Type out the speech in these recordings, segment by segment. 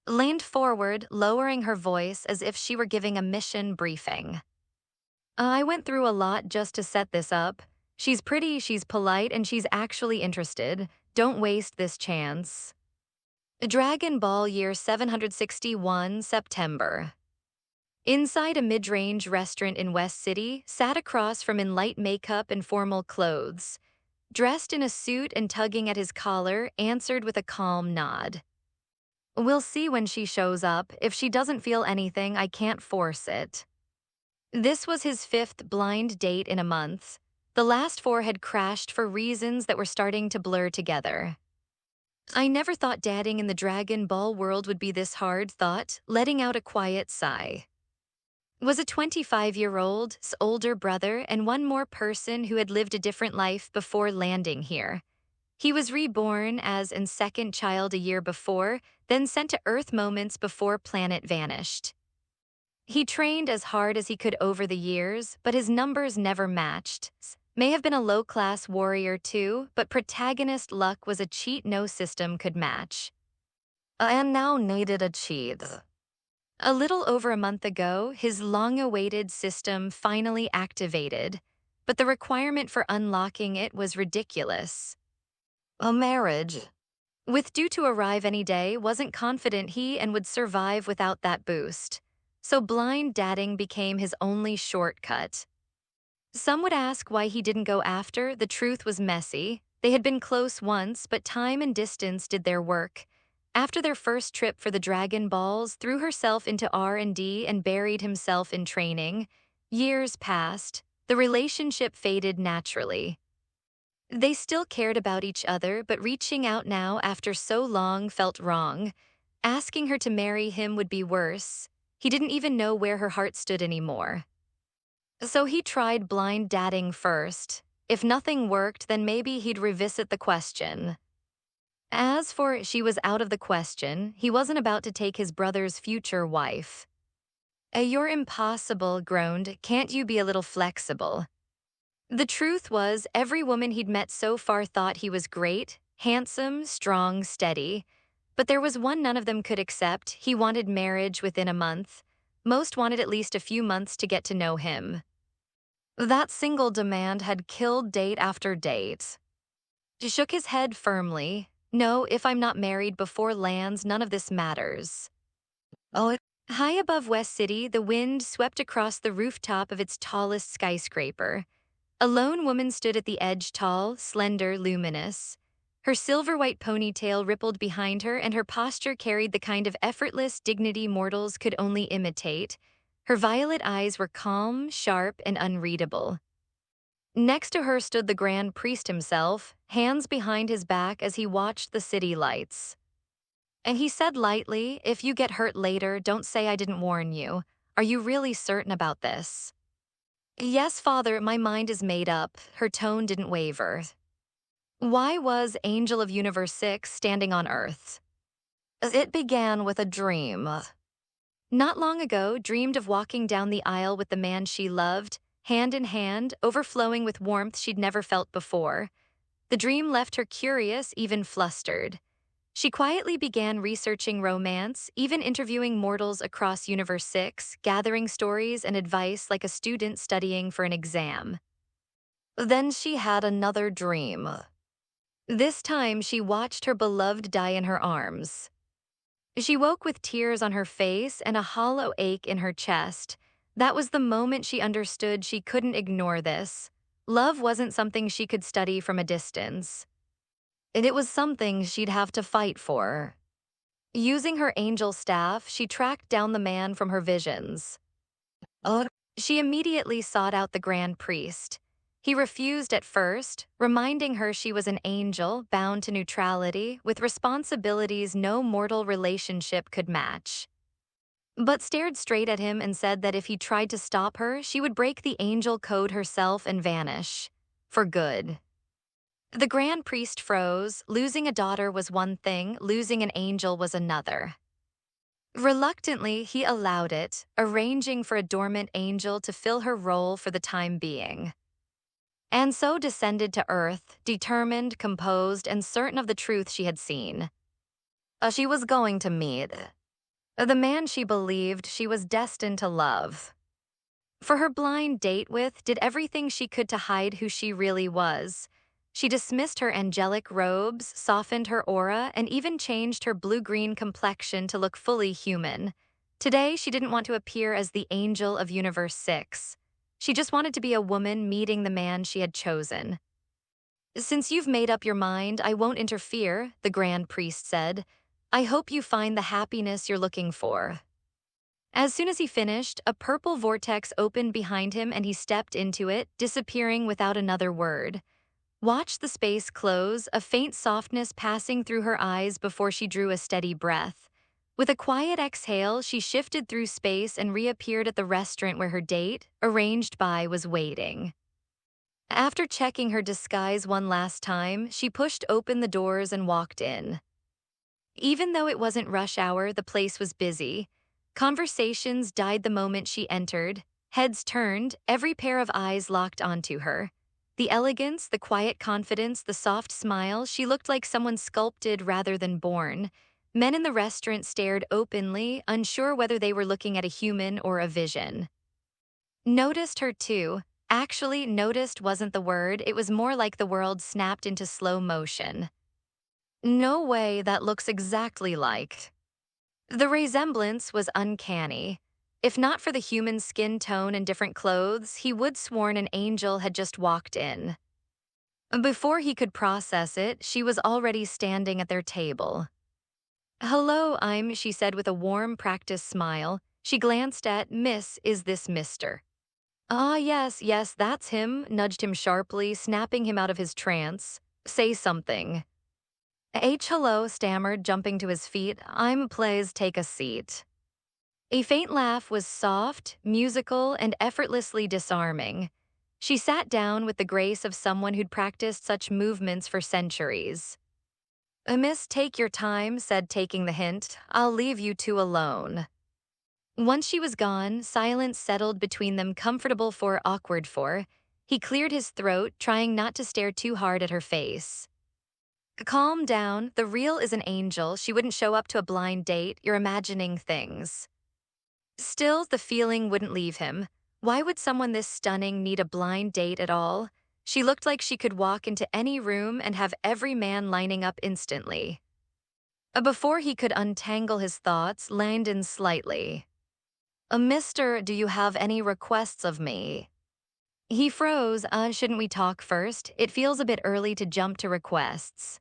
leaned forward, lowering her voice as if she were giving a mission briefing. I went through a lot just to set this up. She's pretty, she's polite, and she's actually interested. Don't waste this chance. Dragon Ball Year 761, September. Inside a mid-range restaurant in West City, sat across from in light makeup and formal clothes. Dressed in a suit and tugging at his collar, answered with a calm nod. We'll see when she shows up. If she doesn't feel anything, I can't force it. This was his 5th blind date in a month. The last 4 had crashed for reasons that were starting to blur together. I never thought dating in the Dragon Ball world would be this hard, thought, letting out a quiet sigh. Was a 25-year-old's older brother and one more person who had lived a different life before landing here. He was reborn as an second child a year before, then sent to Earth moments before Planet vanished. He trained as hard as he could over the years, but his numbers never matched. May have been a low-class warrior too, but protagonist luck was a cheat no system could match. And now needed a cheat. A little over a month ago, his long-awaited system finally activated, but the requirement for unlocking it was ridiculous. A marriage. With due to arrive any day, wasn't confident he and would survive without that boost. So blind dating became his only shortcut. Some would ask why he didn't go after. The truth was messy. They had been close once, but time and distance did their work. After their first trip for the Dragon Balls, threw herself into R&D and buried himself in training. Years passed. The relationship faded naturally. They still cared about each other, but reaching out now after so long felt wrong. Asking her to marry him would be worse. He didn't even know where her heart stood anymore. So he tried blind dating first. If nothing worked, then maybe he'd revisit the question. As for she was out of the question, he wasn't about to take his brother's future wife. You're impossible, groaned. Can't you be a little flexible? The truth was, every woman he'd met so far thought he was great, handsome, strong, steady. But there was one none of them could accept. He wanted marriage within a month. Most wanted at least a few months to get to know him. That single demand had killed date after date. He shook his head firmly. No, if I'm not married before lands, none of this matters. High above West City, the wind swept across the rooftop of its tallest skyscraper. A lone woman stood at the edge, tall, slender, luminous. Her silver-white ponytail rippled behind her, and her posture carried the kind of effortless dignity mortals could only imitate. Her violet eyes were calm, sharp, and unreadable. Next to her stood the Grand Priest himself, hands behind his back as he watched the city lights. And he said lightly, "If you get hurt later, don't say I didn't warn you. Are you really certain about this?" "Yes, Father, my mind is made up." Her tone didn't waver. Why was Angel of Universe 6 standing on Earth? It began with a dream. Not long ago, dreamed of walking down the aisle with the man she loved, hand in hand, overflowing with warmth she'd never felt before. The dream left her curious, even flustered. She quietly began researching romance, even interviewing mortals across Universe 6, gathering stories and advice like a student studying for an exam. Then she had another dream. This time, she watched her beloved die in her arms. She woke with tears on her face and a hollow ache in her chest. That was the moment she understood she couldn't ignore this. Love wasn't something she could study from a distance. And it was something she'd have to fight for. Using her angel staff, she tracked down the man from her visions. She immediately sought out the Grand Priest. He refused at first, reminding her she was an angel bound to neutrality with responsibilities no mortal relationship could match. But stared straight at him and said that if he tried to stop her, she would break the angel code herself and vanish. For good. The Grand Priest froze. Losing a daughter was one thing, losing an angel was another. Reluctantly, he allowed it, arranging for a dormant angel to fill her role for the time being. And so descended to Earth, determined, composed, and certain of the truth she had seen. She was going to meet The man she believed she was destined to love. For her blind date with, did everything she could to hide who she really was. She dismissed her angelic robes, softened her aura, and even changed her blue-green complexion to look fully human. Today, she didn't want to appear as the angel of Universe 6. She just wanted to be a woman meeting the man she had chosen. "Since you've made up your mind, I won't interfere," the Grand Priest said. "I hope you find the happiness you're looking for." As soon as he finished, a purple vortex opened behind him and he stepped into it, disappearing without another word. Watch the space close, a faint softness passing through her eyes before she drew a steady breath. With a quiet exhale, she shifted through space and reappeared at the restaurant where her date, arranged by, was waiting. After checking her disguise one last time, she pushed open the doors and walked in. Even though it wasn't rush hour, the place was busy. Conversations died the moment she entered. Heads turned, every pair of eyes locked onto her. The elegance, the quiet confidence, the soft smile, she looked like someone sculpted rather than born. Men in the restaurant stared openly, unsure whether they were looking at a human or a vision. Noticed her too. Actually, noticed wasn't the word, it was more like the world snapped into slow motion. No way, that looks exactly like. The resemblance was uncanny. If not for the human skin tone and different clothes, he would sworn an angel had just walked in. Before he could process it, she was already standing at their table. "Hello, she said with a warm, practiced smile. She glanced at Miss, is this Mr.? "Ah, yes, yes, that's him," nudged him sharply, snapping him out of his trance. "Say something." Hello, stammered, jumping to his feet. Please take a seat." A faint laugh was soft, musical, and effortlessly disarming. She sat down with the grace of someone who'd practiced such movements for centuries. "Miss, take your time," said, taking the hint. "I'll leave you two alone." Once she was gone, silence settled between them, comfortable for, awkward for. He cleared his throat, trying not to stare too hard at her face. "Calm down. The real is an angel. She wouldn't show up to a blind date. You're imagining things." Still, the feeling wouldn't leave him. Why would someone this stunning need a blind date at all? She looked like she could walk into any room and have every man lining up instantly. Before he could untangle his thoughts, Landon slightly. "Mister, do you have any requests of me?" He froze. Shouldn't we talk first? It feels a bit early to jump to requests."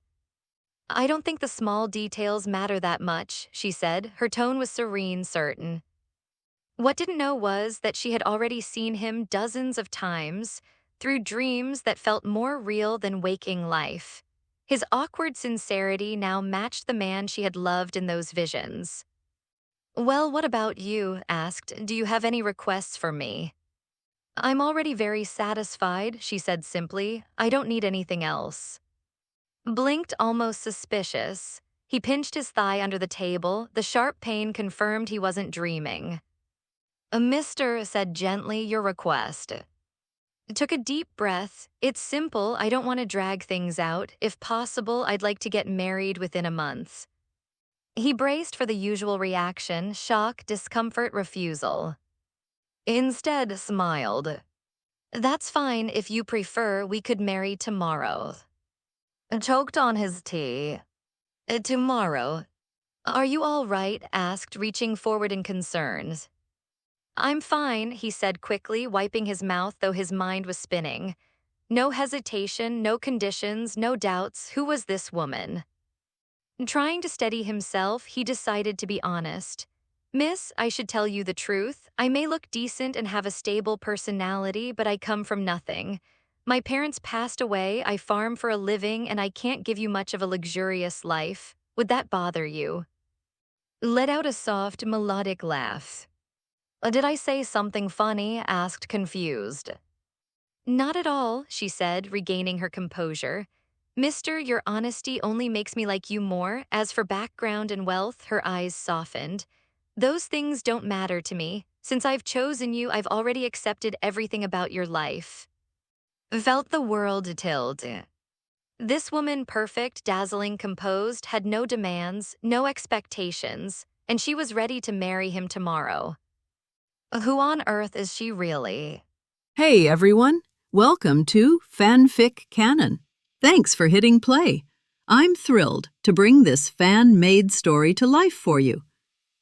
"I don't think the small details matter that much," she said. Her tone was serene, certain. What didn't know was that she had already seen him dozens of times, through dreams that felt more real than waking life. His awkward sincerity now matched the man she had loved in those visions. "Well, what about you?" asked. "Do you have any requests for me?" "I'm already very satisfied," she said simply. "I don't need anything else." Blinked, almost suspicious. He pinched his thigh under the table. The sharp pain confirmed he wasn't dreaming. "Mister," said gently, "your request." Took a deep breath. "It's simple. I don't want to drag things out. If possible, I'd like to get married within a month." He braced for the usual reaction: shock, discomfort, refusal. Instead, smiled. "That's fine. If you prefer, we could marry tomorrow." Choked on his tea. Tomorrow." "Are you all right?" asked, reaching forward in concern. "I'm fine," he said quickly, wiping his mouth though his mind was spinning. No hesitation, no conditions, no doubts. Who was this woman? Trying to steady himself, he decided to be honest. "Miss, I should tell you the truth. I may look decent and have a stable personality, but I come from nothing. My parents passed away, I farm for a living, and I can't give you much of a luxurious life. Would that bother you?" Let out a soft, melodic laugh. "Did I say something funny?" asked, confused. "Not at all," she said, regaining her composure. "Mister, your honesty only makes me like you more. As for background and wealth," her eyes softened. "Those things don't matter to me. Since I've chosen you, I've already accepted everything about your life." Felt the world tilt. This woman, perfect, dazzling, composed, had no demands, no expectations. and she was ready to marry him tomorrow. Who on earth is she really? Hey everyone, welcome to FanFic Canon. Thanks for hitting play. I'm thrilled to bring this fan-made story to life for you.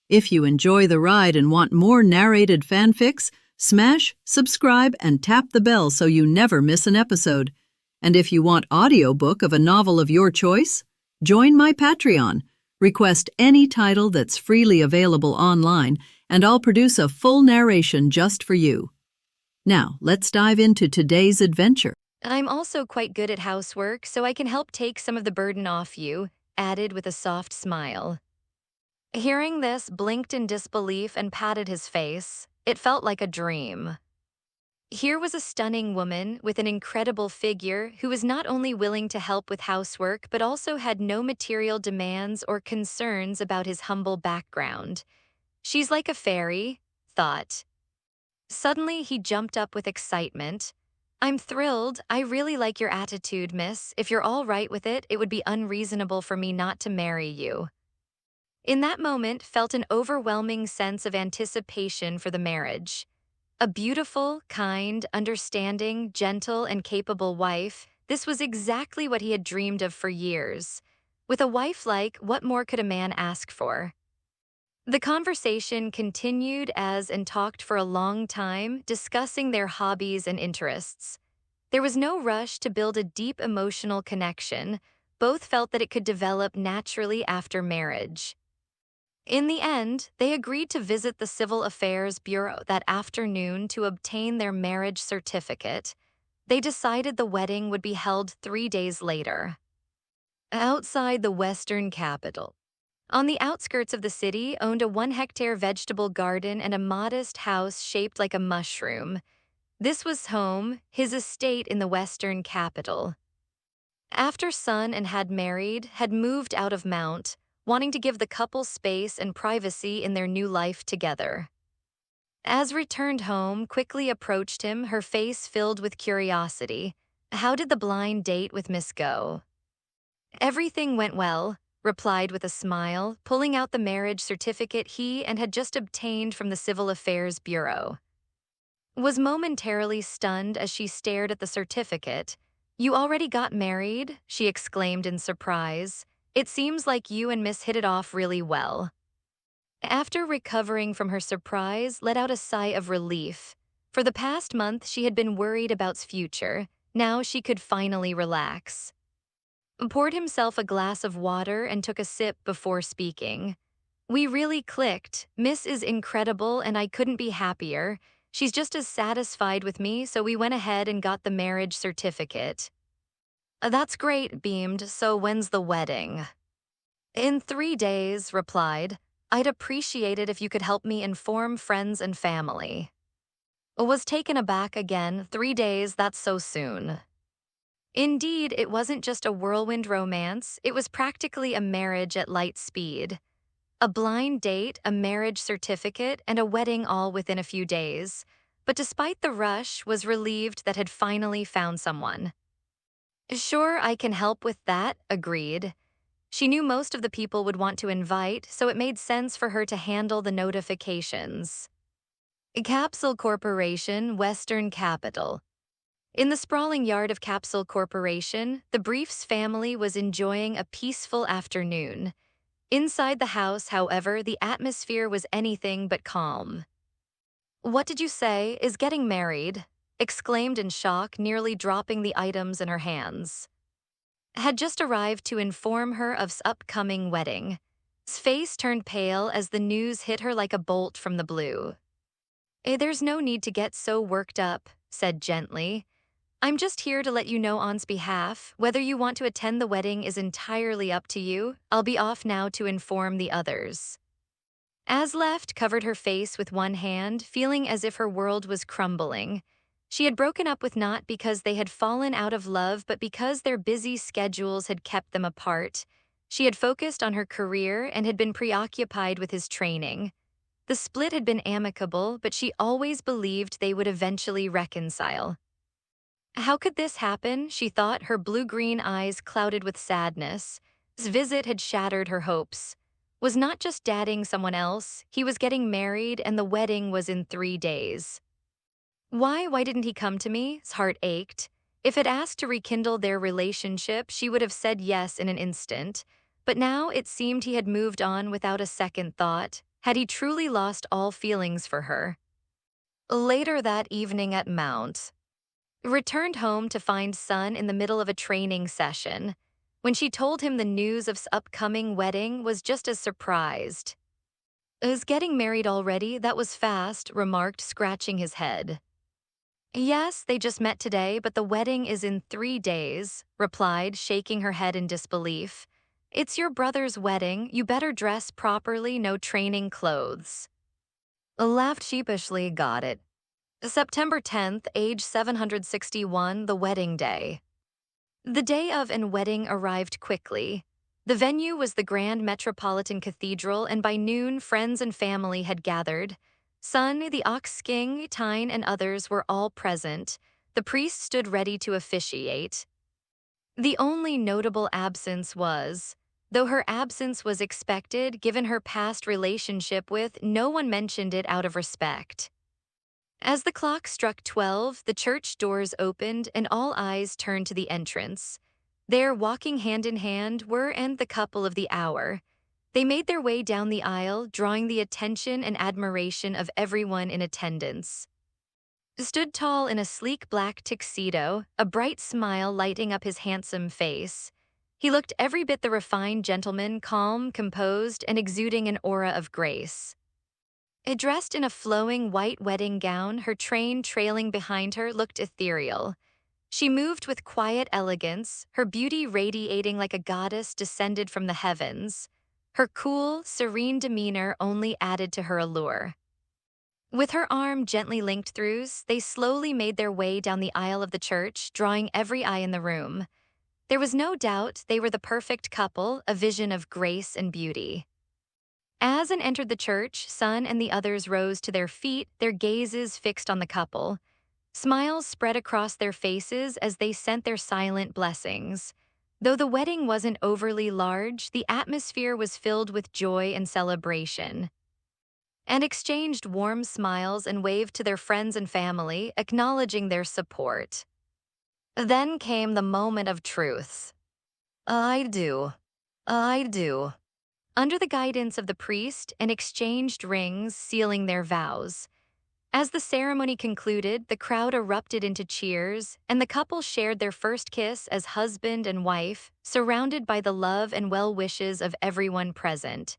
If you enjoy the ride and want more narrated fanfics, smash, subscribe, and tap the bell so you never miss an episode. And if you want audiobook of a novel of your choice, join my Patreon. Request any title that's freely available online, and I'll produce a full narration just for you. Now, let's dive into today's adventure. I'm also quite good at housework, so I can help take some of the burden off you, added with a soft smile. Hearing this, blinked in disbelief and patted his face. It felt like a dream. Here was a stunning woman with an incredible figure who was not only willing to help with housework but also had no material demands or concerns about his humble background. She's like a fairy, thought. Suddenly, he jumped up with excitement. I'm thrilled. I really like your attitude, miss. If you're all right with it, it would be unreasonable for me not to marry you. In that moment, felt an overwhelming sense of anticipation for the marriage. A beautiful, kind, understanding, gentle, and capable wife, this was exactly what he had dreamed of for years. With a wife like, what more could a man ask for? The conversation continued and talked for a long time, discussing their hobbies and interests. There was no rush to build a deep emotional connection. Both felt that it could develop naturally after marriage. In the end, they agreed to visit the Civil Affairs Bureau that afternoon to obtain their marriage certificate. They decided the wedding would be held 3 days later. Outside the Western capital, on the outskirts of the city, owned a 1-hectare vegetable garden and a modest house shaped like a mushroom. This was home, his estate in the Western capital. After Sun and had married, had moved out of Mount, wanting to give the couple space and privacy in their new life together. As returned home, quickly approached him, her face filled with curiosity. How did the blind date with Miss go? Everything went well, replied with a smile, pulling out the marriage certificate he and had just obtained from the Civil Affairs Bureau. Was momentarily stunned as she stared at the certificate. You already got married? She exclaimed in surprise. It seems like you and Miss hit it off really well. After recovering from her surprise, let out a sigh of relief. For the past month, she had been worried about his future. Now she could finally relax. Poured himself a glass of water and took a sip before speaking. We really clicked. Miss is incredible and I couldn't be happier. She's just as satisfied with me, so we went ahead and got the marriage certificate. That's great, beamed. So when's the wedding? In 3 days, replied. I'd appreciate it if you could help me inform friends and family. Was taken aback again. 3 days, that's so soon. Indeed, it wasn't just a whirlwind romance, it was practically a marriage at light speed. A blind date, a marriage certificate, and a wedding all within a few days. But despite the rush, was relieved that had finally found someone. Sure, I can help with that, agreed. She knew most of the people would want to invite, so it made sense for her to handle the notifications. Capsule Corporation, Western Capital. In the sprawling yard of Capsule Corporation, the Briefs family was enjoying a peaceful afternoon. Inside the house, however, the atmosphere was anything but calm. What did you say? Is getting married? Exclaimed in shock, nearly dropping the items in her hands. Had just arrived to inform her of his upcoming wedding. His face turned pale as the news hit her like a bolt from the blue. There's no need to get so worked up, said gently. I'm just here to let you know on's behalf. Whether you want to attend the wedding is entirely up to you. I'll be off now to inform the others. As left, covered her face with one hand, feeling as if her world was crumbling. She had broken up with not because they had fallen out of love, but because their busy schedules had kept them apart. She had focused on her career and had been preoccupied with his training. The split had been amicable, but she always believed they would eventually reconcile. How could this happen? She thought, her blue-green eyes clouded with sadness. His visit had shattered her hopes. was not just dating someone else, he was getting married and the wedding was in 3 days. Why didn't he come to me? His heart ached. If it asked to rekindle their relationship, she would have said yes in an instant. But now it seemed he had moved on without a second thought. Had he truly lost all feelings for her? Later that evening at Mount, returned home to find Sun in the middle of a training session. When she told him the news of upcoming wedding was just as surprised. Is getting married already? That was fast, remarked, scratching his head. Yes, they just met today, but the wedding is in 3 days, replied, shaking her head in disbelief. It's your brother's wedding. You better dress properly, no training clothes. Laughed sheepishly, got it. September 10th, age 761, the wedding day. The day of and wedding arrived quickly. The venue was the Grand Metropolitan Cathedral, and by noon, friends and family had gathered. Sun, the Ox King, Tyne, and others were all present. The priest stood ready to officiate. The only notable absence was, though her absence was expected given her past relationship with, no one mentioned it out of respect. As the clock struck 12, the church doors opened and all eyes turned to the entrance. There, walking hand in hand, were and the couple of the hour. They made their way down the aisle, drawing the attention and admiration of everyone in attendance. Stood tall in a sleek black tuxedo, a bright smile lighting up his handsome face. He looked every bit the refined gentleman, calm, composed, and exuding an aura of grace. Dressed in a flowing white wedding gown, her train trailing behind her looked ethereal. She moved with quiet elegance, her beauty radiating like a goddess descended from the heavens. Her cool, serene demeanor only added to her allure. With her arm gently linked through, they slowly made their way down the aisle of the church, drawing every eye in the room. There was no doubt they were the perfect couple, a vision of grace and beauty. As and entered the church, Sun and the others rose to their feet, their gazes fixed on the couple. Smiles spread across their faces as they sent their silent blessings. Though the wedding wasn't overly large, the atmosphere was filled with joy and celebration. And exchanged warm smiles and waved to their friends and family, acknowledging their support. Then came the moment of truth. I do. Under the guidance of the priest, and exchanged rings, sealing their vows. As the ceremony concluded, the crowd erupted into cheers, and the couple shared their first kiss as husband and wife, surrounded by the love and well wishes of everyone present.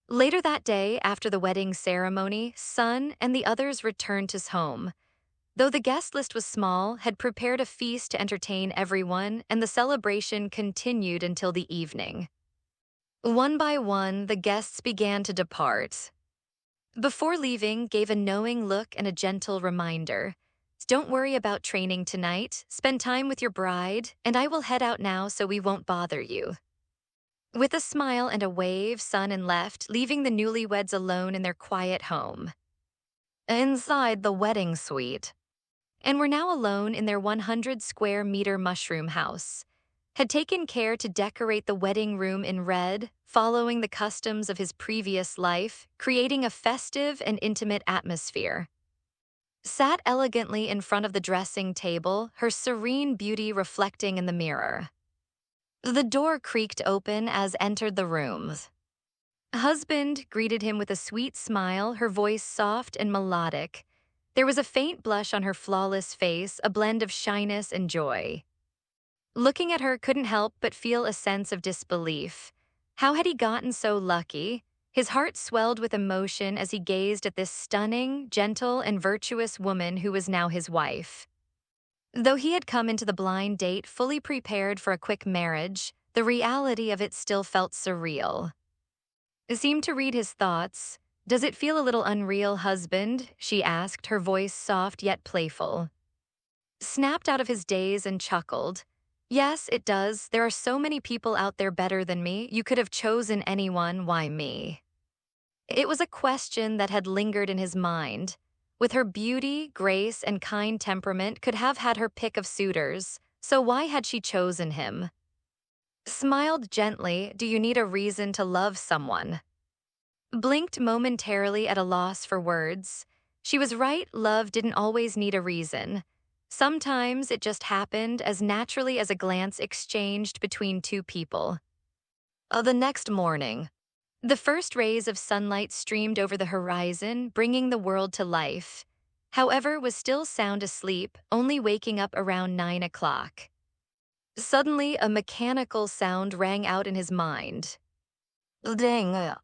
Later that day, after the wedding ceremony, Sun and the others returned to his home. Though the guest list was small, had prepared a feast to entertain everyone, and the celebration continued until the evening. One by one, the guests began to depart. Before leaving, gave a knowing look and a gentle reminder. Don't worry about training tonight, spend time with your bride, and I will head out now so we won't bother you. With a smile and a wave, Sun and left, leaving the newlyweds alone in their quiet home. Inside the wedding suite. And were now alone in their 100-square-meter mushroom house. Had taken care to decorate the wedding room in red, following the customs of his previous life, creating a festive and intimate atmosphere. Sat elegantly in front of the dressing table, her serene beauty reflecting in the mirror. The door creaked open as entered the room. Husband greeted him with a sweet smile, her voice soft and melodic. There was a faint blush on her flawless face, a blend of shyness and joy. Looking at her, couldn't help but feel a sense of disbelief. How had he gotten so lucky? His heart swelled with emotion as he gazed at this stunning, gentle, and virtuous woman who was now his wife. Though he had come into the blind date fully prepared for a quick marriage, the reality of it still felt surreal. It seemed to read his thoughts. Does it feel a little unreal, husband? She asked, her voice soft yet playful. Snapped out of his daze and chuckled. Yes, it does. There are so many people out there better than me. You could have chosen anyone, why me? It was a question that had lingered in his mind. With her beauty, grace, and kind temperament, could have had her pick of suitors, so why had she chosen him? Smiled gently, do you need a reason to love someone? Blinked momentarily at a loss for words. She was right, love didn't always need a reason. Sometimes it just happened as naturally as a glance exchanged between two people. The next morning, the first rays of sunlight streamed over the horizon, bringing the world to life. However, was still sound asleep, only waking up around 9 o'clock. Suddenly, a mechanical sound rang out in his mind. Dang.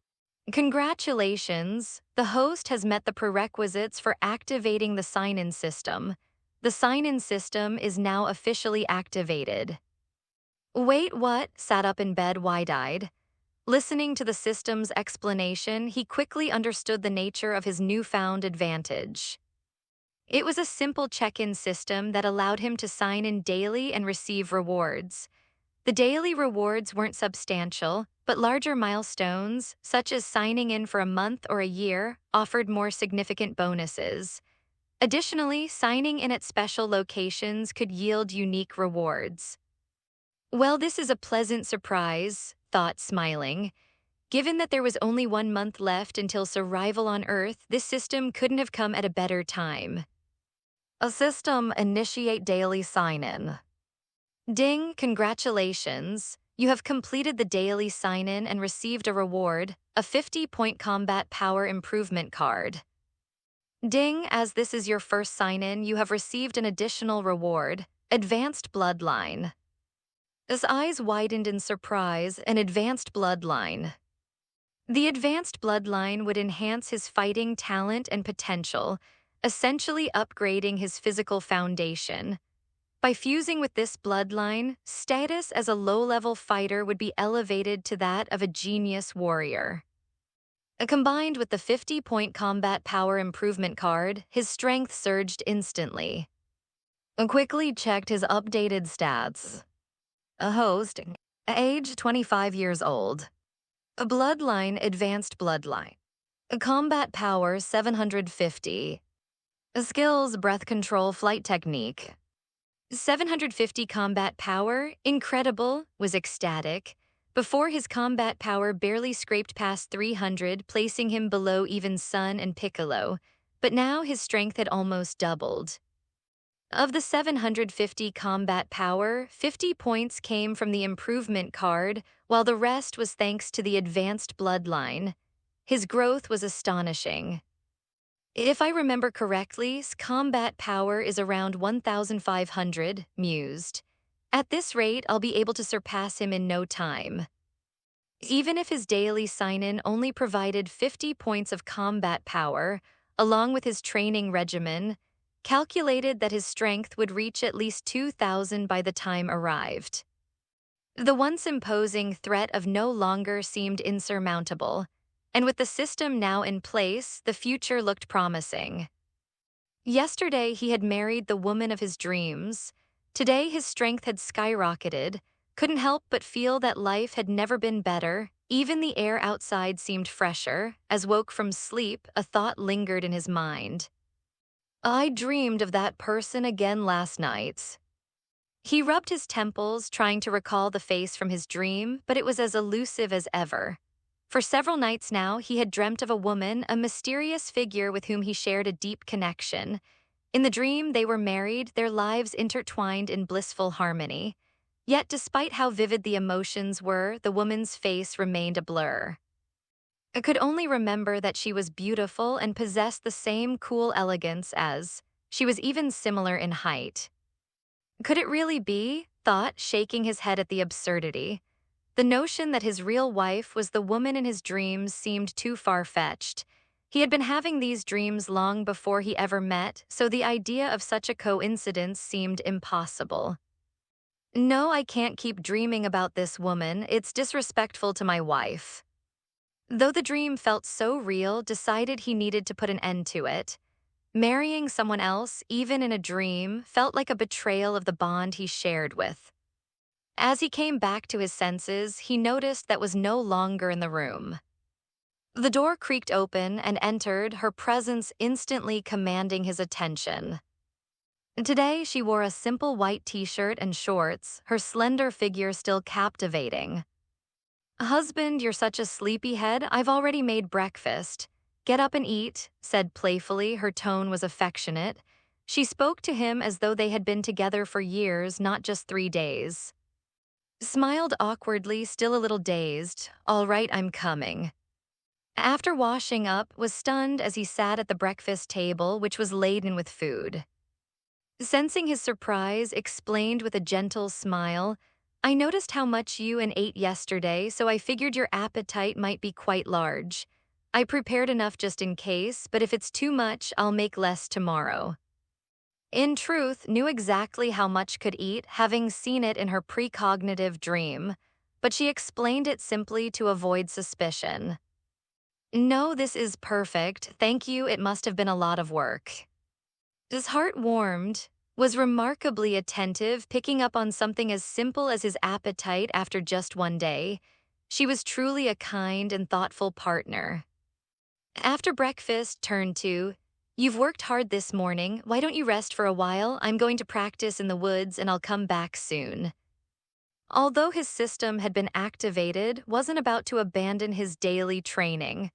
Congratulations, the host has met the prerequisites for activating the sign-in system. The sign-in system is now officially activated. Wait, what? Sat up in bed wide-eyed. Listening to the system's explanation, he quickly understood the nature of his newfound advantage. It was a simple check-in system that allowed him to sign in daily and receive rewards. The daily rewards weren't substantial, but larger milestones, such as signing in for a month or a year, offered more significant bonuses. Additionally, signing in at special locations could yield unique rewards. Well, this is a pleasant surprise, thought smiling. Given that there was only 1 month left until survival on Earth, this system couldn't have come at a better time. A system initiate daily sign-in. Ding, congratulations. You have completed the daily sign-in and received a reward, a 50-point combat power improvement card. Ding, as this is your first sign-in, you have received an additional reward, advanced bloodline. His eyes widened in surprise, an advanced bloodline. The advanced bloodline would enhance his fighting talent and potential, essentially upgrading his physical foundation. By fusing with this bloodline, status as a low-level fighter would be elevated to that of a genius warrior. Combined with the 50-point combat power improvement card, his strength surged instantly. Quickly checked his updated stats. A host, age 25 years old. A bloodline, advanced bloodline. A combat power 750. Skills, breath control, flight technique. 750 combat power, incredible, was ecstatic. Before his combat power barely scraped past 300, placing him below even Sun and Piccolo, but now his strength had almost doubled. Of the 750 combat power, 50 points came from the improvement card, while the rest was thanks to the advanced bloodline. His growth was astonishing. If I remember correctly, combat power is around 1,500, mused. At this rate, I'll be able to surpass him in no time. Even if his daily sign-in only provided 50 points of combat power, along with his training regimen, calculated that his strength would reach at least 2,000 by the time arrived. The once imposing threat of no longer seemed insurmountable, and with the system now in place, the future looked promising. Yesterday, he had married the woman of his dreams. Today, his strength had skyrocketed, couldn't help but feel that life had never been better. Even the air outside seemed fresher. As woke from sleep, a thought lingered in his mind. I dreamed of that person again last night. He rubbed his temples, trying to recall the face from his dream, but it was as elusive as ever. For several nights now, he had dreamt of a woman, a mysterious figure with whom he shared a deep connection. In the dream, they were married, their lives intertwined in blissful harmony. Yet, despite how vivid the emotions were, the woman's face remained a blur. I could only remember that she was beautiful and possessed the same cool elegance as she was even similar in height. Could it really be? Thought, shaking his head at the absurdity. The notion that his real wife was the woman in his dreams seemed too far-fetched. He had been having these dreams long before he ever met, so the idea of such a coincidence seemed impossible. No, I can't keep dreaming about this woman. It's disrespectful to my wife. Though the dream felt so real, decided he needed to put an end to it. Marrying someone else, even in a dream, felt like a betrayal of the bond he shared with. As he came back to his senses, he noticed that was no longer in the room. The door creaked open and entered, her presence instantly commanding his attention. Today, she wore a simple white t-shirt and shorts, her slender figure still captivating. "Husband, you're such a sleepyhead, I've already made breakfast. Get up and eat," said playfully, her tone was affectionate. She spoke to him as though they had been together for years, not just 3 days. Smiled awkwardly, still a little dazed. "All right, I'm coming." After washing up, was stunned as he sat at the breakfast table, which was laden with food. Sensing his surprise, explained with a gentle smile, "I noticed how much you and ate yesterday, so I figured your appetite might be quite large. I prepared enough just in case, but if it's too much, I'll make less tomorrow." In truth, knew exactly how much could eat, having seen it in her precognitive dream, but she explained it simply to avoid suspicion. "No, this is perfect. Thank you, it must have been a lot of work." His heart warmed, was remarkably attentive, picking up on something as simple as his appetite after just one day. She was truly a kind and thoughtful partner. After breakfast, turned to, "You've worked hard this morning. Why don't you rest for a while? I'm going to practice in the woods and I'll come back soon." Although his system had been activated, wasn't about to abandon his daily training.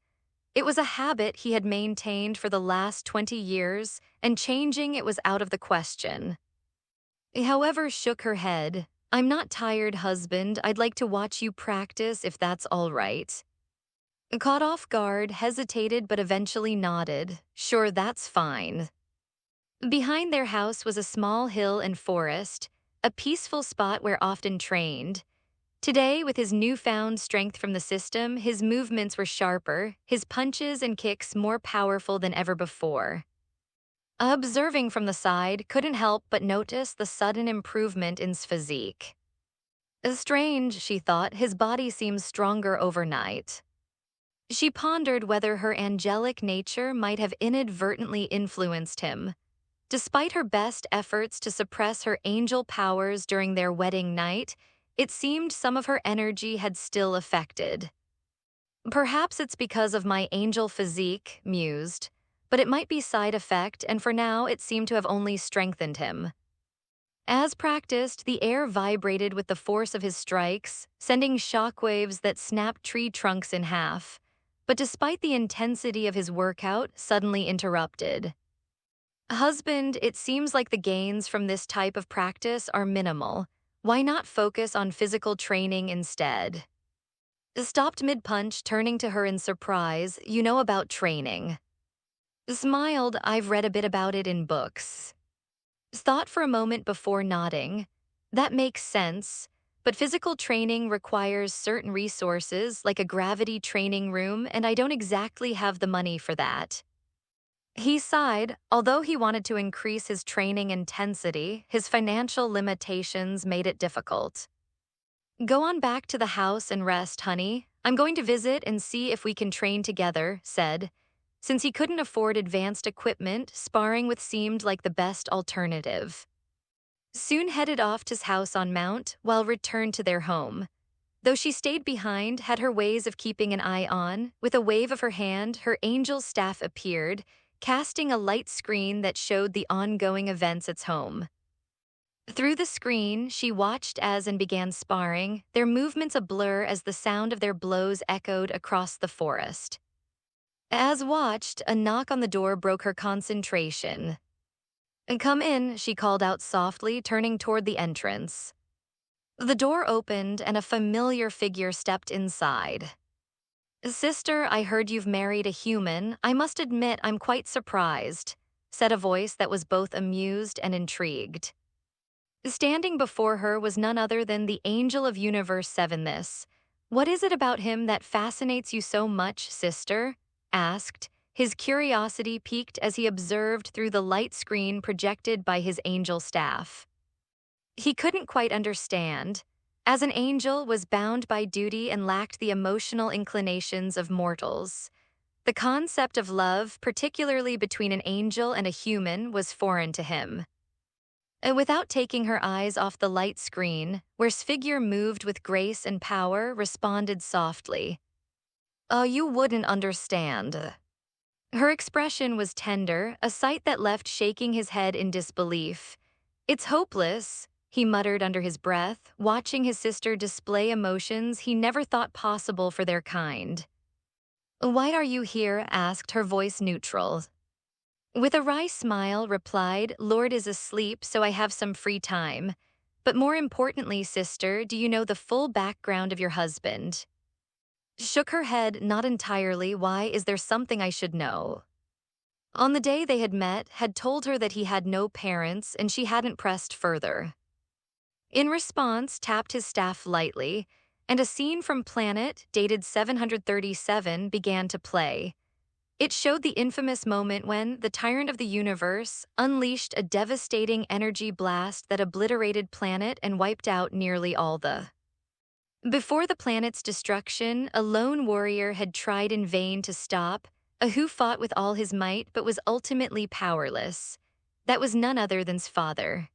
It was a habit he had maintained for the last 20 years, and changing it was out of the question. However, shook her head. "I'm not tired, husband. I'd like to watch you practice if that's all right." Caught off guard, hesitated but eventually nodded. "Sure, that's fine." Behind their house was a small hill and forest, a peaceful spot where often trained. Today, with his newfound strength from the system, his movements were sharper, his punches and kicks more powerful than ever before. Observing from the side, couldn't help but notice the sudden improvement in his physique. Strange, she thought, his body seems stronger overnight. She pondered whether her angelic nature might have inadvertently influenced him. Despite her best efforts to suppress her angel powers during their wedding night, it seemed some of her energy had still affected. "Perhaps it's because of my angel physique," mused, but it might be side effect, and for now it seemed to have only strengthened him. As practiced, the air vibrated with the force of his strikes, sending shockwaves that snapped tree trunks in half. But despite the intensity of his workout, suddenly interrupted. "Husband, it seems like the gains from this type of practice are minimal. Why not focus on physical training instead?" Stopped mid-punch, turning to her in surprise. "You know about training." Smiled. "I've read a bit about it in books." Thought for a moment before nodding. "That makes sense, but physical training requires certain resources, like a gravity training room, and I don't exactly have the money for that." He sighed. Although he wanted to increase his training intensity, his financial limitations made it difficult. "Go on back to the house and rest, honey. I'm going to visit and see if we can train together," said. Since he couldn't afford advanced equipment, sparring with seemed like the best alternative. Soon headed off to his house on Mount, while returned to their home. Though she stayed behind, had her ways of keeping an eye on, with a wave of her hand, her angel staff appeared, casting a light screen that showed the ongoing events at home. Through the screen, she watched as and began sparring, their movements a blur as the sound of their blows echoed across the forest. As watched, a knock on the door broke her concentration. "Come in," she called out softly, turning toward the entrance. The door opened and a familiar figure stepped inside. "Sister, I heard you've married a human. I must admit I'm quite surprised," said a voice that was both amused and intrigued. Standing before her was none other than the Angel of Universe 7. "What is it about him that fascinates you so much, sister?" asked. His curiosity piqued as he observed through the light screen projected by his angel staff. He couldn't quite understand. As an angel, was bound by duty and lacked the emotional inclinations of mortals. The concept of love, particularly between an angel and a human, was foreign to him. Without taking her eyes off the light screen, where his figure moved with grace and power, responded softly. "Oh, you wouldn't understand." Her expression was tender, a sight that left shaking his head in disbelief. "It's hopeless," he muttered under his breath, watching his sister display emotions he never thought possible for their kind. "Why are you here?" asked, her voice neutral. With a wry smile, replied, "Lord is asleep, so I have some free time. But more importantly, sister, do you know the full background of your husband?" Shook her head, "Not entirely. Why, is there something I should know?" On the day they had met, had told her that he had no parents and she hadn't pressed further. In response, tapped his staff lightly, and a scene from Planet, dated 737, began to play. It showed the infamous moment when the tyrant of the universe unleashed a devastating energy blast that obliterated Planet and wiped out nearly all the. Before the planet's destruction, a lone warrior had tried in vain to stop, a who fought with all his might but was ultimately powerless. That was none other than's father.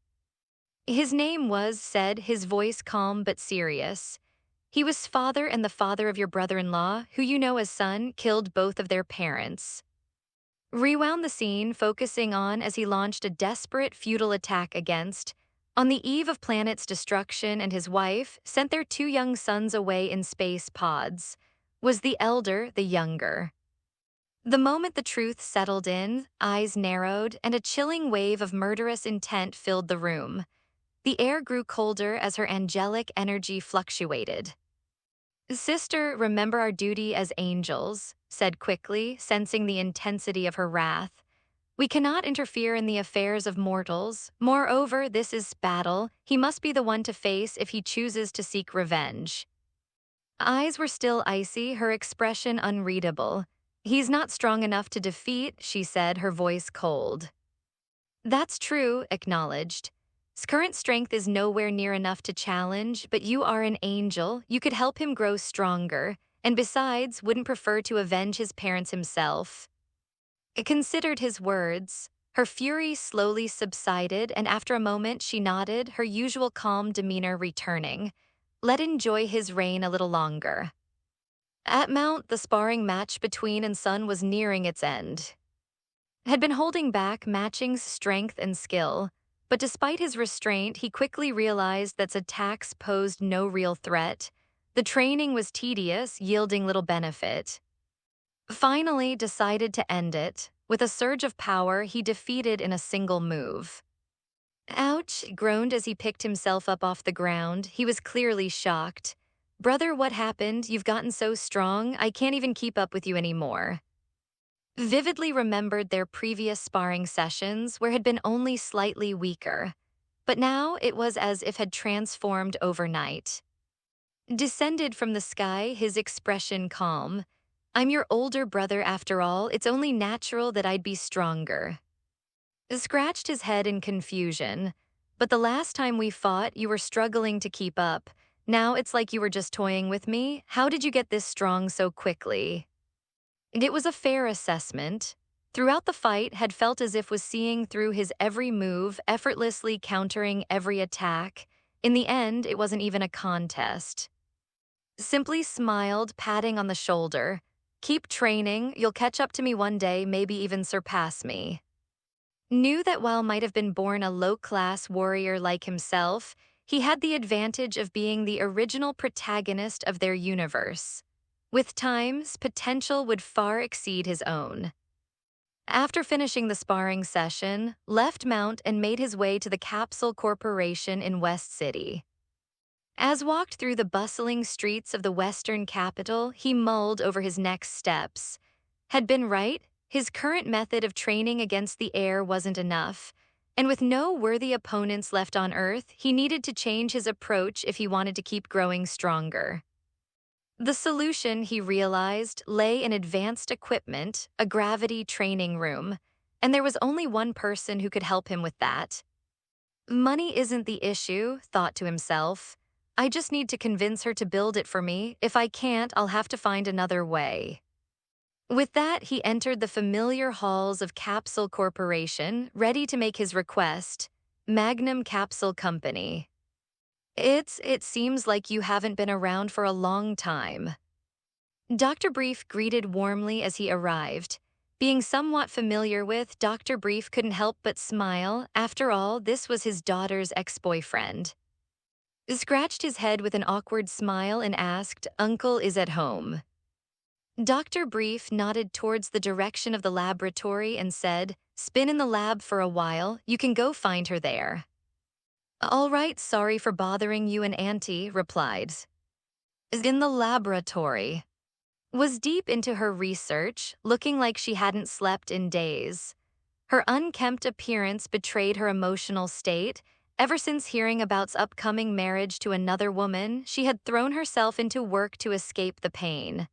His name was, said, his voice calm but serious. He was father and the father of your brother-in-law, who you know as son, killed both of their parents. Rewound the scene, focusing on as he launched a desperate, futile attack against, on the eve of Planet's destruction, and his wife sent their two young sons away in space pods. Was the elder the younger? The moment the truth settled in, eyes narrowed, and a chilling wave of murderous intent filled the room. The air grew colder as her angelic energy fluctuated. "Sister, remember our duty as angels," said quickly, sensing the intensity of her wrath. "We cannot interfere in the affairs of mortals. Moreover, this is battle. He must be the one to face if he chooses to seek revenge." Eyes were still icy, her expression unreadable. "He's not strong enough to defeat," she said, her voice cold. "That's true," acknowledged. "His current strength is nowhere near enough to challenge, but you are an angel. You could help him grow stronger, and besides, wouldn't prefer to avenge his parents himself." Considered his words. Her fury slowly subsided, and after a moment she nodded, her usual calm demeanor returning. Let enjoy his reign a little longer. At Mount, the sparring match between and son was nearing its end. Had been holding back, matching strength and skill, but despite his restraint, he quickly realized that attacks posed no real threat. The training was tedious, yielding little benefit. Finally decided to end it. With a surge of power, he defeated in a single move. "Ouch," groaned as he picked himself up off the ground. He was clearly shocked. "Brother, what happened? You've gotten so strong, I can't even keep up with you anymore." Vividly remembered their previous sparring sessions where had been only slightly weaker, but now it was as if had transformed overnight. Descended from the sky, his expression calm. "I'm your older brother after all, it's only natural that I'd be stronger." Scratched his head in confusion. "But the last time we fought, you were struggling to keep up. Now it's like you were just toying with me. How did you get this strong so quickly?" It was a fair assessment. Throughout the fight, had felt as if was seeing through his every move, effortlessly countering every attack. In the end, it wasn't even a contest. Simply smiled, patting on the shoulder. "Keep training, you'll catch up to me one day, maybe even surpass me." Knew that while might have been born a low-class warrior like himself, he had the advantage of being the original protagonist of their universe. With time's potential would far exceed his own. After finishing the sparring session, left Mount and made his way to the Capsule Corporation in West City. As walked through the bustling streets of the Western capital, he mulled over his next steps. Had been right, his current method of training against the air wasn't enough, and with no worthy opponents left on Earth, he needed to change his approach if he wanted to keep growing stronger. The solution, he realized, lay in advanced equipment, a gravity training room, and there was only one person who could help him with that. Money isn't the issue, thought to himself. I just need to convince her to build it for me. If I can't, I'll have to find another way. With that, he entered the familiar halls of Capsule Corporation, ready to make his request. Magnum Capsule Company. It seems like you haven't been around for a long time." Dr. Brief greeted warmly as he arrived. Being somewhat familiar with, Dr. Brief couldn't help but smile. After all, this was his daughter's ex-boyfriend. He scratched his head with an awkward smile and asked, "Uncle is at home." Dr. Brief nodded towards the direction of the laboratory and said, "Spin in the lab for a while, you can go find her there." "All right, sorry for bothering you and Auntie," replied. In the laboratory. Was deep into her research, looking like she hadn't slept in days. Her unkempt appearance betrayed her emotional state. Ever since hearing about's upcoming marriage to another woman, she had thrown herself into work to escape the pain.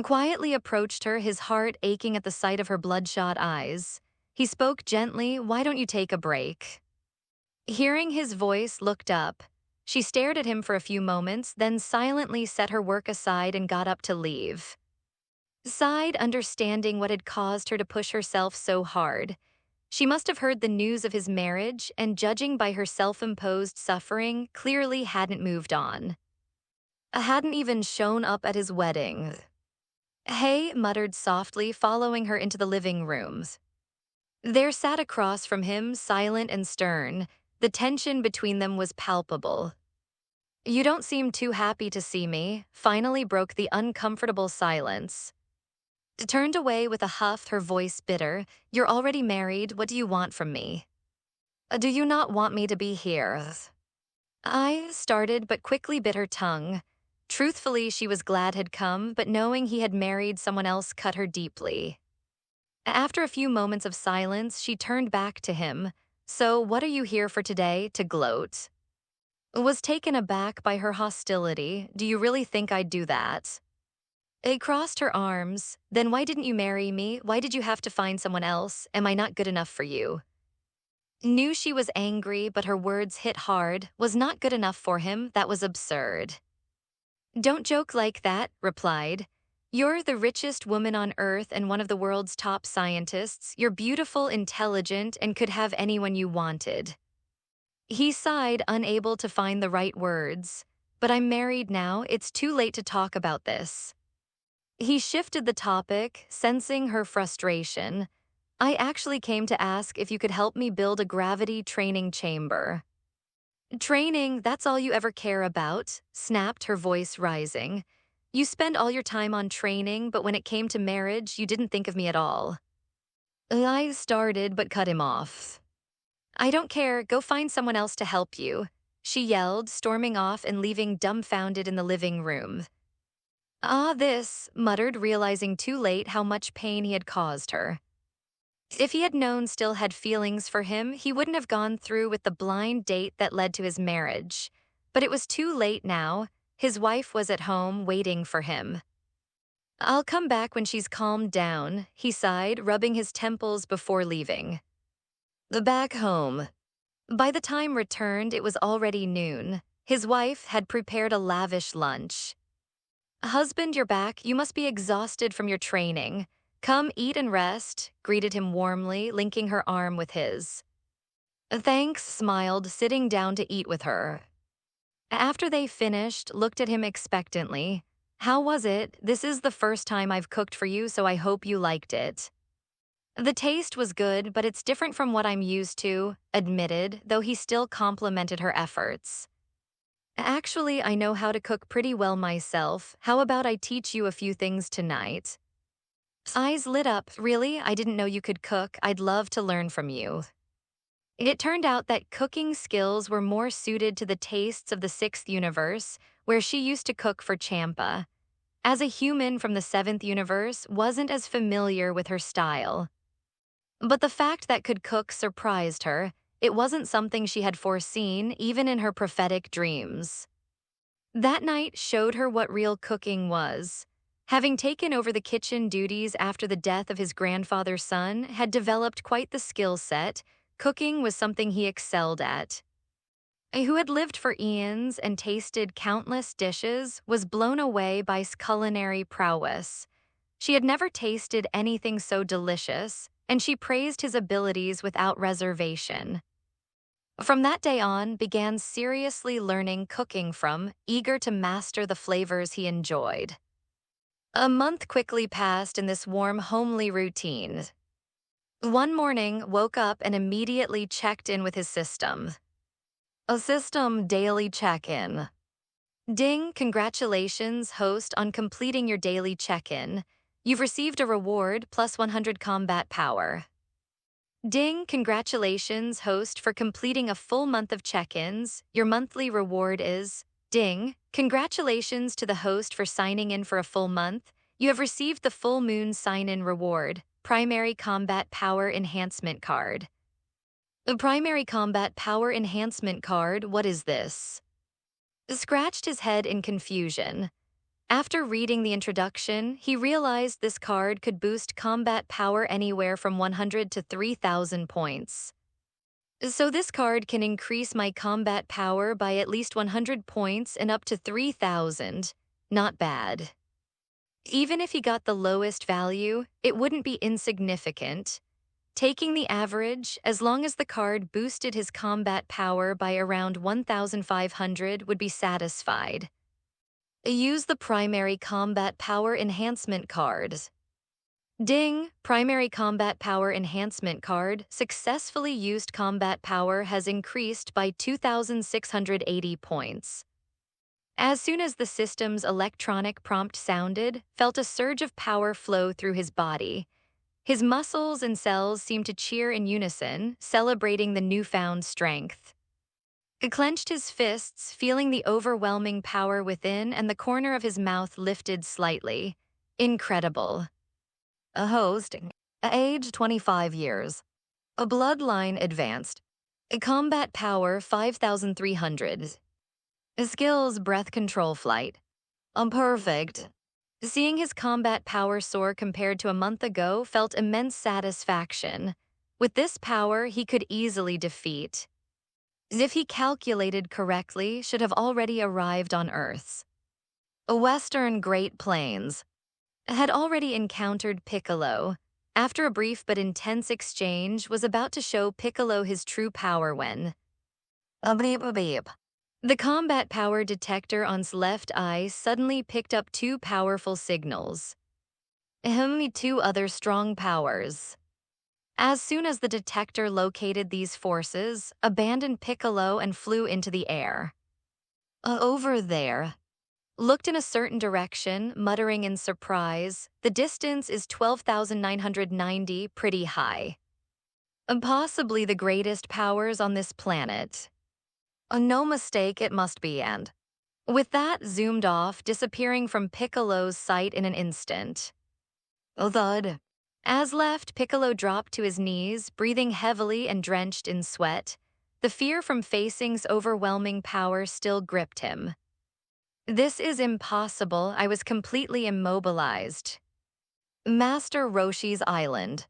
Quietly approached her, his heart aching at the sight of her bloodshot eyes. He spoke gently, "Why don't you take a break?" Hearing his voice, looked up. She stared at him for a few moments, then silently set her work aside and got up to leave. Sighed, understanding what had caused her to push herself so hard. She must have heard the news of his marriage, and judging by her self-imposed suffering, clearly hadn't moved on. Hadn't even shown up at his wedding. "Hey," muttered softly, following her into the living room. There sat across from him, silent and stern. The tension between them was palpable. "You don't seem too happy to see me," finally broke the uncomfortable silence. Turned away with a huff, her voice bitter. "You're already married, what do you want from me?" Do you not want me to be here?" I started, but quickly bit her tongue. Truthfully, she was glad he'd come, but knowing he had married someone else cut her deeply. After a few moments of silence, she turned back to him. "So, what are you here for today, to gloat?" Was taken aback by her hostility. "Do you really think I'd do that?" It crossed her arms. "Then why didn't you marry me? Why did you have to find someone else? Am I not good enough for you?" Knew she was angry, but her words hit hard. Was not good enough for him, that was absurd. "Don't joke like that," replied. "You're the richest woman on Earth and one of the world's top scientists. You're beautiful, intelligent, and could have anyone you wanted." He sighed, unable to find the right words. "But I'm married now, it's too late to talk about this." He shifted the topic, sensing her frustration. "I actually came to ask if you could help me build a gravity training chamber." "Training, that's all you ever care about," snapped, her voice rising. "You spend all your time on training, but when it came to marriage, you didn't think of me at all." I started, but cut him off. "I don't care, go find someone else to help you," she yelled, storming off and leaving dumbfounded in the living room. This," muttered, realizing too late how much pain he had caused her. If he had known still had feelings for him, he wouldn't have gone through with the blind date that led to his marriage. But it was too late now. His wife was at home, waiting for him. "I'll come back when she's calmed down," he sighed, rubbing his temples before leaving. Back home. By the time returned, it was already noon. His wife had prepared a lavish lunch. "Husband, you're back. You must be exhausted from your training. Come eat and rest," greeted him warmly, linking her arm with his. "Thanks," smiled, sitting down to eat with her. After they finished, looked at him expectantly. "How was it? This is the first time I've cooked for you, so I hope you liked it." "The taste was good, but it's different from what I'm used to," admitted, though he still complimented her efforts. "Actually, I know how to cook pretty well myself. How about I teach you a few things tonight?" Eyes lit up. "Really? I didn't know you could cook. I'd love to learn from you." It turned out that cooking skills were more suited to the tastes of the sixth universe, where she used to cook for Champa. As a human from the seventh universe, wasn't as familiar with her style. But the fact that could cook surprised her. It wasn't something she had foreseen, even in her prophetic dreams. That night showed her what real cooking was. Having taken over the kitchen duties after the death of his grandfather's son, had developed quite the skill set. Cooking was something he excelled at. Who had lived for eons and tasted countless dishes, was blown away by his culinary prowess. She had never tasted anything so delicious, and she praised his abilities without reservation. From that day on, began seriously learning cooking from, eager to master the flavors he enjoyed. A month quickly passed in this warm, homely routine. One morning, woke up and immediately checked in with his system. A system daily check-in. Ding, congratulations, host, on completing your daily check-in. You've received a reward plus 100 combat power. Ding, congratulations, host, for completing a full month of check-ins. Your monthly reward is... Ding, congratulations to the host for signing in for a full month. You have received the full moon sign-in reward, primary combat power enhancement card. A primary combat power enhancement card, what is this? Scratched his head in confusion. After reading the introduction, he realized this card could boost combat power anywhere from 100 to 3,000 points. So this card can increase my combat power by at least 100 points and up to 3,000. Not bad. Even if he got the lowest value, it wouldn't be insignificant. Taking the average, as long as the card boosted his combat power by around 1,500 would be satisfied. Use the primary combat power enhancement card. Ding, primary combat power enhancement card, successfully used combat power has increased by 2,680 points. As soon as the system's electronic prompt sounded, felt a surge of power flow through his body. His muscles and cells seemed to cheer in unison, celebrating the newfound strength. He clenched his fists, feeling the overwhelming power within, and the corner of his mouth lifted slightly. Incredible. A host, age 25 years. A bloodline advanced. A combat power 5,300. Skills breath control flight. Perfect. Seeing his combat power soar compared to a month ago felt immense satisfaction. With this power, he could easily defeat. If he calculated correctly, should have already arrived on Earth's Western Great Plains. Had already encountered Piccolo. After a brief but intense exchange, was about to show Piccolo his true power when... Beep, beep. The combat power detector on his left eye suddenly picked up two powerful signals. Two other strong powers. As soon as the detector located these forces, abandoned Piccolo and flew into the air. Over there. Looked in a certain direction, muttering in surprise. The distance is 12,990, pretty high. Possibly the greatest powers on this planet. No mistake, it must be, and... With that, zoomed off, disappearing from Piccolo's sight in an instant. Thud. As left, Piccolo dropped to his knees, breathing heavily and drenched in sweat. The fear from facing's overwhelming power still gripped him. This is impossible. I was completely immobilized. Master Roshi's Island.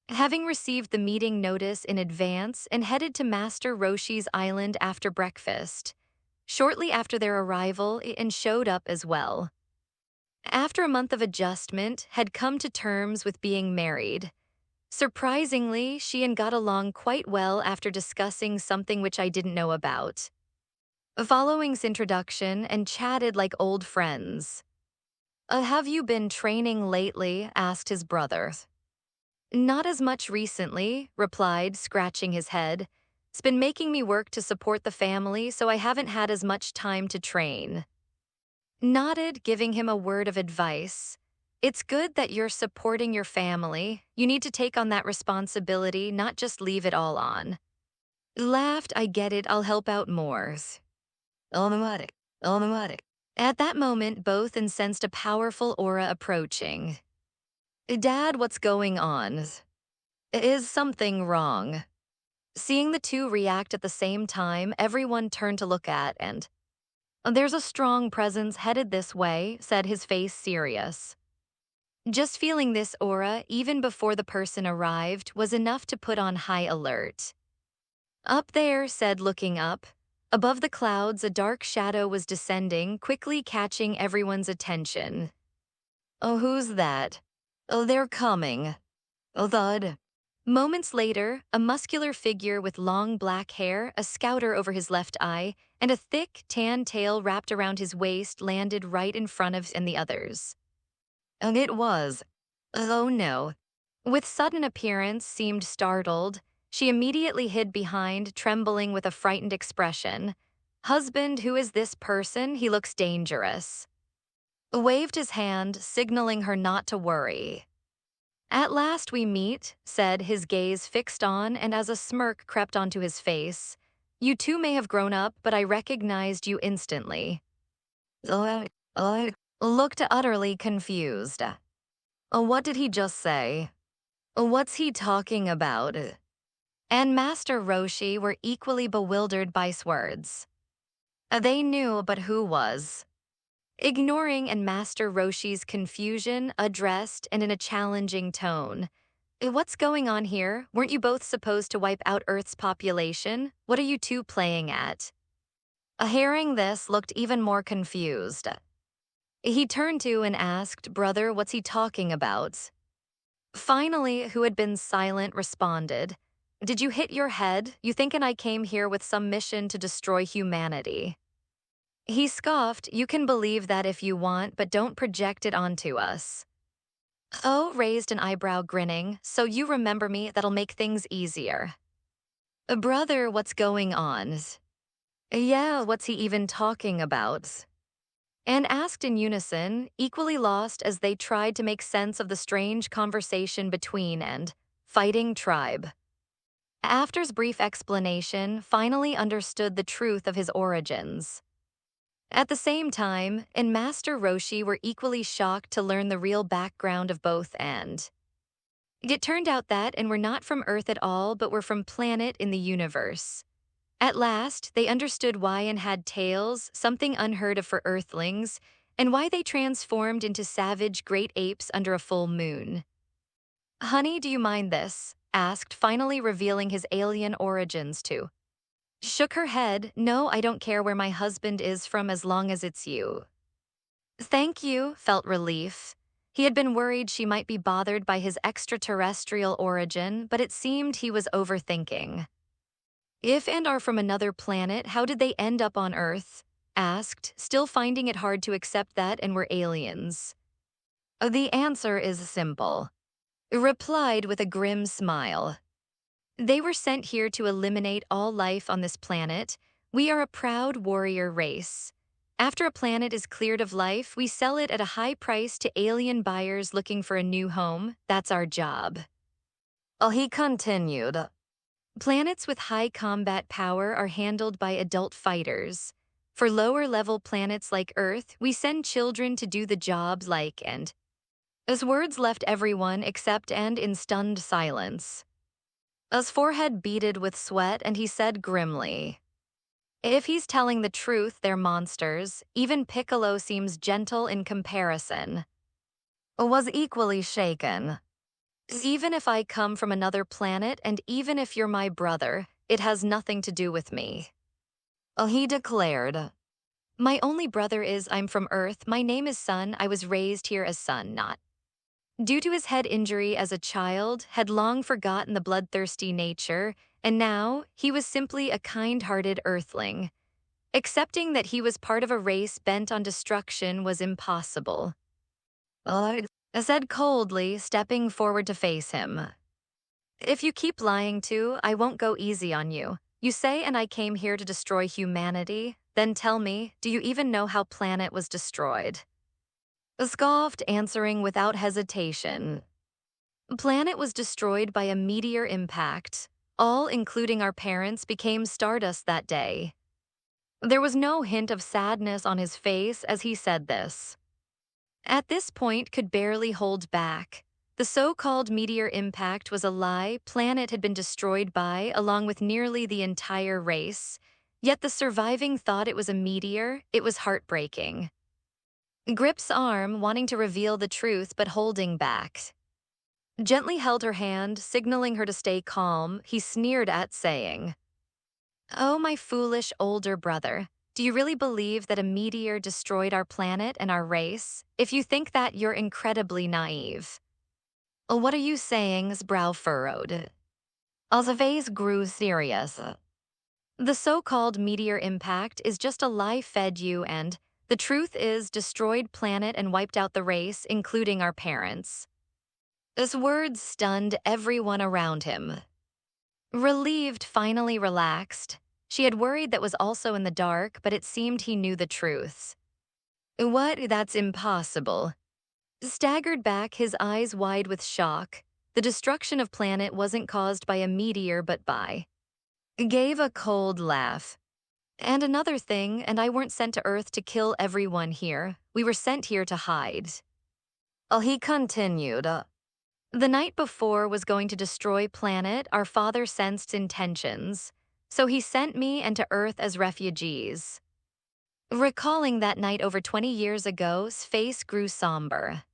Having received the meeting notice in advance and headed to Master Roshi's Island after breakfast. Shortly after their arrival, and showed up as well. After a month of adjustment, had come to terms with being married. Surprisingly, she and got along quite well after discussing something which I didn't know about. Following's introduction and chatted like old friends. Have you been training lately? Asked his brother. Not as much recently, replied, scratching his head. It's been making me work to support the family, so I haven't had as much time to train. Nodded, giving him a word of advice. It's good that you're supporting your family. You need to take on that responsibility, not just leave it all on. Laughed, I get it, I'll help out more. Automatic. At that moment, both sensed a powerful aura approaching. Dad, what's going on? Is something wrong? Seeing the two react at the same time, everyone turned to look at and... There's a strong presence headed this way, said, his face serious. Just feeling this aura, even before the person arrived, was enough to put on high alert. Up there, said, looking up. Above the clouds, a dark shadow was descending, quickly catching everyone's attention. Who's that? They're coming. Thud. Moments later, a muscular figure with long black hair, a scouter over his left eye, and a thick, tan tail wrapped around his waist landed right in front of the others. And it was. Oh no. With sudden appearance, seemed startled. She immediately hid behind, trembling with a frightened expression. Husband, who is this person? He looks dangerous. Waved his hand, signaling her not to worry. At last we meet, said, his gaze fixed on, and as a smirk crept onto his face. You two may have grown up, but I recognized you instantly. Looked utterly confused. What did he just say? What's he talking about? And Master Roshi were equally bewildered by his words. They knew, but who was? Ignoring and Master Roshi's confusion, addressed and in a challenging tone. What's going on here? Weren't you both supposed to wipe out Earth's population? What are you two playing at? Hearing this, looked even more confused. He turned to and asked, Brother, what's he talking about? Finally, who had been silent, responded, Did you hit your head? You thinking I came here with some mission to destroy humanity? He scoffed, You can believe that if you want, but don't project it onto us. Oh raised an eyebrow, grinning, So you remember me, that'll make things easier. Brother, what's going on? Yeah, what's he even talking about? And asked in unison, equally lost as they tried to make sense of the strange conversation between and fighting tribe. After's brief explanation, finally understood the truth of his origins. At the same time, and Master Roshi were equally shocked to learn the real background of both and. It turned out that and were not from Earth at all, but were from planet in the universe. At last, they understood why and had tails, something unheard of for Earthlings, and why they transformed into savage great apes under a full moon. Honey, do you mind this? Asked, finally revealing his alien origins to. Shook her head, No, I don't care where my husband is from as long as it's you. Thank you, felt relief. He had been worried she might be bothered by his extraterrestrial origin, but it seemed he was overthinking. If and are from another planet, how did they end up on Earth? Asked, still finding it hard to accept that and were aliens. The answer is simple. Replied with a grim smile. They were sent here to eliminate all life on this planet. We are a proud warrior race. After a planet is cleared of life, we sell it at a high price to alien buyers looking for a new home. That's our job. He continued. Planets with high combat power are handled by adult fighters. For lower-level planets like Earth, we send children to do the jobs like and. As words left everyone except and in stunned silence. His forehead beaded with sweat, and he said grimly, If he's telling the truth, they're monsters. Even Piccolo seems gentle in comparison. Was equally shaken. Even if I come from another planet, and even if you're my brother, it has nothing to do with me. He declared. My only brother is I'm from Earth. My name is Sun. I was raised here as Sun, not. Due to his head injury as a child, had long forgotten the bloodthirsty nature, and now he was simply a kind-hearted Earthling. Accepting that he was part of a race bent on destruction was impossible. I said coldly, stepping forward to face him. If you keep lying too, I won't go easy on you. You say and I came here to destroy humanity, then tell me, do you even know how planet was destroyed? Scoffed, answering without hesitation. Planet was destroyed by a meteor impact. All, including our parents, became stardust that day. There was no hint of sadness on his face as he said this. At this point, could barely hold back. The so-called meteor impact was a lie. Planet had been destroyed by, along with nearly the entire race. Yet the surviving thought it was a meteor. It was heartbreaking. Grip's arm, wanting to reveal the truth but holding back. Gently held her hand, signaling her to stay calm. He sneered at, saying, Oh, my foolish older brother, do you really believe that a meteor destroyed our planet and our race? If you think that, you're incredibly naive. What are you saying? His brow furrowed. Alzave's grew serious. The so-called meteor impact is just a lie fed you and The truth is, destroyed planet and wiped out the race, including our parents. His words stunned everyone around him. Relieved, finally relaxed. She had worried that was also in the dark, but it seemed he knew the truths. What? That's impossible. Staggered back, his eyes wide with shock. The destruction of planet wasn't caused by a meteor but by. Gave a cold laugh. And another thing, and I weren't sent to Earth to kill everyone here. We were sent here to hide. Oh, he continued. The night before was going to destroy planet, our father sensed intentions. So he sent me and to Earth as refugees. Recalling that night over 20 years ago, his face grew somber.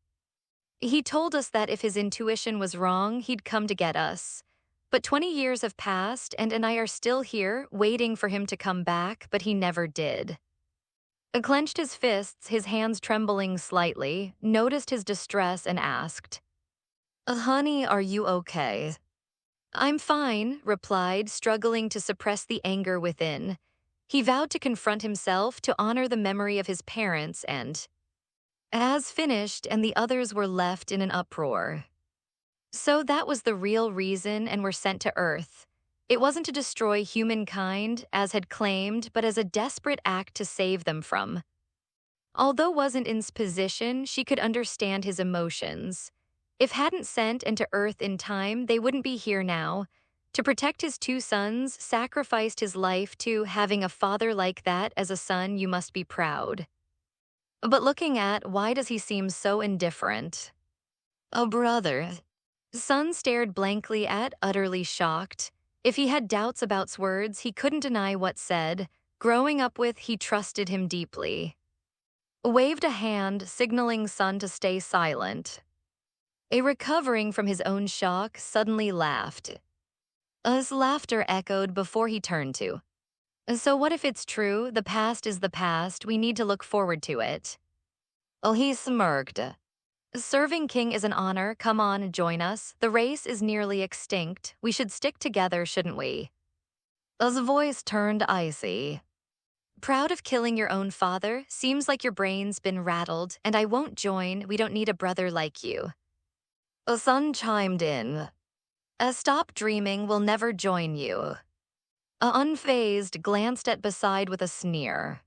He told us that if his intuition was wrong, he'd come to get us. But 20 years have passed, and I are still here, waiting for him to come back, but he never did. Clenched his fists, his hands trembling slightly, noticed his distress and asked, Honey, are you okay? I'm fine, replied, struggling to suppress the anger within. He vowed to confront himself, to honor the memory of his parents, and as finished, and the others were left in an uproar. So that was the real reason and were sent to Earth. It wasn't to destroy humankind, as had claimed, but as a desperate act to save them from. Although wasn't in his position, she could understand his emotions. If hadn't sent and to Earth in time, they wouldn't be here now. To protect his two sons, sacrificed his life to having a father like that as a son, you must be proud. But looking at, why does he seem so indifferent? A brother. Son stared blankly at, utterly shocked. If he had doubts about words, he couldn't deny what said. Growing up with, he trusted him deeply. Waved a hand, signaling son to stay silent. Recovering from his own shock, suddenly laughed. His laughter echoed before he turned to. So what if it's true? The past is the past. We need to look forward to it. Oh, he smirked. Serving King is an honor. Come on, join us. The race is nearly extinct. We should stick together, shouldn't we? His voice turned icy. Proud of killing your own father? Seems like your brain's been rattled, and I won't join. We don't need a brother like you. The son chimed in. Stop dreaming. We'll never join you. Unfazed, glanced at beside with a sneer.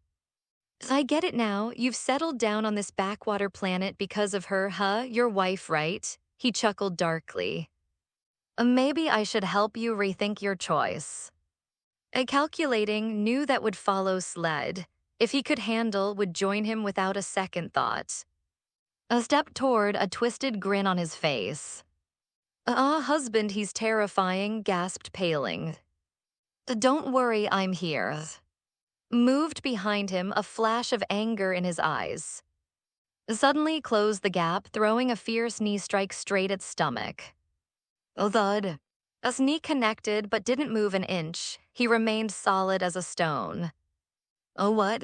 I get it now. You've settled down on this backwater planet because of her, huh? Your wife, right? He chuckled darkly. Maybe I should help you rethink your choice. Calculating, knew that would follow sled. If he could handle, would join him without a second thought. A step toward, a twisted grin on his face. Husband, he's terrifying, gasped paling. Don't worry, I'm here. Moved behind him, a flash of anger in his eyes. Suddenly closed the gap, throwing a fierce knee strike straight at stomach. Thud. His knee connected but didn't move an inch. He remained solid as a stone. Oh, what?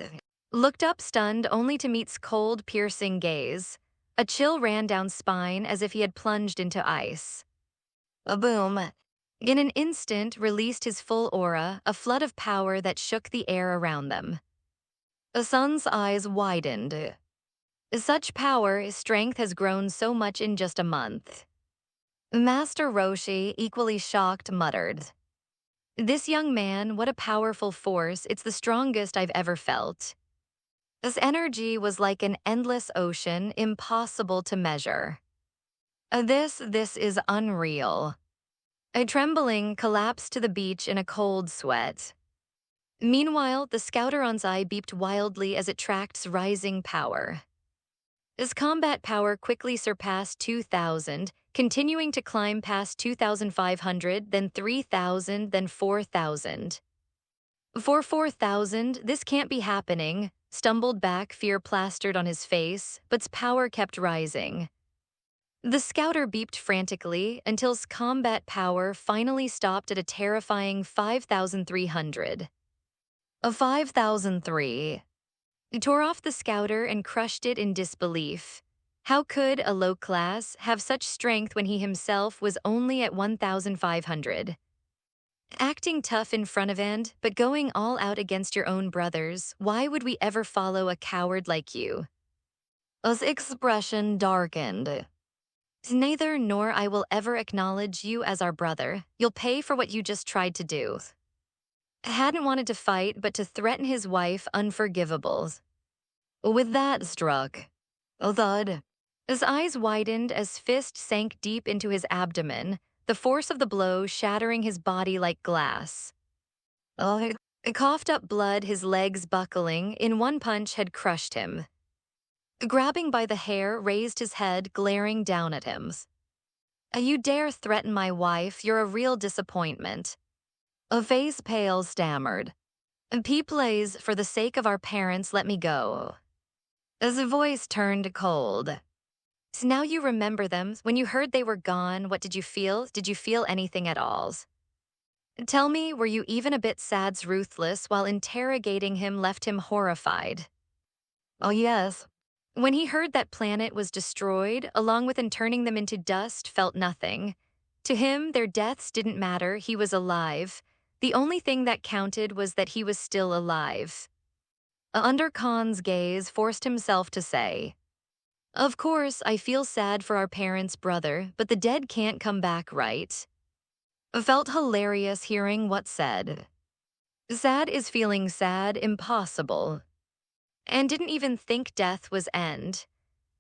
Looked up stunned only to meet's cold, piercing gaze. A chill ran down spine as if he had plunged into ice. A boom. In an instant, released his full aura, a flood of power that shook the air around them. The son's eyes widened. Such power, strength has grown so much in just a month. Master Roshi, equally shocked, muttered. This young man, what a powerful force, it's the strongest I've ever felt. This energy was like an endless ocean, impossible to measure. This is unreal. A trembling collapsed to the beach in a cold sweat. Meanwhile, the Scouteron's eye beeped wildly as it tracked rising power. His combat power quickly surpassed 2,000, continuing to climb past 2,500, then 3,000, then 4,000. For 4,000, this can't be happening, stumbled back, fear plastered on his face, but's power kept rising. The scouter beeped frantically until his combat power finally stopped at a terrifying 5,300. A 5,003. He tore off the scouter and crushed it in disbelief. How could a low class have such strength when he himself was only at 1,500? Acting tough in front of and, but going all out against your own brothers, why would we ever follow a coward like you? His expression darkened. Neither nor I will ever acknowledge you as our brother. You'll pay for what you just tried to do. Hadn't wanted to fight, but to threaten his wife, unforgivable. With that struck. A thud. His eyes widened as fist sank deep into his abdomen, the force of the blow shattering his body like glass. Oh, he coughed up blood, his legs buckling, in one punch had crushed him. Grabbing by the hair, raised his head, glaring down at him. You dare threaten my wife, you're a real disappointment. A face pale stammered. Please, for the sake of our parents, let me go. As a voice turned cold. So now you remember them. When you heard they were gone, what did you feel? Did you feel anything at all? Tell me, were you even a bit sad? Ruthless, while interrogating him, left him horrified. Oh, yes. When he heard that planet was destroyed, along with turning them into dust, felt nothing. To him, their deaths didn't matter, he was alive. The only thing that counted was that he was still alive. Under Kahn's gaze, forced himself to say, of course, I feel sad for our parents' brother, but the dead can't come back, right? Felt hilarious hearing what said. Sad is feeling sad, impossible. And didn't even think death was end.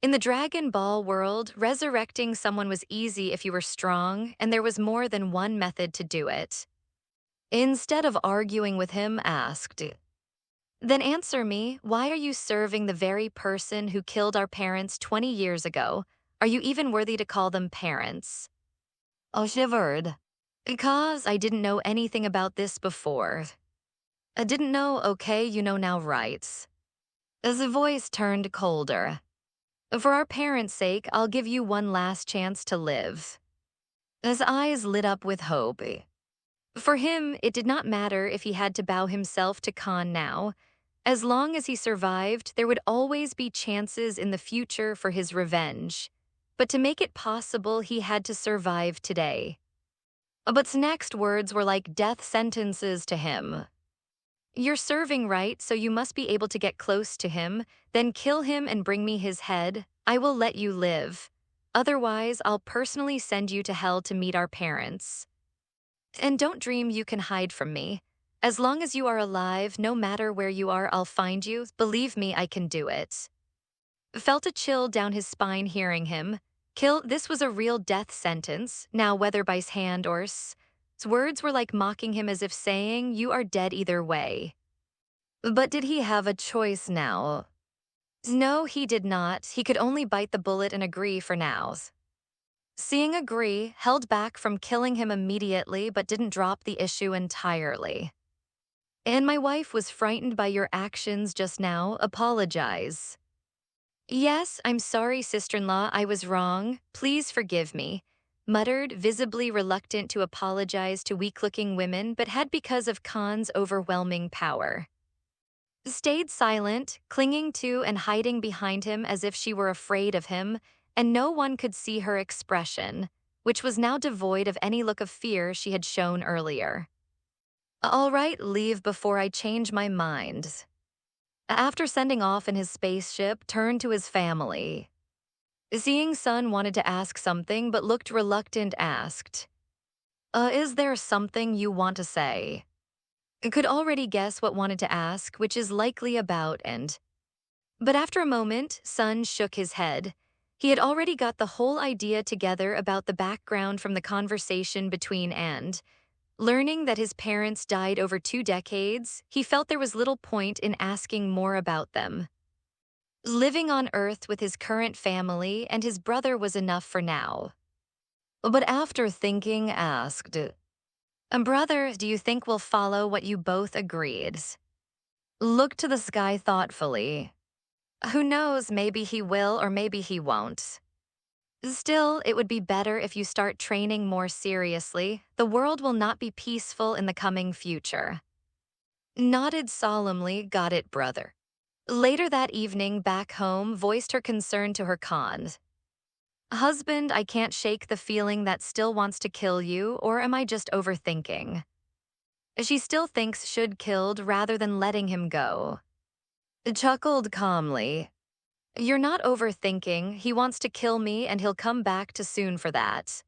In the Dragon Ball world, resurrecting someone was easy if you were strong, and there was more than one method to do it. Instead of arguing with him, asked, then answer me, why are you serving the very person who killed our parents 20 years ago? Are you even worthy to call them parents? Oh, shivered. Because I didn't know anything about this before. I didn't know, okay, you know now, right? As the voice turned colder. For our parents' sake, I'll give you one last chance to live. His eyes lit up with hope. For him, it did not matter if he had to bow himself to Kahn now. As long as he survived, there would always be chances in the future for his revenge. But to make it possible, he had to survive today. But's next words were like death sentences to him. You're serving right, so you must be able to get close to him, then kill him and bring me his head. I will let you live. Otherwise, I'll personally send you to hell to meet our parents. And don't dream you can hide from me. As long as you are alive, no matter where you are, I'll find you. Believe me, I can do it. Felt a chill down his spine hearing him. Kill, this was a real death sentence, now whether by his hand or his words were like mocking him as if saying, you are dead either way. But did he have a choice now? No, he did not. He could only bite the bullet and agree for now. Seeing agree, held back from killing him immediately but didn't drop the issue entirely. And my wife was frightened by your actions just now. Apologize. Yes, I'm sorry, sister-in-law, I was wrong. Please forgive me. Muttered, visibly reluctant to apologize to weak-looking women, but had because of Kahn's overwhelming power. Stayed silent, clinging to and hiding behind him as if she were afraid of him, and no one could see her expression, which was now devoid of any look of fear she had shown earlier. All right, leave before I change my mind. After sending off in his spaceship, turned to his family. Seeing son wanted to ask something but looked reluctant, asked, is there something you want to say? Could already guess what wanted to ask, which is likely about and. But after a moment, son shook his head. He had already got the whole idea together about the background from the conversation between and. Learning that his parents died over 2 decades, he felt there was little point in asking more about them. Living on Earth with his current family and his brother was enough for now. But after thinking, asked, brother, do you think we'll follow what you both agreed? Looked to the sky thoughtfully. Who knows, maybe he will or maybe he won't. Still, it would be better if you start training more seriously. The world will not be peaceful in the coming future. Nodded solemnly, got it, brother. Later that evening, back home, voiced her concern to her Kahn. Husband, I can't shake the feeling that still wants to kill you, or am I just overthinking? She still thinks should killed rather than letting him go. Chuckled calmly. You're not overthinking. He wants to kill me and he'll come back too soon for that.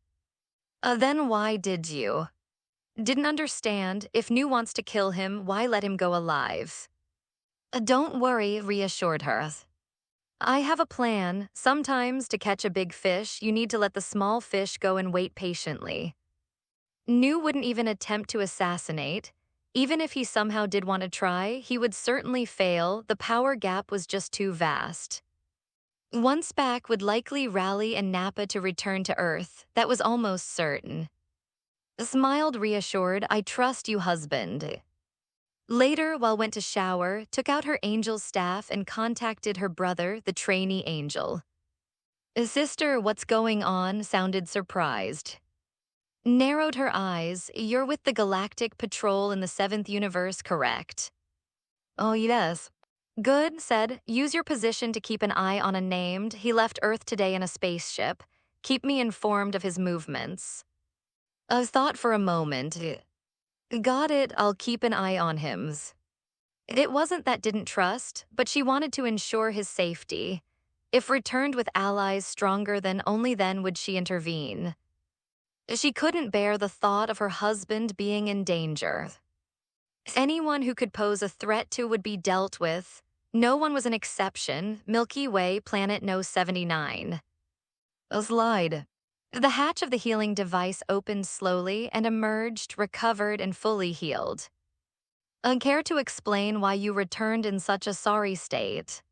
Then why did you? Didn't understand. If Nu wants to kill him, why let him go alive? Don't worry, reassured her. I have a plan. Sometimes to catch a big fish, you need to let the small fish go and wait patiently. Nu wouldn't even attempt to assassinate. Even if he somehow did want to try, he would certainly fail. The power gap was just too vast. Once back would likely rally and Nappa to return to Earth. That was almost certain. Smiled reassured, I trust you, husband. Later, while went to shower, took out her angel staff and contacted her brother, the trainee angel. Sister, what's going on? Sounded surprised. Narrowed her eyes. You're with the Galactic Patrol in the 7th universe, correct? Oh, yes. Good, said. Use your position to keep an eye on a named. He left Earth today in a spaceship. Keep me informed of his movements. I thought for a moment. Got it, I'll keep an eye on him. It wasn't that didn't trust, but she wanted to ensure his safety. If returned with allies stronger, then only then would she intervene. She couldn't bear the thought of her husband being in danger. Anyone who could pose a threat to would be dealt with. No one was an exception. Milky Way, Planet No 79. A slide. The hatch of the healing device opened slowly and emerged, recovered, and fully healed. Care to explain why you returned in such a sorry state?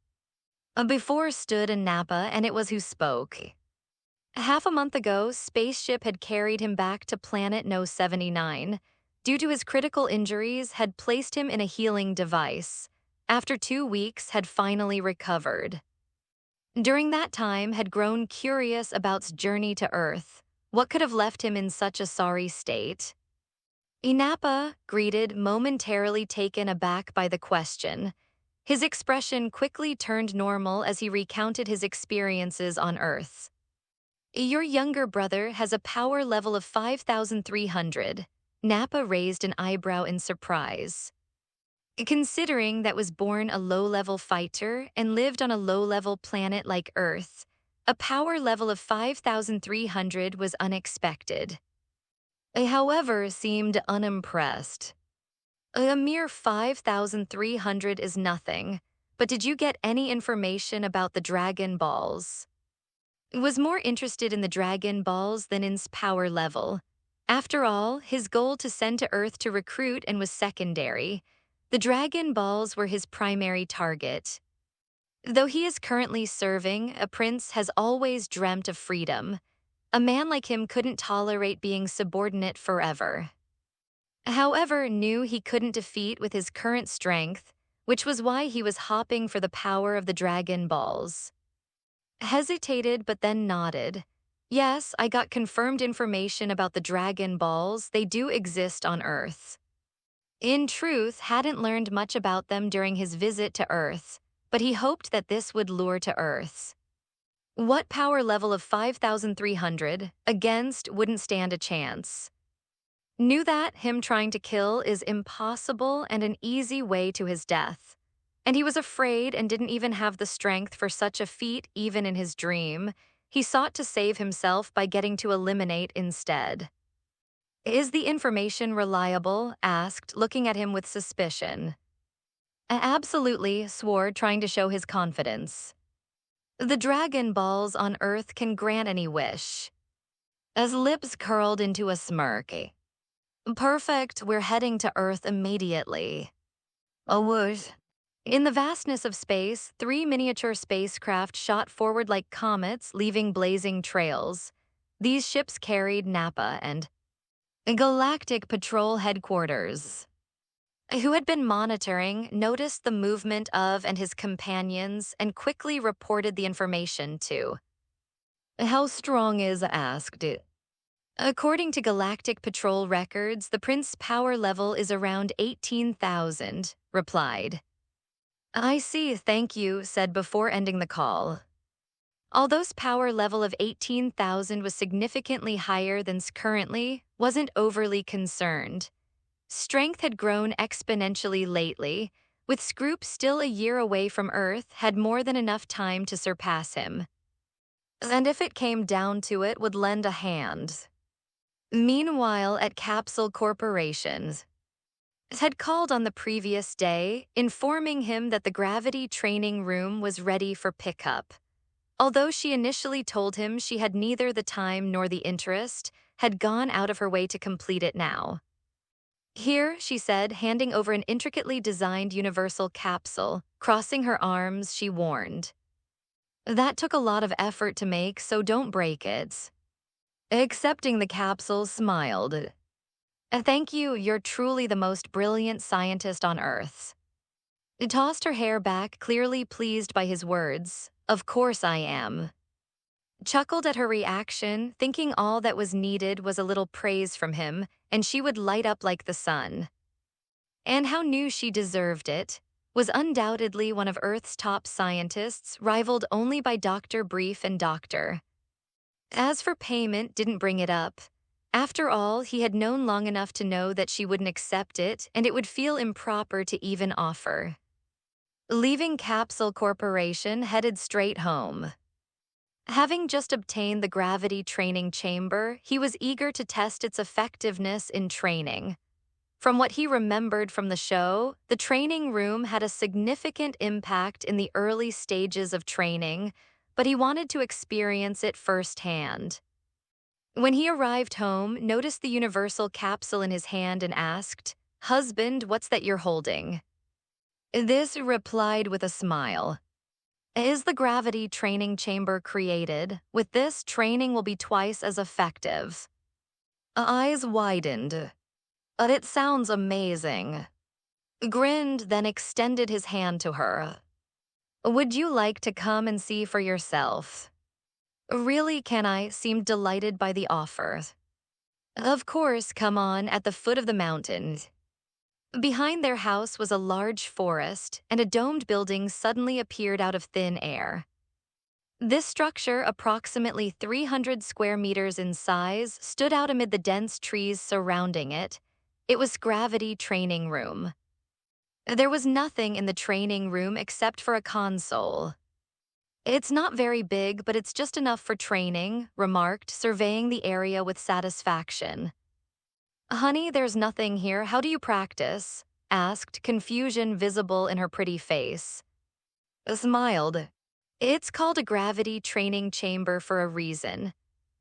Before stood a Nappa, and it was who spoke. Half a month ago, spaceship had carried him back to Planet No 79. Due to his critical injuries, had placed him in a healing device. After 2 weeks, had finally recovered. During that time, had grown curious about's journey to Earth. What could have left him in such a sorry state? Inappa greeted, momentarily taken aback by the question. His expression quickly turned normal as he recounted his experiences on Earth. Your younger brother has a power level of 5,300. Nappa raised an eyebrow in surprise. Considering that was born a low-level fighter and lived on a low-level planet like Earth, a power level of 5,300 was unexpected. However, seemed unimpressed. A mere 5,300 is nothing, but did you get any information about the Dragon Balls? Was more interested in the Dragon Balls than in its power level. After all, his goal to send to Earth to recruit and was secondary. The Dragon Balls were his primary target. Though he is currently serving, a prince has always dreamt of freedom. A man like him couldn't tolerate being subordinate forever. However, knew he couldn't defeat with his current strength, which was why he was hopping for the power of the Dragon Balls. Hesitated but then nodded. Yes, I got confirmed information about the Dragon Balls. They do exist on Earth. In truth, hadn't learned much about them during his visit to Earth, but he hoped that this would lure to Earth. What power level of 5,300 against wouldn't stand a chance. Knew that him trying to kill is impossible and an easy way to his death. And he was afraid and didn't even have the strength for such a feat even in his dream. He sought to save himself by getting to eliminate instead. Is the information reliable? Asked, looking at him with suspicion. Absolutely, swore, trying to show his confidence. The Dragon Balls on Earth can grant any wish. As lips curled into a smirk. Perfect, we're heading to Earth immediately. A whoosh. In the vastness of space, 3 miniature spacecraft shot forward like comets, leaving blazing trails. These ships carried Nappa and Galactic Patrol Headquarters, who had been monitoring, noticed the movement of and his companions and quickly reported the information to. How strong is asked? According to Galactic Patrol records, the Prince's power level is around 18,000, replied. I see, thank you, said before ending the call. Although his power level of 18,000 was significantly higher than currently, wasn't overly concerned. Strength had grown exponentially lately, with Scroop still a year away from Earth, had more than enough time to surpass him. And if it came down to it, would lend a hand. Meanwhile, at Capsule Corporations, had called on the previous day, informing him that the gravity training room was ready for pickup. Although she initially told him she had neither the time nor the interest, had gone out of her way to complete it now. Here, she said, handing over an intricately designed universal capsule. Crossing her arms, she warned. That took a lot of effort to make, so don't break it. Accepting the capsule, smiled. Thank you, you're truly the most brilliant scientist on Earth. Tossed her hair back, clearly pleased by his words. Of course I am. Chuckled at her reaction, thinking all that was needed was a little praise from him, and she would light up like the sun. And how knew she deserved it, was undoubtedly one of Earth's top scientists, rivaled only by Dr. Brief and Dr. As for payment, didn't bring it up. After all, he had known long enough to know that she wouldn't accept it, and it would feel improper to even offer. Leaving Capsule Corporation, headed straight home. Having just obtained the gravity training chamber, he was eager to test its effectiveness in training. From what he remembered from the show, the training room had a significant impact in the early stages of training, but he wanted to experience it firsthand. When he arrived home, noticed the universal capsule in his hand and asked, "Husband, what's that you're holding?" This replied with a smile. Is the gravity training chamber created? With this, training will be twice as effective. Eyes widened. It sounds amazing. Grinned, then extended his hand to her. Would you like to come and see for yourself? Really, can I? Seemed delighted by the offer. Of course, come on, at the foot of the mountain. Behind their house was a large forest, and a domed building suddenly appeared out of thin air. This structure, approximately 300 square meters in size, stood out amid the dense trees surrounding it. It was Gravity Training Room. There was nothing in the training room except for a console. It's not very big, but it's just enough for training, remarked, surveying the area with satisfaction. Honey, there's nothing here. How do you practice? Asked, confusion visible in her pretty face. Smiled. It's called a gravity training chamber for a reason.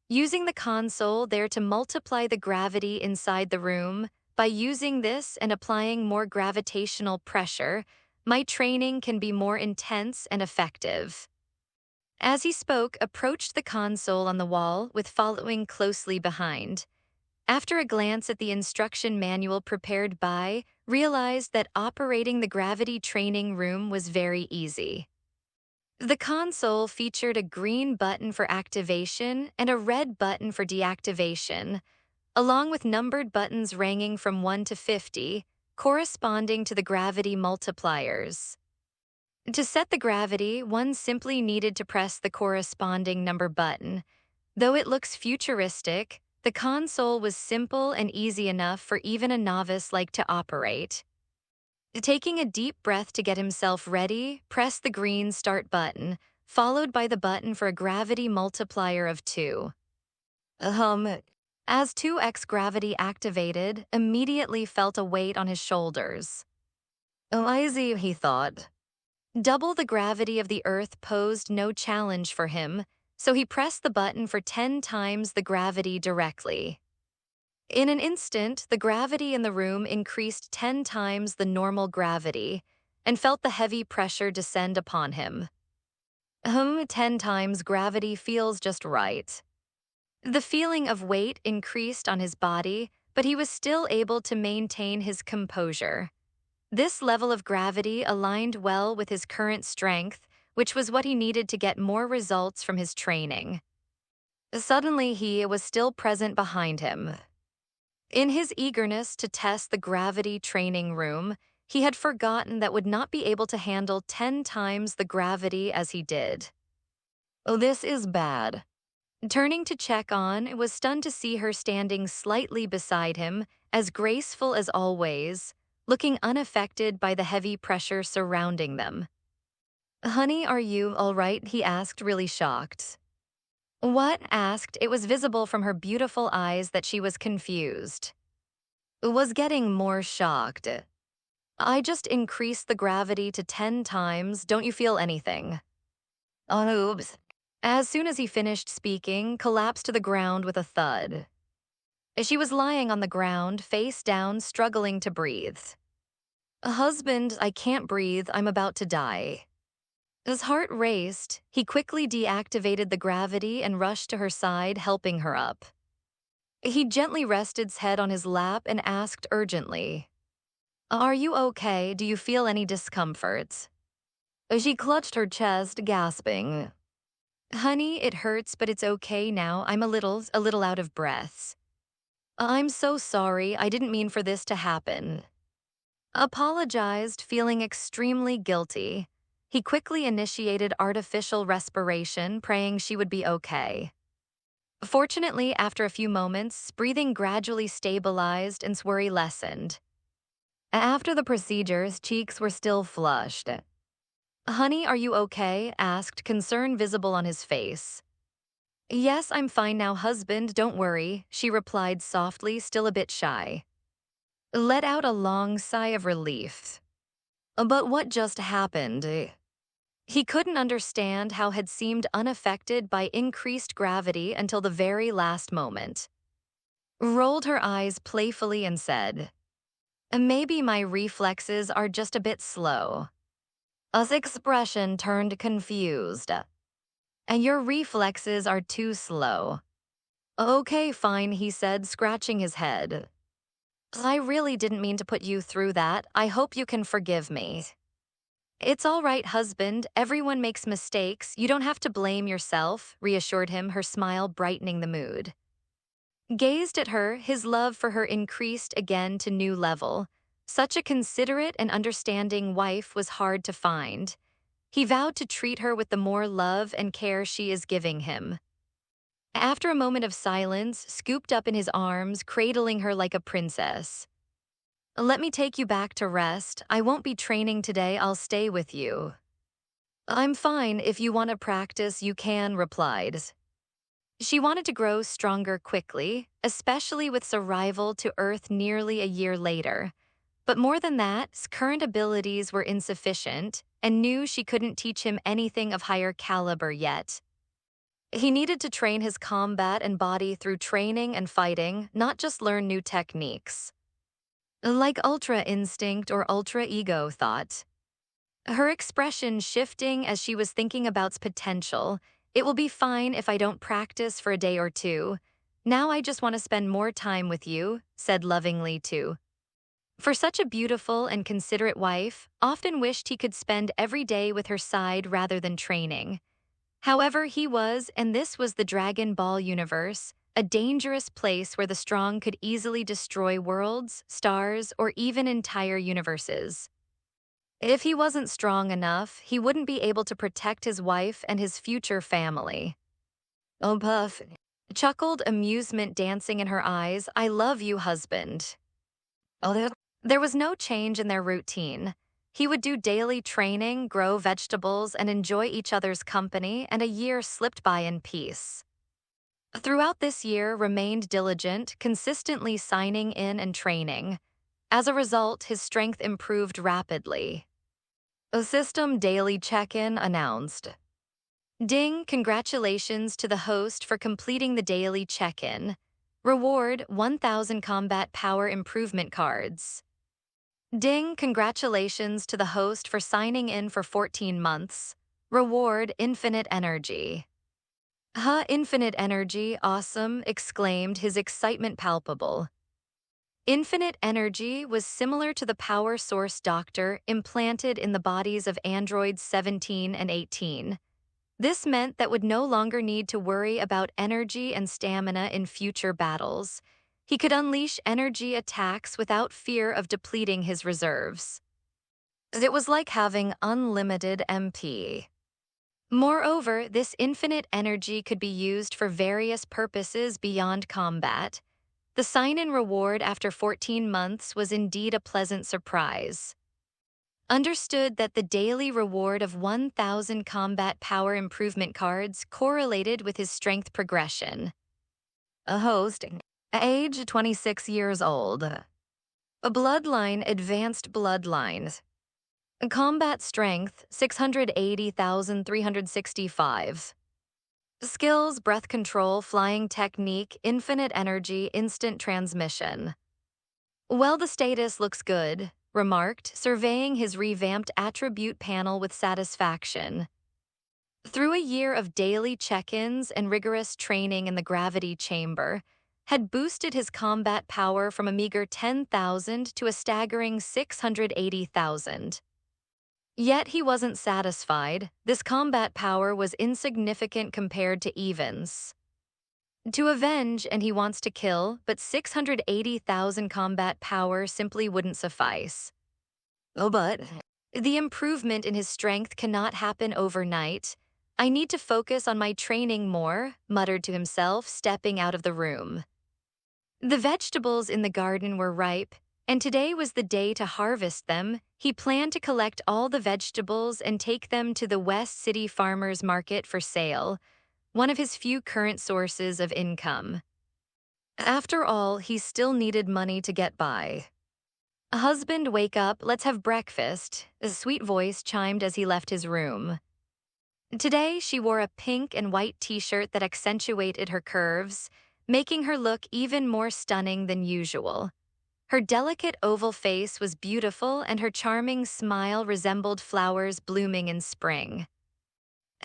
Using the console there to multiply the gravity inside the room, by using this and applying more gravitational pressure, my training can be more intense and effective. As he spoke, approached the console on the wall, with following closely behind. After a glance at the instruction manual prepared by, realized that operating the gravity training room was very easy. The console featured a green button for activation and a red button for deactivation, along with numbered buttons ranging from 1 to 50, corresponding to the gravity multipliers. To set the gravity, one simply needed to press the corresponding number button. Though it looks futuristic, the console was simple and easy enough for even a novice like to operate. Taking a deep breath to get himself ready, press the green start button, followed by the button for a gravity multiplier of 2. As 2x gravity activated, immediately felt a weight on his shoulders. Easy, he thought. Double the gravity of the Earth posed no challenge for him, so he pressed the button for 10 times the gravity directly. In an instant, the gravity in the room increased 10 times the normal gravity, and felt the heavy pressure descend upon him. 10 times gravity feels just right. The feeling of weight increased on his body, but he was still able to maintain his composure. This level of gravity aligned well with his current strength, which was what he needed to get more results from his training. Suddenly, he was still present behind him. In his eagerness to test the gravity training room, he had forgotten that would not be able to handle 10 times the gravity as he did. This is bad. Turning to check on, was stunned to see her standing slightly beside him, as graceful as always, looking unaffected by the heavy pressure surrounding them. "Honey, are you all right?" he asked, really shocked. What? Asked. It was visible from her beautiful eyes that she was confused. Was getting more shocked. "I just increased the gravity to 10 times. Don't you feel anything?" Oh, oops. As soon as he finished speaking, collapsed to the ground with a thud. She was lying on the ground, face down, struggling to breathe. "Husband, I can't breathe. I'm about to die." His heart raced. He quickly deactivated the gravity and rushed to her side, helping her up. He gently rested his head on his lap and asked urgently, "Are you okay? Do you feel any discomforts?" She clutched her chest, gasping. "Honey, it hurts, but it's okay now. I'm a little out of breath." "I'm so sorry. I didn't mean for this to happen." Apologized, feeling extremely guilty. He quickly initiated artificial respiration, praying she would be okay. Fortunately, after a few moments, breathing gradually stabilized and worry lessened. After the procedures, cheeks were still flushed. "Honey, are you okay?" asked, concern visible on his face. "Yes, I'm fine now, husband, don't worry," she replied softly, still a bit shy. Let out a long sigh of relief. But what just happened? He couldn't understand how had seemed unaffected by increased gravity until the very last moment. Rolled her eyes playfully and said, "Maybe my reflexes are just a bit slow." His expression turned confused. "And your reflexes are too slow." "Okay, fine," he said, scratching his head. "I really didn't mean to put you through that. I hope you can forgive me." "It's all right, husband. Everyone makes mistakes. You don't have to blame yourself," reassured him, her smile brightening the mood. Gazed at her, his love for her increased again to new level. Such a considerate and understanding wife was hard to find. He vowed to treat her with the more love and care she is giving him. After a moment of silence, scooped up in his arms, cradling her like a princess. "Let me take you back to rest. I won't be training today. I'll stay with you." "I'm fine. If you want to practice, you can," replied. She wanted to grow stronger quickly, especially with his arrival to Earth nearly a year later. But more than that, his current abilities were insufficient and knew she couldn't teach him anything of higher caliber yet. He needed to train his combat and body through training and fighting, not just learn new techniques. Like Ultra Instinct or Ultra Ego thought. Her expression shifting as she was thinking about's potential. "It will be fine if I don't practice for a day or two. Now I just want to spend more time with you," said lovingly too. For such a beautiful and considerate wife, often wished he could spend every day with her side rather than training. However, he was, and this was the Dragon Ball universe, a dangerous place where the strong could easily destroy worlds, stars, or even entire universes. If he wasn't strong enough, he wouldn't be able to protect his wife and his future family. "Oh, Puff," chuckled, amusement dancing in her eyes. "I love you, husband." Oh, there was no change in their routine. He would do daily training, grow vegetables, and enjoy each other's company, and a year slipped by in peace. Throughout this year, remained diligent, consistently signing in and training. As a result, his strength improved rapidly. A system daily check-in announced. "Ding, congratulations to the host for completing the daily check-in. Reward 1,000 combat power improvement cards." "Ding, congratulations to the host for signing in for 14 months. Reward infinite energy." Infinite energy, awesome," exclaimed, his excitement palpable. Infinite energy was similar to the power source Doctor implanted in the bodies of androids 17 and 18. This meant that would no longer need to worry about energy and stamina in future battles. He could unleash energy attacks without fear of depleting his reserves. It was like having unlimited MP. Moreover, this infinite energy could be used for various purposes beyond combat. The sign-in reward after 14 months was indeed a pleasant surprise. Understood that the daily reward of 1,000 combat power improvement cards correlated with his strength progression. A host, age 26 years old. A bloodline, advanced bloodlines. Combat strength, 680,365. Skills, breath control, flying technique, infinite energy, instant transmission. Well, the status looks good, remarked, surveying his revamped attribute panel with satisfaction. Through a year of daily check-ins and rigorous training in the gravity chamber, had boosted his combat power from a meager 10,000 to a staggering 680,000. Yet he wasn't satisfied. This combat power was insignificant compared to Evans. To avenge, and he wants to kill, but 680,000 combat power simply wouldn't suffice. Oh, but the improvement in his strength cannot happen overnight. I need to focus on my training more, muttered to himself, stepping out of the room. The vegetables in the garden were ripe, and today was the day to harvest them. He planned to collect all the vegetables and take them to the West City Farmers Market for sale, one of his few current sources of income. After all, he still needed money to get by. Husband, wake up, let's have breakfast, a sweet voice chimed as he left his room. Today, she wore a pink and white t-shirt that accentuated her curves, making her look even more stunning than usual. Her delicate oval face was beautiful, and her charming smile resembled flowers blooming in spring.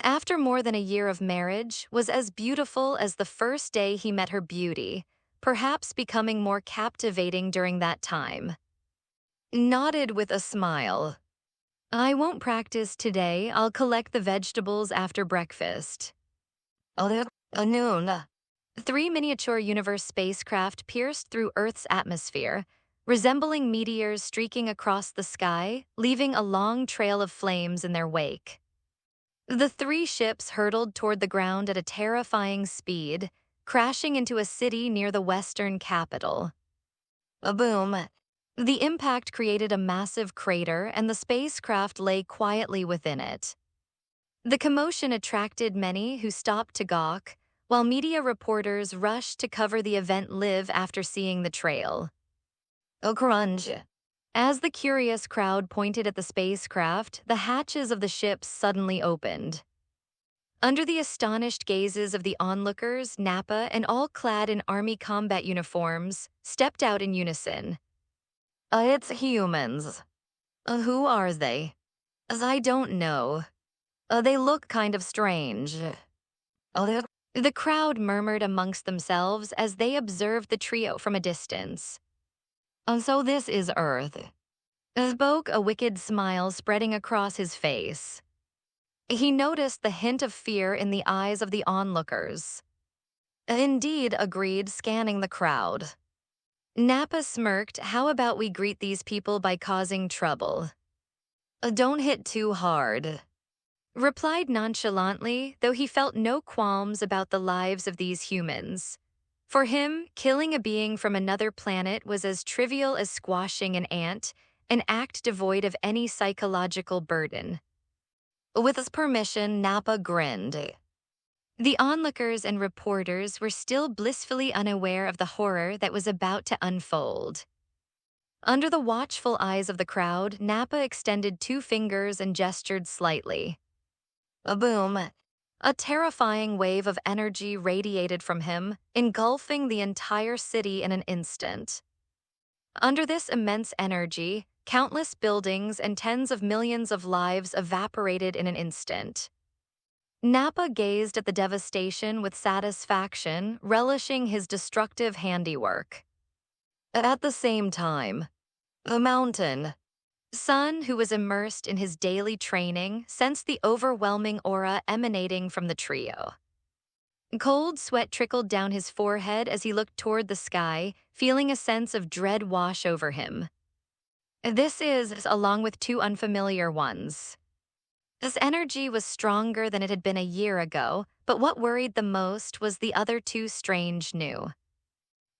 After more than a year of marriage, was as beautiful as the first day he met her beauty, perhaps becoming more captivating during that time. Nodded with a smile. I won't practice today. I'll collect the vegetables after breakfast. Noon. 3 miniature universe spacecraft pierced through Earth's atmosphere, resembling meteors streaking across the sky, leaving a long trail of flames in their wake. The 3 ships hurtled toward the ground at a terrifying speed, crashing into a city near the western capital. A boom. The impact created a massive crater, and the spacecraft lay quietly within it. The commotion attracted many who stopped to gawk, while media reporters rushed to cover the event live after seeing the trail. Oh, crunch. As the curious crowd pointed at the spacecraft, the hatches of the ships suddenly opened. Under the astonished gazes of the onlookers, Nappa, and all clad in army combat uniforms, stepped out in unison. It's humans. Who are they? I don't know. They look kind of strange. The crowd murmured amongst themselves as they observed the trio from a distance. So this is Earth. Spoke a wicked smile spreading across his face. He noticed the hint of fear in the eyes of the onlookers. Indeed, agreed, scanning the crowd. Nappa smirked. How about we greet these people by causing trouble? Don't hit too hard. Replied nonchalantly, though he felt no qualms about the lives of these humans. For him, killing a being from another planet was as trivial as squashing an ant, an act devoid of any psychological burden. With his permission, Nappa grinned. The onlookers and reporters were still blissfully unaware of the horror that was about to unfold. Under the watchful eyes of the crowd, Nappa extended 2 fingers and gestured slightly. A boom. A terrifying wave of energy radiated from him, engulfing the entire city in an instant. Under this immense energy, countless buildings and tens of millions of lives evaporated in an instant. Nappa gazed at the devastation with satisfaction, relishing his destructive handiwork. At the same time, the mountain. Sun, who was immersed in his daily training, sensed the overwhelming aura emanating from the trio. Cold sweat trickled down his forehead as he looked toward the sky, feeling a sense of dread wash over him. This is, along with 2 unfamiliar ones. His energy was stronger than it had been a year ago, but what worried the most was the other two strange new.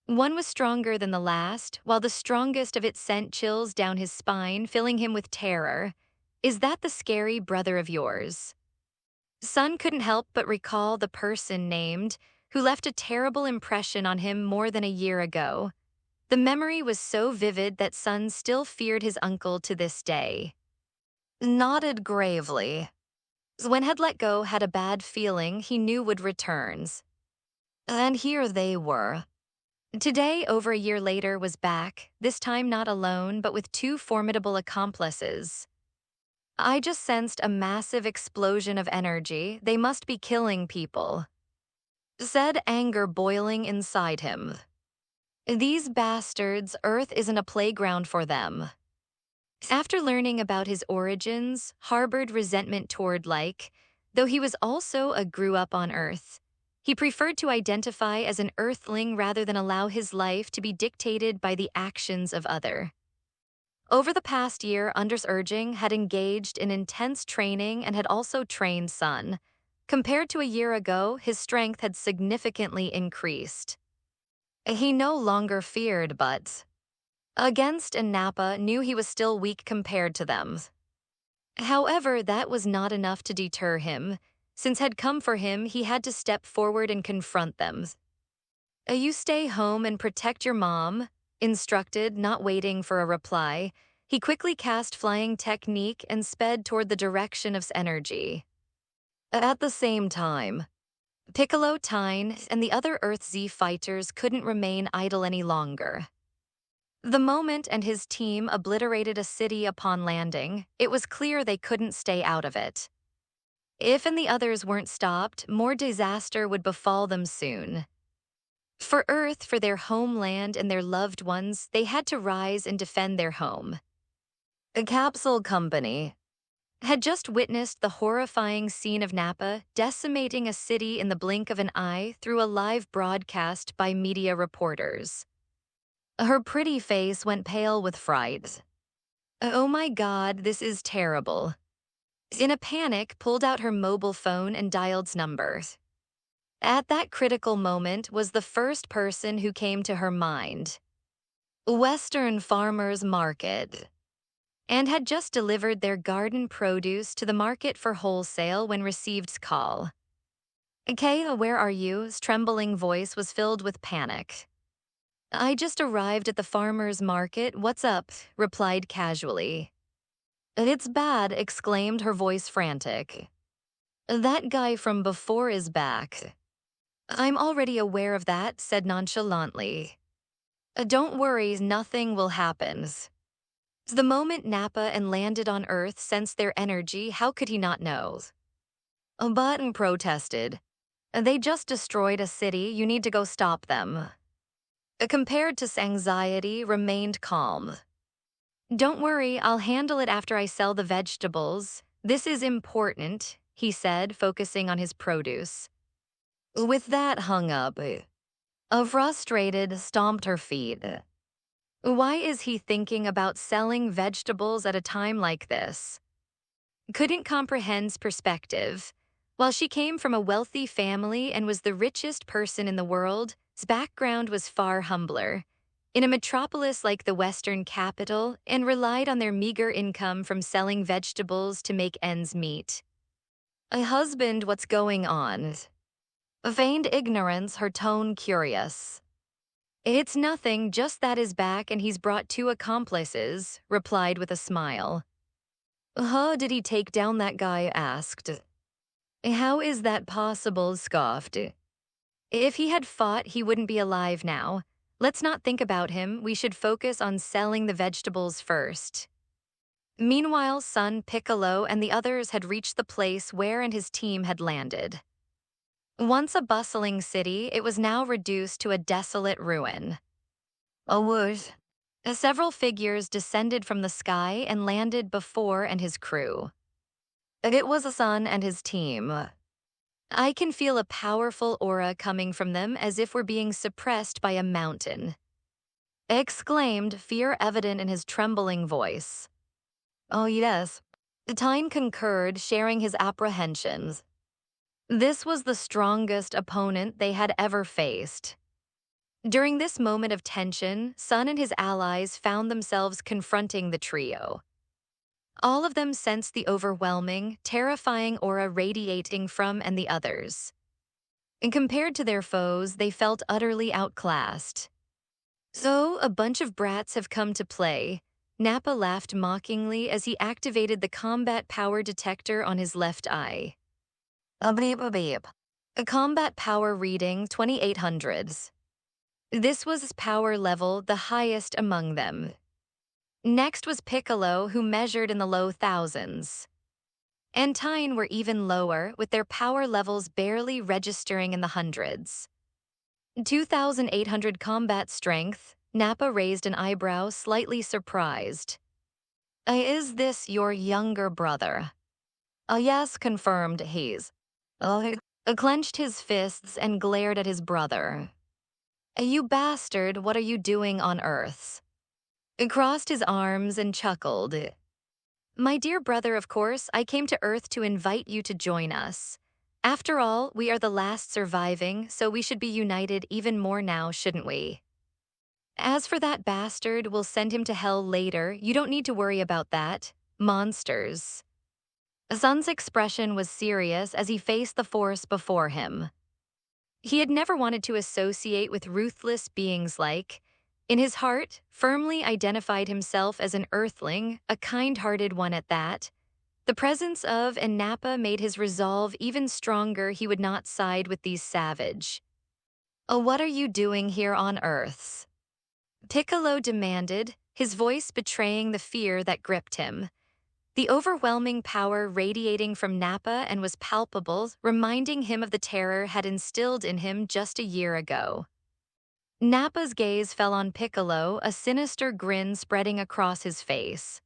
One was stronger than the last, while the strongest of it sent chills down his spine, filling him with terror. Is that the scary brother of yours? Sun couldn't help but recall the person named, who left a terrible impression on him more than a year ago. The memory was so vivid that Sun still feared his uncle to this day. Nodded gravely. When had let go had a bad feeling he knew would return. And here they were. Today, over a year later, was back, this time not alone, but with two formidable accomplices. I just sensed a massive explosion of energy. They must be killing people. Said, anger boiling inside him. These bastards, Earth isn't a playground for them. After learning about his origins, harbored resentment toward though he was also a grew up on Earth. He preferred to identify as an Earthling rather than allow his life to be dictated by the actions of other. Over the past year, Under's urging had engaged in intense training and had also trained Sun. Compared to a year ago, his strength had significantly increased. He no longer feared, but against and Nappa knew he was still weak compared to them. However, that was not enough to deter him. Since had come for him, he had to step forward and confront them. You stay home and protect your mom, instructed, not waiting for a reply. He quickly cast flying technique and sped toward the direction of energy. At the same time, Piccolo, Tyne, and the other Earth Z fighters couldn't remain idle any longer. The moment and his team obliterated a city upon landing, it was clear they couldn't stay out of it. If and the others weren't stopped, more disaster would befall them soon. For Earth, for their homeland and their loved ones, they had to rise and defend their home. A capsule company had just witnessed the horrifying scene of Nappa decimating a city in the blink of an eye through a live broadcast by media reporters. Her pretty face went pale with fright. Oh my God, this is terrible. In a panic, pulled out her mobile phone and dialed numbers. At that critical moment was the first person who came to her mind. Western Farmers Market. And had just delivered their garden produce to the market for wholesale when received call. Kay, where are you? His trembling voice was filled with panic. I just arrived at the farmer's market. What's up? Replied casually. It's bad, exclaimed her voice frantic. That guy from before is back. I'm already aware of that, said nonchalantly. Don't worry, nothing will happen. The moment Nappa and landed on Earth sensed their energy, how could he not know? But protested. They just destroyed a city, you need to go stop them. Compared to anxiety, remained calm. Don't worry, I'll handle it after I sell the vegetables. This is important, he said, focusing on his produce. With that hung up, frustrated, stomped her feet. Why is he thinking about selling vegetables at a time like this? Couldn't comprehend perspective. While she came from a wealthy family and was the richest person in the world, his background was far humbler. In a metropolis like the Western capital, and relied on their meager income from selling vegetables to make ends meet. A husband, what's going on? Feigned ignorance, her tone curious. It's nothing, just that is back and he's brought two accomplices, replied with a smile. How did he take down that guy? Asked. How is that possible? Scoffed. If he had fought, he wouldn't be alive now. Let's not think about him, we should focus on selling the vegetables first. Meanwhile, Sun, Piccolo, and the others had reached the place where and his team had landed. Once a bustling city, it was now reduced to a desolate ruin. A whoosh. Several figures descended from the sky and landed before and his crew. It was a Sun and his team. I can feel a powerful aura coming from them as if we're being suppressed by a mountain. Exclaimed, fear evident in his trembling voice. Oh yes, Tyne concurred, sharing his apprehensions. This was the strongest opponent they had ever faced. During this moment of tension, Sun and his allies found themselves confronting the trio. All of them sensed the overwhelming, terrifying aura radiating from and the others. And compared to their foes, they felt utterly outclassed. So, a bunch of brats have come to play. Nappa laughed mockingly as he activated the combat power detector on his left eye. A beep a beep. A combat power reading 2800s. This was his power level, the highest among them. Next was Piccolo, who measured in the low thousands. And Tyne were even lower, with their power levels barely registering in the hundreds. 2,800 combat strength. Nappa raised an eyebrow, slightly surprised. Is this your younger brother? Yes, confirmed Hayes. He clenched his fists and glared at his brother. You bastard, what are you doing on Earth? He crossed his arms and chuckled. My dear brother, of course, I came to Earth to invite you to join us. After all, we are the last surviving, so we should be united even more now, shouldn't we? As for that bastard, we'll send him to hell later. You don't need to worry about that. Monsters. Sun's expression was serious as he faced the force before him. He had never wanted to associate with ruthless beings in his heart, firmly identified himself as an earthling, a kind-hearted one at that. The presence of and Nappa made his resolve even stronger. He would not side with these savage. What are you doing here on Earth? Piccolo demanded, his voice betraying the fear that gripped him. The overwhelming power radiating from Nappa and was palpable, reminding him of the terror had instilled in him just a year ago. Nappa's gaze fell on Piccolo, a sinister grin spreading across his face.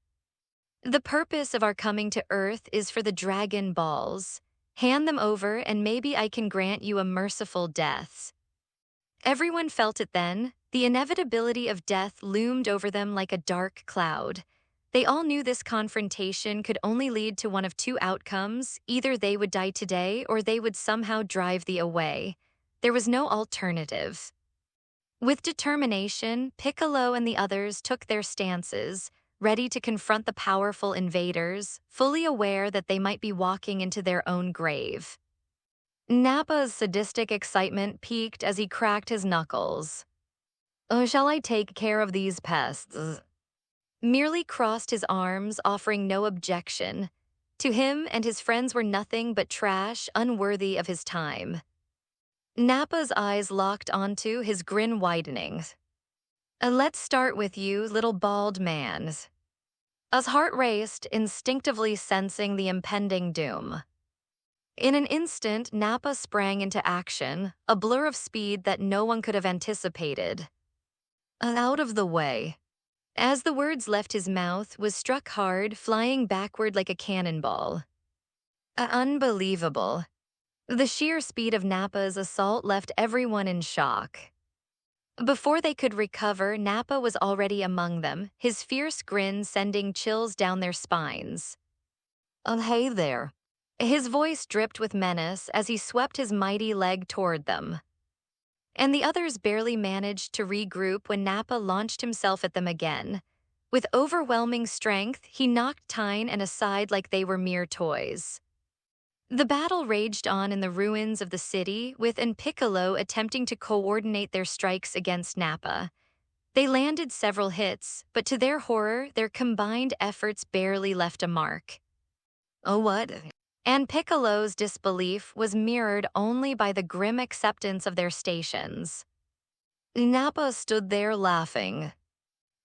The purpose of our coming to Earth is for the Dragon Balls. Hand them over and maybe I can grant you a merciful death. Everyone felt it then. The inevitability of death loomed over them like a dark cloud. They all knew this confrontation could only lead to one of two outcomes. Either they would die today or they would somehow drive thee away. There was no alternative. With determination, Piccolo and the others took their stances, ready to confront the powerful invaders, fully aware that they might be walking into their own grave. Nappa's sadistic excitement peaked as he cracked his knuckles. Shall I take care of these pests? Merely crossed his arms, offering no objection. To him and his friends were nothing but trash, unworthy of his time. Nappa's eyes locked onto, his grin widening. Let's start with you, little bald man. As heart raced, instinctively sensing the impending doom. In an instant, Nappa sprang into action, a blur of speed that no one could have anticipated. Out of the way. As the words left his mouth, was struck hard, flying backward like a cannonball. Unbelievable. The sheer speed of Nappa's assault left everyone in shock. Before they could recover, Nappa was already among them, his fierce grin sending chills down their spines. Hey there. His voice dripped with menace as he swept his mighty leg toward them. And the others barely managed to regroup when Nappa launched himself at them again. With overwhelming strength, he knocked Tyne and aside like they were mere toys. The battle raged on in the ruins of the city, with and Piccolo attempting to coordinate their strikes against Nappa. They landed several hits, but to their horror, their combined efforts barely left a mark. Oh, what? And Piccolo's disbelief was mirrored only by the grim acceptance of their stations. Nappa stood there laughing.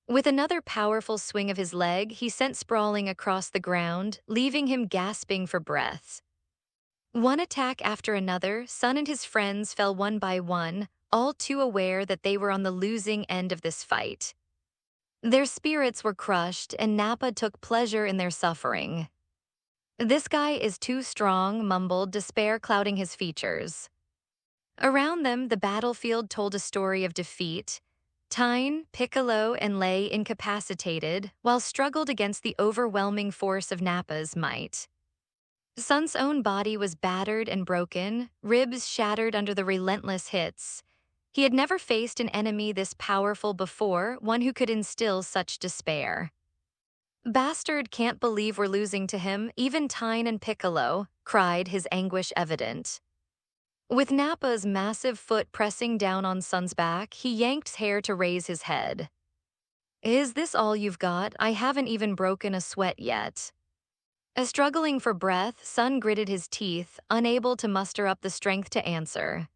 With another powerful swing of his leg, he sent sprawling across the ground, leaving him gasping for breath. One attack after another, Sun and his friends fell one by one, all too aware that they were on the losing end of this fight. Their spirits were crushed, and Nappa took pleasure in their suffering. This guy is too strong, mumbled, despair clouding his features. Around them, the battlefield told a story of defeat. Tyne, Piccolo, and lay incapacitated, while struggled against the overwhelming force of Nappa's might. Sun's own body was battered and broken, ribs shattered under the relentless hits. He had never faced an enemy this powerful before, one who could instill such despair. Bastard can't believe we're losing to him, even Tyne and Piccolo, cried, his anguish evident. With Nappa's massive foot pressing down on Sun's back, he yanked hair to raise his head. Is this all you've got? I haven't even broken a sweat yet. Struggling for breath, Sun gritted his teeth, unable to muster up the strength to answer.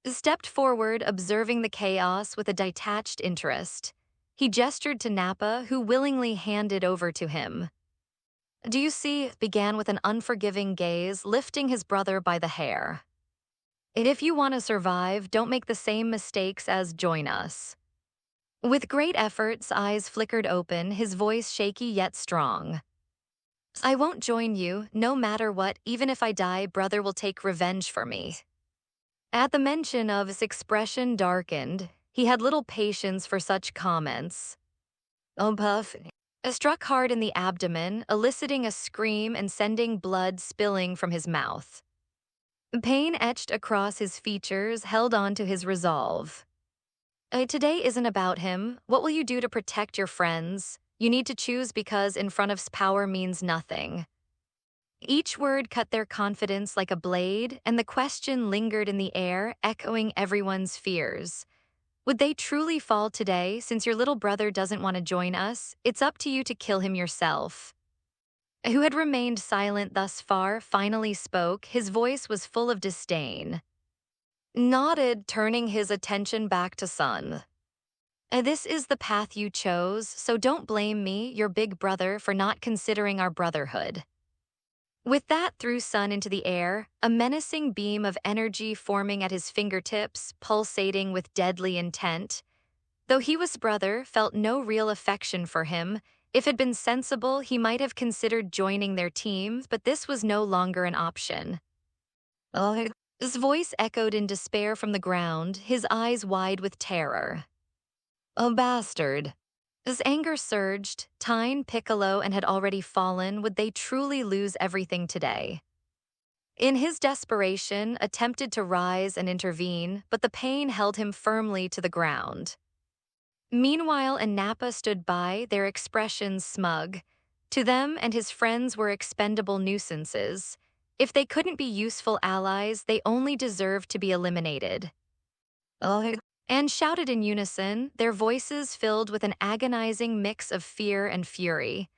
Stepped forward, observing the chaos with a detached interest. He gestured to Nappa, who willingly handed over to him. Do you see? Began with an unforgiving gaze, lifting his brother by the hair. If you want to survive, don't make the same mistakes as join us. With great efforts, eyes flickered open, his voice shaky yet strong. I won't join you, no matter what, even if I die, brother will take revenge for me. At the mention of his expression darkened, he had little patience for such comments. Puff struck hard in the abdomen, eliciting a scream and sending blood spilling from his mouth. Pain etched across his features held on to his resolve. Today isn't about him. What will you do to protect your friends? You need to choose because in front of power means nothing. Each word cut their confidence like a blade, and the question lingered in the air, echoing everyone's fears. Would they truly fall today? Since your little brother doesn't want to join us, it's up to you to kill him yourself. Who had remained silent thus far finally spoke, his voice was full of disdain. Nodded, turning his attention back to Sun. This is the path you chose, so don't blame me, your big brother, for not considering our brotherhood. With that, threw Sun into the air, a menacing beam of energy forming at his fingertips, pulsating with deadly intent. Though he was brother, felt no real affection for him. If it had been sensible, he might have considered joining their team, but this was no longer an option. His voice echoed in despair from the ground, his eyes wide with terror. Bastard. As anger surged, Tyne, Piccolo, and had already fallen, would they truly lose everything today? In his desperation, attempted to rise and intervene, but the pain held him firmly to the ground. Meanwhile, Nappa stood by, their expressions smug. To them and his friends were expendable nuisances. If they couldn't be useful allies, they only deserved to be eliminated. And shouted in unison, their voices filled with an agonizing mix of fear and fury.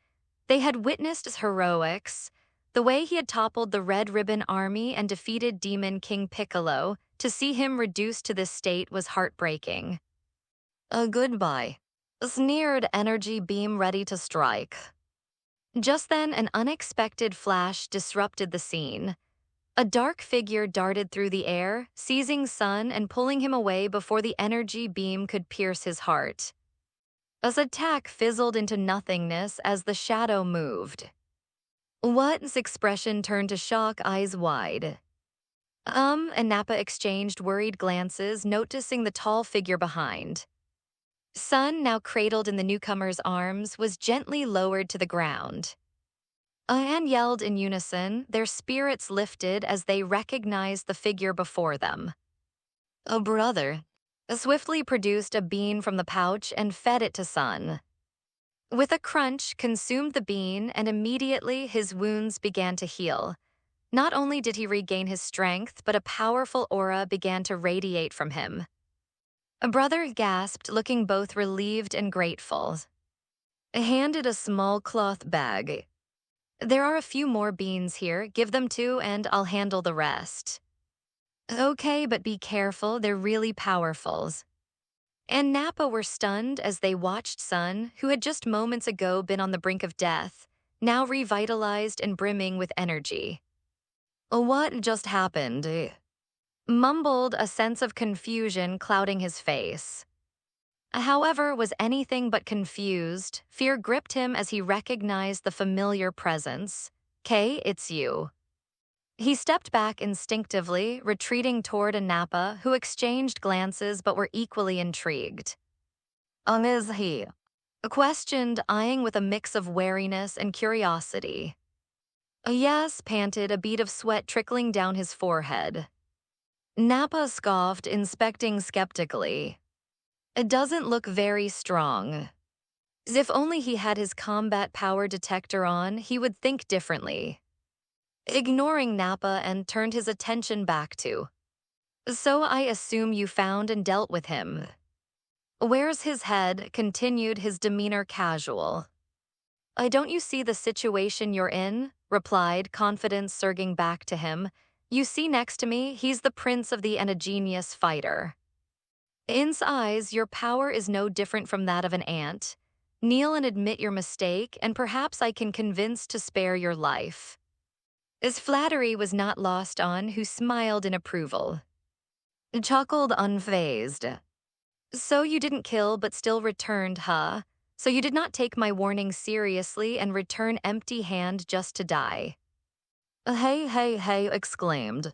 They had witnessed his heroics, the way he had toppled the Red Ribbon Army and defeated Demon King Piccolo. To see him reduced to this state was heartbreaking. Goodbye. Sneered, energy beam ready to strike. Just then, an unexpected flash disrupted the scene. A dark figure darted through the air, seizing Sun and pulling him away before the energy beam could pierce his heart. His attack fizzled into nothingness as the shadow moved. What's expression turned to shock, eyes wide. And Nappa exchanged worried glances, noticing the tall figure behind. Sun, now cradled in the newcomer's arms, was gently lowered to the ground. And yelled in unison, their spirits lifted as they recognized the figure before them. A brother. Swiftly produced a bean from the pouch and fed it to Sun. With a crunch, consumed the bean, and immediately his wounds began to heal. Not only did he regain his strength, but a powerful aura began to radiate from him. A brother gasped, looking both relieved and grateful. Handed a small cloth bag. There are a few more beans here, give them to and I'll handle the rest. Okay, but be careful, they're really powerful. And Nappa were stunned as they watched Sun, who had just moments ago been on the brink of death, now revitalized and brimming with energy. What just happened? Mumbled, a sense of confusion clouding his face. However, was anything but confused. Fear gripped him as he recognized the familiar presence. Kay, it's you. He stepped back instinctively, retreating toward Nappa, who exchanged glances but were equally intrigued. Is he? Questioned, eyeing with a mix of wariness and curiosity. Yes, panted, a bead of sweat trickling down his forehead. Nappa scoffed, inspecting skeptically. It doesn't look very strong. As if only he had his combat power detector on, he would think differently. Ignoring Nappa and turned his attention back to. So I assume you found and dealt with him. Where's his head? Continued, his demeanor casual. Don't you see the situation you're in? Replied, confidence surging back to him. You see next to me, he's the prince of the and a genius fighter. In's eyes, your power is no different from that of an ant. Kneel and admit your mistake, and perhaps I can convince to spare your life. His flattery was not lost on, who smiled in approval. Chuckled unfazed. So you didn't kill but still returned, huh? So you did not take my warning seriously and return empty-handed just to die. Hey, hey, hey, exclaimed.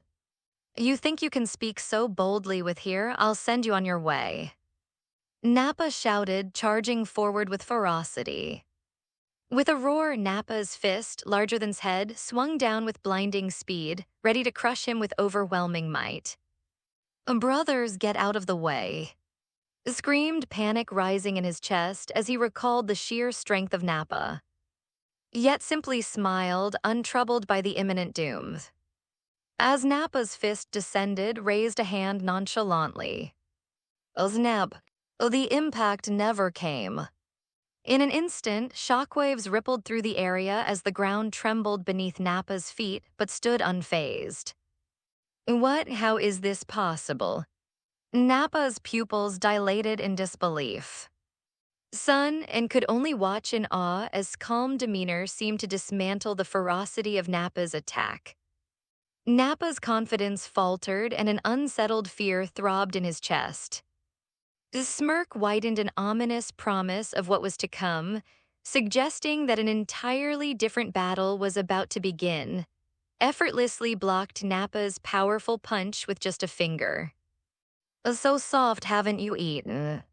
You think you can speak so boldly with here? I'll send you on your way. Nappa shouted, charging forward with ferocity. With a roar, Nappa's fist, larger than his head, swung down with blinding speed, ready to crush him with overwhelming might. Brothers, get out of the way. Screamed, panic rising in his chest as he recalled the sheer strength of Nappa. Yet simply smiled, untroubled by the imminent doom. As Nappa's fist descended, raised a hand nonchalantly. Snap. The impact never came. In an instant, shockwaves rippled through the area as the ground trembled beneath Nappa's feet but stood unfazed. What? How is this possible? Nappa's pupils dilated in disbelief. Son and could only watch in awe as calm demeanor seemed to dismantle the ferocity of Nappa's attack. Nappa's confidence faltered and an unsettled fear throbbed in his chest. The smirk widened an ominous promise of what was to come, suggesting that an entirely different battle was about to begin. Effortlessly blocked Nappa's powerful punch with just a finger. So soft, haven't you eaten?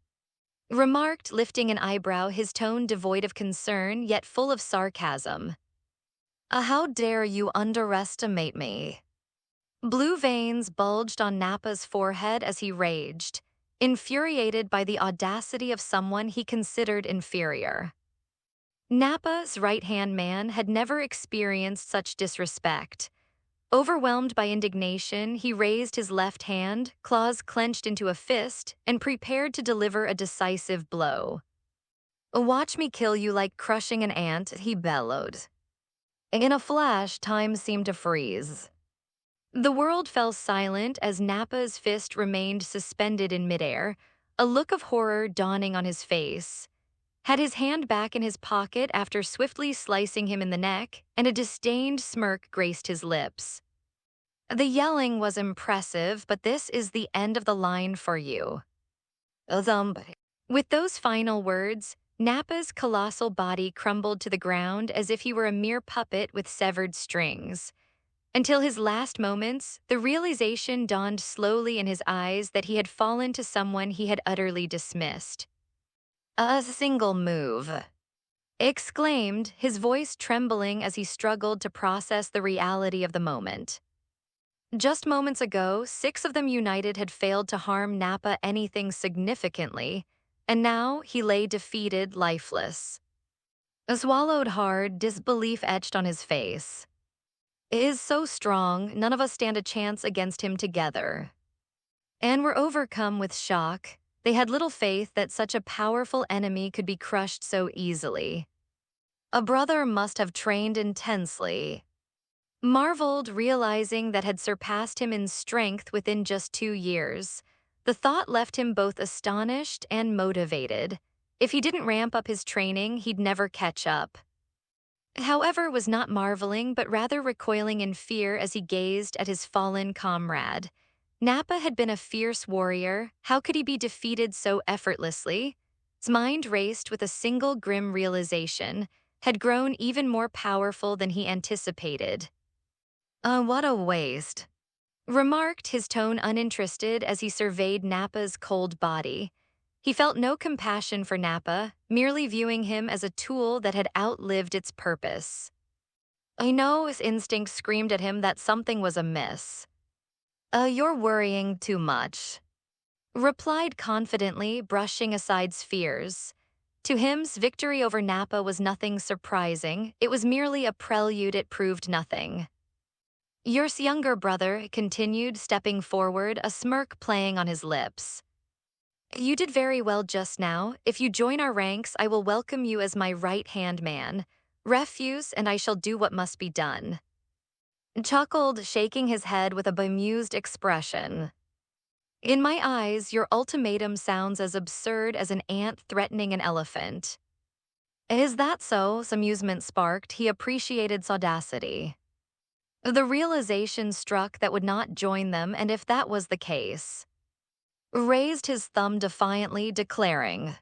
Remarked, lifting an eyebrow, his tone devoid of concern yet full of sarcasm. How dare you underestimate me? Blue veins bulged on Nappa's forehead as he raged, infuriated by the audacity of someone he considered inferior. Nappa's right-hand man had never experienced such disrespect. Overwhelmed by indignation, he raised his left hand, claws clenched into a fist, and prepared to deliver a decisive blow. Watch me kill you like crushing an ant, he bellowed. In a flash, time seemed to freeze. The world fell silent as Nappa's fist remained suspended in midair, a look of horror dawning on his face. Had his hand back in his pocket after swiftly slicing him in the neck, and a disdained smirk graced his lips. The yelling was impressive, but this is the end of the line for you. Thump. With those final words, Nappa's colossal body crumbled to the ground as if he were a mere puppet with severed strings. Until his last moments, the realization dawned slowly in his eyes that he had fallen to someone he had utterly dismissed. A single move. Exclaimed, his voice trembling as he struggled to process the reality of the moment. Just moments ago, 6 of them united had failed to harm Nappa anything significantly, and now he lay defeated, lifeless. Swallowed hard, disbelief etched on his face. It is so strong, none of us stand a chance against him together. And were overcome with shock. They had little faith that such a powerful enemy could be crushed so easily. A brother must have trained intensely. Marveled, realizing that had surpassed him in strength within just 2 years. The thought left him both astonished and motivated. If he didn't ramp up his training, he'd never catch up. However, was not marveling, but rather recoiling in fear as he gazed at his fallen comrade. Nappa had been a fierce warrior. How could he be defeated so effortlessly? His mind raced with a single grim realization, had grown even more powerful than he anticipated. What a waste. Remarked, his tone uninterested as he surveyed Nappa's cold body. He felt no compassion for Nappa, merely viewing him as a tool that had outlived its purpose. I know his instinct screamed at him that something was amiss. You're worrying too much," replied confidently, brushing aside fears. To him's victory over Nappa was nothing surprising, it was merely a prelude, it proved nothing. Your younger brother continued, stepping forward, a smirk playing on his lips. You did very well just now. If you join our ranks, I will welcome you as my right-hand man. Refuse, and I shall do what must be done. Chuckled, shaking his head with a bemused expression. In my eyes, your ultimatum sounds as absurd as an ant threatening an elephant. Is that so? Amusement sparked. He appreciated audacity. The realization struck that would not join them, and if that was the case, raised his thumb defiantly, declaring,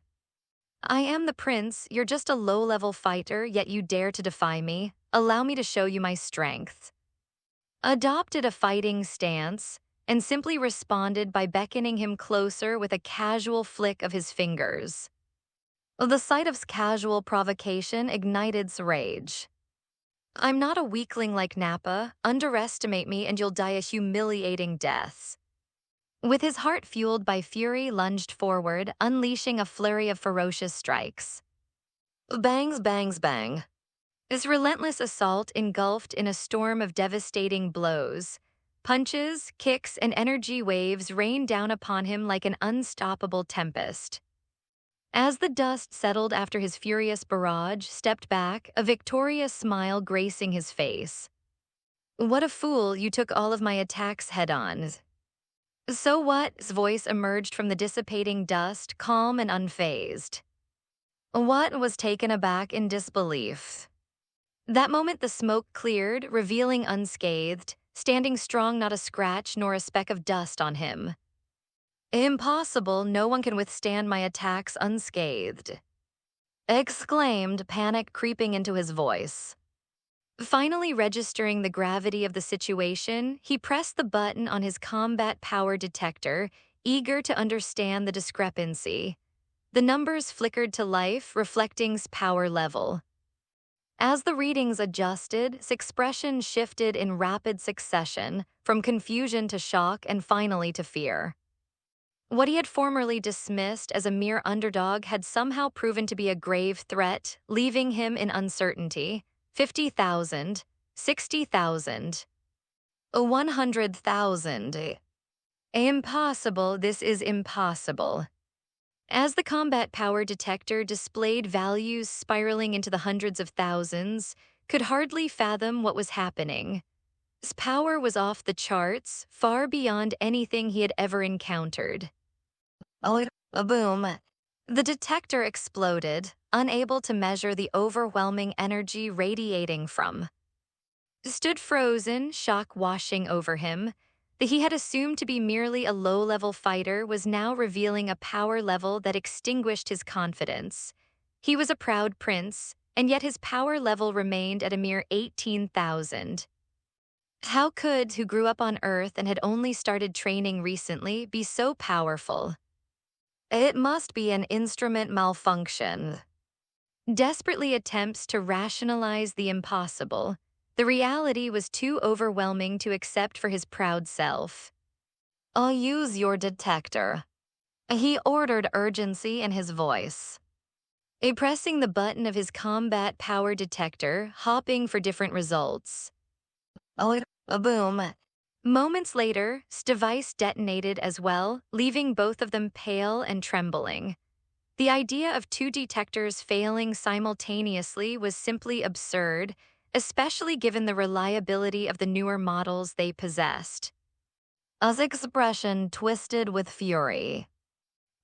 I am the prince, you're just a low-level fighter, yet you dare to defy me. Allow me to show you my strength. Adopted a fighting stance, and simply responded by beckoning him closer with a casual flick of his fingers. The sight of casual provocation ignited rage. I'm not a weakling like Nappa. Underestimate me and you'll die a humiliating death. With his heart fueled by fury, lunged forward, unleashing a flurry of ferocious strikes. Bangs, bangs, bang. His relentless assault engulfed in a storm of devastating blows. Punches, kicks, and energy waves rained down upon him like an unstoppable tempest. As the dust settled after his furious barrage, stepped back, a victorious smile gracing his face. What a fool, you took all of my attacks head-on. So what? His voice emerged from the dissipating dust, calm and unfazed. What was taken aback in disbelief? That moment the smoke cleared, revealing unscathed, standing strong, not a scratch nor a speck of dust on him. Impossible, no one can withstand my attacks unscathed. Exclaimed, panic creeping into his voice. Finally registering the gravity of the situation, he pressed the button on his combat power detector, eager to understand the discrepancy. The numbers flickered to life, reflecting his power level. As the readings adjusted, his expression shifted in rapid succession, from confusion to shock and finally to fear. What he had formerly dismissed as a mere underdog had somehow proven to be a grave threat, leaving him in uncertainty. 50,000, 60,000, 100,000. Impossible, this is impossible. As the combat power detector displayed values spiraling into the hundreds of thousands, could hardly fathom what was happening. His power was off the charts, far beyond anything he had ever encountered. A boom. The detector exploded, unable to measure the overwhelming energy radiating from. Stood frozen, shock washing over him. The he had assumed to be merely a low-level fighter was now revealing a power level that extinguished his confidence. He was a proud prince, and yet his power level remained at a mere 18,000. How could, who grew up on Earth and had only started training recently, be so powerful? It must be an instrument malfunction. Desperately attempts to rationalize the impossible, the reality was too overwhelming to accept for his proud self. I'll use your detector. He ordered, urgency in his voice. Pressing the button of his combat power detector, hopping for different results. A boom. Moments later, his device detonated as well, leaving both of them pale and trembling. The idea of two detectors failing simultaneously was simply absurd, especially given the reliability of the newer models they possessed. His expression twisted with fury.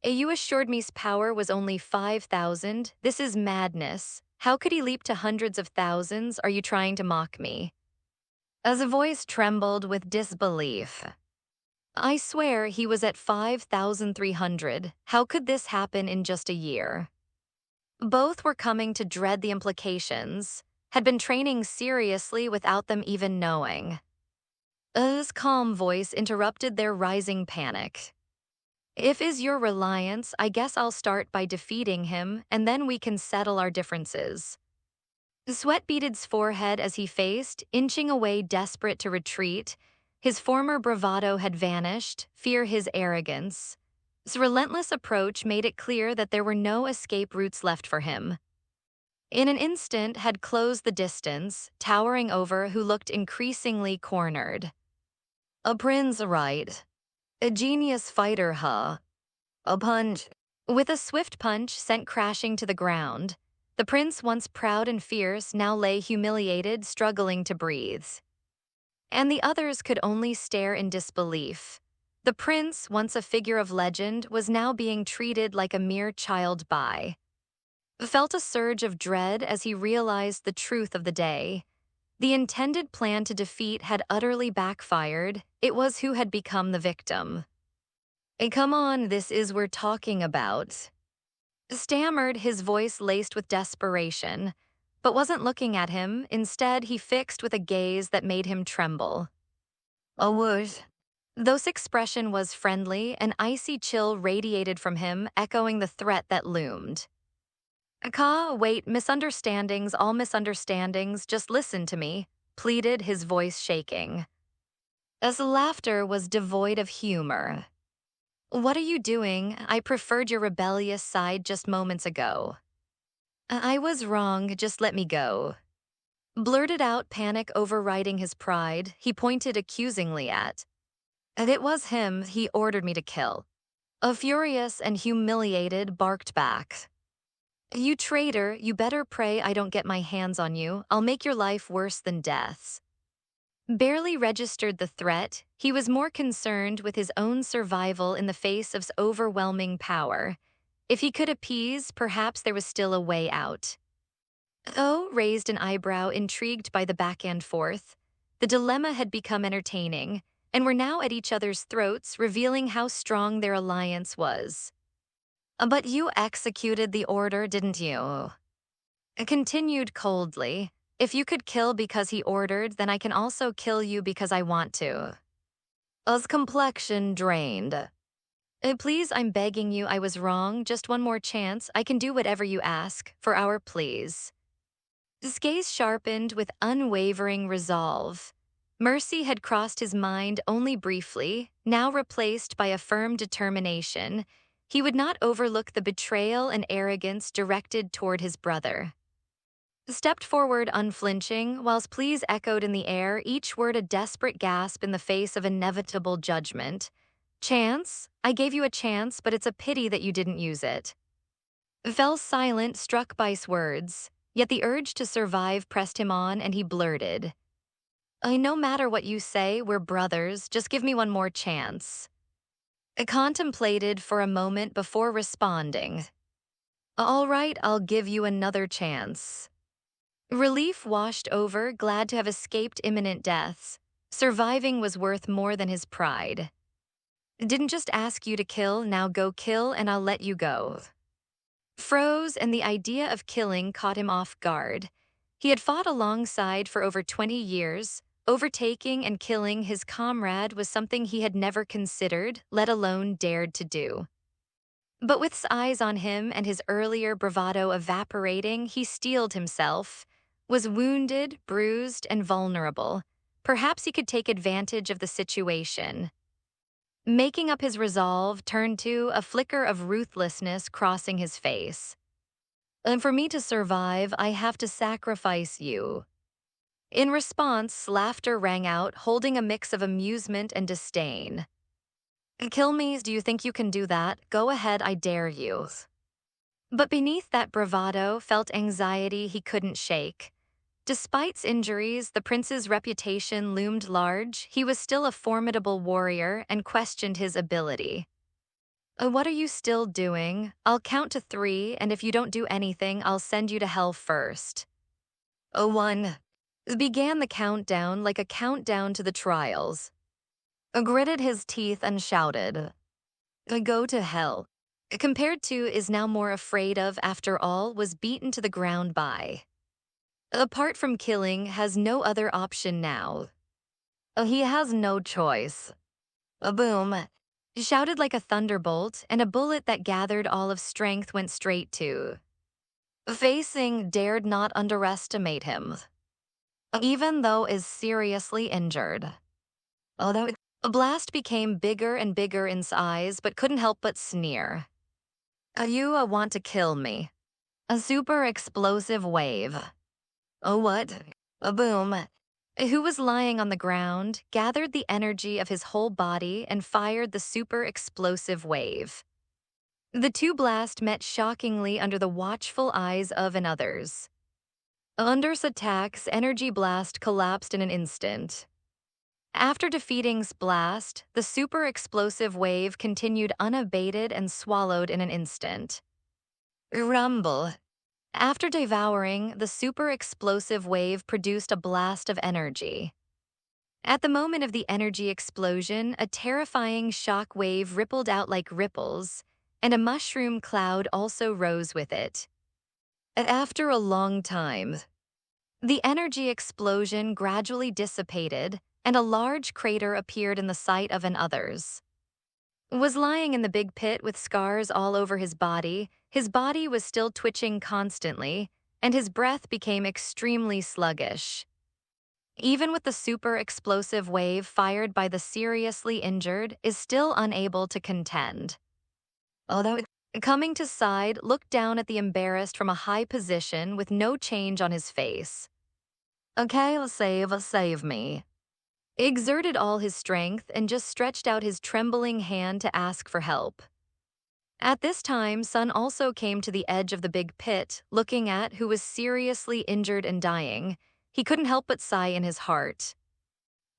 You assured me's power was only 5,000. This is madness. How could he leap to hundreds of thousands? Are you trying to mock me? As a voice trembled with disbelief. I swear he was at 5,300. How could this happen in just a year? Both were coming to dread the implications, had been training seriously without them even knowing. His calm voice interrupted their rising panic. If is your reliance, I guess I'll start by defeating him, and then we can settle our differences. Sweat beaded his forehead as he faced, inching away desperate to retreat. His former bravado had vanished, fear his arrogance. His relentless approach made it clear that there were no escape routes left for him. In an instant had closed the distance, towering over who looked increasingly cornered. A prince, right? A genius fighter, huh? A punch. With a swift punch sent crashing to the ground, the prince, once proud and fierce, now lay humiliated, struggling to breathe. And the others could only stare in disbelief. The prince, once a figure of legend, was now being treated like a mere child by. Felt a surge of dread as he realized the truth of the day. The intended plan to defeat had utterly backfired. It was who had become the victim. Come on, this is we're talking about. Stammered, his voice laced with desperation, but wasn't looking at him. Instead, he fixed with a gaze that made him tremble. A whoosh. Though his expression was friendly, an icy chill radiated from him, echoing the threat that loomed. Wait, misunderstandings, all misunderstandings, just listen to me, pleaded, his voice shaking. As laughter was devoid of humor. What are you doing? I preferred your rebellious side just moments ago. I was wrong, just let me go. Blurted out, panic overriding his pride, he pointed accusingly at. And it was him he ordered me to kill. Furious and humiliated, barked back. You traitor, you better pray I don't get my hands on you. I'll make your life worse than death's. Barely registered the threat, he was more concerned with his own survival in the face of overwhelming power. If he could appease, perhaps there was still a way out. O raised an eyebrow, intrigued by the back and forth. The dilemma had become entertaining, and were now at each other's throats, revealing how strong their alliance was. But you executed the order, didn't you? Continued coldly. If you could kill because he ordered, then I can also kill you because I want to. Us complexion drained. Please, I'm begging you, I was wrong. Just one more chance. I can do whatever you ask, for our please. His gaze sharpened with unwavering resolve. Mercy had crossed his mind only briefly, now replaced by a firm determination. He would not overlook the betrayal and arrogance directed toward his brother. Stepped forward unflinching, whilst pleas echoed in the air, each word a desperate gasp in the face of inevitable judgment. Chance? I gave you a chance, but it's a pity that you didn't use it. Fell silent, struck by his words, yet the urge to survive pressed him on, and he blurted. No matter what you say, we're brothers, just give me one more chance. Contemplated for a moment before responding. All right, I'll give you another chance. Relief washed over, glad to have escaped imminent deaths. Surviving was worth more than his pride. Didn't just ask you to kill, now go kill and I'll let you go. Froze, and the idea of killing caught him off guard. He had fought alongside for over 20 years. Overtaking and killing his comrade was something he had never considered, let alone dared to do. But with his eyes on him and his earlier bravado evaporating, he steeled himself, was wounded, bruised, and vulnerable. Perhaps he could take advantage of the situation. Making up his resolve, turned to a flicker of ruthlessness crossing his face. And for me to survive, I have to sacrifice you. In response, laughter rang out, holding a mix of amusement and disdain. Kill me, do you think you can do that? Go ahead, I dare you. But beneath that bravado felt anxiety he couldn't shake. Despite his injuries, the prince's reputation loomed large. He was still a formidable warrior and questioned his ability. What are you still doing? I'll count to 3, and if you don't do anything, I'll send you to hell first. 1. Began the countdown like a countdown to the trials. Gritted his teeth and shouted. Go to hell. Compared to is now more afraid of, after all, was beaten to the ground by. Apart from killing, has no other option now. He has no choice. Boom. shouted like a thunderbolt, and a bullet that gathered all of strength went straight to. Facing dared not underestimate him, even though is seriously injured. Although a blast became bigger and bigger in size, but couldn't help but sneer. You want to kill me. A super explosive wave. Oh, what? A boom. Who was lying on the ground, gathered the energy of his whole body and fired the super explosive wave. The two blasts met shockingly under the watchful eyes of and others. Under's attack's energy blast collapsed in an instant. After defeating Splast, the super explosive wave continued unabated and swallowed in an instant. Rumble. After devouring, the super explosive wave produced a blast of energy. At the moment of the energy explosion, a terrifying shock wave rippled out like ripples, and a mushroom cloud also rose with it. After a long time, the energy explosion gradually dissipated, and a large crater appeared in the sight of an others. Was lying in the big pit with scars all over his body was still twitching constantly, and his breath became extremely sluggish. Even with the super explosive wave fired by the seriously injured, is still unable to contend. Although coming to side, looked down at the embarrassed from a high position with no change on his face. Okay, save me. Exerted all his strength and just stretched out his trembling hand to ask for help. At this time, Sun also came to the edge of the big pit, looking at who was seriously injured and dying. He couldn't help but sigh in his heart.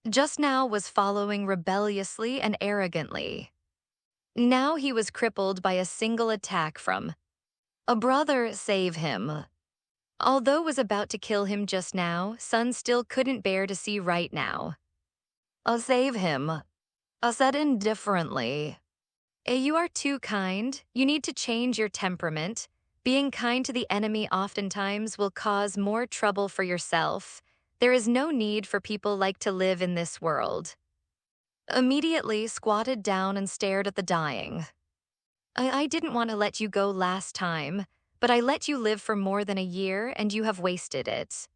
Just now was following rebelliously and arrogantly. Now he was crippled by a single attack from a brother. Save him. Although was about to kill him just now, Sun still couldn't bear to see right now. Save him. Said indifferently. You are too kind. You need to change your temperament. Being kind to the enemy oftentimes will cause more trouble for yourself. There is no need for people like to live in this world. Immediately squatted down and stared at the dying. I didn't want to let you go last time, but I let you live for more than a year and you have wasted it.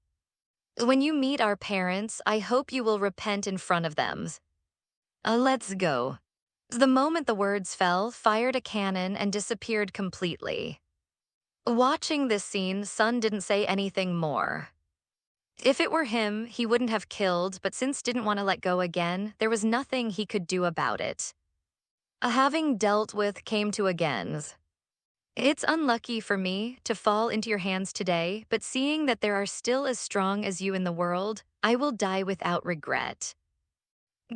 When you meet our parents, I hope you will repent in front of them. Let's go. The moment the words fell, fired a cannon and disappeared completely. Watching this scene, Sun didn't say anything more. If it were him, he wouldn't have killed, but since didn't want to let go again, there was nothing he could do about it. Having dealt with came to again. It's unlucky for me to fall into your hands today, but seeing that there are still as strong as you in the world, I will die without regret.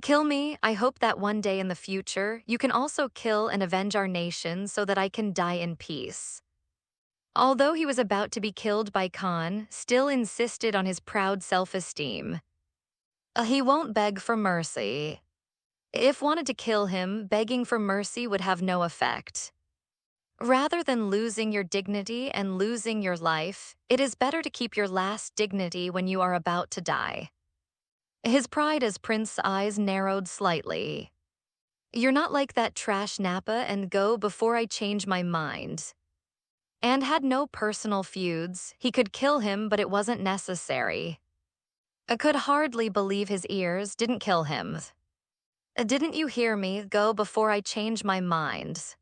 Kill me, I hope that one day in the future, you can also kill and avenge our nation so that I can die in peace. Although he was about to be killed by Kahn, still insisted on his proud self-esteem. He won't beg for mercy. If wanted to kill him, begging for mercy would have no effect. Rather than losing your dignity and losing your life, it is better to keep your last dignity when you are about to die. His pride as Prince's eyes narrowed slightly. You're not like that trash Nappa and go before I change my mind. And had no personal feuds, he could kill him but it wasn't necessary. I could hardly believe his ears didn't kill him. Didn't you hear me? Go before I change my mind.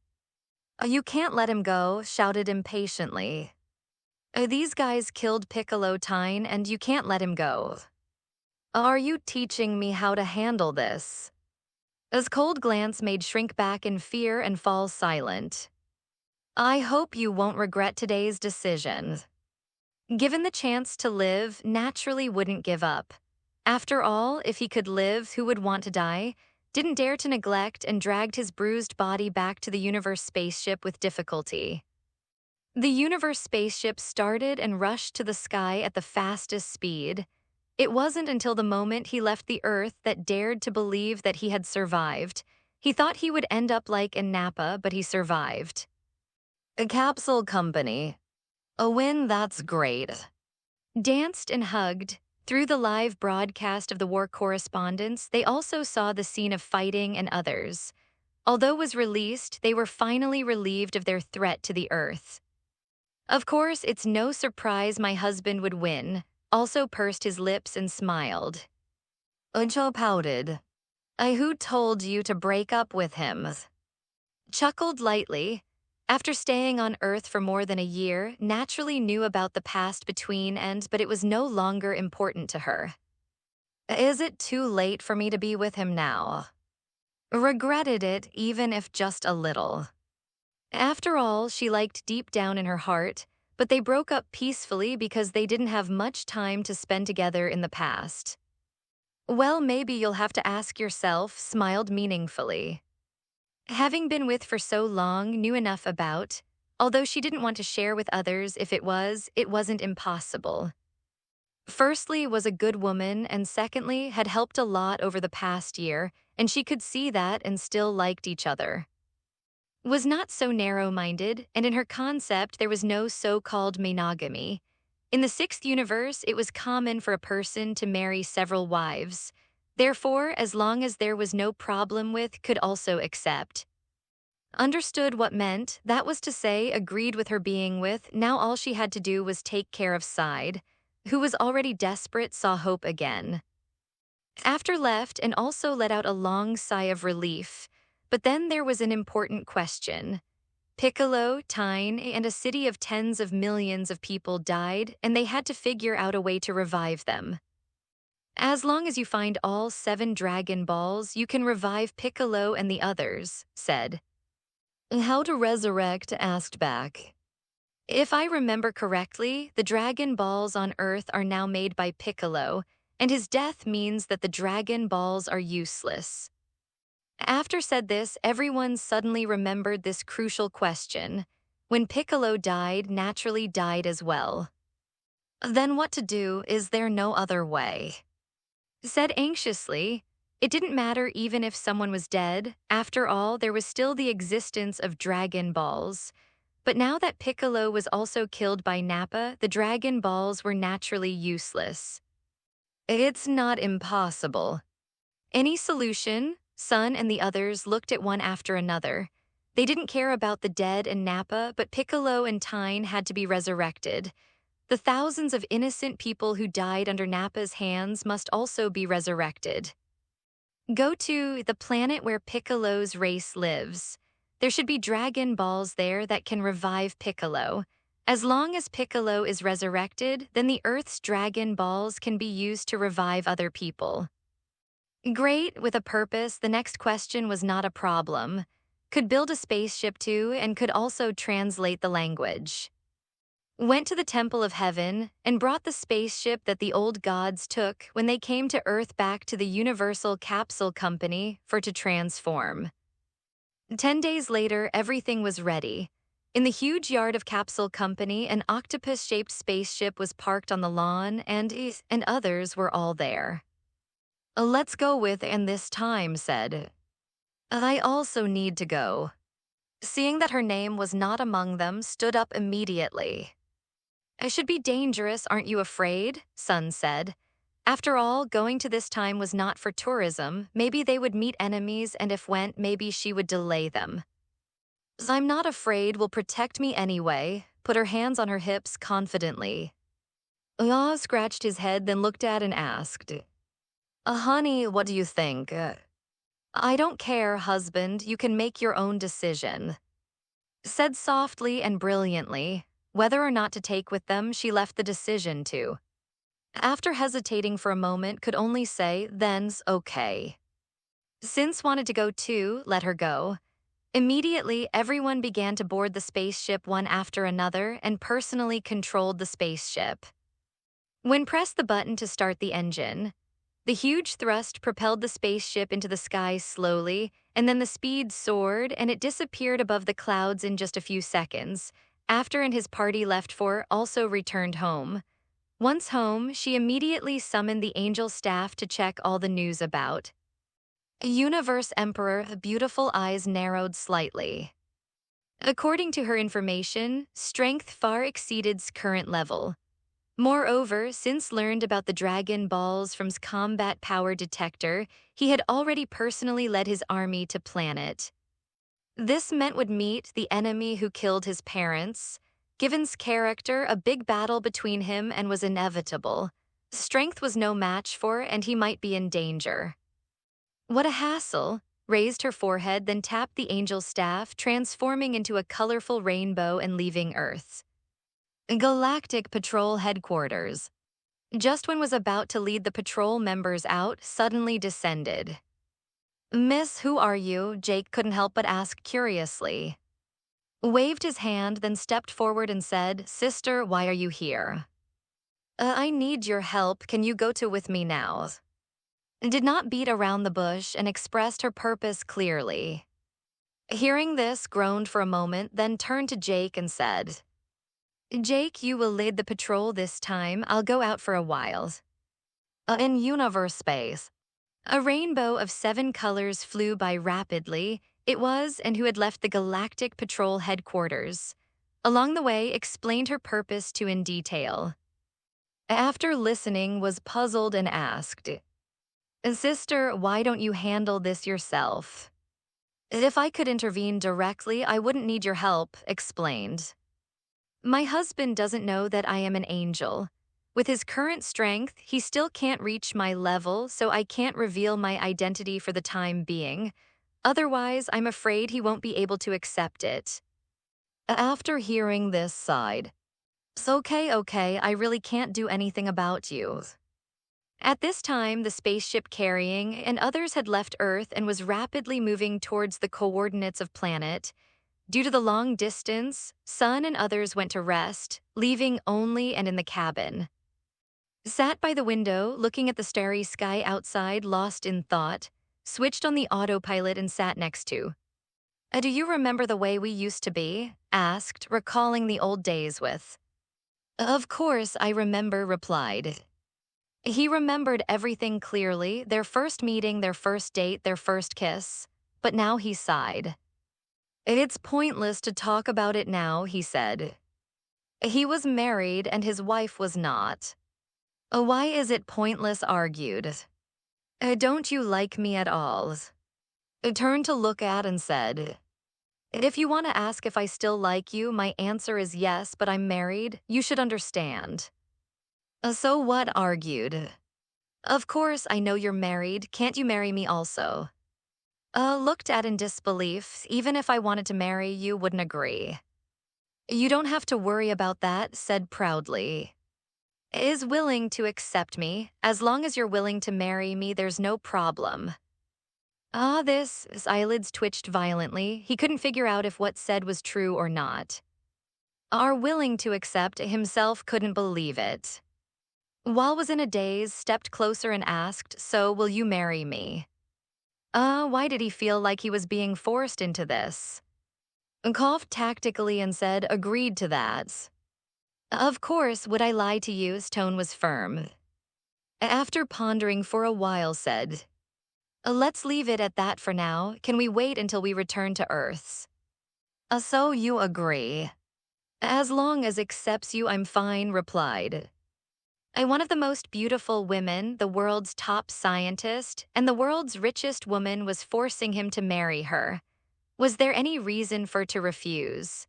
You can't let him go, shouted impatiently. These guys killed Piccolo Tine and you can't let him go. Are you teaching me how to handle this? His cold glance made shrink back in fear and fall silent. I hope you won't regret today's decision. Given the chance to live, naturally wouldn't give up. After all, if he could live, who would want to die? Didn't dare to neglect and dragged his bruised body back to the Universe spaceship with difficulty. The Universe spaceship started and rushed to the sky at the fastest speed. It wasn't until the moment he left the Earth that dared to believe that he had survived. He thought he would end up like in Nappa, but he survived. A capsule company. A win, that's great. Danced and hugged. Through the live broadcast of the war correspondence, they also saw the scene of fighting and others. Although was released, they were finally relieved of their threat to the Earth. Of course, it's no surprise my husband would win, also pursed his lips and smiled. Uncho pouted. I who told you to break up with him? Chuckled lightly. After staying on Earth for more than a year, naturally knew about the past between but it was no longer important to her. Is it too late for me to be with him now? Regretted it, even if just a little. After all, she liked deep down in her heart, but they broke up peacefully because they didn't have much time to spend together in the past. Well, maybe you'll have to ask yourself, smiled meaningfully. Having been with for so long, knew enough about, although she didn't want to share with others if it wasn't impossible. Firstly, was a good woman, and secondly, had helped a lot over the past year, and she could see that and still liked each other. Was not so narrow-minded, and in her concept there was no so-called monogamy. In the sixth universe, it was common for a person to marry several wives. Therefore, as long as there was no problem with, could also accept. Understood what meant, that was to say, agreed with her being with, now all she had to do was take care of Side, who was already desperate, saw hope again. After left and also let out a long sigh of relief, but then there was an important question. Piccolo, Tyne, and a city of tens of millions of people died, and they had to figure out a way to revive them. As long as you find all 7 Dragon Balls, you can revive Piccolo and the others, said. How to resurrect, asked back. If I remember correctly, the Dragon Balls on Earth are now made by Piccolo, and his death means that the Dragon Balls are useless. After said this, everyone suddenly remembered this crucial question. When Piccolo died, naturally died as well. Then what to do? Is there no other way? Said anxiously, it didn't matter even if someone was dead. After all, there was still the existence of Dragon Balls. But now that Piccolo was also killed by Nappa, the Dragon Balls were naturally useless. It's not impossible. Any solution? Sun and the others looked at one after another. They didn't care about the dead and Nappa, but Piccolo and Tyne had to be resurrected. The thousands of innocent people who died under Nappa's hands must also be resurrected. Go to the planet where Piccolo's race lives. There should be Dragon Balls there that can revive Piccolo. As long as Piccolo is resurrected, then the Earth's Dragon Balls can be used to revive other people. Great, with a purpose, the next question was not a problem. Could build a spaceship too, and could also translate the language. Went to the Temple of Heaven and brought the spaceship that the old gods took when they came to Earth back to the Universal Capsule Company for to transform. 10 days later, everything was ready. In the huge yard of Capsule Company, an octopus-shaped spaceship was parked on the lawn, and others were all there. Let's go with, and this time said, I also need to go. Seeing that her name was not among them, stood up immediately. I should be dangerous, aren't you afraid? Sun said. After all, going to this time was not for tourism. Maybe they would meet enemies, and if went, maybe she would delay them. I'm not afraid, will protect me anyway. Put her hands on her hips confidently. Ah scratched his head, then looked at and asked, honey, what do you think? I don't care, husband. You can make your own decision. Said softly and brilliantly. Whether or not to take with them, she left the decision to. After hesitating for a moment, could only say, then's okay. Since wanted to go too, let her go. Immediately, everyone began to board the spaceship one after another and personally controlled the spaceship. When pressed the button to start the engine, the huge thrust propelled the spaceship into the sky slowly, and then the speed soared and it disappeared above the clouds in just a few seconds. After and his party left for, also returned home. Once home, she immediately summoned the angel staff to check all the news about. Universe Emperor, beautiful eyes narrowed slightly. According to her information, strength far exceeded current level. Moreover, since learned about the Dragon Balls from's combat power detector, he had already personally led his army to planet This meant would meet the enemy who killed his parents. Given's character, a big battle between him and was inevitable. Strength was no match for, and he might be in danger. What a hassle! Raised her forehead, then tapped the angel's staff, transforming into a colorful rainbow and leaving Earth. Galactic Patrol Headquarters. Just when was about to lead the patrol members out, suddenly descended. Miss, who are you? Jake couldn't help but ask curiously. Waved his hand, then stepped forward and said, Sister, why are you here? I need your help. Can you go to with me now? Did not beat around the bush and expressed her purpose clearly. Hearing this, groaned for a moment, then turned to Jake and said, Jake, you will lead the patrol this time. I'll go out for a while. In universe space. A rainbow of 7 colors flew by rapidly. It was, and who had left the Galactic Patrol headquarters. Along the way, explained her purpose to in detail. After listening, was puzzled and asked, Sister, why don't you handle this yourself? If I could intervene directly, I wouldn't need your help, explained. My husband doesn't know that I am an angel. With his current strength, he still can't reach my level, so I can't reveal my identity for the time being. Otherwise, I'm afraid he won't be able to accept it. After hearing this, sighed. It's okay, I really can't do anything about you. At this time, the spaceship carrying and others had left Earth and was rapidly moving towards the coordinates of planet. Due to the long distance, Sun and others went to rest, leaving only and in the cabin. Sat by the window, looking at the starry sky outside, lost in thought, switched on the autopilot and sat next to. Do you remember the way we used to be? Asked, recalling the old days with. Of course, I remember, replied. He remembered everything clearly, their first meeting, their first date, their first kiss. But now he sighed. It's pointless to talk about it now, he said. He was married and his wife was not. Why is it pointless, argued. Don't you like me at all? Turned to look at and said, if you want to ask if I still like you, my answer is yes, but I'm married. You should understand. So what, argued. Of course, I know you're married. Can't you marry me also? Looked at in disbelief. Even if I wanted to marry you, wouldn't agree. You don't have to worry about that, said proudly. Is willing to accept me. As long as you're willing to marry me, there's no problem. His eyelids twitched violently. He couldn't figure out if what said was true or not. Are willing to accept, himself couldn't believe it. While was in a daze, stepped closer and asked, so will you marry me? Why did he feel like he was being forced into this? Coughed tactically and said, agreed to that. Of course, would I lie to you? His tone was firm. After pondering for a while, said, let's leave it at that for now. Can we wait until we return to Earth? So you agree. As long as accepts you, I'm fine, replied. One of the most beautiful women, the world's top scientist, and the world's richest woman was forcing him to marry her. Was there any reason for to refuse?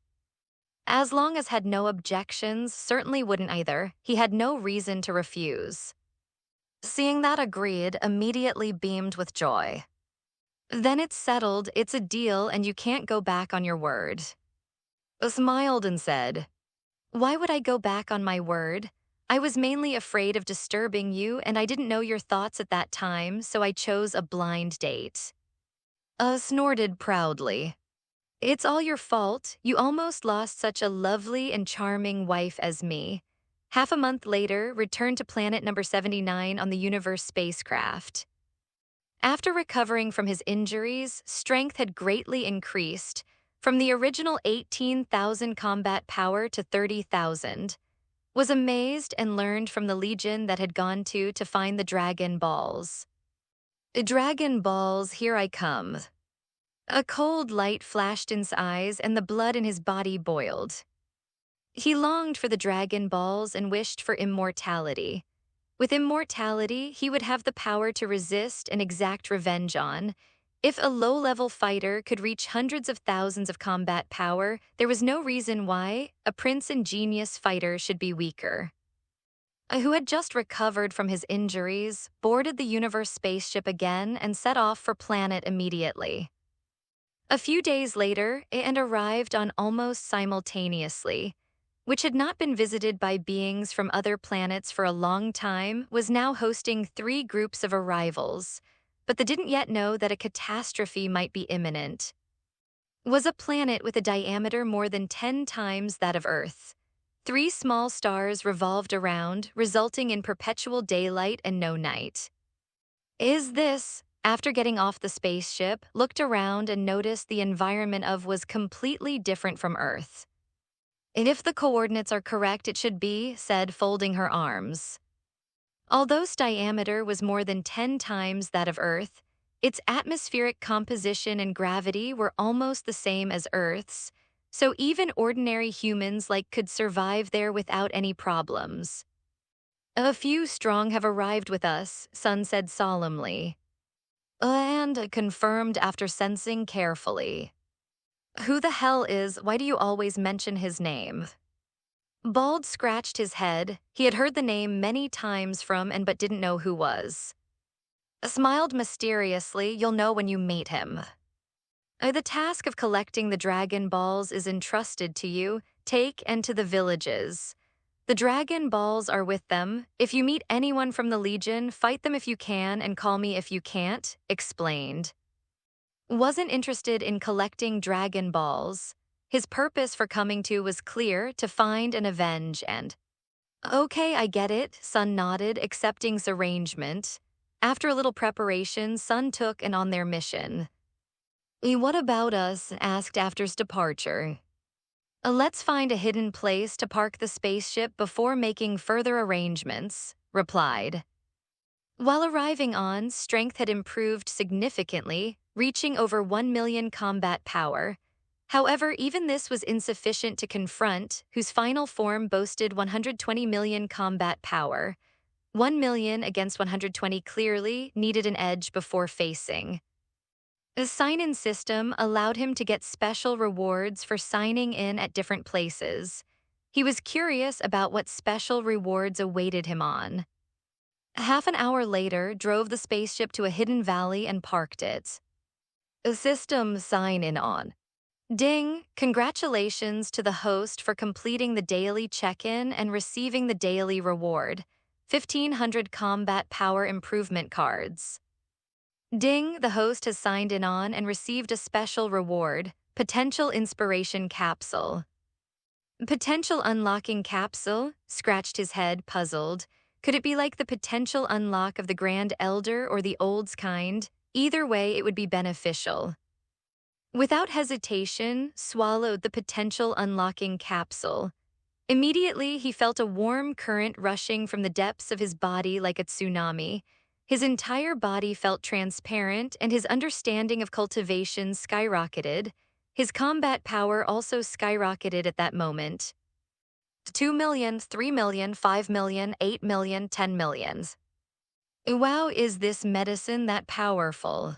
As long as had no objections, certainly wouldn't either. He had no reason to refuse. Seeing that, agreed, immediately beamed with joy. Then it's settled, it's a deal, and you can't go back on your word. Smiled and said, why would I go back on my word? I was mainly afraid of disturbing you, and I didn't know your thoughts at that time, so I chose a blind date. Snorted proudly. It's all your fault. You almost lost such a lovely and charming wife as me. Half a month later, returned to planet number 79 on the Universe spacecraft. After recovering from his injuries, strength had greatly increased, from the original 18,000 combat power to 30,000. Was amazed and learned from the Legion that had gone to find the Dragon Balls. Dragon Balls, here I come. A cold light flashed in his eyes and the blood in his body boiled. He longed for the Dragon Balls and wished for immortality. With immortality, he would have the power to resist and exact revenge on If a low-level fighter could reach hundreds of thousands of combat power, there was no reason why a prince and genius fighter should be weaker. Who had just recovered from his injuries, boarded the universe spaceship again and set off for planet immediately. A few days later, it arrived on almost simultaneously, which had not been visited by beings from other planets for a long time, was now hosting 3 groups of arrivals, but they didn't yet know that a catastrophe might be imminent. Was a planet with a diameter more than 10 times that of Earth. 3 small stars revolved around, resulting in perpetual daylight and no night. Is this, after getting off the spaceship, looked around and noticed the environment of was completely different from Earth. And if the coordinates are correct, it should be, said, folding her arms. Although its diameter was more than 10 times that of Earth, its atmospheric composition and gravity were almost the same as Earth's, so even ordinary humans could survive there without any problems. A few strong have arrived with us, Sun said solemnly. And confirmed after sensing carefully. Who the hell is, why do you always mention his name? Bald scratched his head. He had heard the name many times from but didn't know who was. Smiled mysteriously, you'll know when you meet him. The task of collecting the Dragon Balls is entrusted to you. Take and to the villages. The Dragon Balls are with them. If you meet anyone from the Legion, fight them if you can and call me if you can't, explained. Wasn't interested in collecting Dragon Balls. His purpose for coming to was clear, to find and avenge and… Okay, I get it, Sun nodded, accepting his arrangement. After a little preparation, Sun took and on their mission. What about us? Asked after his departure. Let's find a hidden place to park the spaceship before making further arrangements, replied. While arriving on, strength had improved significantly, reaching over 1 million combat power. However, even this was insufficient to confront, whose final form boasted 120 million combat power. 1 million against 120 clearly needed an edge before facing. The sign-in system allowed him to get special rewards for signing in at different places. He was curious about what special rewards awaited him on. Half an hour later, drove the spaceship to a hidden valley and parked it. A system sign-in on. Ding! Congratulations to the host for completing the daily check-in and receiving the daily reward. 1,500 combat power improvement cards. Ding! The host has signed in on and received a special reward, potential inspiration capsule. Potential unlocking capsule? Scratched his head, puzzled. Could it be like the potential unlock of the Grand Elder or the Old's kind? Either way, it would be beneficial. Without hesitation, swallowed the potential unlocking capsule. Immediately, he felt a warm current rushing from the depths of his body like a tsunami. His entire body felt transparent, and his understanding of cultivation skyrocketed. His combat power also skyrocketed at that moment. 2 million, 3 million, 5 million, 8 million, 10 millions. Wow, is this medicine that powerful?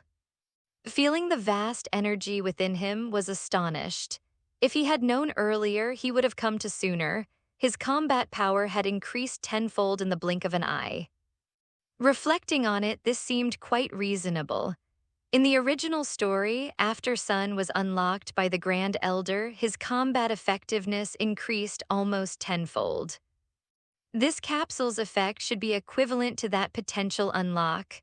Feeling the vast energy within him, was astonished. If he had known earlier, he would have come to sooner. His combat power had increased tenfold in the blink of an eye. Reflecting on it, this seemed quite reasonable. In the original story, after Sun was unlocked by the Grand Elder, his combat effectiveness increased almost tenfold. This capsule's effect should be equivalent to that potential unlock.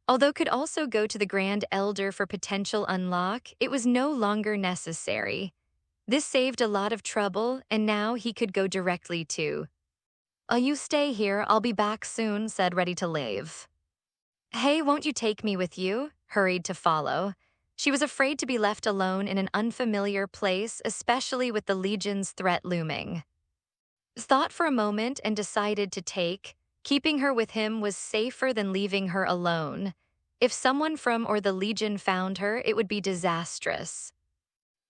Although could also go to the Grand Elder for potential unlock, it was no longer necessary. This saved a lot of trouble, and now he could go directly to. You stay here, I'll be back soon, said, ready to leave. Hey, won't you take me with you? Hurried to follow. She was afraid to be left alone in an unfamiliar place, especially with the Legion's threat looming. Thought for a moment and decided to take. Keeping her with him was safer than leaving her alone. If someone from or the Legion found her, it would be disastrous.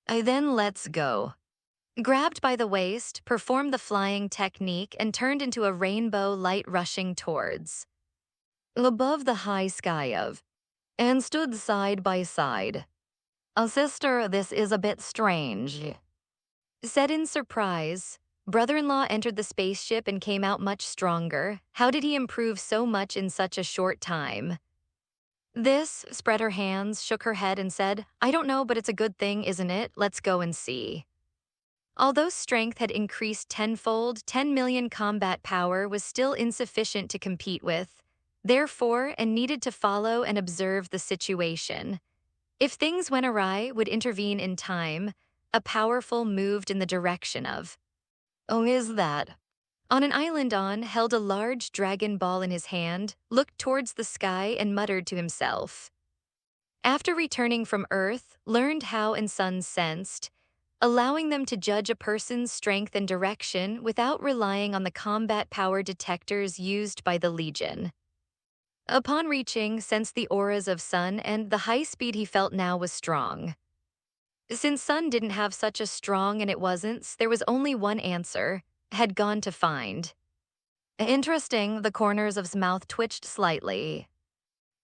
Then let's go. Grabbed by the waist, performed the flying technique and turned into a rainbow light rushing towards. Above the high sky of and stood side by side. Sister, this is a bit strange, said in surprise. Brother-in-law entered the spaceship and came out much stronger. How did he improve so much in such a short time? This spread her hands, shook her head, and said, I don't know, but it's a good thing, isn't it? Let's go and see. Although strength had increased tenfold, 10 million combat power was still insufficient to compete with, therefore, and needed to follow and observe the situation. If things went awry, would intervene in time, a powerful moved in the direction of. Oh, is that? On an island held a large dragon ball in his hand, looked towards the sky and muttered to himself. After returning from Earth, learned how and Sun sensed, allowing them to judge a person's strength and direction without relying on the combat power detectors used by the Legion. Upon reaching, sensed the auras of Sun, and the high speed he felt now was strong. Since Sun didn't have such a strong and it wasn't, there was only one answer, had gone to find. Interesting, the corners of his mouth twitched slightly.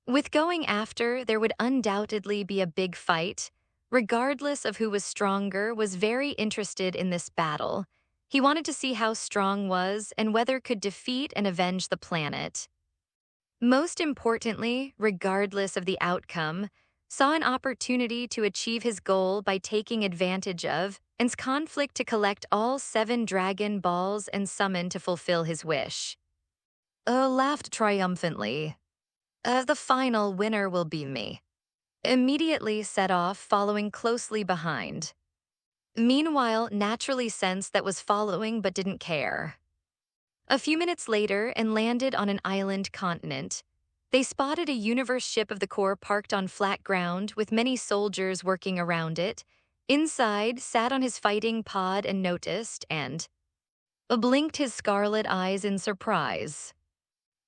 With going after, there would undoubtedly be a big fight. Regardless of who was stronger, was very interested in this battle. He wanted to see how strong was and whether could defeat and avenge the planet. Most importantly, regardless of the outcome, saw an opportunity to achieve his goal by taking advantage of An's conflict to collect all 7 dragon balls and summon to fulfill his wish. Laughed triumphantly. The final winner will be me. Immediately set off, following closely behind. Meanwhile, naturally sensed that was following but didn't care. A few minutes later, and landed on an island continent. They spotted a universe ship of the Corps parked on flat ground with many soldiers working around it. Inside, sat on his fighting pod and noticed, and blinked his scarlet eyes in surprise.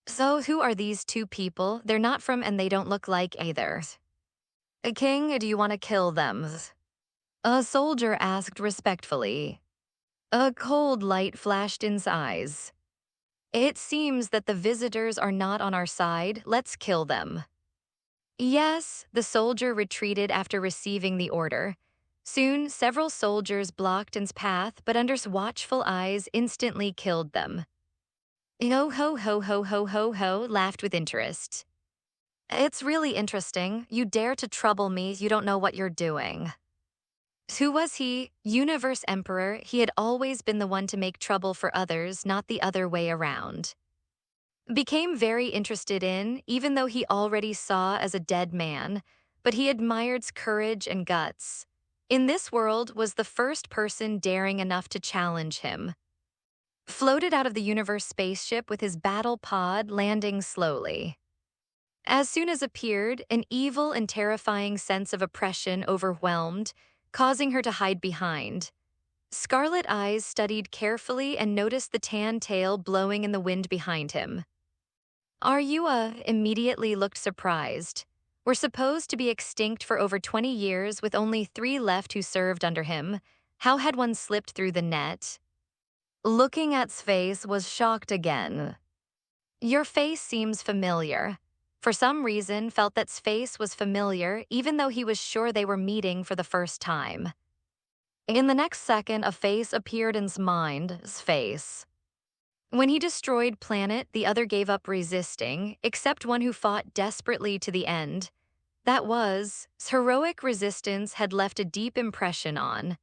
So who are these 2 people? They're not from and they don't look like either. King, do you want to kill them? A soldier asked respectfully. A cold light flashed in his eyes. It seems that the visitors are not on our side. Let's kill them. Yes, the soldier retreated after receiving the order. Soon, several soldiers blocked An's path, but under watchful eyes instantly killed them. Ho ho ho ho ho ho ho, laughed with interest. It's really interesting. You dare to trouble me, you don't know what you're doing. Who was he? Universe Emperor. He had always been the one to make trouble for others, not the other way around. Became very interested in, even though he already saw as a dead man, but he admired's courage and guts. In this world was the first person daring enough to challenge him. Floated out of the universe spaceship with his battle pod landing slowly. As soon as appeared, an evil and terrifying sense of oppression overwhelmed, causing her to hide behind. Scarlet eyes studied carefully and noticed the tan tail blowing in the wind behind him. Are you immediately looked surprised. Were supposed to be extinct for over 20 years with only 3 left who served under him. How had one slipped through the net? Looking at's face was shocked again. Your face seems familiar. For some reason, felt that's face was familiar, even though he was sure they were meeting for the first time. In the next second, a face appeared in his mind's face. When he destroyed Planet, the other gave up resisting, except one who fought desperately to the end. That was, his heroic resistance had left a deep impression on.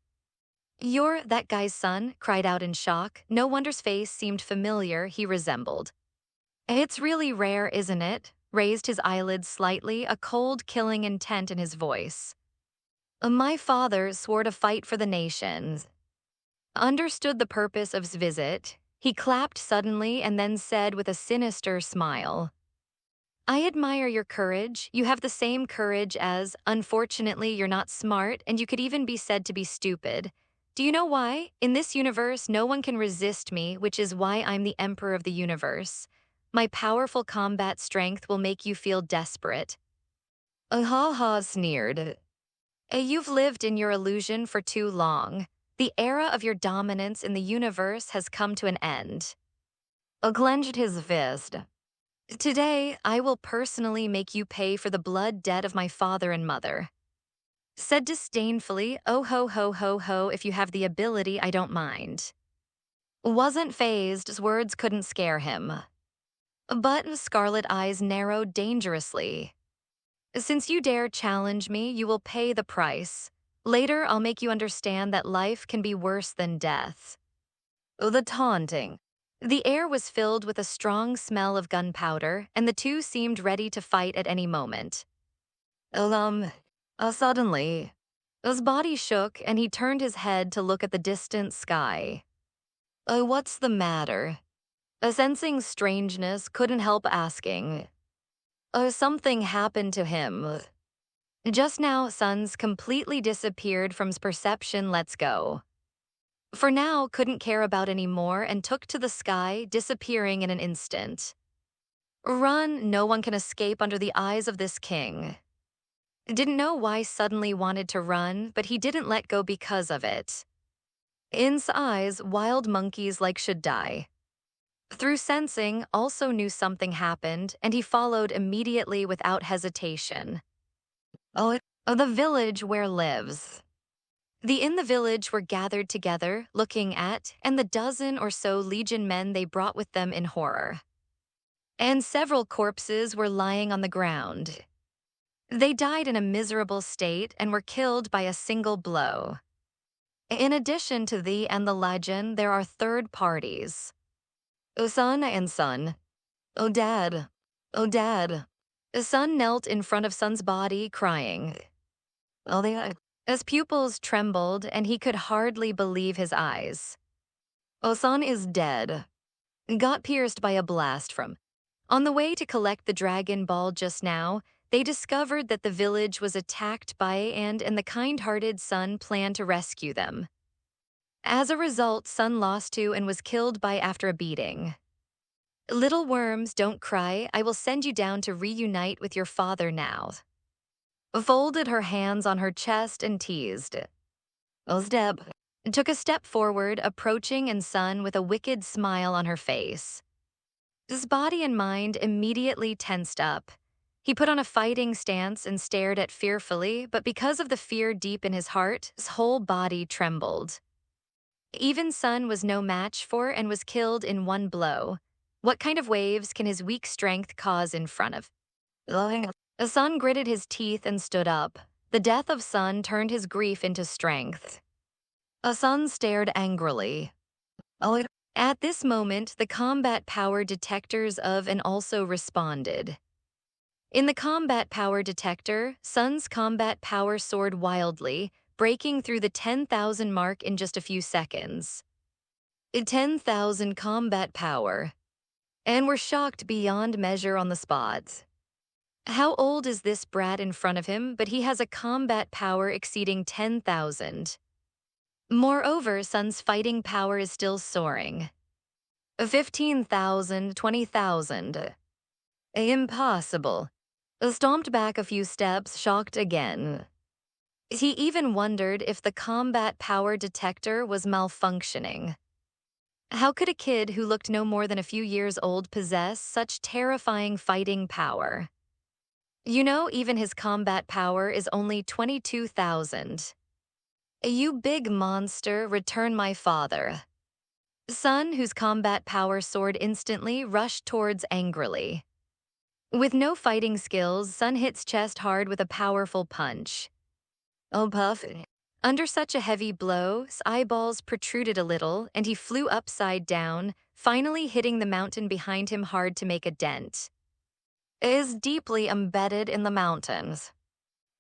You're that guy's son, cried out in shock. No wonder's face seemed familiar, he resembled. It's really rare, isn't it? Raised his eyelids slightly, a cold, killing intent in his voice. My father swore to fight for the nations. Understood the purpose of his visit. He clapped suddenly and then said with a sinister smile, I admire your courage. You have the same courage as, unfortunately, you're not smart, and you could even be said to be stupid. Do you know why? In this universe, no one can resist me, which is why I'm the Emperor of the universe. My powerful combat strength will make you feel desperate. Ha sneered. You've lived in your illusion for too long. The era of your dominance in the universe has come to an end. Clenched his fist. Today, I will personally make you pay for the blood debt of my father and mother. Said disdainfully, oh ho ho ho ho, if you have the ability, I don't mind. Wasn't fazed, his words couldn't scare him. But Scarlet eyes narrowed dangerously. Since you dare challenge me, you will pay the price. Later, I'll make you understand that life can be worse than death. The taunting. The air was filled with a strong smell of gunpowder, and the two seemed ready to fight at any moment. Suddenly, his body shook and he turned his head to look at the distant sky. What's the matter? Sensing strangeness, couldn't help asking. Something happened to him. Just now, Suns completely disappeared from his perception. Let's go. For now, couldn't care about any more and took to the sky, disappearing in an instant. Run, no one can escape under the eyes of this king. Didn't know why suddenly wanted to run, but he didn't let go because of it. In's eyes, wild monkeys like should die. Through sensing, also knew something happened, and he followed immediately without hesitation. The village where lives. In the village were gathered together, looking at, and the dozen or so legion men they brought with them in horror. And several corpses were lying on the ground. They died in a miserable state and were killed by a single blow. In addition to thee and the legend, there are third parties. O son and son. O dad. O dad. The son knelt in front of son's body, crying. His pupils trembled, and he could hardly believe his eyes. O son is dead. Got pierced by a blast from. On the way to collect the Dragon Ball just now, they discovered that the village was attacked by and the kind-hearted son planned to rescue them. As a result, son lost to and was killed by after a beating. Little worms, don't cry. I will send you down to reunite with your father now. Folded her hands on her chest and teased. Ozdeb took a step forward, approaching and son with a wicked smile on her face. His body and mind immediately tensed up. He put on a fighting stance and stared at fearfully, but because of the fear deep in his heart, his whole body trembled. Even Sun was no match for and was killed in one blow. What kind of waves can his weak strength cause in front of? Sun gritted his teeth and stood up. The death of Sun turned his grief into strength. Sun stared angrily. At this moment, the combat power detectors of and also responded. In the combat power detector, Sun's combat power soared wildly, breaking through the 10,000 mark in just a few seconds. 10,000 combat power. And were shocked beyond measure on the spot. How old is this brat in front of him, but he has a combat power exceeding 10,000. Moreover, Sun's fighting power is still soaring. 15,000, 20,000. Impossible. Stomped back a few steps, shocked again. He even wondered if the combat power detector was malfunctioning. How could a kid who looked no more than a few years old possess such terrifying fighting power? You know, even his combat power is only 22,000. You big monster, return my father. Sun, whose combat power soared instantly, rushed towards angrily. With no fighting skills, Sun hits chest hard with a powerful punch. Oh, puff. Under such a heavy blow, his eyeballs protruded a little, and he flew upside down, finally hitting the mountain behind him hard to make a dent. It is deeply embedded in the mountains.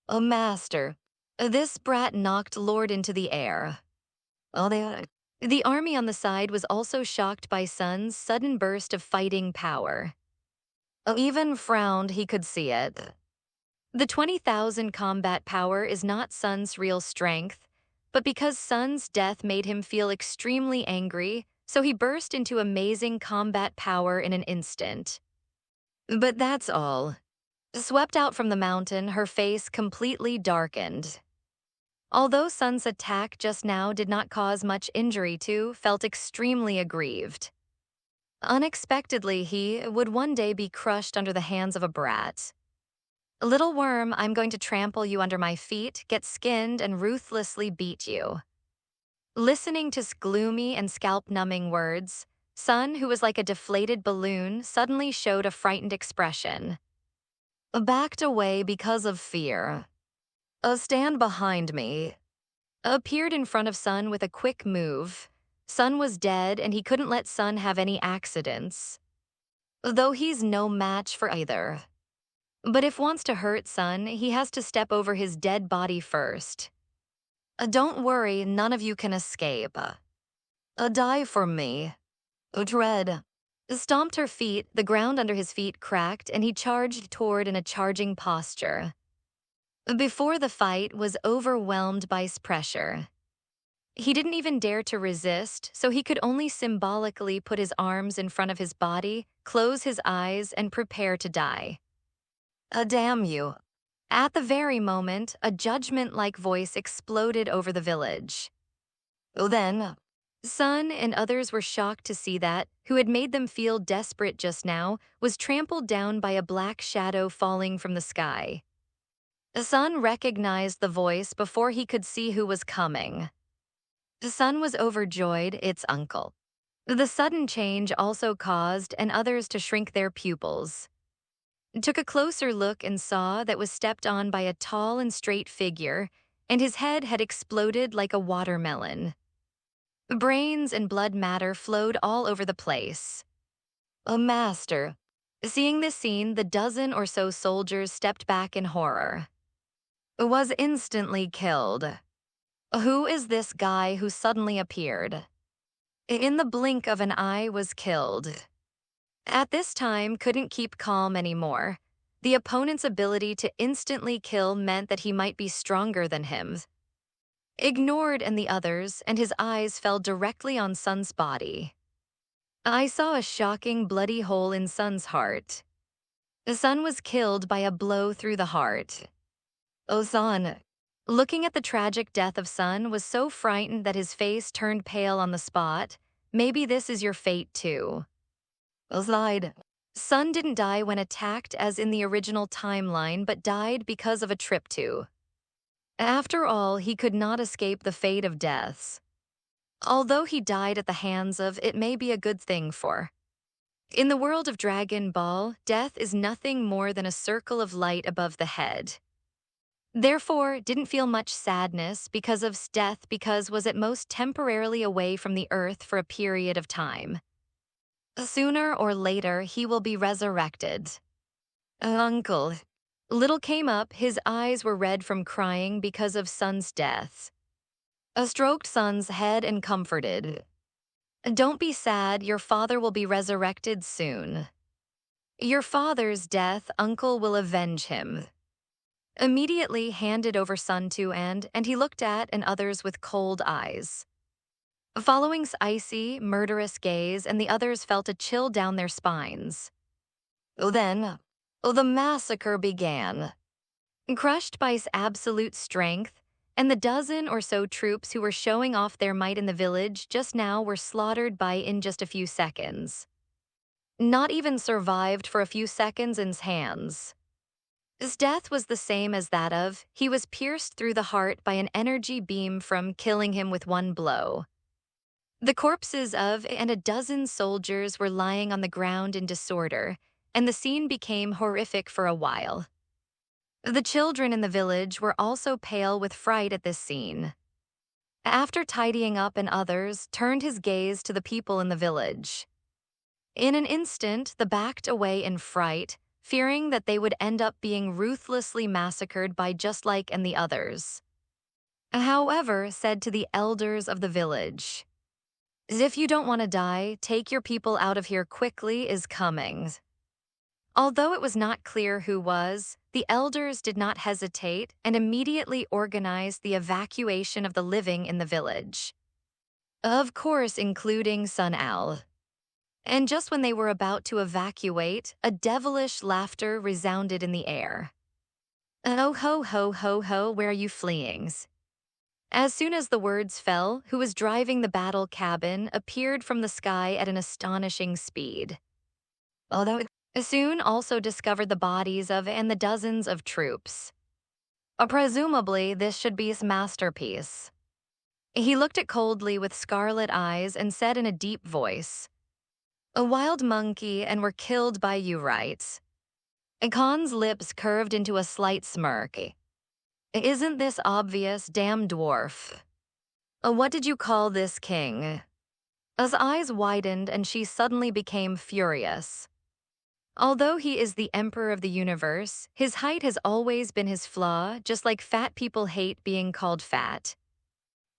Oh, master. This brat knocked Lord into the air. The army on the side was also shocked by Sun's sudden burst of fighting power. Even frowned, he could see it. The 20,000 combat power is not Sun's real strength, but because Sun's death made him feel extremely angry, so he burst into amazing combat power in an instant. But that's all. Swept out from the mountain, her face completely darkened. Although Sun's attack just now did not cause much injury to, felt extremely aggrieved. Unexpectedly, he would one day be crushed under the hands of a brat. Little worm, I'm going to trample you under my feet, get skinned, and ruthlessly beat you. Listening to gloomy and scalp-numbing words, Sun, who was like a deflated balloon, suddenly showed a frightened expression. Backed away because of fear. Stand behind me. Appeared in front of Sun with a quick move. Sun was dead, and he couldn't let Sun have any accidents. Though he's no match for either. But if wants to hurt Sun, he has to step over his dead body first. Don't worry, none of you can escape. Die for me. Dread. Stomped her feet, the ground under his feet cracked, and he charged toward in a charging posture. Before the fight was overwhelmed by pressure. He didn't even dare to resist, so he could only symbolically put his arms in front of his body, close his eyes, and prepare to die. Damn you. At the very moment, a judgment-like voice exploded over the village. Then, Sun and others were shocked to see that, who had made them feel desperate just now, was trampled down by a black shadow falling from the sky. Sun recognized the voice before he could see who was coming. Sun was overjoyed, its uncle. The sudden change also caused and others to shrink their pupils. Took a closer look and saw that was stepped on by a tall and straight figure, and his head had exploded like a watermelon. Brains and blood matter flowed all over the place. A master. Seeing this scene, the dozen or so soldiers stepped back in horror. Was instantly killed. Who is this guy who suddenly appeared? In the blink of an eye was killed. At this time, couldn't keep calm anymore. The opponent's ability to instantly kill meant that he might be stronger than him. Ignored and the others, and his eyes fell directly on Sun's body. I saw a shocking bloody hole in Sun's heart. Sun was killed by a blow through the heart. Oh, Sun. Looking at the tragic death of Sun was so frightened that his face turned pale on the spot. Maybe this is your fate too. Slide. Sun didn't die when attacked as in the original timeline, but died because of a trip to. After all, he could not escape the fate of deaths. Although he died at the hands of, it may be a good thing for. In the world of Dragon Ball, death is nothing more than a circle of light above the head. Therefore, didn't feel much sadness because of death because was at most temporarily away from the earth for a period of time. Sooner or later, he will be resurrected. Uncle. Little came up, his eyes were red from crying because of Sun's death. Stroked Sun's head and comforted. Don't be sad, your father will be resurrected soon. Your father's death, Uncle will avenge him. Immediately handed over Sun to and he looked at and others with cold eyes. Following's icy, murderous gaze, and the others felt a chill down their spines. Then, the massacre began. Crushed by his absolute strength, and the dozen or so troops who were showing off their might in the village just now were slaughtered by in just a few seconds. Not even survived for a few seconds in his hands. His death was the same as that of, he was pierced through the heart by an energy beam from killing him with one blow. The corpses of and a dozen soldiers were lying on the ground in disorder, and the scene became horrific for a while. The children in the village were also pale with fright at this scene. After tidying up and others, turned his gaze to the people in the village. In an instant, the backed away in fright, fearing that they would end up being ruthlessly massacred by just like and the others. However, said to the elders of the village, if you don't want to die, take your people out of here quickly is coming. Although it was not clear who was, the elders did not hesitate and immediately organized the evacuation of the living in the village. Of course, including Sun Al. And just when they were about to evacuate, a devilish laughter resounded in the air. Oh ho ho ho ho, where are you fleeing? As soon as the words fell, who was driving the battle cabin appeared from the sky at an astonishing speed. Although it soon also discovered the bodies of and the dozens of troops. Presumably, this should be his masterpiece. He looked it coldly with scarlet eyes and said in a deep voice, "A wild monkey and were killed by you, right?" Kahn's lips curved into a slight smirk. "Isn't this obvious, damn dwarf? What did you call this king?" His eyes widened and she suddenly became furious. Although he is the emperor of the universe, his height has always been his flaw, just like fat people hate being called fat.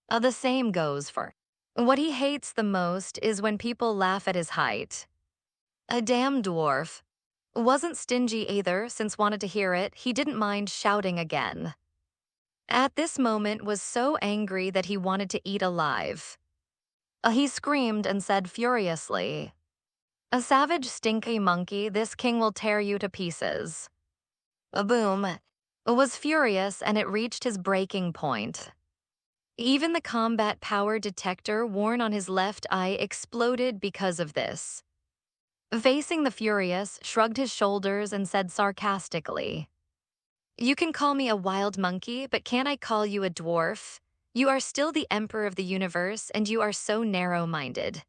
The same goes for what he hates the most is when people laugh at his height. A damn dwarf. Wasn't stingy either, since wanted to hear it, he didn't mind shouting again. At this moment was so angry that he wanted to eat alive. He screamed and said furiously, "A savage stinky monkey, this king will tear you to pieces." A boom was furious and it reached his breaking point. Even the combat power detector worn on his left eye exploded because of this. Facing the furious, shrugged his shoulders and said sarcastically, "You can call me a wild monkey, but can't I call you a dwarf? You are still the emperor of the universe, and you are so narrow-minded."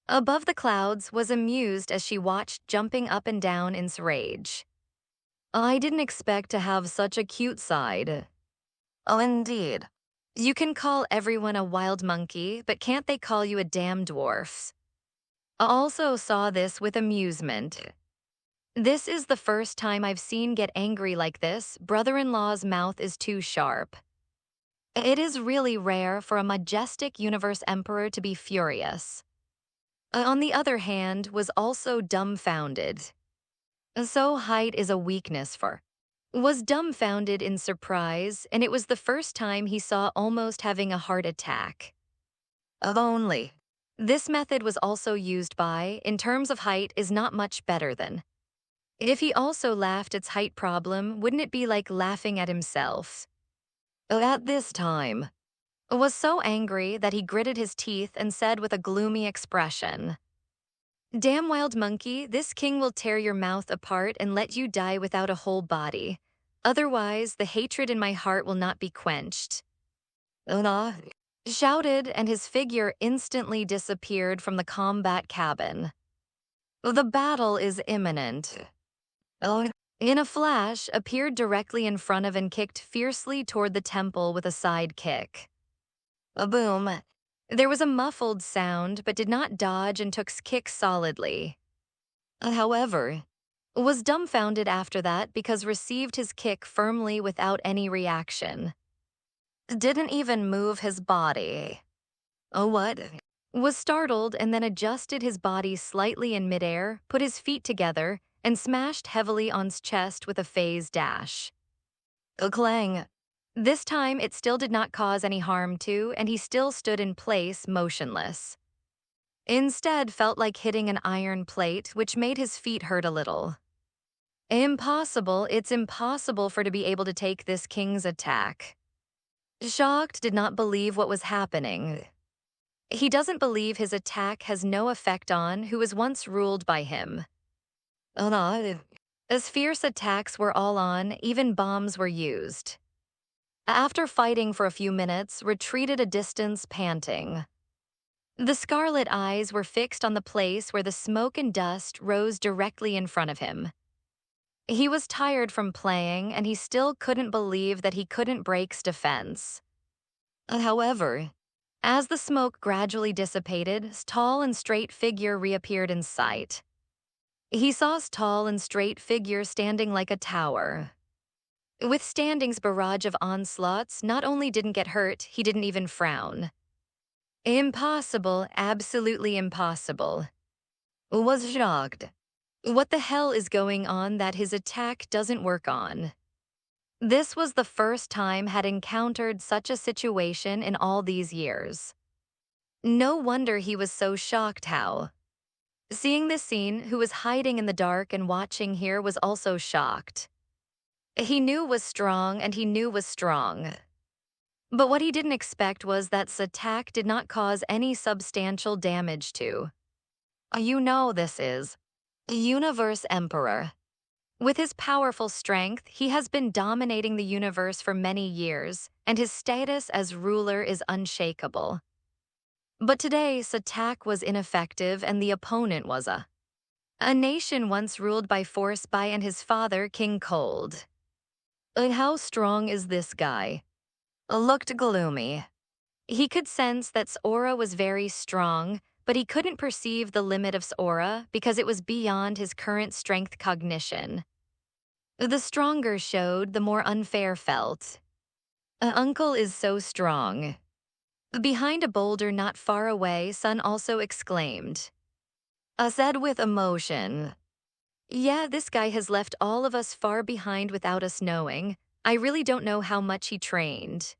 Above the clouds was amused as she watched jumping up and down in rage. "I didn't expect to have such a cute side." "Oh, indeed. You can call everyone a wild monkey, but can't they call you a damn dwarf?" I also saw this with amusement. This is the first time I've seen get angry like this. Brother-in-law's mouth is too sharp. It is really rare for a majestic universe emperor to be furious. On the other hand, was also dumbfounded. So height is a weakness for. Was dumbfounded in surprise, and it was the first time he saw almost having a heart attack. Only. This method was also used by, in terms of height, is not much better than. If he also laughed its height problem, wouldn't it be like laughing at himself? At this time, was so angry that he gritted his teeth and said with a gloomy expression, "Damn wild monkey, this king will tear your mouth apart and let you die without a whole body. Otherwise, the hatred in my heart will not be quenched." Una shouted, and his figure instantly disappeared from the combat cabin. The battle is imminent. In a flash, appeared directly in front of and kicked fiercely toward the temple with a side kick. A boom. There was a muffled sound, but did not dodge and took kick solidly. However, was dumbfounded after that because received his kick firmly without any reaction. Didn't even move his body. Oh, what? Was startled and then adjusted his body slightly in midair, put his feet together, and smashed heavily on's chest with a phase dash. A clang. This time it still did not cause any harm to, and he still stood in place, motionless. Instead felt like hitting an iron plate, which made his feet hurt a little. Impossible, it's impossible for to be able to take this king's attack. Shocked, did not believe what was happening. He doesn't believe his attack has no effect on who was once ruled by him. Oh no. As fierce attacks were all on, even bombs were used. After fighting for a few minutes, retreated a distance panting. The scarlet eyes were fixed on the place where the smoke and dust rose directly in front of him. He was tired from playing, and he still couldn't believe that he couldn't break's defense. However, as the smoke gradually dissipated, his tall and straight figure reappeared in sight. He saw his tall and straight figure standing like a tower. Withstanding's barrage of onslaughts not only didn't get hurt, he didn't even frown. Impossible, absolutely impossible. Was shocked. What the hell is going on that his attack doesn't work on? This was the first time had encountered such a situation in all these years. No wonder he was so shocked how. Seeing this scene, who was hiding in the dark and watching here was also shocked. He knew was strong and he knew was strong. But what he didn't expect was that this attack did not cause any substantial damage to. You know this is Universe Emperor. With his powerful strength, he has been dominating the universe for many years, and his status as ruler is unshakable. But today's attack was ineffective and the opponent was a nation once ruled by force by and his father, King Cold. How strong is this guy? Looked gloomy. He could sense that his aura was very strong, but he couldn't perceive the limit of his aura because it was beyond his current strength cognition. The stronger showed, the more unfair felt. Uncle is so strong. Behind a boulder not far away, Sun also exclaimed. Said with emotion. Yeah, this guy has left all of us far behind without us knowing. I really don't know how much he trained.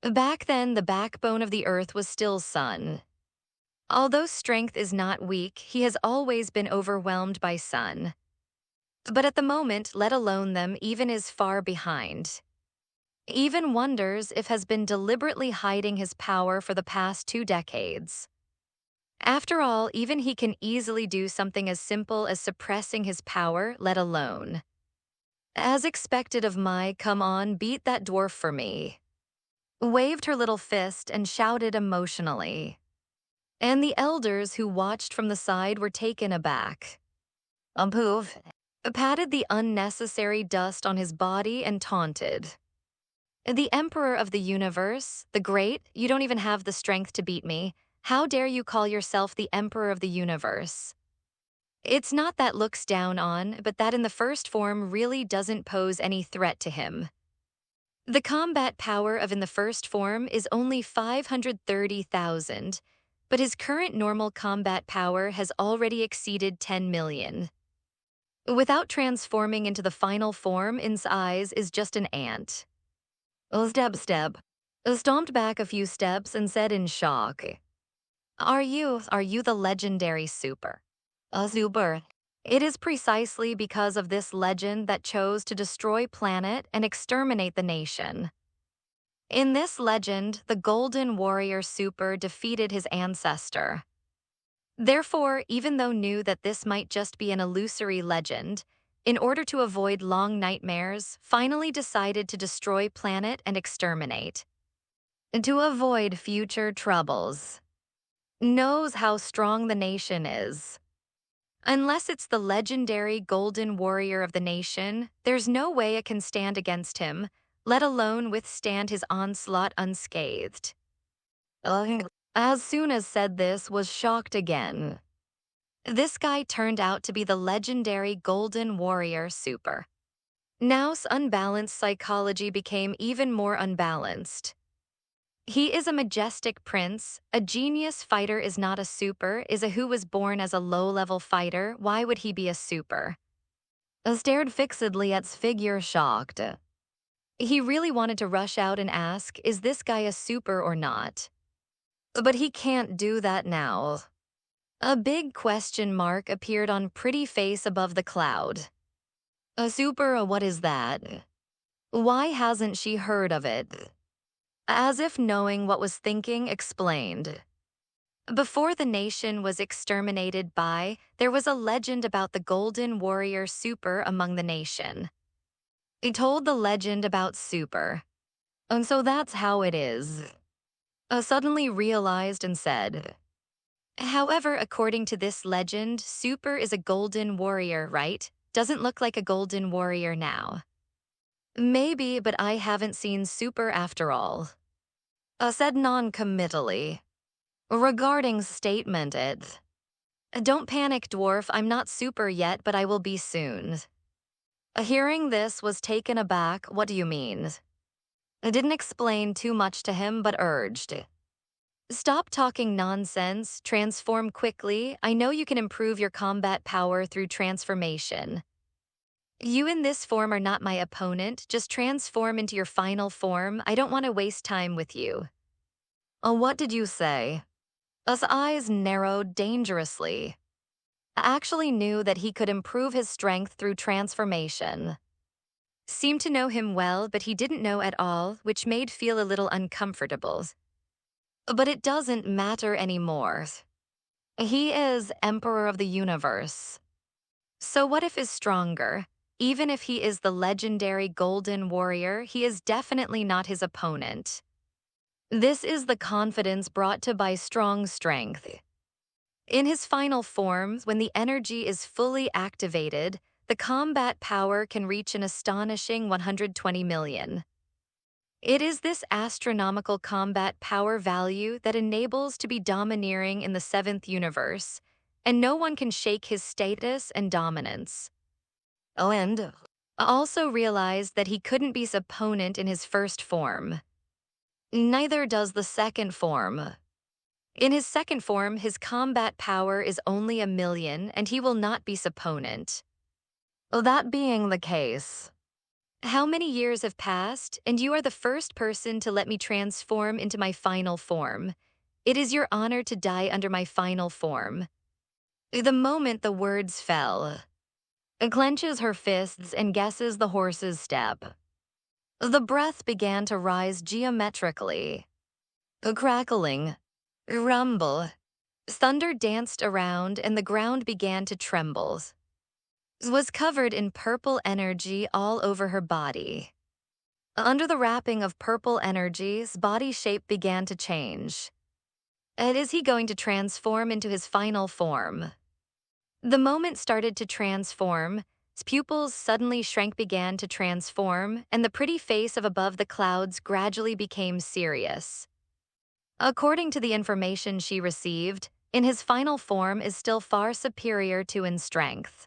Back then, the backbone of the earth was still Sun. Although strength is not weak, he has always been overwhelmed by Sun. But at the moment, let alone them, even is far behind. Even wonders if has been deliberately hiding his power for the past 2 decades. After all, even he can easily do something as simple as suppressing his power, let alone. As expected of Mai, come on, beat that dwarf for me. Waved her little fist and shouted emotionally. And the elders who watched from the side were taken aback. Poof, patted the unnecessary dust on his body and taunted. The Emperor of the Universe, the Great, you don't even have the strength to beat me. How dare you call yourself the Emperor of the Universe? It's not that looks down on, but that in the first form really doesn't pose any threat to him. The combat power of in the first form is only 530,000, but his current normal combat power has already exceeded 10 million. Without transforming into the final form, in his eyes is just an ant. Step. Stomped back a few steps and said in shock. Are you the legendary super? Super. It is precisely because of this legend that chose to destroy planet and exterminate the nation. In this legend, the Golden Warrior Super defeated his ancestor. Therefore, even though knew that this might just be an illusory legend, in order to avoid long nightmares, finally decided to destroy planet and exterminate. To avoid future troubles. Knows how strong the nation is. Unless it's the legendary Golden Warrior of the nation, there's no way it can stand against him, let alone withstand his onslaught unscathed. As soon as said this, was shocked again. This guy turned out to be the legendary Golden Warrior Super. Now's unbalanced psychology became even more unbalanced. He is a majestic prince, a genius fighter is not a super, is a who was born as a low-level fighter, why would he be a super? Stared fixedly at his figure, shocked. He really wanted to rush out and ask, is this guy a super or not? But he can't do that now. A big question mark appeared on pretty face above the cloud. A super, what is that? Why hasn't she heard of it? As if knowing what was thinking, explained. Before the nation was exterminated by, there was a legend about the Golden Warrior Super among the nation. He told the legend about Super. And so that's how it is. Suddenly realized and said. However, according to this legend, Super is a golden warrior, right? Doesn't look like a golden warrior now. Maybe, but I haven't seen Super after all. Said non-committally. Regarding statement it. Don't panic, dwarf, I'm not Super yet, but I will be soon. Hearing this was taken aback, what do you mean? I didn't explain too much to him, but urged. Stop talking nonsense, transform quickly. I know you can improve your combat power through transformation. You in this form are not my opponent, just transform into your final form. I don't want to waste time with you. What did you say? His eyes narrowed dangerously. I actually knew that he could improve his strength through transformation. seemed to know him well, but he didn't know at all, which made feel a little uncomfortable. But it doesn't matter anymore. He is Emperor of the Universe. So what if is stronger? Even if he is the legendary Golden Warrior, he is definitely not his opponent. This is the confidence brought to by strong strength. In his final form, when the energy is fully activated, the combat power can reach an astonishing 120 million. It is this astronomical combat power value that enables to be domineering in the seventh universe, and no one can shake his status and dominance. Oh, and also realized that he couldn't be his opponent in his first form. Neither does the second form. In his second form, his combat power is only 1,000,000, and he will not be his opponent. That being the case, how many years have passed, and you are the first person to let me transform into my final form. It is your honor to die under my final form. The moment the words fell, clenches her fists and guesses the horse's step. The breath began to rise geometrically. A crackling, rumble, thunder danced around and the ground began to tremble. Was covered in purple energy all over her body. Under the wrapping of purple energies, body shape began to change. And is he going to transform into his final form? The moment started to transform, his pupils suddenly shrank, began to transform, and the pretty face of above the clouds gradually became serious. According to the information she received, in his final form is still far superior to in strength.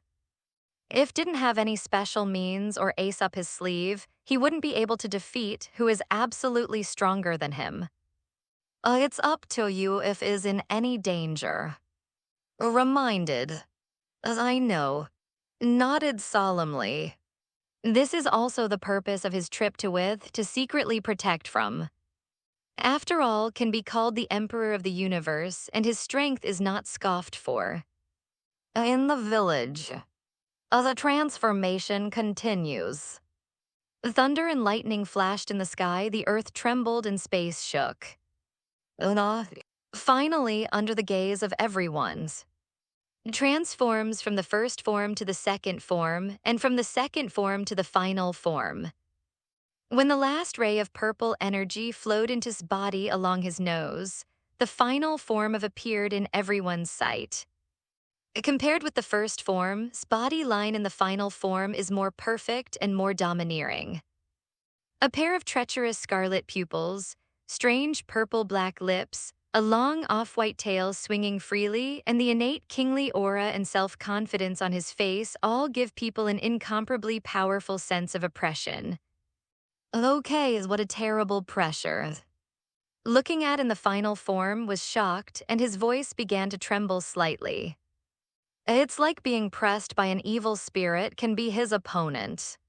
If didn't have any special means or ace up his sleeve, he wouldn't be able to defeat who is absolutely stronger than him. It's up to you if is in any danger. Reminded, as I know, nodded solemnly. This is also the purpose of his trip to secretly protect from. After all, can be called the Emperor of the Universe, and his strength is not scoffed for. In the village, as the transformation continues. Thunder and lightning flashed in the sky, the earth trembled and space shook. Finally, under the gaze of everyone's, transforms from the first form to the second form, and from the second form to the final form. When the last ray of purple energy flowed into his body along his nose, the final form appeared in everyone's sight. Compared with the first form, his body line in the final form is more perfect and more domineering. A pair of treacherous scarlet pupils, strange purple-black lips, a long off-white tail swinging freely, and the innate kingly aura and self-confidence on his face all give people an incomparably powerful sense of oppression. Okay, is what a terrible pressure. Looking at in the final form was shocked, and his voice began to tremble slightly. It's like being pressed by an evil spirit can be his opponent.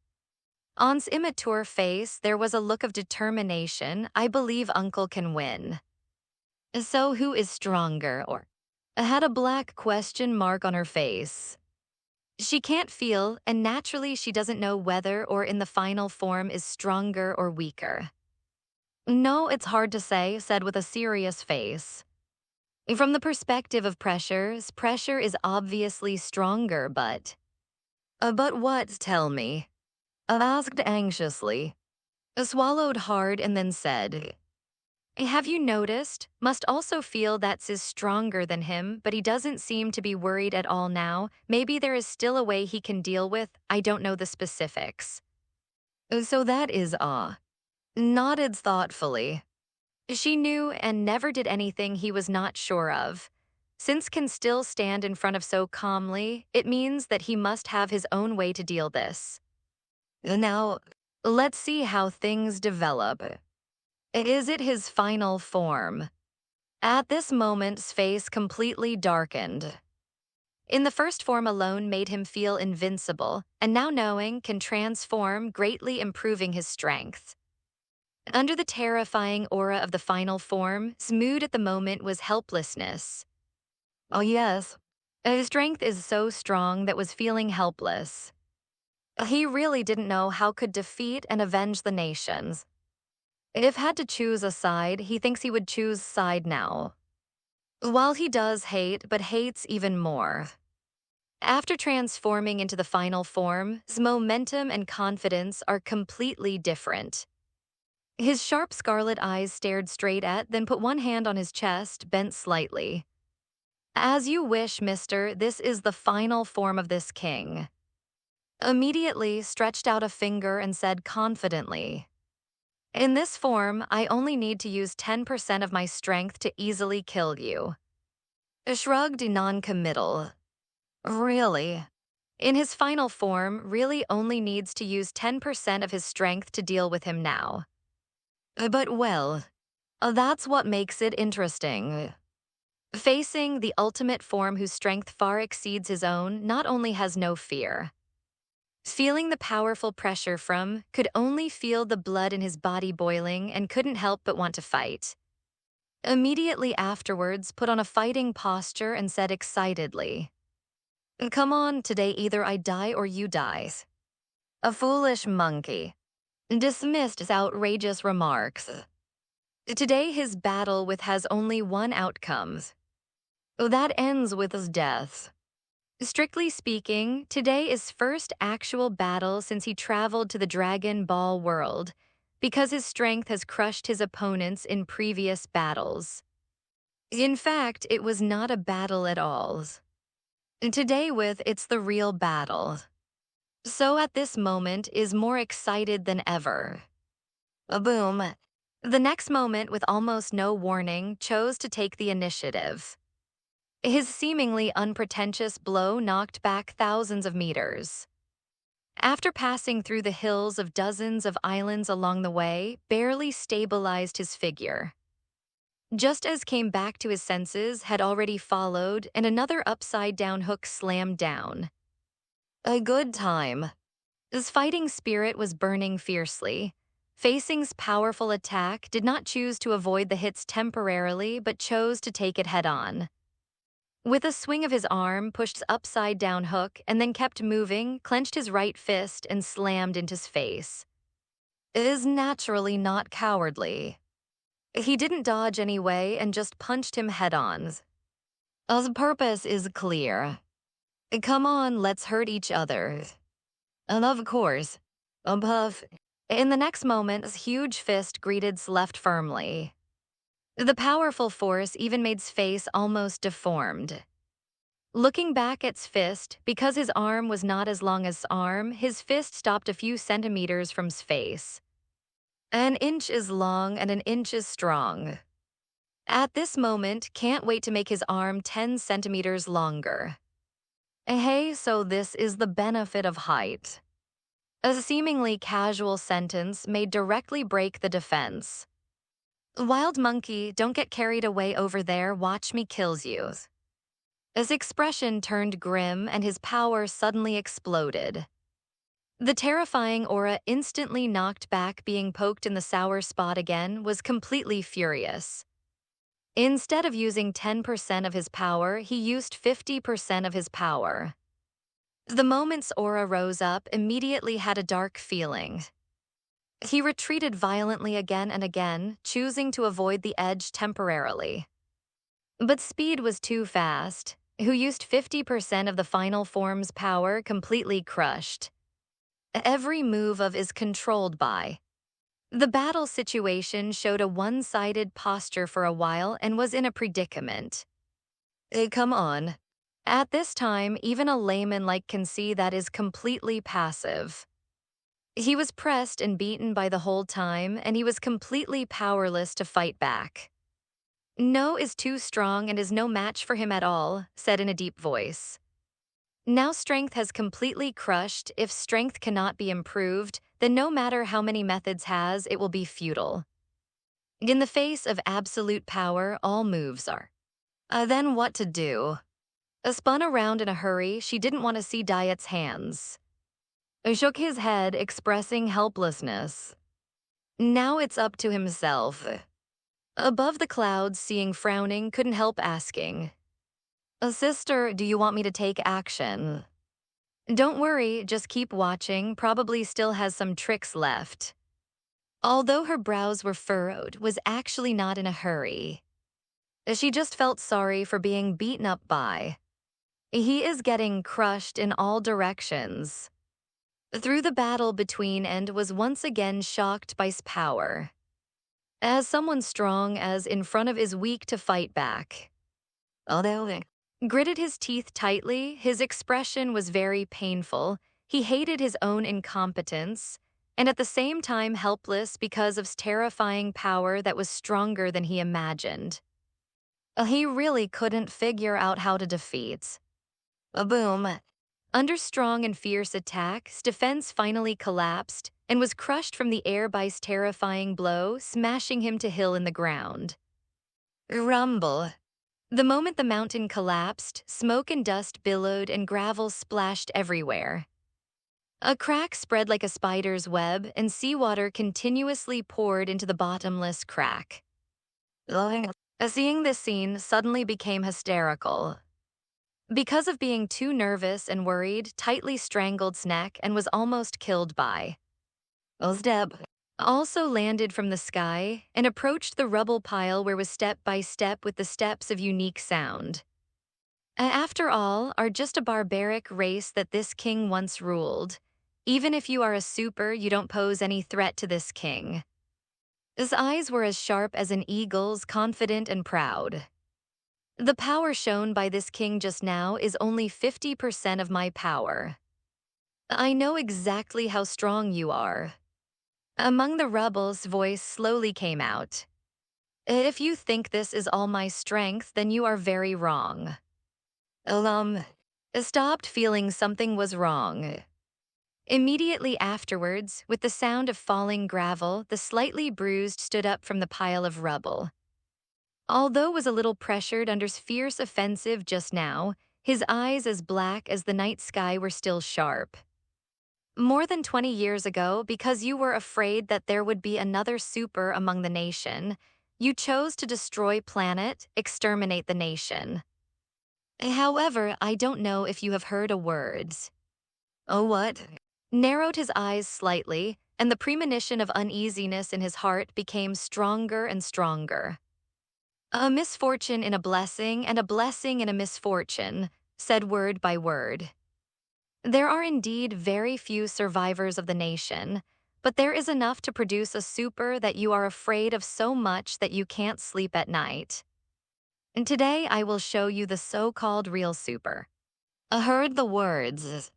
On's immature face, there was a look of determination. I believe Uncle can win. So who is stronger, or had a black question mark on her face. She can't feel, and naturally she doesn't know whether or in the final form is stronger or weaker. No, it's hard to say, said with a serious face. From the perspective of pressures, pressure is obviously stronger, but... But what, tell me? Asked anxiously. Swallowed hard and then said, have you noticed? Must also feel that's is stronger than him, but he doesn't seem to be worried at all now. Maybe there is still a way he can deal with, I don't know the specifics. So that is nodded thoughtfully. She knew and never did anything he was not sure of. Since can still stand in front of so calmly, it means that he must have his own way to deal this. Now, let's see how things develop. Is it his final form? At this moment, his face completely darkened. In the first form alone made him feel invincible, and now knowing can transform, greatly improving his strength. Under the terrifying aura of the final form, his mood at the moment was helplessness. Oh yes, his strength is so strong that was feeling helpless. He really didn't know how could defeat and avenge the nations. If had to choose a side, he thinks he would choose side now. While he does hate, but hates even more. After transforming into the final form, his momentum and confidence are completely different. His sharp scarlet eyes stared straight at, then put one hand on his chest, bent slightly. As you wish, mister, this is the final form of this king. Immediately stretched out a finger and said confidently, in this form, I only need to use 10% of my strength to easily kill you. Shrugged non-committal. Really? In his final form, really only needs to use 10% of his strength to deal with him now. But well, that's what makes it interesting. Facing the ultimate form whose strength far exceeds his own not only has no fear. Feeling the powerful pressure from, could only feel the blood in his body boiling and couldn't help but want to fight. Immediately afterwards, put on a fighting posture and said excitedly, come on, today either I die or you die. A foolish monkey. Dismissed his outrageous remarks. Today his battle with has only one outcome. That ends with his death. Strictly speaking, today is first actual battle since he traveled to the Dragon Ball world, because his strength has crushed his opponents in previous battles. In fact, it was not a battle at all. Today with it's the real battle. So at this moment is more excited than ever. Boom. The next moment, with almost no warning, chose to take the initiative. His seemingly unpretentious blow knocked back thousands of meters. After passing through the hills of dozens of islands along the way, barely stabilized his figure. Just as came back to his senses, had already followed, and another upside-down hook slammed down. A good time. His fighting spirit was burning fiercely. Facing's powerful attack, did not choose to avoid the hits temporarily, but chose to take it head-on. With a swing of his arm, pushed his upside-down hook, and then kept moving, clenched his right fist and slammed into his face. It is naturally not cowardly. He didn't dodge anyway and just punched him head-on. His purpose is clear. Come on, let's hurt each other. And of course, puff. In the next moment, his huge fist greeted his left firmly. The powerful force even made his face almost deformed. Looking back at his fist, because his arm was not as long as his arm, his fist stopped a few centimeters from his face. An inch is long and an inch is strong. At this moment, can't wait to make his arm 10 centimeters longer. Hey, so this is the benefit of height. A seemingly casual sentence made directly break the defense. Wild monkey, don't get carried away over there, watch me kills you. His expression turned grim and his power suddenly exploded. The terrifying aura instantly knocked back, being poked in the sour spot again, was completely furious. Instead of using 10% of his power, he used 50% of his power. The moment's aura rose up, immediately had a dark feeling. He retreated violently again and again, choosing to avoid the edge temporarily. But speed was too fast. Who used 50% of the final form's power, completely crushed. Every move of is controlled by. The battle situation showed a one-sided posture for a while and was in a predicament. Come on. At this time, even a layman like can see that is completely passive. He was pressed and beaten by the whole time, and he was completely powerless to fight back. No is too strong and is no match for him at all, said in a deep voice. Now strength has completely crushed. If strength cannot be improved, then no matter how many methods has, it will be futile. In the face of absolute power, all moves are. Then what to do? Spun around in a hurry, she didn't want to see Diet's hands. Shook his head, expressing helplessness. Now it's up to himself. Above the clouds, seeing frowning, couldn't help asking. Sister, do you want me to take action? Don't worry, just keep watching, probably still has some tricks left. Although her brows were furrowed, was actually not in a hurry. She just felt sorry for being beaten up by. He is getting crushed in all directions. Through the battle between and was once again shocked by his power. As someone strong as in front of is weak to fight back. Although gritted his teeth tightly, his expression was very painful. He hated his own incompetence, and at the same time helpless because of his terrifying power that was stronger than he imagined. He really couldn't figure out how to defeat. A boom. Under strong and fierce attack, his defense finally collapsed and was crushed from the air by his terrifying blow, smashing him to hill in the ground. Rumble. The moment the mountain collapsed, smoke and dust billowed and gravel splashed everywhere. A crack spread like a spider's web, and seawater continuously poured into the bottomless crack. Seeing this scene suddenly became hysterical. Because of being too nervous and worried, tightly strangled his neck and was almost killed by. Ozdeb also landed from the sky and approached the rubble pile where was step by step with the steps of unique sound. After all, are just a barbaric race that this king once ruled. Even if you are a super, you don't pose any threat to this king. His eyes were as sharp as an eagle's, confident and proud. The power shown by this king just now is only 50% of my power. I know exactly how strong you are. Among the rebels, voice slowly came out. If you think this is all my strength, then you are very wrong. Stopped feeling something was wrong. Immediately afterwards, with the sound of falling gravel, the slightly bruised stood up from the pile of rubble. Although was a little pressured under his fierce offensive just now, his eyes as black as the night sky were still sharp. More than 20 years ago, because you were afraid that there would be another super among the nation, you chose to destroy planet, exterminate the nation. However, I don't know if you have heard a words. Oh, what? Narrowed his eyes slightly, and the premonition of uneasiness in his heart became stronger and stronger. A misfortune in a blessing and a blessing in a misfortune, said word by word. There are indeed very few survivors of the nation, but there is enough to produce a super that you are afraid of so much that you can't sleep at night. And today I will show you the so-called real super. I heard the words,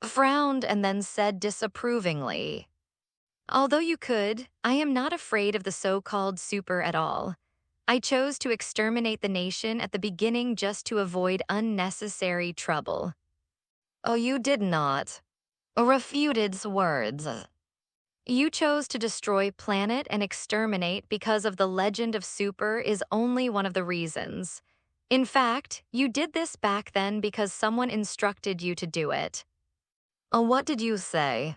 frowned and then said disapprovingly, although you could, I am not afraid of the so-called super at all. I chose to exterminate the nation at the beginning just to avoid unnecessary trouble. Oh, you did not. Refuted words. You chose to destroy planet and exterminate because of the legend of super is only one of the reasons. In fact, you did this back then because someone instructed you to do it. What did you say?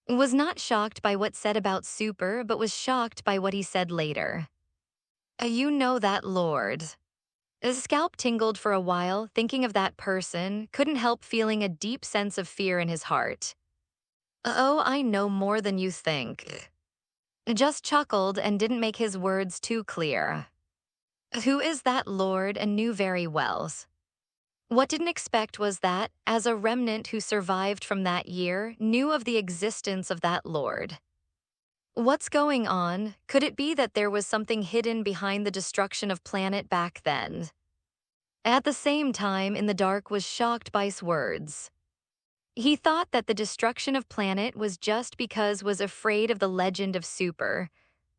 Was not shocked by what said about super, but was shocked by what he said later. You know that, Lord. His scalp tingled for a while, thinking of that person, couldn't help feeling a deep sense of fear in his heart. Oh, I know more than you think. Just chuckled and didn't make his words too clear. Who is that Lord and knew very well. What didn't expect was that, as a remnant who survived from that year, knew of the existence of that Lord. What's going on? Could it be that there was something hidden behind the destruction of planet back then? At the same time, in the dark was shocked by his words. He thought that the destruction of planet was just because was afraid of the legend of super,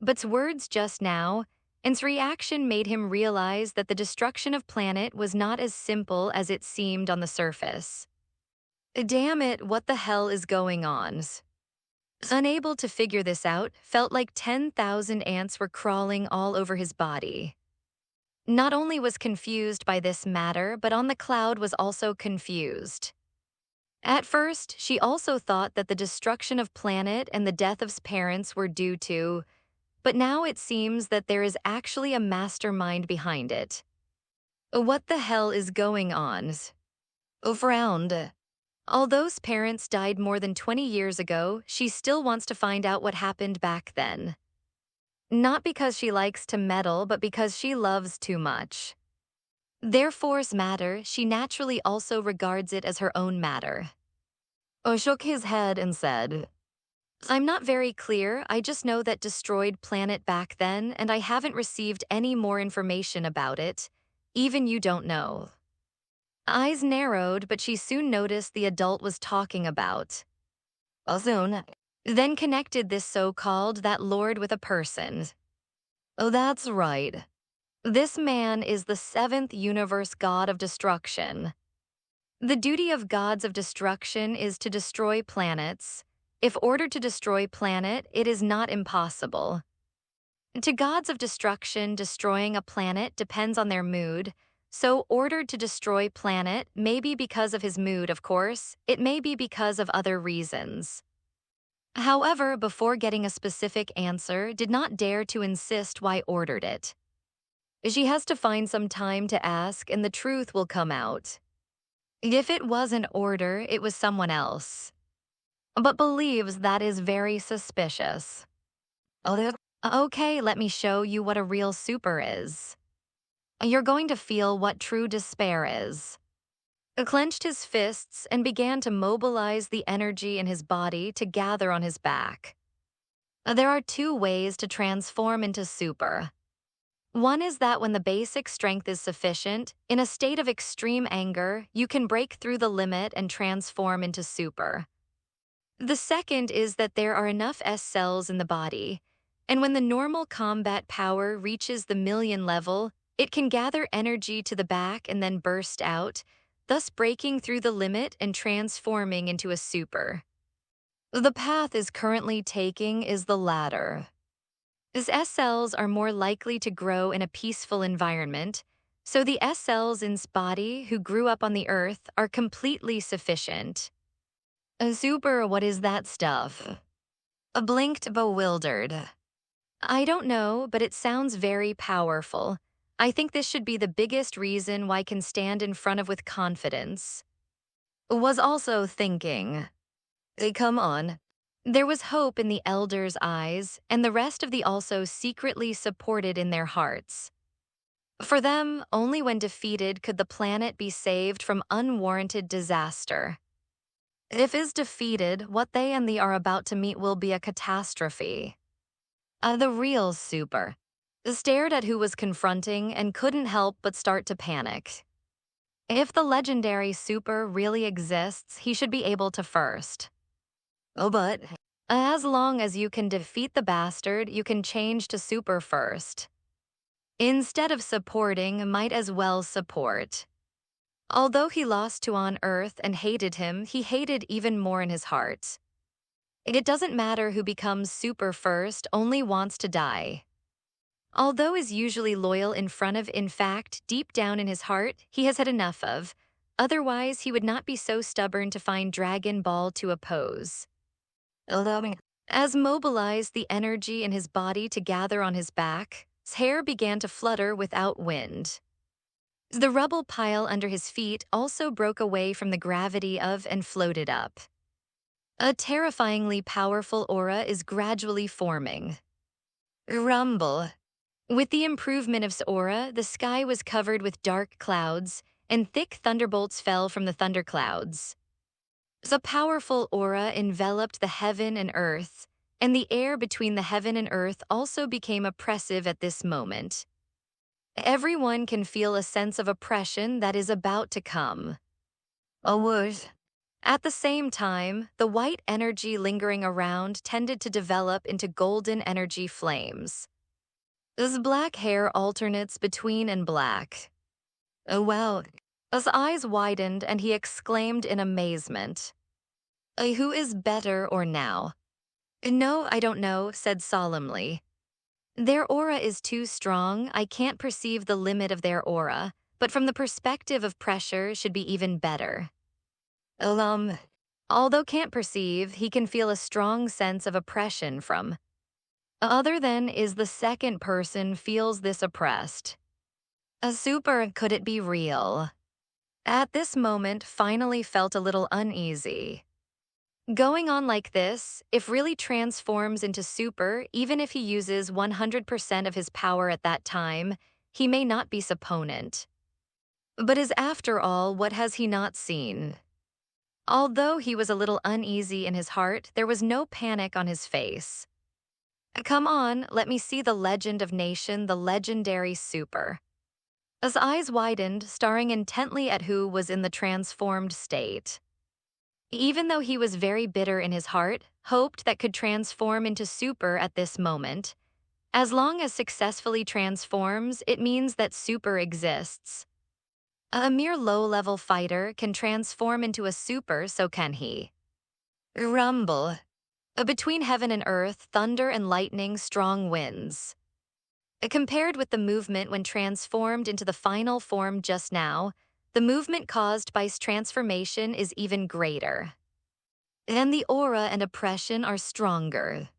but's words just now, and's reaction made him realize that the destruction of planet was not as simple as it seemed on the surface. Damn it, what the hell is going on? Unable to figure this out, felt like 10,000 ants were crawling all over his body. Not only was confused by this matter, but on the cloud was also confused. At first, she also thought that the destruction of planet and the death of his parents were due to, but now it seems that there is actually a mastermind behind it. What the hell is going on? Frowned. Although his parents died more than 20 years ago, she still wants to find out what happened back then. Not because she likes to meddle, but because she loves too much. Therefore's matter, she naturally also regards it as her own matter. O shook his head and said, I'm not very clear, I just know that destroyed planet back then, and I haven't received any more information about it. Even you don't know. Eyes narrowed, but she soon noticed the adult was talking about. Soon. Then connected this so-called that lord with a person. Oh, that's right. This man is the seventh universe god of destruction. The duty of gods of destruction is to destroy planets. If ordered to destroy planet, it is not impossible. To gods of destruction, destroying a planet depends on their mood. So ordered to destroy planet may be because of his mood, of course. It may be because of other reasons. However, before getting a specific answer, did not dare to insist why ordered it. She has to find some time to ask, and the truth will come out. If it was an order, it was someone else. But believes that is very suspicious. Okay, let me show you what a real super is. You're going to feel what true despair is. Clenched his fists and began to mobilize the energy in his body to gather on his back. There are two ways to transform into super. One is that when the basic strength is sufficient, in a state of extreme anger, you can break through the limit and transform into super. The second is that there are enough S cells in the body, and when the normal combat power reaches the million level, it can gather energy to the back and then burst out, thus breaking through the limit and transforming into a super. The path is currently taking is the latter. As S cells are more likely to grow in a peaceful environment, so the S cells in his body who grew up on the earth are completely sufficient. A super, what is that stuff? A blinked bewildered. I don't know, but it sounds very powerful. I think this should be the biggest reason why I can stand in front of with confidence. Was also thinking. Come on. There was hope in the elders' eyes, and the rest of the also secretly supported in their hearts. For them, only when defeated could the planet be saved from unwarranted disaster. If is defeated, what they and the are about to meet will be a catastrophe. The real super stared at who was confronting and couldn't help but start to panic. If the legendary super really exists, he should be able to first. Oh, but as long as you can defeat the bastard, you can change to super first. Instead of supporting, might as well support. Although he lost to on Earth and hated him, he hated even more in his heart. It doesn't matter who becomes super first, only wants to die. Although is usually loyal in front of, in fact, deep down in his heart, he has had enough of. Otherwise, he would not be so stubborn to find Dragon Ball to oppose. As mobilized the energy in his body to gather on his back, his hair began to flutter without wind. The rubble pile under his feet also broke away from the gravity of and floated up. A terrifyingly powerful aura is gradually forming. Rumble. With the improvement of his aura, the sky was covered with dark clouds, and thick thunderbolts fell from the thunderclouds. The powerful aura enveloped the heaven and earth, and the air between the heaven and earth also became oppressive at this moment. Everyone can feel a sense of oppression that is about to come. A whoosh. At the same time, the white energy lingering around tended to develop into golden energy flames. His black hair alternates between and black. Oh, wow. His eyes widened and he exclaimed in amazement. Who is better or now? No, I don't know, said solemnly. Their aura is too strong, I can't perceive the limit of their aura, but from the perspective of pressure should be even better. Although can't perceive, he can feel a strong sense of oppression from. Other than is the second person feels this oppressed. A super, could it be real? At this moment, finally felt a little uneasy. Going on like this, if really transforms into super, even if he uses 100% of his power at that time, he may not be his opponent. But is after all, what has he not seen? Although he was a little uneasy in his heart, there was no panic on his face. Come on, let me see the legend of nation, the legendary super. His eyes widened, staring intently at who was in the transformed state. Even though he was very bitter in his heart, hoped that could transform into super at this moment. As long as successfully transforms, it means that super exists. A mere low-level fighter can transform into a super, so can he. Rumble. Between heaven and earth, thunder and lightning, strong winds. Compared with the movement when transformed into the final form just now, the movement caused by his transformation is even greater. And the aura and oppression are stronger.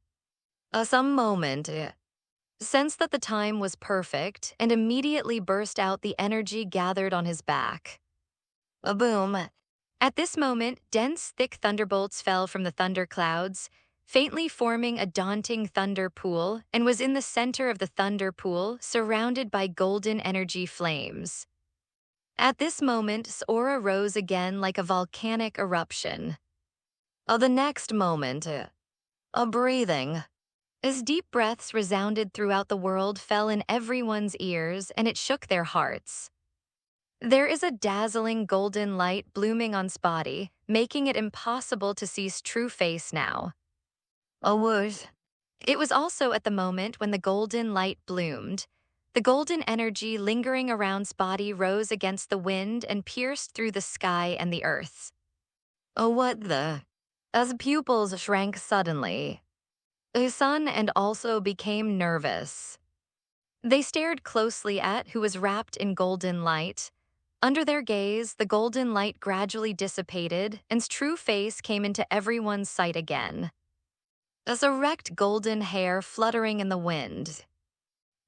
Some moment, sensed that the time was perfect and immediately burst out the energy gathered on his back. A boom. At this moment, dense, thick thunderbolts fell from the thunder clouds, faintly forming a daunting thunder pool, and was in the center of the thunder pool, surrounded by golden energy flames. At this moment, his aura rose again like a volcanic eruption. The next moment, a breathing. As deep breaths resounded throughout the world, fell in everyone's ears, and it shook their hearts. There is a dazzling golden light blooming on his body, making it impossible to see his true face now. A whoosh. It was also at the moment when the golden light bloomed. The golden energy lingering around his body rose against the wind and pierced through the sky and the earth. What the? As pupils shrank suddenly, his son and also became nervous. They stared closely at who was wrapped in golden light. Under their gaze, the golden light gradually dissipated, and his true face came into everyone's sight again. As erect golden hair fluttering in the wind.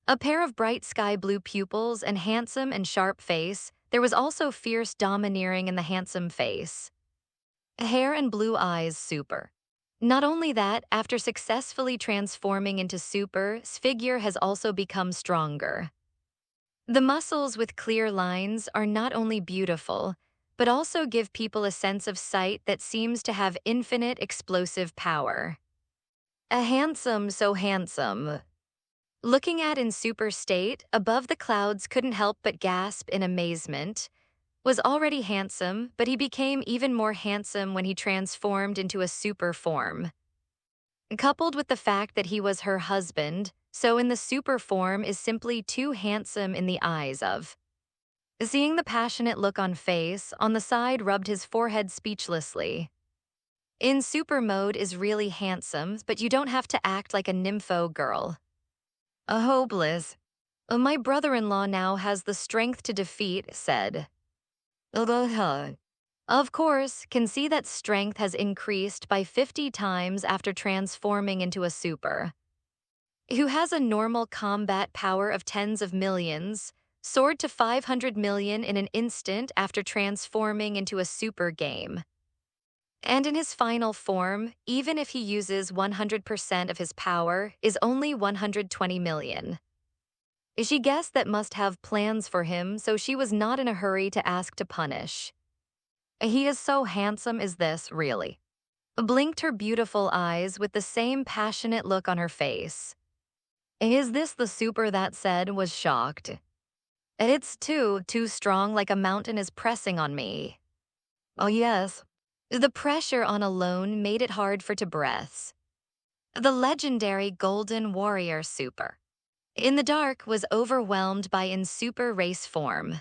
A pair of bright sky blue pupils and handsome and sharp face, there was also fierce domineering in the handsome face. Hair and blue eyes super. Not only that, after successfully transforming into super, his figure has also become stronger. The muscles with clear lines are not only beautiful, but also give people a sense of sight that seems to have infinite explosive power. A handsome, so handsome. Looking at in super state, above the clouds couldn't help but gasp in amazement. Was already handsome, but he became even more handsome when he transformed into a super form. Coupled with the fact that he was her husband, so in the super form is simply too handsome in the eyes of. Seeing the passionate look on face, on the side rubbed his forehead speechlessly. In super mode is really handsome, but you don't have to act like a nympho girl. A hopeless. My brother-in-law now has the strength to defeat, said. Of course, can see that strength has increased by 50 times after transforming into a super. Who has a normal combat power of tens of millions, soared to 500 million in an instant after transforming into a super game. And in his final form, even if he uses 100% of his power, is only 120 million. She guessed that must have plans for him, so she was not in a hurry to ask to punish. He is so handsome is this, really? Blinked her beautiful eyes with the same passionate look on her face. Is this the super that said was shocked? It's too strong, like a mountain is pressing on me. Oh yes. The pressure on alone made it hard for to breath. The legendary golden warrior super. In the dark was overwhelmed by in super race form.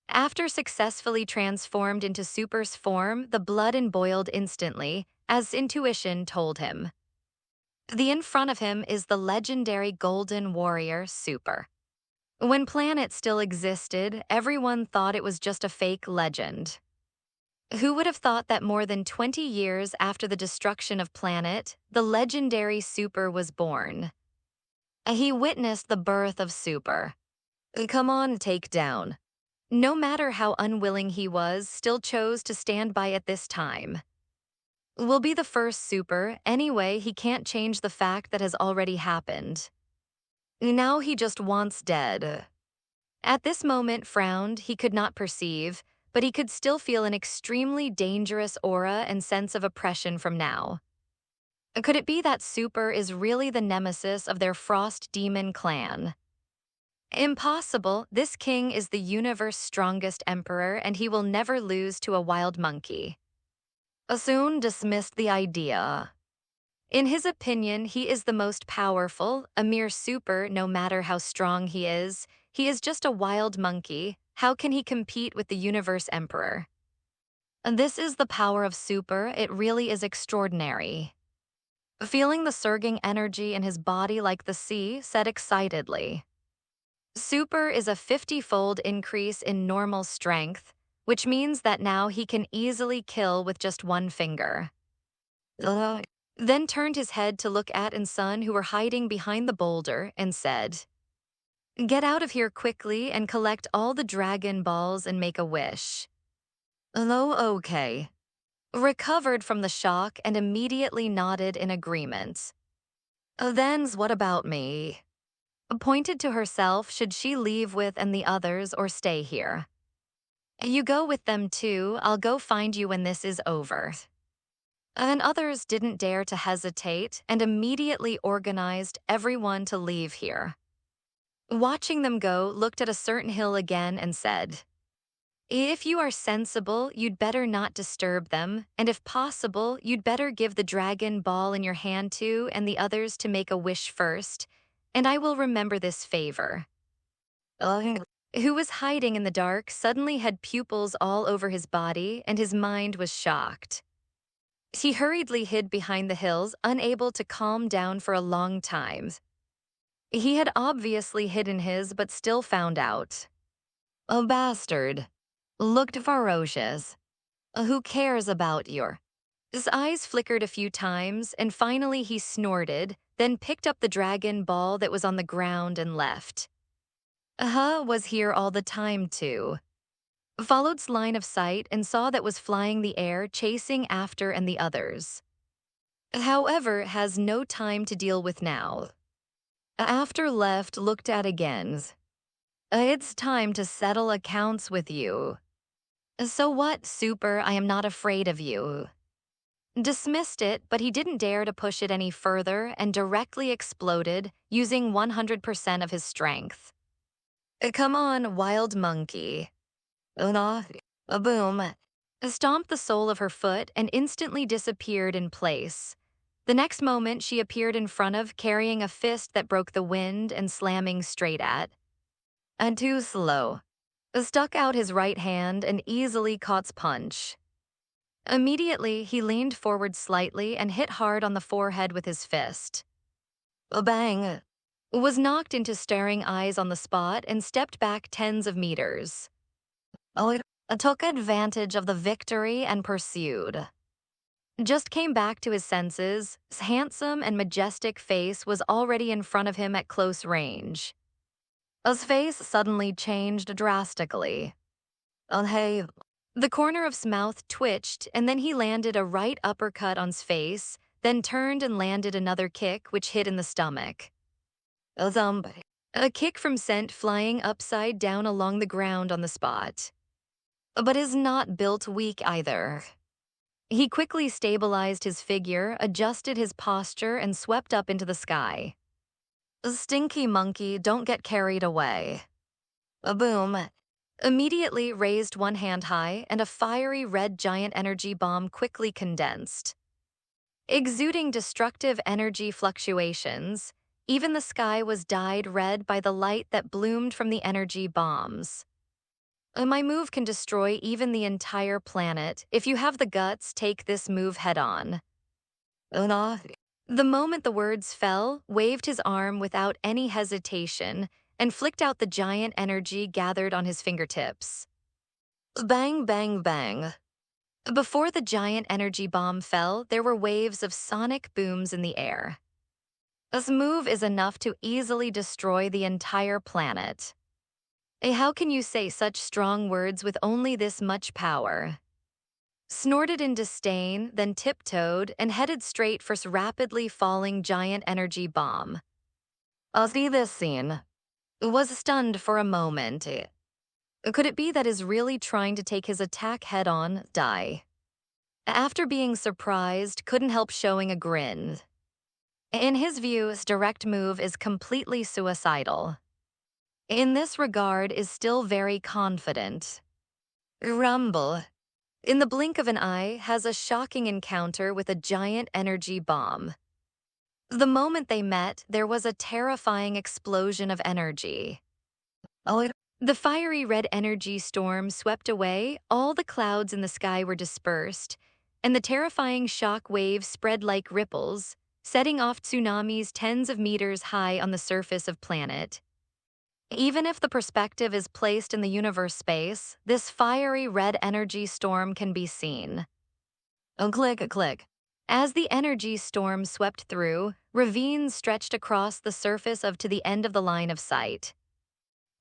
After successfully transformed into super's form, the blood boiled instantly, as intuition told him. The in front of him is the legendary golden warrior super. When Planet still existed, everyone thought it was just a fake legend. Who would have thought that more than 20 years after the destruction of Planet, the legendary super was born? He witnessed the birth of super. Come on, take down. no matter how unwilling he was, still chose to stand by it this time. Will be the first super, anyway, he can't change the fact that has already happened. Now he just wants dead. At this moment, frowned, he could not perceive, but he could still feel an extremely dangerous aura and sense of oppression from now. Could it be that Super is really the nemesis of their frost demon clan? Impossible. This king is the universe's strongest emperor, and he will never lose to a wild monkey. Asun dismissed the idea. In his opinion, he is the most powerful, a mere super no matter how strong he is. He is just a wild monkey. How can he compete with the universe emperor? And this is the power of super. It really is extraordinary. Feeling the surging energy in his body like the sea, said excitedly. Super is a 50-fold increase in normal strength, which means that now he can easily kill with just one finger. Then turned his head to look at and Sun, who were hiding behind the boulder, and said, "Get out of here quickly and collect all the dragon balls and make a wish." Oh, okay. Recovered from the shock and immediately nodded in agreement. Then's what about me? Pointed to herself, should she leave with and the others or stay here? You go with them too, I'll go find you when this is over. And others didn't dare to hesitate and immediately organized everyone to leave here. Watching them go, looked at a certain hill again and said, "If you are sensible, you'd better not disturb them, and if possible, you'd better give the dragon ball in your hand to and the others to make a wish first, and I will remember this favor." Who was hiding in the dark suddenly had pupils all over his body, and his mind was shocked. He hurriedly hid behind the hills, unable to calm down for a long time. He had obviously hidden his, but still found out. A bastard. Looked ferocious. Who cares about your... His eyes flickered a few times, and finally he snorted, then picked up the dragon ball that was on the ground and left. Was here all the time, too. Followed's line of sight and saw that was flying the air, chasing after and the others. However, has no time to deal with now. After left, looked at again. It's time to settle accounts with you. So what, Super, I am not afraid of you. Dismissed it, but he didn't dare to push it any further and directly exploded, using 100% of his strength. Come on, wild monkey. A boom. Stomped the sole of her foot and instantly disappeared in place. The next moment, she appeared in front of, carrying a fist that broke the wind and slamming straight at. And too slow. Stuck out his right hand and easily caught's punch. Immediately, he leaned forward slightly and hit hard on the forehead with his fist. A bang. Was knocked into staring eyes on the spot and stepped back tens of meters. Took advantage of the victory and pursued. Just came back to his senses. His handsome and majestic face was already in front of him at close range. His face suddenly changed drastically. Hey. The corner of his mouth twitched, and then he landed a right uppercut on his face, then turned and landed another kick which hit in the stomach. A kick from Scent flying upside down along the ground on the spot. But is not built weak either. He quickly stabilized his figure, adjusted his posture, and swept up into the sky. Stinky monkey, don't get carried away. A boom. Immediately raised one hand high, and a fiery red giant energy bomb quickly condensed. Exuding destructive energy fluctuations, even the sky was dyed red by the light that bloomed from the energy bombs. My move can destroy even the entire planet. If you have the guts, take this move head-on. The moment the words fell, waved his arm without any hesitation and flicked out the giant energy gathered on his fingertips. Bang, bang, bang. Before the giant energy bomb fell, there were waves of sonic booms in the air. This move is enough to easily destroy the entire planet. How can you say such strong words with only this much power? Snorted in disdain, then tiptoed and headed straight for rapidly falling giant energy bomb. I'll see this scene. Was stunned for a moment. Could it be that is really trying to take his attack head-on, die? After being surprised, couldn't help showing a grin. In his view, his direct move is completely suicidal. In this regard, is still very confident. Rumble, in the blink of an eye, has a shocking encounter with a giant energy bomb. The moment they met, there was a terrifying explosion of energy. The fiery red energy storm swept away, all the clouds in the sky were dispersed, and the terrifying shock waves spread like ripples, setting off tsunamis tens of meters high on the surface of planet. Even if the perspective is placed in the universe space, this fiery red energy storm can be seen. Click. As the energy storm swept through, ravines stretched across the surface to the end of the line of sight.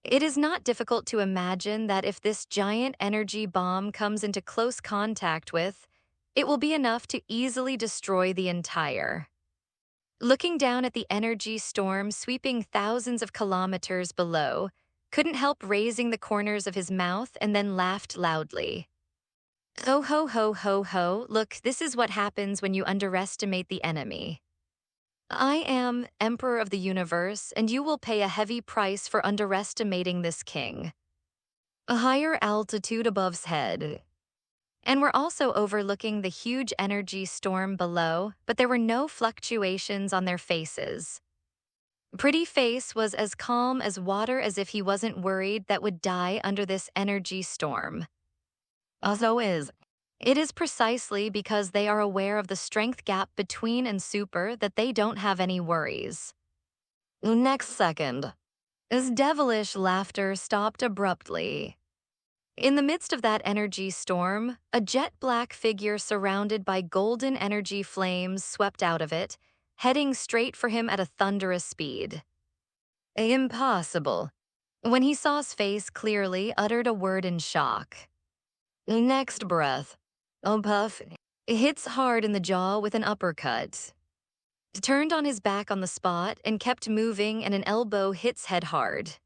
It is not difficult to imagine that if this giant energy bomb comes into close contact with, it will be enough to easily destroy the entire. Looking down at the energy storm sweeping thousands of kilometers below, couldn't help raising the corners of his mouth and then laughed loudly. Oh ho ho ho ho, look, this is what happens when you underestimate the enemy. I am Emperor of the Universe, and you will pay a heavy price for underestimating this king. A higher altitude above's head. And we're also overlooking the huge energy storm below, but there were no fluctuations on their faces. Pretty Face was as calm as water, as if he wasn't worried that would die under this energy storm. It is precisely because they are aware of the strength gap between and super that they don't have any worries. Next second, his devilish laughter stopped abruptly. In the midst of that energy storm, a jet-black figure surrounded by golden energy flames swept out of it, heading straight for him at a thunderous speed. Impossible. When he saw his face clearly, uttered a word in shock. Next breath. Puff. Hits hard in the jaw with an uppercut. Turned on his back on the spot and kept moving, and an elbow hits head hard.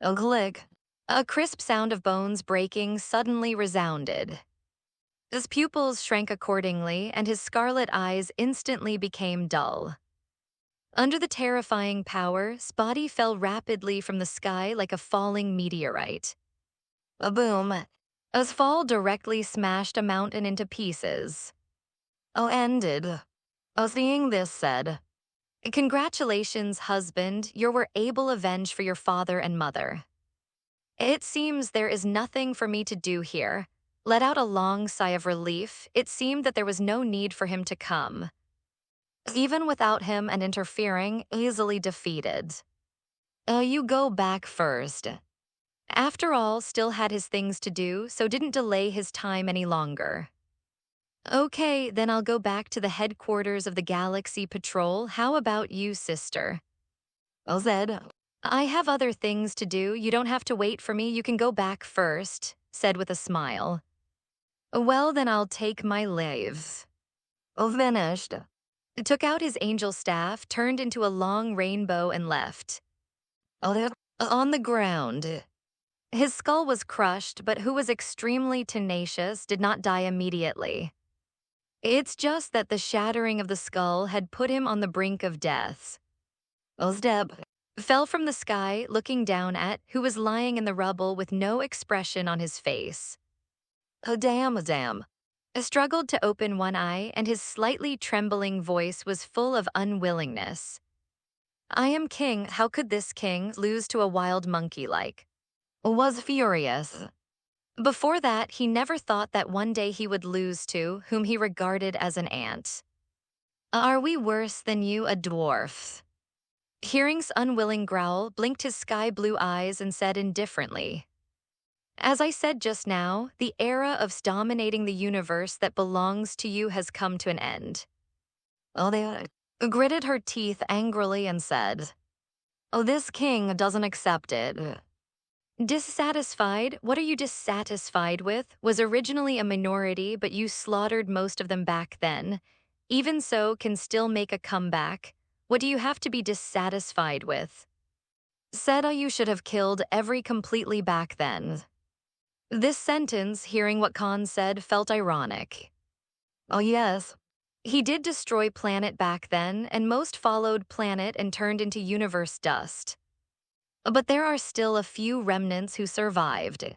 Click. A crisp sound of bones breaking suddenly resounded. His pupils shrank accordingly, and his scarlet eyes instantly became dull. Under the terrifying power, Spotty fell rapidly from the sky like a falling meteorite. A boom. His fall directly smashed a mountain into pieces. Ended. Seeing this said, "Congratulations, husband, you were able avenge for your father and mother. It seems there is nothing for me to do here." Let out a long sigh of relief. It seemed that there was no need for him to come. Even without him and interfering, easily defeated. You go back first. After all, still had his things to do, so didn't delay his time any longer. Okay, then I'll go back to the headquarters of the Galaxy Patrol. How about you, sister? Zed, I have other things to do. You don't have to wait for me. You can go back first, said with a smile. Well, then I'll take my leave. Finished. Took out his angel staff, turned into a long rainbow, and left. On the ground. His skull was crushed, but who was extremely tenacious did not die immediately. It's just that the shattering of the skull had put him on the brink of death. Step fell from the sky, looking down at who was lying in the rubble with no expression on his face. Damn. Struggled to open one eye, and his slightly trembling voice was full of unwillingness. I am king. How could this king lose to a wild monkey like? Was furious. Before that, he never thought that one day he would lose to whom he regarded as an ant. Are we worse than you, a dwarf? Hearing's unwilling growl, blinked his sky-blue eyes and said indifferently, as I said just now, the era of dominating the universe that belongs to you has come to an end. They gritted her teeth angrily and said, this king doesn't accept it. Dissatisfied? What are you dissatisfied with? Was originally a minority, but you slaughtered most of them back then. Even so, can still make a comeback. What do you have to be dissatisfied with? Said you should have killed every completely back then. This sentence, hearing what Kahn said, felt ironic. Oh, yes. He did destroy planet back then, and most followed planet and turned into universe dust. But there are still a few remnants who survived.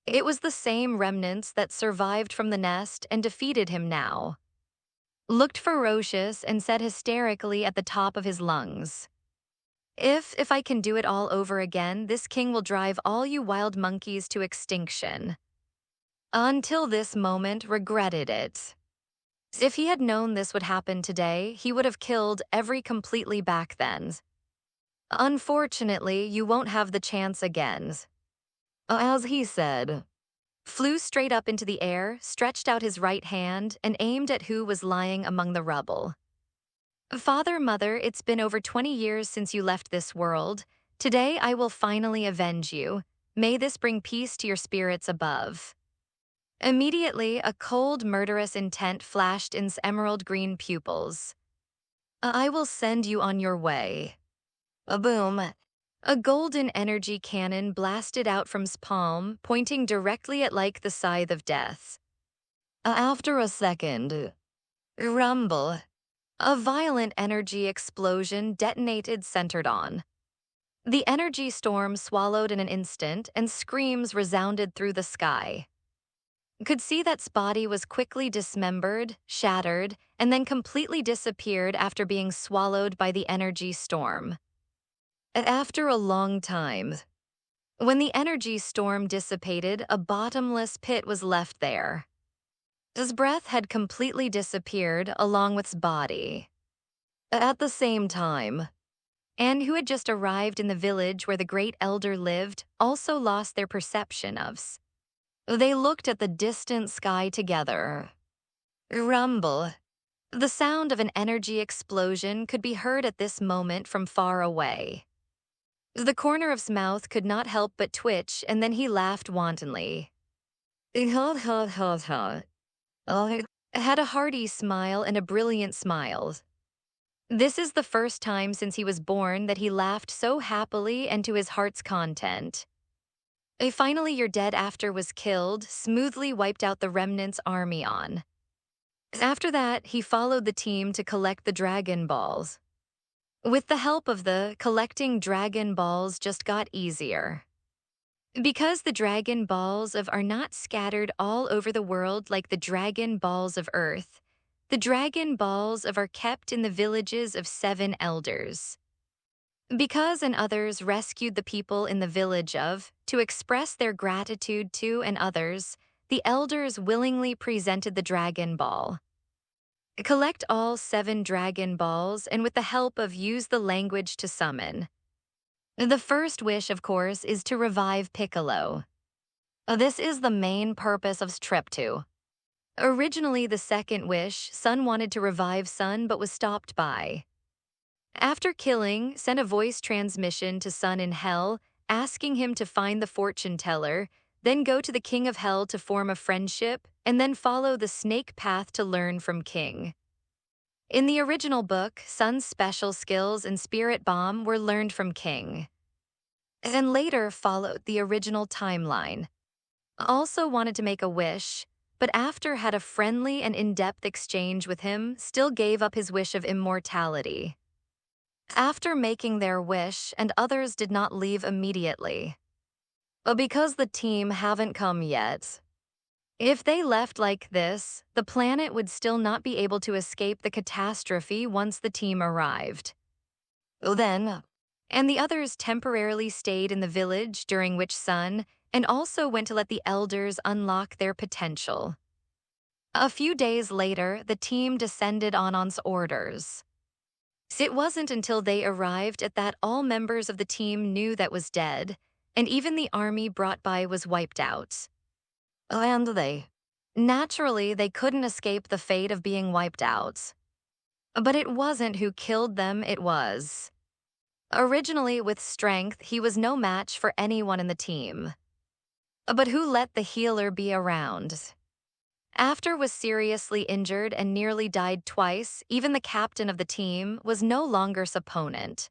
It was the same remnants that survived from the nest and defeated him now. Looked ferocious and said hysterically at the top of his lungs, If I can do it all over again, this king will drive all you wild monkeys to extinction." Until this moment, regretted it. If he had known this would happen today, he would have killed every completely back then. Unfortunately, you won't have the chance again. As he said, flew straight up into the air, stretched out his right hand, and aimed at who was lying among the rubble. "Father, Mother, it's been over 20 years since you left this world. Today I will finally avenge you. May this bring peace to your spirits above." Immediately, a cold, murderous intent flashed in his emerald green pupils. "I will send you on your way." A boom. A golden energy cannon blasted out from his palm, pointing directly at like the scythe of death. After a second, rumble. A violent energy explosion detonated centered on. The energy storm swallowed in an instant, and screams resounded through the sky. Could see that body was quickly dismembered, shattered, and then completely disappeared after being swallowed by the energy storm. After a long time, when the energy storm dissipated, a bottomless pit was left there. His breath had completely disappeared along with his body. At the same time, and who had just arrived in the village where the great elder lived also lost their perception of. They looked at the distant sky together. Rumble. The sound of an energy explosion could be heard at this moment from far away. The corner of his mouth could not help but twitch, and then he laughed wantonly. Had a hearty smile and a brilliant smile. This is the first time since he was born that he laughed so happily and to his heart's content. Finally, your dead after was killed, smoothly wiped out the remnants' army on. After that, he followed the team to collect the Dragon Balls. With the help of collecting Dragon Balls just got easier. Because the Dragon Balls are not scattered all over the world like the Dragon Balls of Earth, the Dragon Balls are kept in the villages of 7 elders. Because and others rescued the people in the village to express their gratitude to and others, the elders willingly presented the Dragon Ball. Collect all 7 Dragon Balls and with the help of use the language to summon. The first wish, of course, is to revive Piccolo. This is the main purpose of trip to. Originally, the second wish, Son wanted to revive Son but was stopped by. After killing, sent a voice transmission to Son in Hell, asking him to find the fortune teller, then go to the King of Hell to form a friendship, and then follow the snake path to learn from King. In the original book, Son's special skills and spirit bomb were learned from King. And later followed the original timeline. Also wanted to make a wish, but after had a friendly and in-depth exchange with him, still gave up his wish of immortality. After making their wish, and others did not leave immediately. But because the team haven't come yet. If they left like this, the planet would still not be able to escape the catastrophe once the team arrived. Then, and the others temporarily stayed in the village during which Son, and also went to let the elders unlock their potential. A few days later, the team descended on's orders. It wasn't until they arrived at that all members of the team knew that was dead, and even the army brought by was wiped out. And naturally, they couldn't escape the fate of being wiped out. But it wasn't who killed them, it was Originally, with strength, he was no match for anyone in the team. But who let the healer be around? After was seriously injured and nearly died twice, even the captain of the team was no longer his opponent.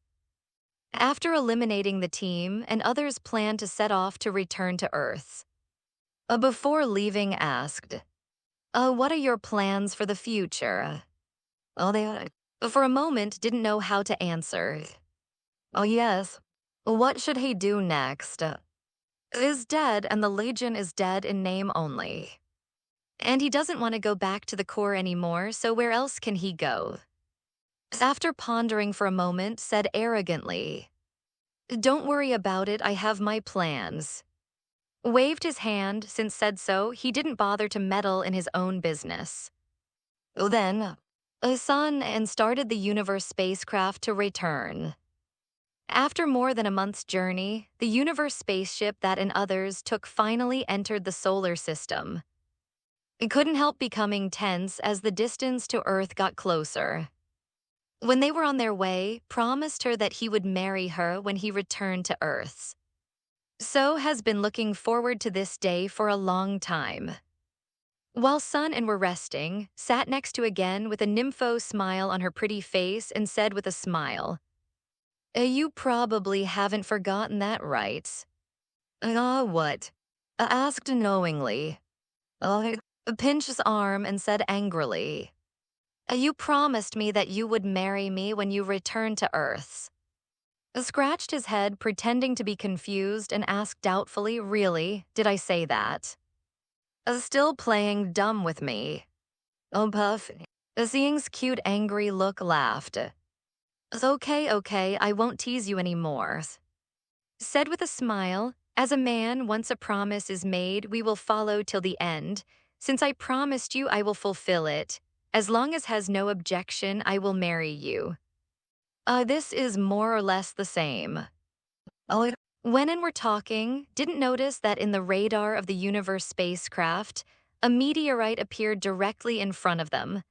After eliminating the team, and others planned to set off to return to Earth. Before leaving, asked, what are your plans for the future? They, for a moment, didn't know how to answer. Oh, yes. What should he do next? Is dead, and the Legion is dead in name only. And he doesn't want to go back to the core anymore, so where else can he go? After pondering for a moment, said arrogantly, don't worry about it, I have my plans. Waved his hand, since said so, he didn't bother to meddle in his own business. Then, son and started the Universe spacecraft to return. After more than a month's journey, the Universe spaceship that and others took finally entered the solar system. It couldn't help becoming tense as the distance to Earth got closer. When they were on their way, promised her that he would marry her when he returned to Earth. So has been looking forward to this day for a long time. While Sun and were resting, sat next to again with a nympho smile on her pretty face and said with a smile, you probably haven't forgotten that, right? What? Asked knowingly. Pinched his arm and said angrily, you promised me that you would marry me when you returned to Earth. Scratched his head, pretending to be confused, and asked doubtfully, really, did I say that? Still playing dumb with me. Puff. Seeing's cute, angry look, laughed. Okay, I won't tease you anymore. Said with a smile, as a man, once a promise is made, we will follow till the end. Since I promised you, I will fulfill it. As long as has no objection, I will marry you. This is more or less the same. When and were talking, didn't notice that in the radar of the Universe spacecraft, a meteorite appeared directly in front of them,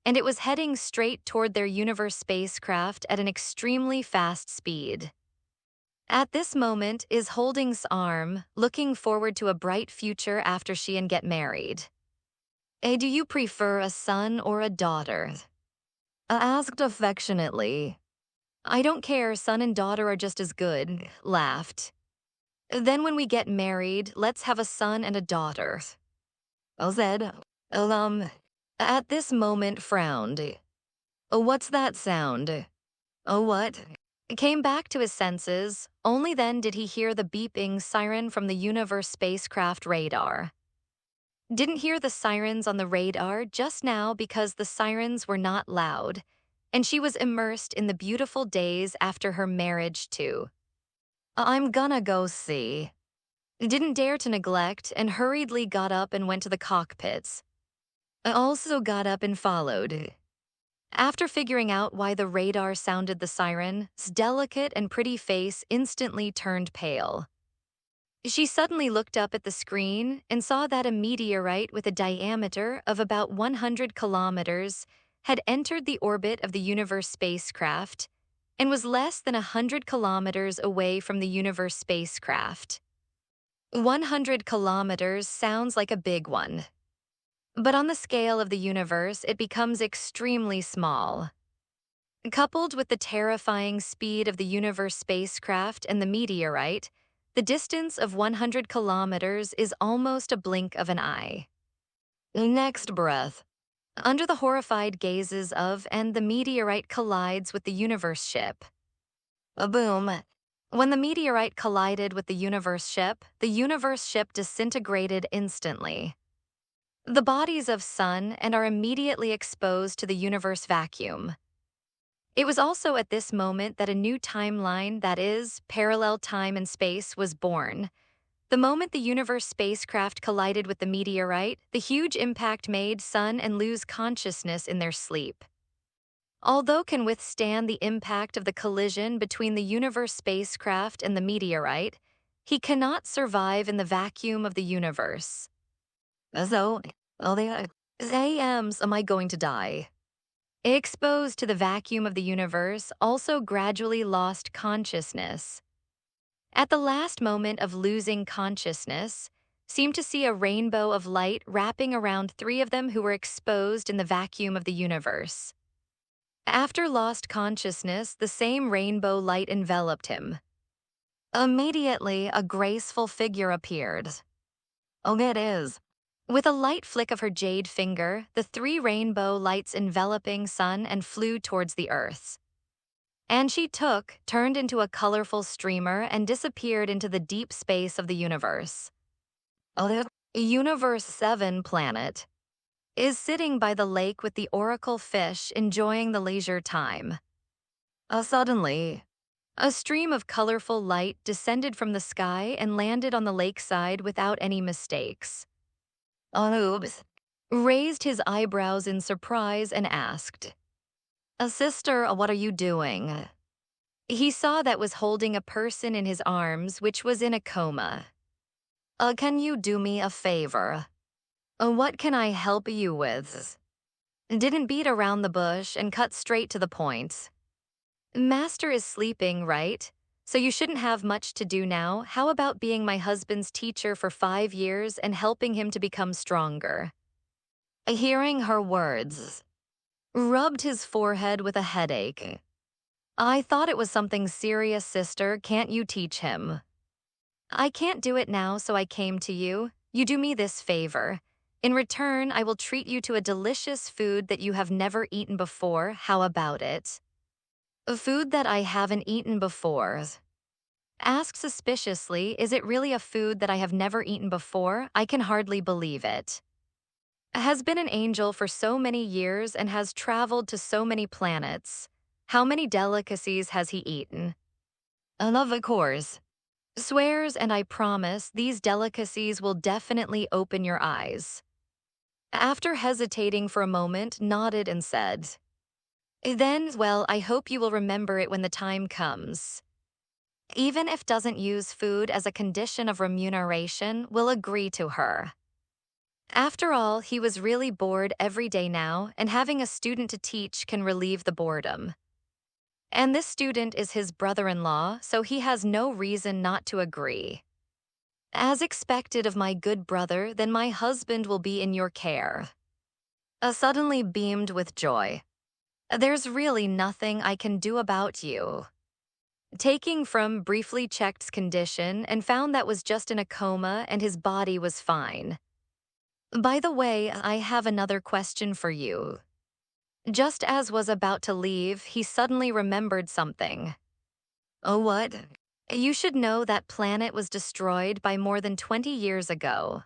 and it was heading straight toward their Universe spacecraft at an extremely fast speed. At this moment is Holding's arm, looking forward to a bright future after she and get married. Do you prefer a son or a daughter? Asked affectionately. I don't care, son and daughter are just as good, laughed. Then when we get married, let's have a son and a daughter. Said, at this moment frowned. What's that sound? What? Came back to his senses, only then did he hear the beeping siren from the Universe spacecraft radar. Didn't hear the sirens on the radar just now because the sirens were not loud, and she was immersed in the beautiful days after her marriage too. I'm gonna go see. Didn't dare to neglect and hurriedly got up and went to the cockpits. I also got up and followed. After figuring out why the radar sounded the siren's delicate and pretty face instantly turned pale. She suddenly looked up at the screen and saw that a meteorite with a diameter of about 100 kilometers had entered the orbit of the Universe spacecraft and was less than 100 kilometers away from the Universe spacecraft. 100 kilometers sounds like a big one. But on the scale of the universe, it becomes extremely small. Coupled with the terrifying speed of the Universe spacecraft and the meteorite, the distance of 100 kilometers is almost a blink of an eye. Next breath. Under the horrified gazes of, and the meteorite collides with the Universe ship. A boom. When the meteorite collided with the Universe ship disintegrated instantly. The bodies of Sun and are immediately exposed to the Universe vacuum. It was also at this moment that a new timeline, that is, parallel time and space, was born. The moment the Universe spacecraft collided with the meteorite, the huge impact made Sun and lose consciousness in their sleep. Although can withstand the impact of the collision between the Universe spacecraft and the meteorite, he cannot survive in the vacuum of the universe. So, AMs, am I going to die? exposed to the vacuum of the universe, also gradually lost consciousness. At the last moment of losing consciousness, seemed to see a rainbow of light wrapping around three of them who were exposed in the vacuum of the universe. After lost consciousness, the same rainbow light enveloped him. Immediately, a graceful figure appeared. Oh, it is. With a light flick of her jade finger, the three rainbow lights enveloping sun and flew towards the earth. And she turned into a colorful streamer and disappeared into the deep space of the universe. Oh, the Universe 7 planet is sitting by the lake with the oracle fish enjoying the leisure time. Suddenly, a stream of colorful light descended from the sky and landed on the lakeside without any mistakes. Anubis raised his eyebrows in surprise and asked, Sister, what are you doing? He saw that was holding a person in his arms which was in a coma. Can you do me a favor? What can I help you with? Didn't beat around the bush and cut straight to the point. Master is sleeping, right? So you shouldn't have much to do now. How about being my husband's teacher for 5 years and helping him to become stronger? Hearing her words, rubbed his forehead with a headache. I thought it was something serious, sister. Can't you teach him? I can't do it now, so I came to you. You do me this favor. In return, I will treat you to a delicious food that you have never eaten before. How about it? A food that I haven't eaten before. Ask suspiciously, is it really a food that I have never eaten before? I can hardly believe it. Has been an angel for so many years and has traveled to so many planets. How many delicacies has he eaten? Of course. Swears, and I promise these delicacies will definitely open your eyes. After hesitating for a moment, nodded and said, Then, well, I hope you will remember it when the time comes. Even if doesn't use food as a condition of remuneration, will agree to her. After all, he was really bored every day now, and having a student to teach can relieve the boredom. And this student is his brother-in-law, so he has no reason not to agree. As expected of my good brother, then my husband will be in your care. Suddenly beamed with joy. There's really nothing I can do about you. Taking from briefly checked condition and found that was just in a coma and his body was fine. By the way, I have another question for you. Just as was about to leave, he suddenly remembered something. Oh, what? You should know that planet was destroyed by more than 20 years ago.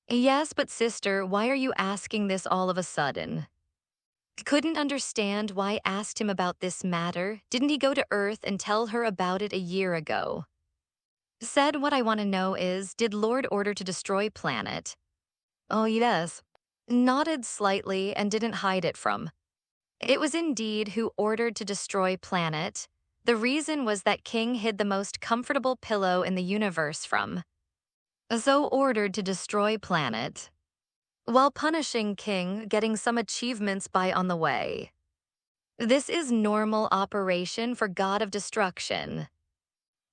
Yes, but sister, why are you asking this all of a sudden? Couldn't understand why I asked him about this matter. Didn't he go to Earth and tell her about it a year ago? Said what I want to know is, did Lord order to destroy planet? Oh, yes. Nodded slightly and didn't hide it from. It was indeed who ordered to destroy planet. The reason was that King hid the most comfortable pillow in the universe from. So ordered to destroy planet. While punishing King, getting some achievements by on the way. This is normal operation for God of Destruction.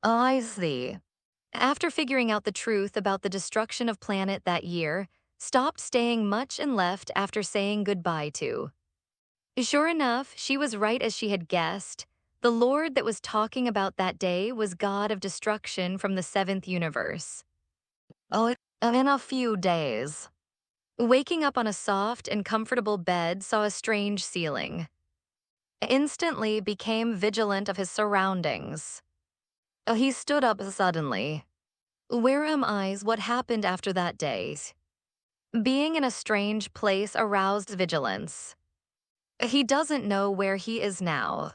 I see. After figuring out the truth about the destruction of planet that year, stopped staying much and left after saying goodbye to. Sure enough, she was right as she had guessed. The Lord that was talking about that day was God of Destruction from the 7th universe. Oh, in a few days. Waking up on a soft and comfortable bed, saw a strange ceiling. Instantly became vigilant of his surroundings. He stood up suddenly. Where am I? What happened after that day? Being in a strange place aroused vigilance. He doesn't know where he is now.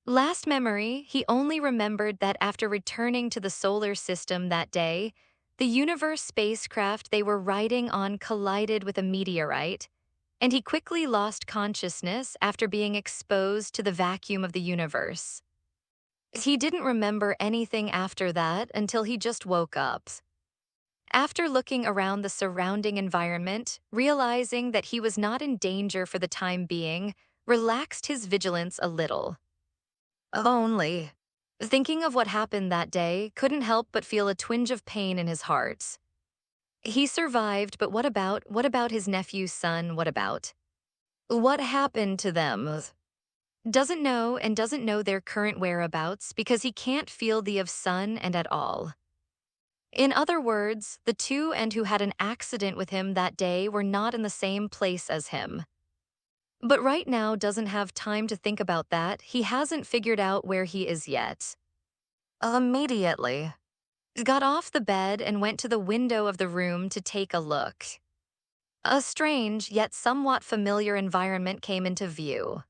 Last memory, he only remembered that after returning to the solar system that day, the universe spacecraft they were riding on collided with a meteorite, and he quickly lost consciousness after being exposed to the vacuum of the universe. He didn't remember anything after that until he just woke up. After looking around the surrounding environment, realizing that he was not in danger for the time being, relaxed his vigilance a little. Only. Thinking of what happened that day couldn't help but feel a twinge of pain in his heart. He survived, but what about his nephew's son? What about? What happened to them? Doesn't know and doesn't know their current whereabouts because he can't feel the of son and at all. In other words, the two and who had an accident with him that day were not in the same place as him. But right now doesn't have time to think about that. He hasn't figured out where he is yet. Immediately, got off the bed and went to the window of the room to take a look. A strange yet somewhat familiar environment came into view.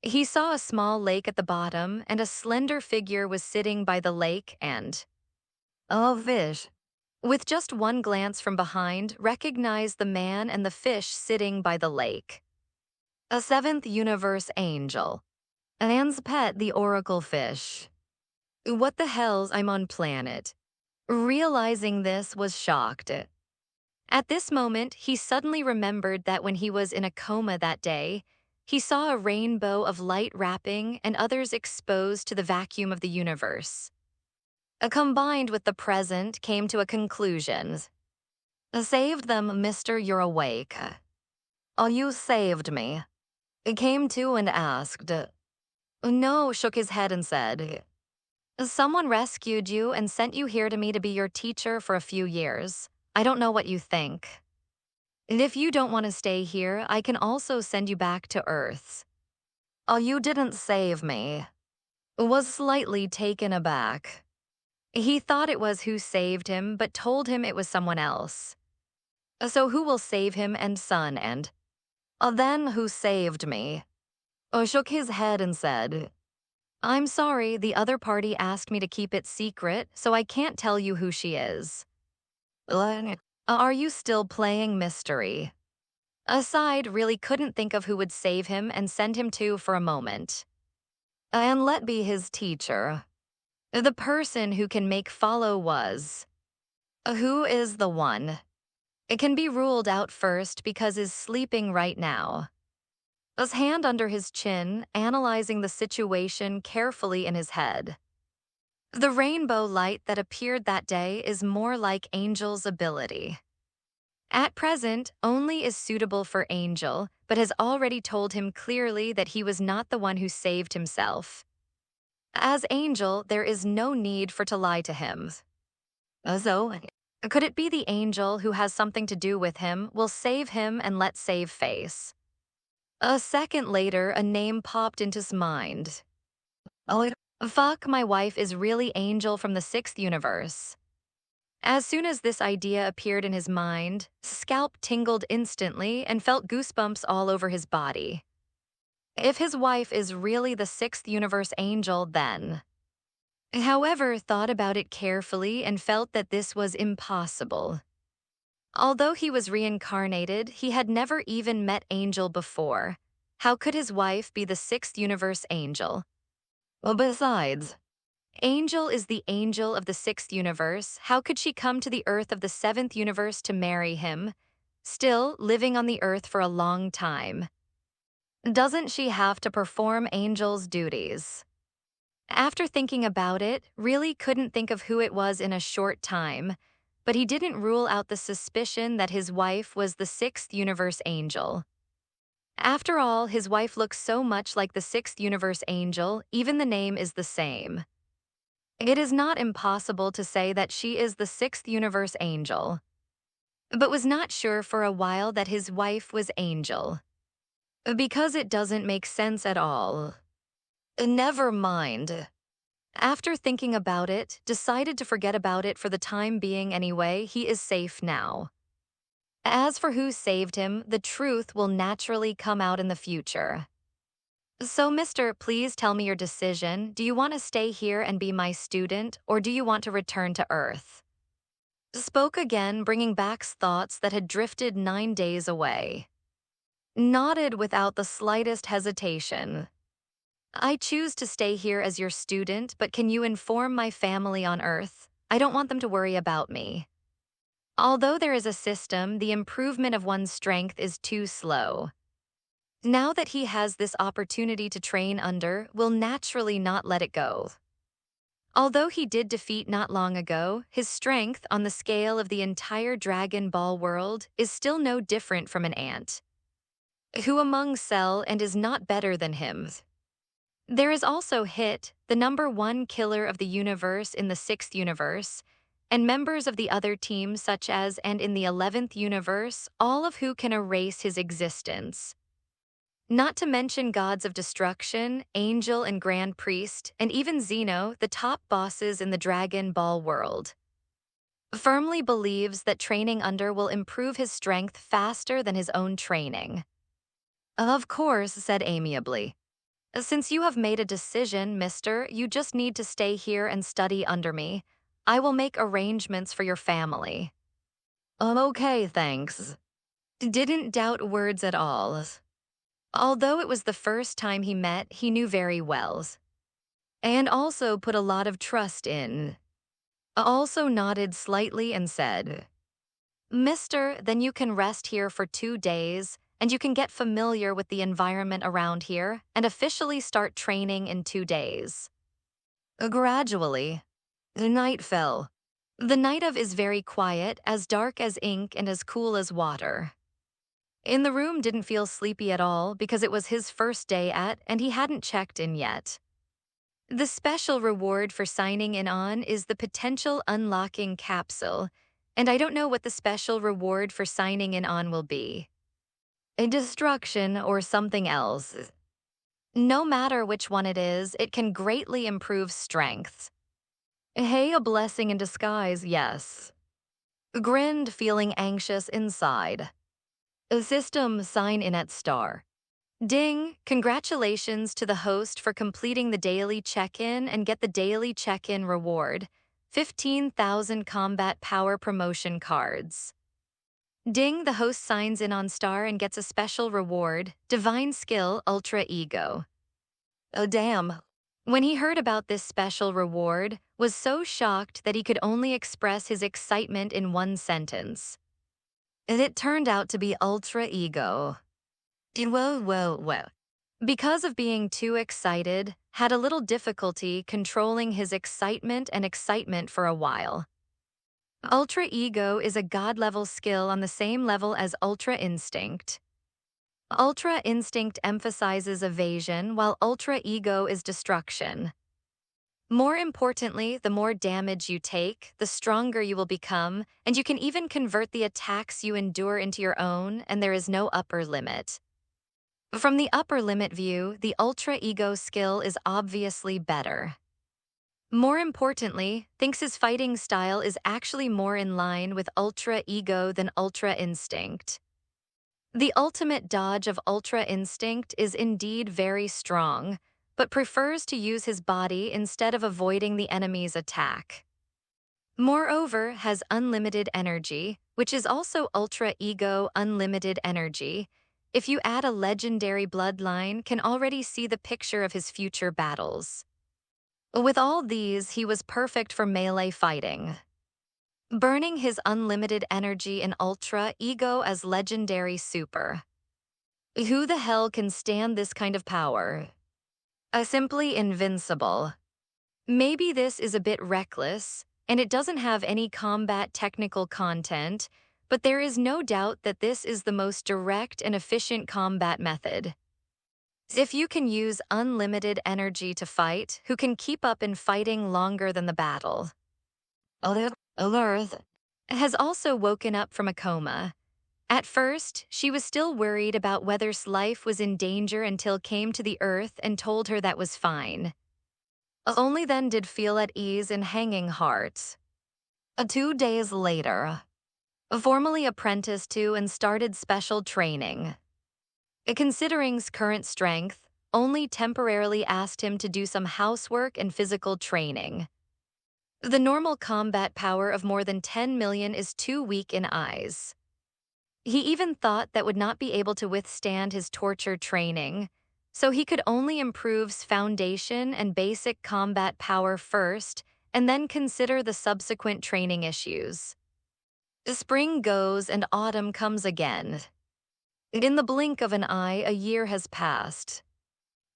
He saw a small lake at the bottom, and a slender figure was sitting by the lake and a fish. With just one glance from behind, recognized the man and the fish sitting by the lake. A seventh universe angel. Anne's pet, the oracle fish. What the hell's I'm on planet? Realizing this was shocked. At this moment, he suddenly remembered that when he was in a coma that day, he saw a rainbow of light wrapping and others exposed to the vacuum of the universe. Combined with the present, came to a conclusion. Saved them, mister, you're awake. Oh, you saved me. Came to and asked. No, shook his head and said, someone rescued you and sent you here to me to be your teacher for a few years. I don't know what you think. And if you don't want to stay here, I can also send you back to Earth. Oh, you didn't save me. Was slightly taken aback. He thought it was who saved him, but told him it was someone else. So who will save him and son and... then who saved me? Shook his head and said, I'm sorry, the other party asked me to keep it secret, so I can't tell you who she is. Are you still playing mystery? Aside, really couldn't think of who would save him and send him to for a moment. And let be his teacher. The person who can make follow was. Who is the one? It can be ruled out first because is sleeping right now. His hand under his chin, analyzing the situation carefully in his head. The rainbow light that appeared that day is more like Angel's ability. At present, only is suitable for Angel, but has already told him clearly that he was not the one who saved himself. As Angel, there is no need for to lie to him. So, could it be the Angel who has something to do with him will save him and let save face? A second later, a name popped into his mind. Fuck, my wife is really Angel from the 6th universe. As soon as this idea appeared in his mind, scalp tingled instantly and felt goosebumps all over his body. If his wife is really the 6th universe Angel, then... However, thought about it carefully and felt that this was impossible. Although he was reincarnated, he had never even met Angel before. How could his wife be the 6th universe Angel? Besides, Angel is the angel of the 6th universe. How could she come to the Earth of the 7th universe to marry him, still living on the Earth for a long time? Doesn't she have to perform Angel's duties? After thinking about it, really couldn't think of who it was in a short time, but he didn't rule out the suspicion that his wife was the 6th universe Angel. After all, his wife looks so much like the 6th universe Angel, even the name is the same. It is not impossible to say that she is the 6th universe Angel, but was not sure for a while that his wife was Angel. Because it doesn't make sense at all. Never mind. After thinking about it, decided to forget about it for the time being anyway. He is safe now. As for who saved him, the truth will naturally come out in the future. So, mister, please tell me your decision. Do you want to stay here and be my student, or do you want to return to Earth? Spoke again, bringing back thoughts that had drifted 9 days away. Nodded without the slightest hesitation. I choose to stay here as your student, but can you inform my family on Earth? I don't want them to worry about me. Although there is a system, the improvement of one's strength is too slow. Now that he has this opportunity to train under, will naturally not let it go. Although he did defeat not long ago, his strength on the scale of the entire Dragon Ball world is still no different from an ant. Who among Cell and is not better than him? There is also Hit, the #1 killer of the universe in the 6th universe, and members of the other teams such as and in the 11th universe, all of who can erase his existence. Not to mention gods of destruction, Angel and Grand Priest, and even Zeno, the top bosses in the Dragon Ball world. Firmly believes that training under will improve his strength faster than his own training. Of course, said amiably. Since you have made a decision, mister, you just need to stay here and study under me. I will make arrangements for your family. Okay, thanks. Didn't doubt words at all. Although it was the first time he met, he knew very well. And also put a lot of trust in. Also nodded slightly and said, Mister, then you can rest here for 2 days, and you can get familiar with the environment around here and officially start training in 2 days. Gradually, the night fell. The night of is very quiet, as dark as ink and as cool as water. In the room didn't feel sleepy at all because it was his first day at and he hadn't checked in yet. The special reward for signing in on is the potential unlocking capsule, and I don't know what the special reward for signing in on will be. A destruction or something else. No matter which one it is, it can greatly improve strength. Hey, a blessing in disguise, yes. Grinned, feeling anxious inside. System sign in at star. Ding, congratulations to the host for completing the daily check-in and get the daily check-in reward, 15,000 combat power promotion cards. Ding, the host signs in on star and gets a special reward, divine skill ultra ego. Oh damn. When he heard about this special reward, was so shocked that he could only express his excitement in one sentence. It turned out to be ultra ego. Whoa. Because of being too excited, had a little difficulty controlling his excitement for a while. Ultra Ego is a god-level skill on the same level as Ultra Instinct. Ultra Instinct emphasizes evasion, while Ultra Ego is destruction. More importantly, the more damage you take, the stronger you will become, and you can even convert the attacks you endure into your own, and there is no upper limit. From the upper limit view, the Ultra Ego skill is obviously better. More importantly, thinks his fighting style is actually more in line with Ultra Ego than Ultra Instinct. The ultimate dodge of Ultra Instinct is indeed very strong, but prefers to use his body instead of avoiding the enemy's attack. Moreover, has unlimited energy, which is also Ultra Ego unlimited energy. If you add a legendary bloodline, can already see the picture of his future battles. With all these, he was perfect for melee fighting. Burning his unlimited energy in Ultra Ego as legendary super. Who the hell can stand this kind of power? Simply invincible. Maybe this is a bit reckless, and it doesn't have any combat technical content, but there is no doubt that this is the most direct and efficient combat method. If you can use unlimited energy to fight, who can keep up in fighting longer than the battle? Earth has also woken up from a coma. At first, she was still worried about whether's life was in danger until came to the Earth and told her that was fine. Only then did feel at ease in hanging heart. 2 days later, formally apprenticed to and started special training. Considering's current strength, only temporarily asked him to do some housework and physical training. The normal combat power of more than 10 million is too weak in eyes. He even thought that would not be able to withstand his torture training, so he could only improve's foundation and basic combat power first, and then consider the subsequent training issues. Spring goes and autumn comes again. In the blink of an eye, a year has passed.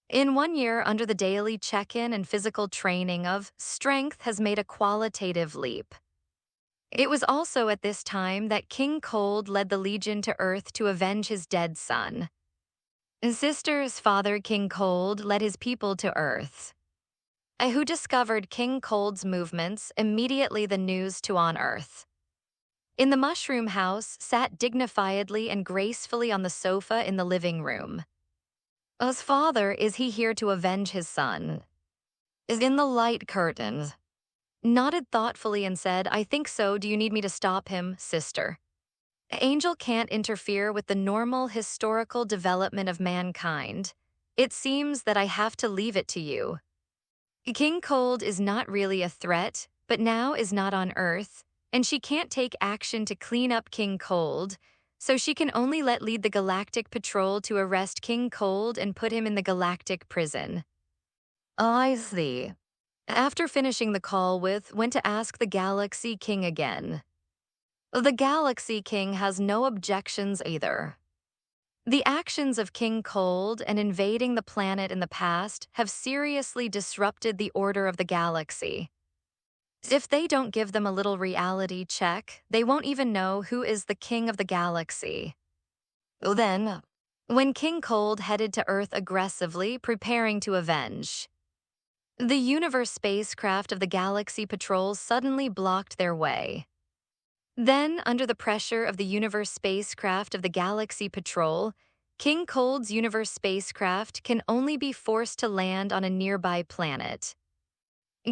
In 1 year, under the daily check-in and physical training of strength has made a qualitative leap. It was also at this time that King Cold led the Legion to Earth to avenge his dead son. His sister's father, King Cold, led his people to Earth. Who discovered King Cold's movements immediately the news to on Earth. In the mushroom house, sat dignifiedly and gracefully on the sofa in the living room. As father, is he here to avenge his son? Is in the light curtains. Nodded thoughtfully and said, I think so. Do you need me to stop him, sister? Angel can't interfere with the normal historical development of mankind. It seems that I have to leave it to you. King Cold is not really a threat, but now is not on Earth, and she can't take action to clean up King Cold, so she can only lead the Galactic Patrol to arrest King Cold and put him in the Galactic Prison. I see. After finishing the call went to ask the Galaxy King again. The Galaxy King has no objections either. The actions of King Cold and invading the planet in the past have seriously disrupted the order of the galaxy. If they don't give them a little reality check, they won't even know who is the king of the galaxy. Then, when King Cold headed to Earth aggressively, preparing to avenge, the Universe spacecraft of the Galaxy Patrol suddenly blocked their way. Then, under the pressure of the Universe spacecraft of the Galaxy Patrol, King Cold's Universe spacecraft can only be forced to land on a nearby planet.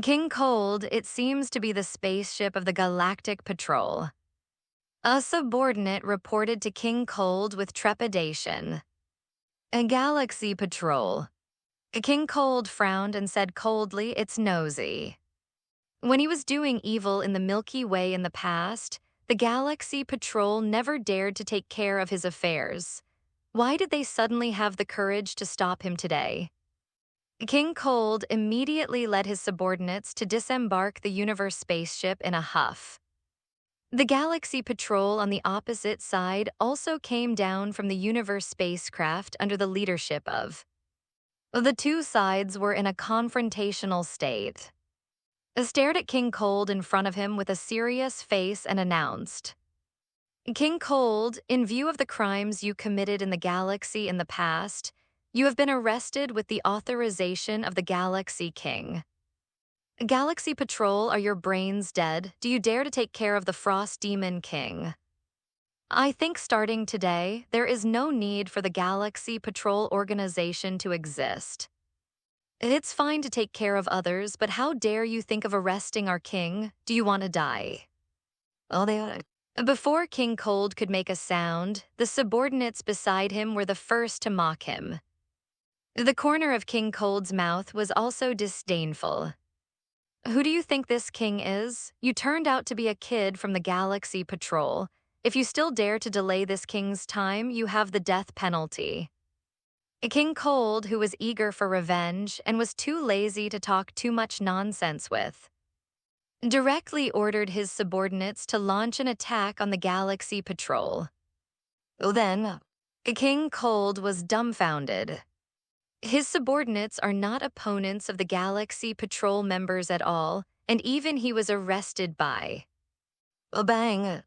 King Cold, it seems to be the spaceship of the Galactic Patrol. A subordinate reported to King Cold with trepidation. A Galaxy Patrol. King Cold frowned and said coldly, it's nosy. When he was doing evil in the Milky Way in the past, the Galaxy Patrol never dared to take care of his affairs. Why did they suddenly have the courage to stop him today? King Cold immediately led his subordinates to disembark the Universe spaceship in a huff. The Galaxy Patrol on the opposite side also came down from the Universe spacecraft under the leadership of. The two sides were in a confrontational state. Stared at King Cold in front of him with a serious face and announced, King Cold, in view of the crimes you committed in the galaxy in the past, you have been arrested with the authorization of the Galaxy King. Galaxy Patrol, are your brains dead? Do you dare to take care of the Frost Demon King? I think starting today, there is no need for the Galaxy Patrol organization to exist. It's fine to take care of others, but how dare you think of arresting our king? Do you want to die? Oh, they ought to. Before King Cold could make a sound, the subordinates beside him were the first to mock him. The corner of King Cold's mouth was also disdainful. Who do you think this king is? You turned out to be a kid from the Galaxy Patrol. If you still dare to delay this king's time, you have the death penalty. King Cold, who was eager for revenge and was too lazy to talk too much nonsense with, directly ordered his subordinates to launch an attack on the Galaxy Patrol. Then, King Cold was dumbfounded. His subordinates are not opponents of the Galaxy Patrol members at all, and even he was arrested by. Bang!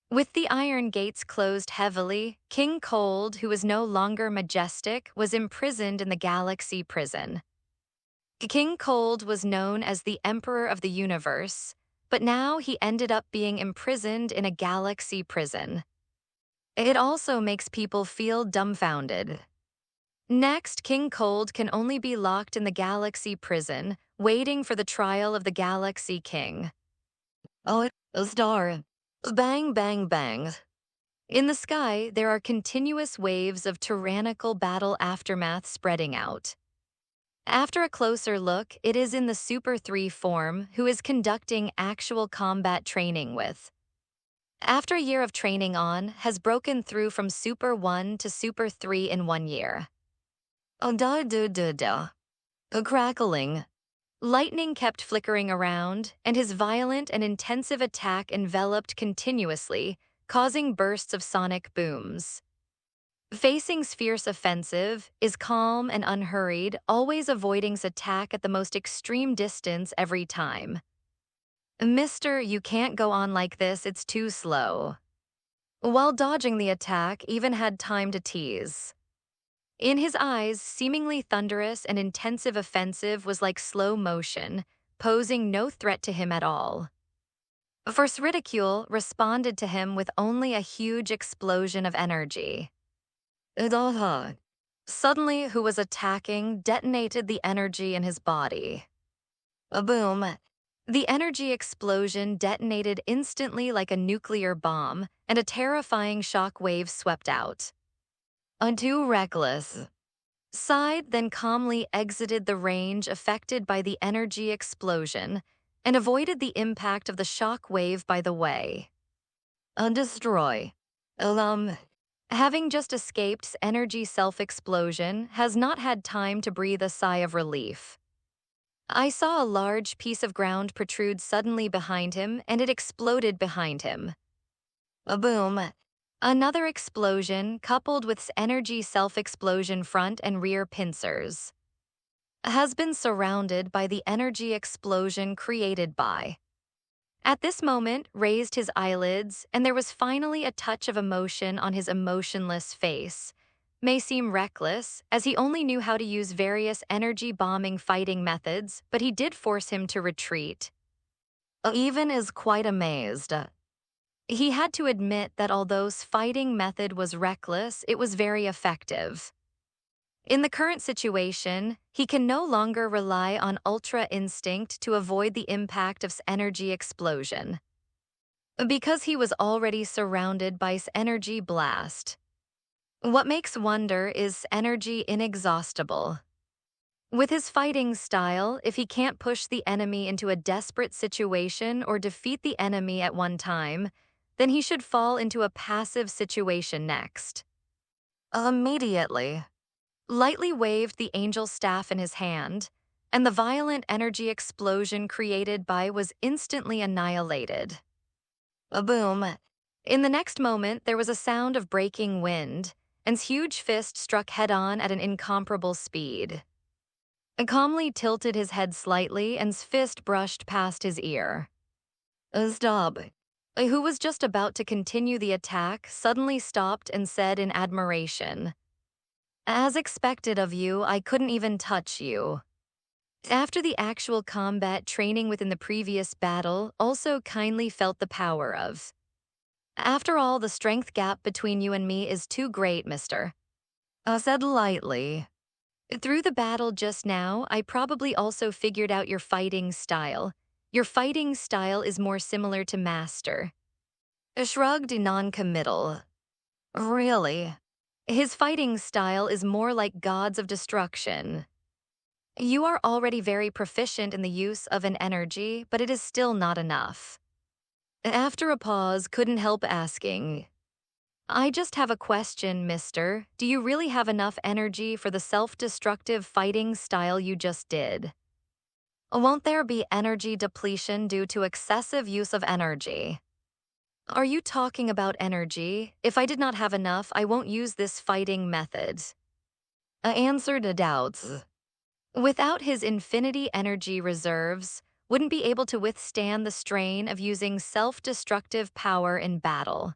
With the iron gates closed heavily, King Cold, who was no longer majestic, was imprisoned in the Galaxy Prison. King Cold was known as the Emperor of the Universe, but now he ended up being imprisoned in a Galaxy Prison. It also makes people feel dumbfounded. Next, King Cold can only be locked in the Galaxy Prison, waiting for the trial of the Galaxy King. Oh, it's a star. Bang, bang, bang. In the sky, there are continuous waves of tyrannical battle aftermath spreading out. After a closer look, it is in the Super 3 form who is conducting actual combat training with. After a year of training on, has broken through from Super 1 to Super 3 in 1 year. Oh, da. A crackling. Lightning kept flickering around, and his violent and intensive attack enveloped continuously, causing bursts of sonic booms. Facing's fierce offensive is calm and unhurried, always avoiding's attack at the most extreme distance every time. Mister, you can't go on like this, it's too slow. While dodging the attack, even had time to tease. In his eyes, seemingly thunderous and intensive offensive was like slow motion, posing no threat to him at all. First ridicule responded to him with only a huge explosion of energy. Suddenly, who was attacking detonated the energy in his body. A boom. The energy explosion detonated instantly like a nuclear bomb, and a terrifying shock wave swept out. Too reckless. Sighed, then calmly exited the range affected by the energy explosion and avoided the impact of the shock wave by the way. Destroy. Having just escaped energy self-explosion, has not had time to breathe a sigh of relief. I saw a large piece of ground protrude suddenly behind him, and it exploded behind him. A boom. Another explosion, coupled with energy self-explosion front and rear pincers, has been surrounded by the energy explosion created by. At this moment, raised his eyelids, and there was finally a touch of emotion on his emotionless face. May seem reckless, as he only knew how to use various energy-bombing fighting methods, but he did force him to retreat. Even is quite amazed. He had to admit that although his fighting method was reckless, it was very effective. In the current situation, he can no longer rely on ultra instinct to avoid the impact of energy explosion, because he was already surrounded by energy blast. What makes wonder is energy inexhaustible. With his fighting style, if he can't push the enemy into a desperate situation or defeat the enemy at one time, then he should fall into a passive situation next. Immediately. Lightly waved the angel staff in his hand, and the violent energy explosion created by was instantly annihilated. A boom. In the next moment, there was a sound of breaking wind, and his huge fist struck head-on at an incomparable speed. Calmly tilted his head slightly, and his fist brushed past his ear. Stop. Who was just about to continue the attack suddenly stopped and said in admiration, "As expected of you, I couldn't even touch you." After the actual combat training within the previous battle, also kindly felt the power of. After all, the strength gap between you and me is too great, mister. Said lightly. Through the battle just now, I probably also figured out your fighting style. Your fighting style is more similar to Master. Shrugged non-committal. Really? His fighting style is more like Gods of Destruction. You are already very proficient in the use of an energy, but it is still not enough. After a pause, couldn't help asking, I just have a question, mister. Do you really have enough energy for the self-destructive fighting style you just did? Won't there be energy depletion due to excessive use of energy? Are you talking about energy? If I did not have enough, I won't use this fighting method. I answered doubts. Without his infinity energy reserves, wouldn't be able to withstand the strain of using self-destructive power in battle.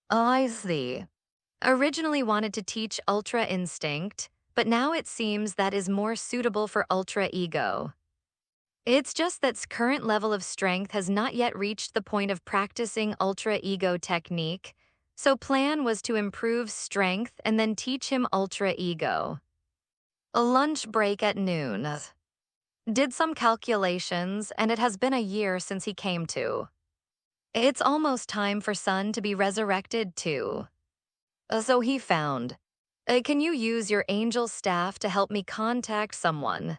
I see. Originally wanted to teach Ultra Instinct, but now it seems that is more suitable for Ultra Ego. It's just that current level of strength has not yet reached the point of practicing Ultra Ego technique, so plan was to improve strength and then teach him Ultra Ego. A lunch break at noon. Did some calculations, and it has been a year since he came to. It's almost time for Sun to be resurrected too. So he found, can you use your angel staff to help me contact someone?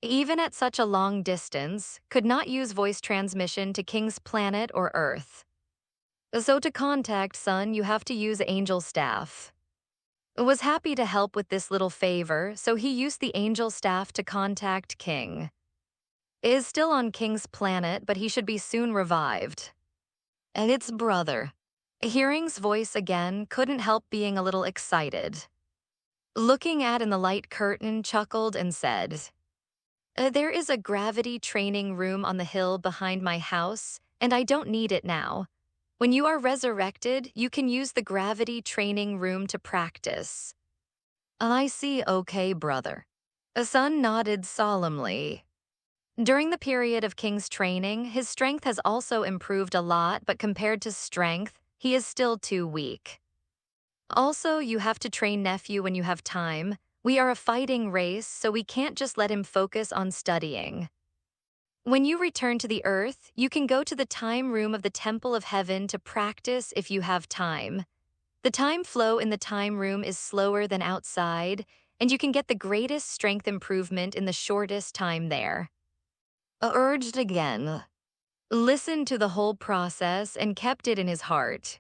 Even at such a long distance, could not use voice transmission to King's planet or Earth. So to contact Sun, you have to use angel staff. Was happy to help with this little favor, so he used the angel staff to contact King. Is still on King's planet, but he should be soon revived. And its brother. Hearing's voice again couldn't help being a little excited. Looking at in the light curtain, chuckled and said, There is a gravity training room on the hill behind my house, and I don't need it now. When you are resurrected, you can use the gravity training room to practice." "I see, okay, brother." A son nodded solemnly. During the period of King's training, his strength has also improved a lot, but compared to strength, he is still too weak. "Also, you have to train nephew when you have time. We are a fighting race, so we can't just let him focus on studying. When you return to the earth, you can go to the time room of the Temple of Heaven to practice if you have time. The time flow in the time room is slower than outside, and you can get the greatest strength improvement in the shortest time there." Urged again. Listened to the whole process and kept it in his heart.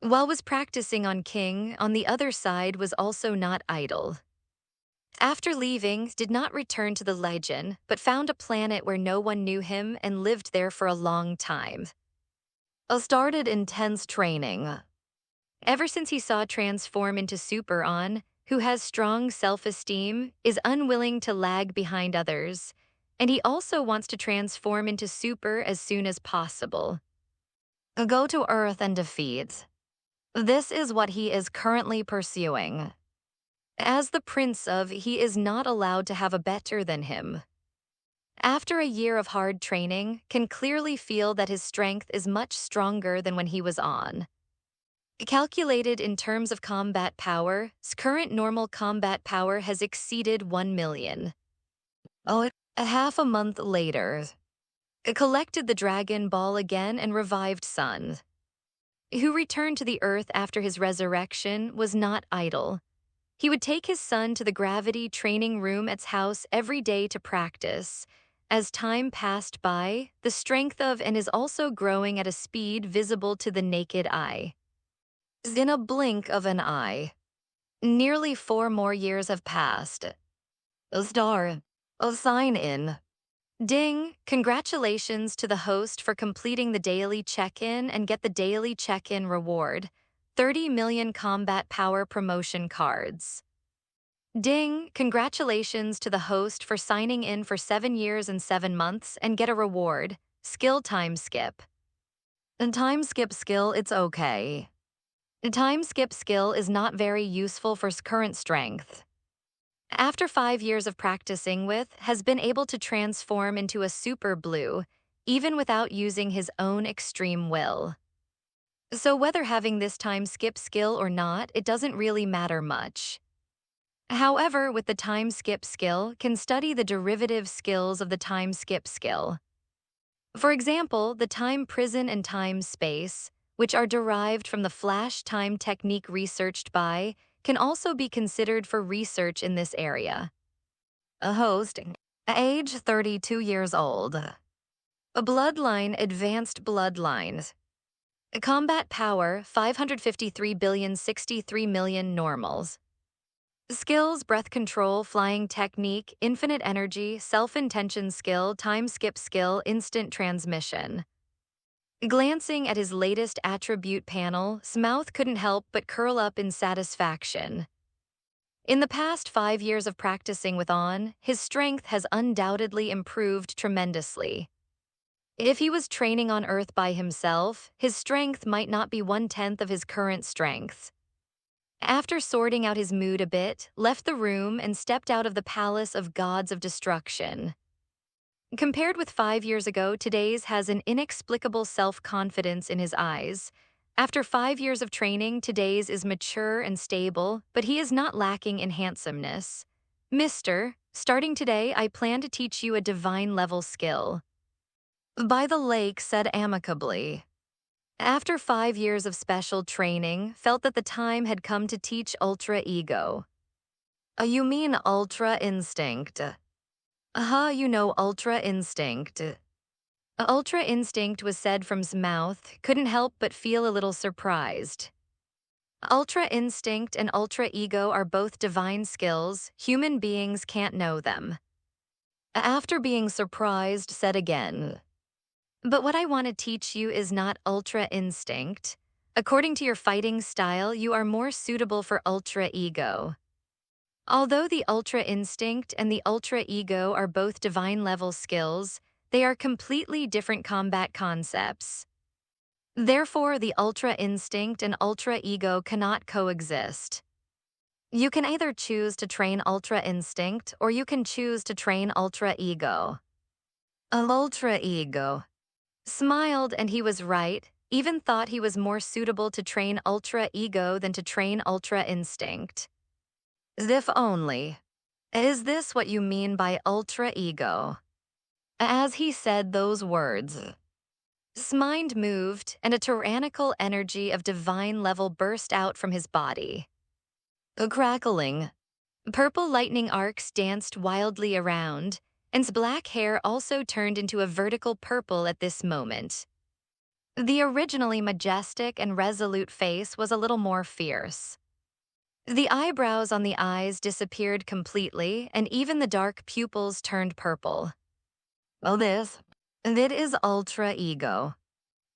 While was practicing on King, on the other side was also not idle. After leaving, did not return to the legend, but found a planet where no one knew him and lived there for a long time. Started intense training. Ever since he saw transform into Super On, who has strong self-esteem, is unwilling to lag behind others, and he also wants to transform into Super as soon as possible. Go to Earth and defeat. This is what he is currently pursuing. As the prince of, he is not allowed to have a better than him. After a year of hard training, can clearly feel that his strength is much stronger than when he was on. Calculated in terms of combat power, his current normal combat power has exceeded 1 million. A half a month later, collected the Dragon Ball again and revived Sun, who returned to the Earth after his resurrection, was not idle. He would take his son to the gravity training room at his house every day to practice. As time passed by, the strength of and is also growing at a speed visible to the naked eye. In a blink of an eye, nearly 4 more years have passed. A star. A sign in. Ding! Congratulations to the host for completing the daily check-in and get the daily check-in reward. 30 million combat power promotion cards. Ding! Congratulations to the host for signing in for 7 years and 7 months and get a reward. Skill time skip. Time skip skill, it's okay. Time skip skill is not very useful for current strength. After 5 years of practicing with, has been able to transform into a super blue, even without using his own extreme will. So whether having this time skip skill or not, it doesn't really matter much. However, with the time skip skill, can study the derivative skills of the time skip skill. For example, the time prison and time space, which are derived from the flash time technique researched by, can also be considered for research in this area. A host, age 32 years old. A bloodline, advanced bloodlines. Combat power, 553,063 million normals. Skills, breath control, flying technique, infinite energy, self-intention skill, time skip skill, instant transmission. Glancing at his latest attribute panel, his mouth couldn't help but curl up in satisfaction. In the past 5 years of practicing with On, his strength has undoubtedly improved tremendously. If he was training on Earth by himself, his strength might not be 1/10 of his current strength. After sorting out his mood a bit, left the room and stepped out of the palace of gods of destruction. Compared with 5 years ago, today's has an inexplicable self-confidence in his eyes. After 5 years of training, today's is mature and stable, but he is not lacking in handsomeness. Mister, starting today, I plan to teach you a divine-level skill. By the lake said amicably. After 5 years of special training, felt that the time had come to teach Ultra Ego. You mean Ultra Instinct? You know Ultra Instinct. Ultra Instinct was said from his mouth, couldn't help but feel a little surprised. Ultra Instinct and Ultra Ego are both divine skills, human beings can't know them. After being surprised, said again. But what I want to teach you is not Ultra Instinct. According to your fighting style, you are more suitable for Ultra Ego. Although the Ultra Instinct and the Ultra Ego are both divine level skills, they are completely different combat concepts. Therefore, the Ultra Instinct and Ultra Ego cannot coexist. You can either choose to train Ultra Instinct or you can choose to train Ultra Ego. Ultra Ego smiled, and he was right, even thought he was more suitable to train Ultra Ego than to train Ultra Instinct. If only. Is this what you mean by Ultra Ego? As he said those words, his mind moved, and a tyrannical energy of divine level burst out from his body. A crackling. Purple lightning arcs danced wildly around, and his black hair also turned into a vertical purple at this moment. The originally majestic and resolute face was a little more fierce. The eyebrows on the eyes disappeared completely, and even the dark pupils turned purple. Oh, that is Ultra Ego.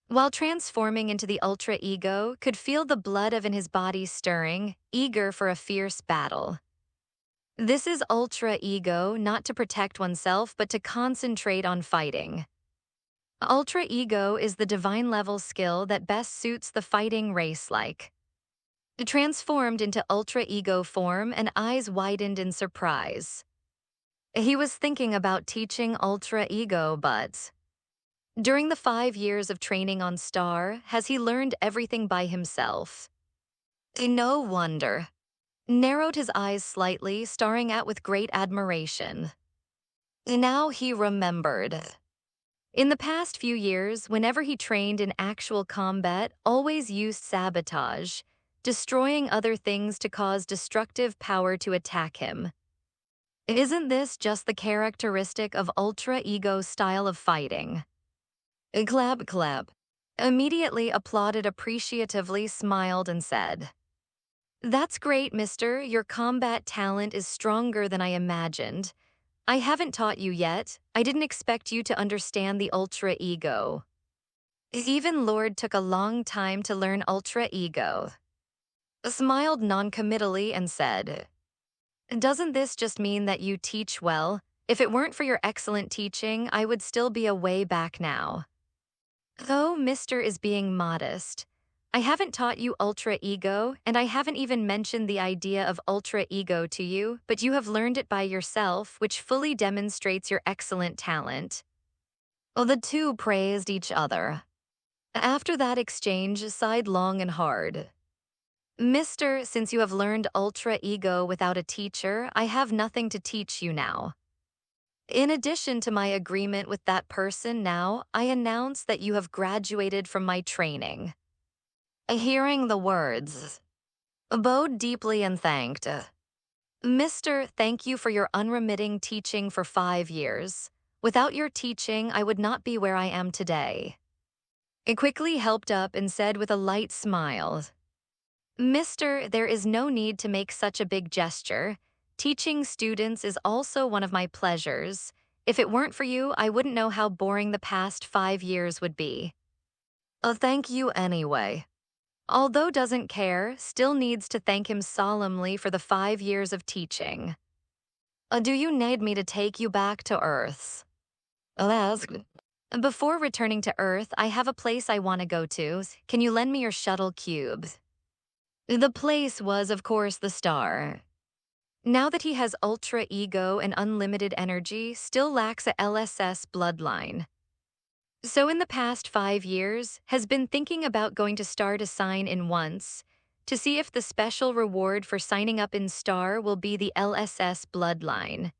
While transforming into the Ultra Ego, could feel the blood in his body stirring, eager for a fierce battle. This is Ultra Ego, not to protect oneself, but to concentrate on fighting. Ultra Ego is the divine level skill that best suits the fighting race-like. Transformed into Ultra Ego form, and eyes widened in surprise. He was thinking about teaching Ultra Ego, but during the 5 years of training on Star, has he learned everything by himself? No wonder. Narrowed his eyes slightly, staring at with great admiration. Now he remembered. In the past few years, whenever he trained in actual combat, always used sabotage, destroying other things to cause destructive power to attack him. Isn't this just the characteristic of Ultra Ego style of fighting? Clap, clap. Immediately applauded appreciatively, smiled, and said, "That's great, mister. Your combat talent is stronger than I imagined. I haven't taught you yet. I didn't expect you to understand the Ultra Ego." Even Lord took a long time to learn Ultra Ego. Smiled noncommittally and said, "Doesn't this just mean that you teach well? If it weren't for your excellent teaching, I would still be a way back now." Though Mr. is being modest, I haven't taught you Ultra Ego, and I haven't even mentioned the idea of Ultra Ego to you, but you have learned it by yourself, which fully demonstrates your excellent talent. The two praised each other. After that exchange, sighed long and hard. "Mister, since you have learned Ultra Ego without a teacher, I have nothing to teach you now. In addition to my agreement with that person now, I announce that you have graduated from my training." Hearing the words, bowed deeply and thanked. "Mister, thank you for your unremitting teaching for 5 years. Without your teaching, I would not be where I am today." It quickly helped up and said with a light smile, "Mister, there is no need to make such a big gesture. Teaching students is also one of my pleasures. If it weren't for you, I wouldn't know how boring the past 5 years would be." Thank you anyway. Although doesn't care, still needs to thank him solemnly for the 5 years of teaching. Do you need me to take you back to Earth?" Asked. "Before returning to Earth, I have a place I want to go to. Can you lend me your shuttle cube?" The place was, of course, the star. Now that he has Ultra Ego and unlimited energy, still lacks a LSS bloodline. So in the past 5 years, has been thinking about going to Star to sign in once, to see if the special reward for signing up in Star will be the LSS bloodline.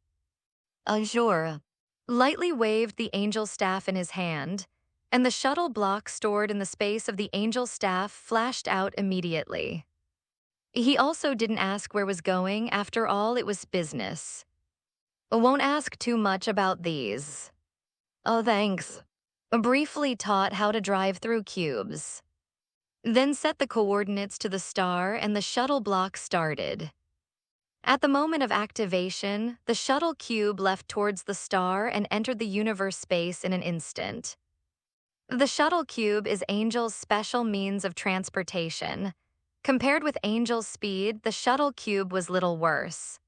Sure. Lightly waved the angel staff in his hand, and the shuttle block stored in the space of the angel staff flashed out immediately. He also didn't ask where was going, after all it was business. Won't ask too much about these. Thanks. Briefly taught how to drive through cubes. Then set the coordinates to the star and the shuttle block started. At the moment of activation, the shuttle cube left towards the star and entered the universe space in an instant. The shuttle cube is Angel's special means of transportation. Compared with Angel's speed, the shuttle cube was little worse.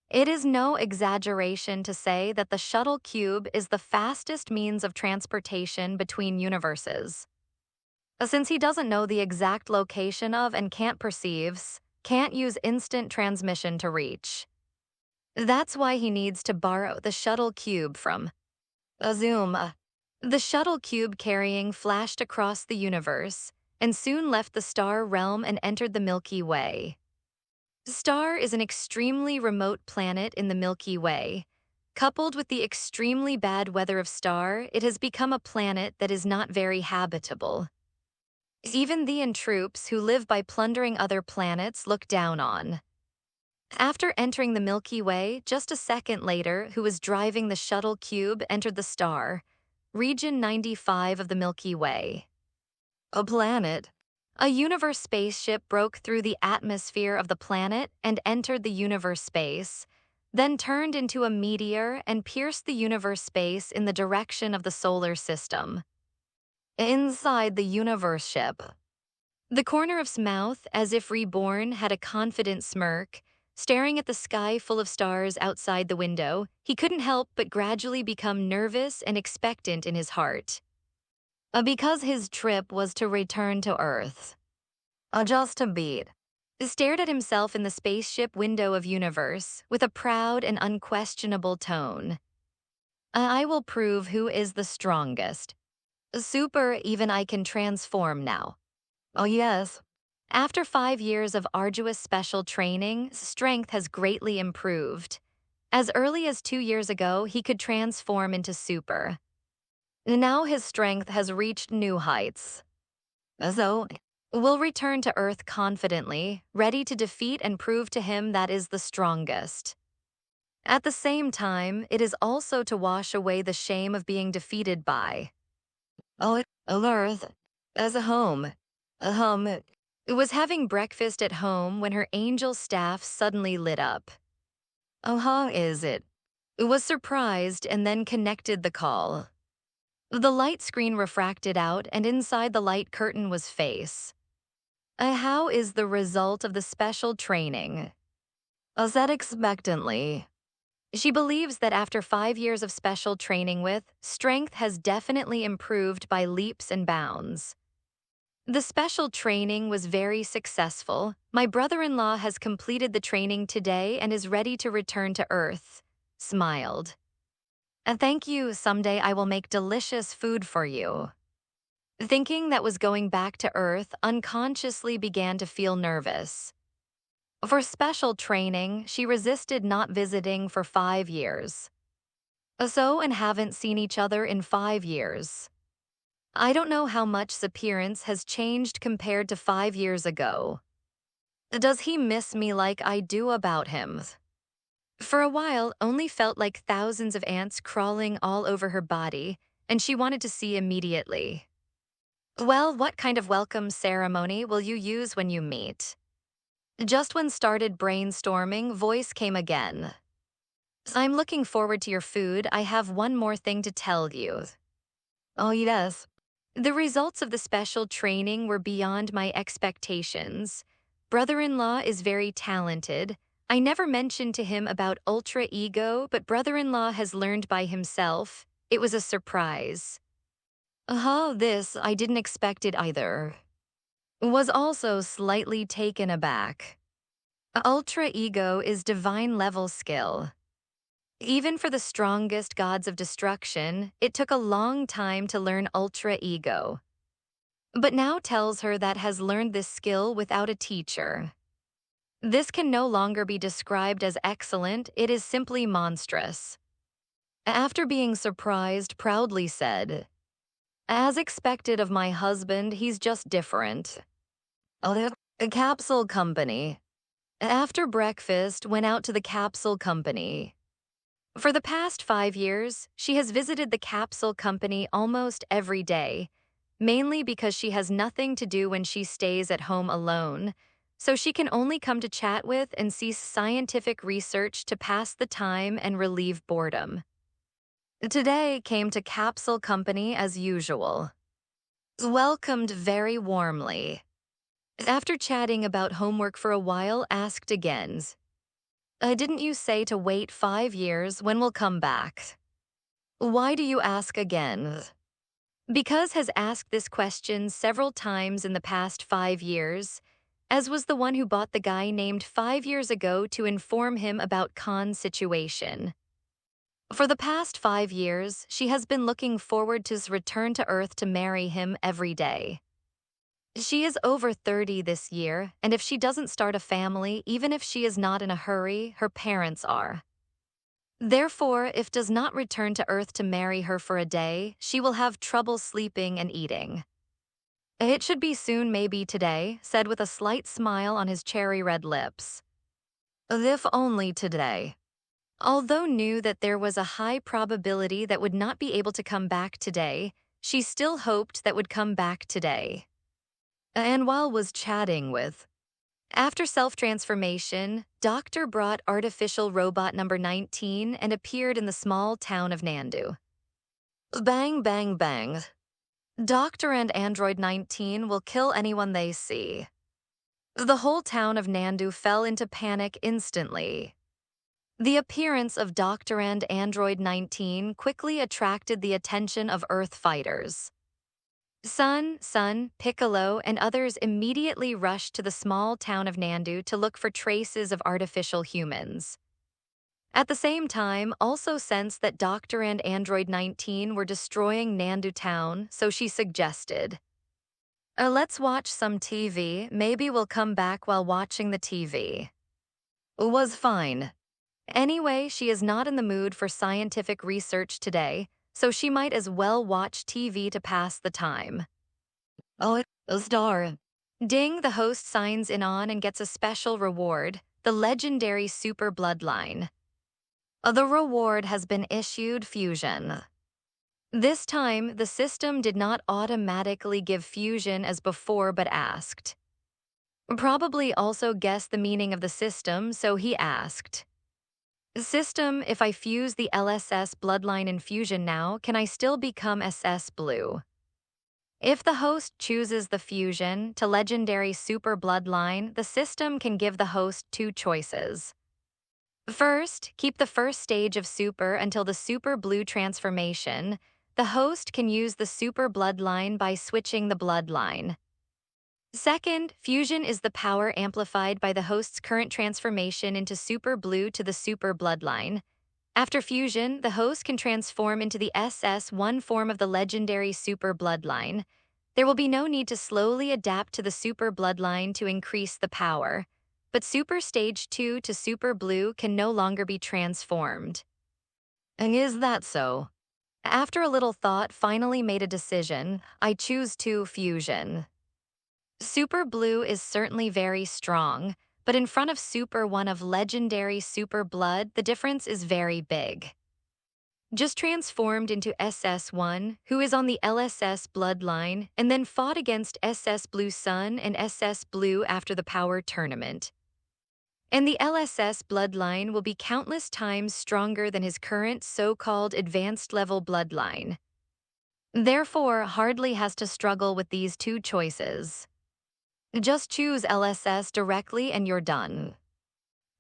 It is no exaggeration to say that the shuttle cube is the fastest means of transportation between universes. Since he doesn't know the exact location of and can't use instant transmission to reach. That's why he needs to borrow the shuttle cube from Azuma. The shuttle cube carrying flashed across the universe and soon left the star realm and entered the Milky Way. Star is an extremely remote planet in the Milky Way. Coupled with the extremely bad weather of Star, it has become a planet that is not very habitable. Even the troops who live by plundering other planets look down on. After entering the Milky Way, just a second later, who was driving the shuttle cube entered the star, region 95 of the Milky Way. A planet. A universe spaceship broke through the atmosphere of the planet and entered the universe space, then turned into a meteor and pierced the universe space in the direction of the solar system. Inside the universe ship. The corner of his mouth, as if reborn, had a confident smirk. Staring at the sky full of stars outside the window, he couldn't help but gradually become nervous and expectant in his heart. Because his trip was to return to Earth. Just a beat. Stared at himself in the spaceship window of universe with a proud and unquestionable tone. I will prove who is the strongest. Super, even I can transform now. Oh yes. After 5 years of arduous special training, strength has greatly improved. As early as 2 years ago, he could transform into Super. Now his strength has reached new heights. So, we'll return to Earth confidently, ready to defeat and prove to him that is the strongest. At the same time, it is also to wash away the shame of being defeated by Earth as a home. It was having breakfast at home when her angel staff suddenly lit up. Oh, how is it? It was surprised and then connected the call. The light screen refracted out and inside the light curtain was face. How is the result of the special training? Said expectantly. She believes that after 5 years of special training with, strength has definitely improved by leaps and bounds. The special training was very successful. My brother-in-law has completed the training today and is ready to return to Earth. Smiled. Thank you, someday I will make delicious food for you. Thinking that was going back to Earth, unconsciously began to feel nervous. For special training, she resisted not visiting for 5 years. So and haven't seen each other in 5 years. I don't know how much his appearance has changed compared to 5 years ago. Does he miss me like I do about him? For a while, only felt like thousands of ants crawling all over her body, and she wanted to see immediately. Well, what kind of welcome ceremony will you use when you meet? Just when started brainstorming, voice came again. I'm looking forward to your food. I have one more thing to tell you. Oh, yes. The results of the special training were beyond my expectations. Brother-in-law is very talented. I never mentioned to him about ultra ego, but brother-in-law has learned by himself. It was a surprise. This, I didn't expect it either. Was also slightly taken aback. Ultra ego is divine level skill. Even for the strongest gods of destruction, it took a long time to learn ultra ego. But now tells her that has learned this skill without a teacher. This can no longer be described as excellent, it is simply monstrous. After being surprised, proudly said, as expected of my husband, he's just different. The capsule company. After breakfast, went out to the capsule company. For the past 5 years, she has visited the capsule company almost every day, mainly because she has nothing to do when she stays at home alone, so she can only come to chat with and see scientific research to pass the time and relieve boredom. Today came to capsule company as usual. welcomed very warmly. After chatting about homework for a while, asked again, didn't you say to wait 5 years when we'll come back? Why do you ask again? Because has asked this question several times in the past 5 years, as was the one who bought the guy named 5 years ago to inform him about Kahn's situation. For the past 5 years, she has been looking forward to his return to Earth to marry him every day. She is over 30 this year, and if she doesn't start a family, even if she is not in a hurry, her parents are. Therefore, if does not return to Earth to marry her for a day, she will have trouble sleeping and eating. It should be soon, maybe today, said with a slight smile on his cherry-red lips. If only today. Although knew that there was a high probability that would not be able to come back today, she still hoped that would come back today. And while was chatting with, after self-transformation, Doctor brought artificial robot number 19 and appeared in the small town of Nandu. Bang, bang, bang. Doctor and Android 19 will kill anyone they see. The whole town of Nandu fell into panic instantly. The appearance of Doctor and Android 19 quickly attracted the attention of Earth fighters. Sun, Piccolo, and others immediately rushed to the small town of Nandu to look for traces of artificial humans. At the same time, also sensed that Doctor and Android 19 were destroying Nandu town, so she suggested, let's watch some TV, maybe we'll come back while watching the TV. Was fine. Anyway, she is not in the mood for scientific research today, so she might as well watch TV to pass the time. Oh, it's a star. Ding, the host signs in on and gets a special reward, the legendary Super Bloodline. The reward has been issued, Fusion. This time, the system did not automatically give Fusion as before but asked. Probably also guessed the meaning of the system, so he asked, System, if I fuse the LSS bloodline in Fusion now, can I still become SS Blue? If the host chooses the fusion to legendary super bloodline, the system can give the host two choices. First, keep the first stage of super until the super blue transformation. The host can use the super bloodline by switching the bloodline. Second, fusion is the power amplified by the host's current transformation into super blue to the super bloodline. After fusion, the host can transform into the SS1 form of the legendary super bloodline. There will be no need to slowly adapt to the super bloodline to increase the power, but super stage 2 to super blue can no longer be transformed. And is that so? After a little thought, finally made a decision. I choose to fusion. Super Blue is certainly very strong, but in front of Super 1 of legendary Super Blood, the difference is very big. Just transformed into SS1, who is on the LSS bloodline, and then fought against SS Blue Sun and SS Blue after the power tournament. And the LSS bloodline will be countless times stronger than his current so-called advanced level bloodline. Therefore, hardly has to struggle with these two choices. Just choose LSS directly and you're done.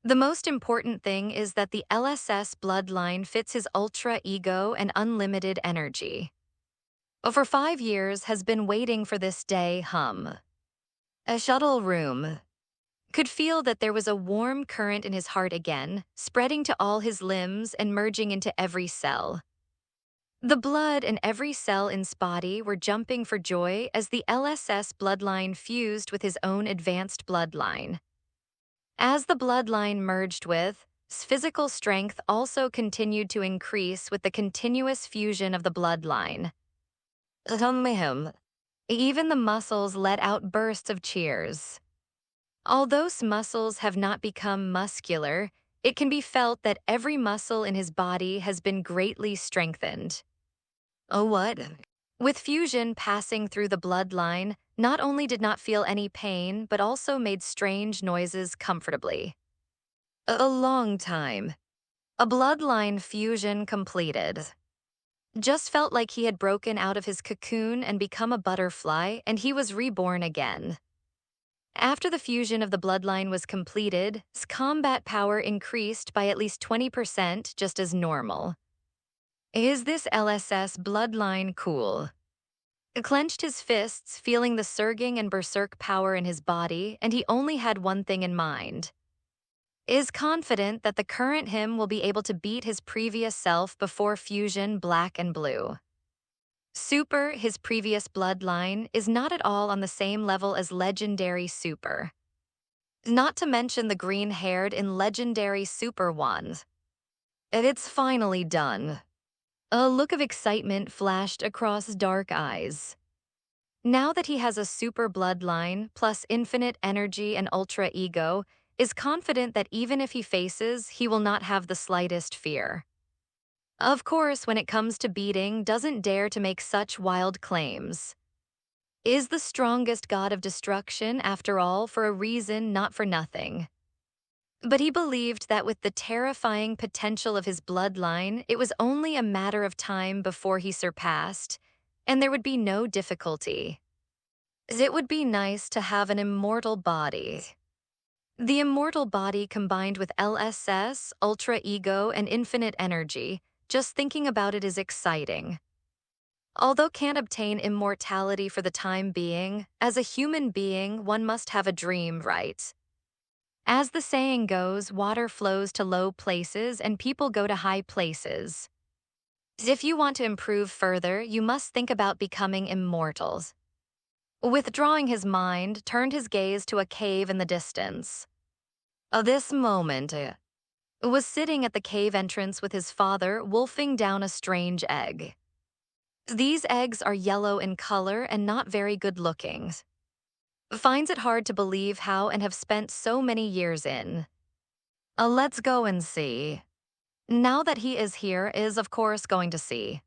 The most important thing is that the LSS bloodline fits his ultra ego and unlimited energy. For 5 years has been waiting for this day. A shuttle room. Could feel that there was a warm current in his heart again, spreading to all his limbs and merging into every cell. The blood in every cell in his body were jumping for joy as the LSS bloodline fused with his own advanced bloodline. As the bloodline merged with, his physical strength also continued to increase with the continuous fusion of the bloodline. Even the muscles let out bursts of cheers. Although his muscles have not become muscular, it can be felt that every muscle in his body has been greatly strengthened. Oh, what? With fusion passing through the bloodline, not only did not feel any pain, but also made strange noises comfortably. A long time. A bloodline fusion completed. Just felt like he had broken out of his cocoon and become a butterfly, and he was reborn again. After the fusion of the bloodline was completed, his combat power increased by at least 20% just as normal. Is this LSS bloodline cool? He clenched his fists, feeling the surging and berserk power in his body, and he only had one thing in mind. Is confident that the current him will be able to beat his previous self before fusion black and blue. Super, his previous bloodline, is not at all on the same level as legendary Super. Not to mention the green-haired in legendary Super ones. It's finally done. A look of excitement flashed across dark eyes. Now that he has a super bloodline, plus infinite energy and ultra ego, is confident that even if he faces, he will not have the slightest fear. Of course, when it comes to beating, doesn't dare to make such wild claims. Is the strongest god of destruction, after all, for a reason, not for nothing. But he believed that with the terrifying potential of his bloodline, it was only a matter of time before he surpassed, and there would be no difficulty. It would be nice to have an immortal body. The immortal body combined with LSS, ultra ego, and infinite energy, just thinking about it is exciting. Although can't obtain immortality for the time being, as a human being, one must have a dream, right? As the saying goes, water flows to low places and people go to high places. If you want to improve further, you must think about becoming immortals. Withdrawing his mind, turned his gaze to a cave in the distance. This moment, was sitting at the cave entrance with his father, wolfing down a strange egg. These eggs are yellow in color and not very good looking. Finds it hard to believe how and have spent so many years in. Let's go and see. Now that he is here, is of course going to see.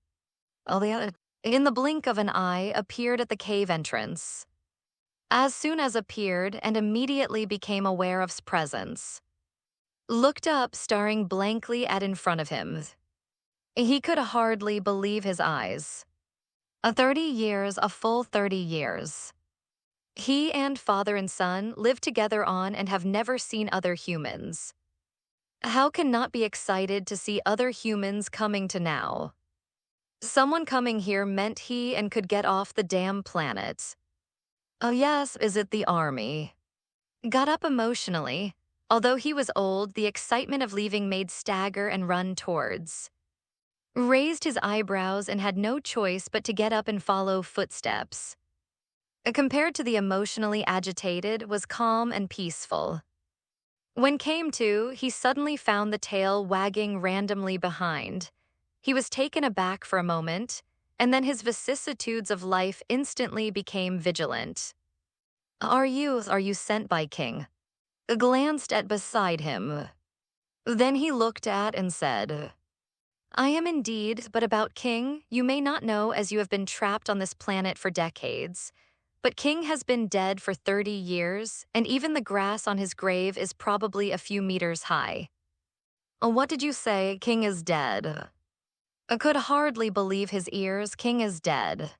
In the blink of an eye, appeared at the cave entrance. As soon as appeared and immediately became aware of his presence. Looked up, staring blankly at in front of him. He could hardly believe his eyes. 30 years, a full 30 years. He and father and son live together on and have never seen other humans. How can not be excited to see other humans coming to now? Someone coming here meant he and could get off the damn planet. Oh yes, is it the army? Got up emotionally. Although he was old, the excitement of leaving made stagger and run towards. Raised his eyebrows and had no choice but to get up and follow footsteps. Compared to the emotionally agitated, was calm and peaceful. When came to, he suddenly found the tail wagging randomly behind. He was taken aback for a moment, and then his vicissitudes of life instantly became vigilant. Are you sent by King? Glanced at beside him. Then he looked at and said, I am indeed, but about King, you may not know as you have been trapped on this planet for decades. But King has been dead for 30 years, and even the grass on his grave is probably a few meters high. What did you say? King is dead. I could hardly believe his ears. King is dead.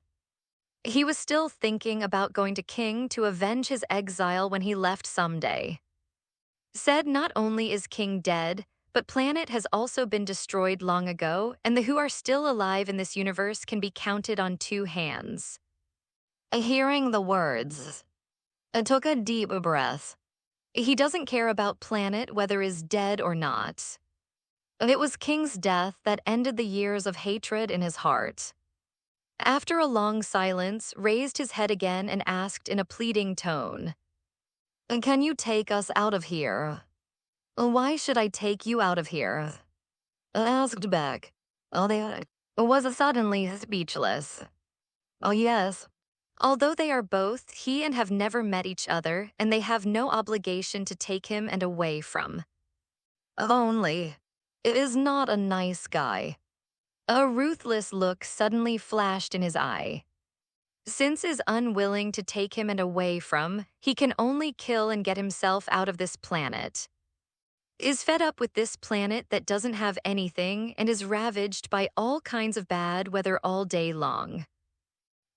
He was still thinking about going to King to avenge his exile when he left someday. Said not only is King dead, but planet has also been destroyed long ago, and the who are still alive in this universe can be counted on 2 hands. Hearing the words, I took a deep breath. He doesn't care about planet whether is dead or not. It was King's death that ended the years of hatred in his heart. After a long silence, raised his head again and asked in a pleading tone, Can you take us out of here? Why should I take you out of here? Asked back. They was suddenly speechless. Oh yes. Although they are both, he and have never met each other, and they have no obligation to take him and away from. Only, it is not a nice guy. A ruthless look suddenly flashed in his eye. Since is unwilling to take him and away from, he can only kill and get himself out of this planet. is fed up with this planet that doesn't have anything and is ravaged by all kinds of bad weather all day long.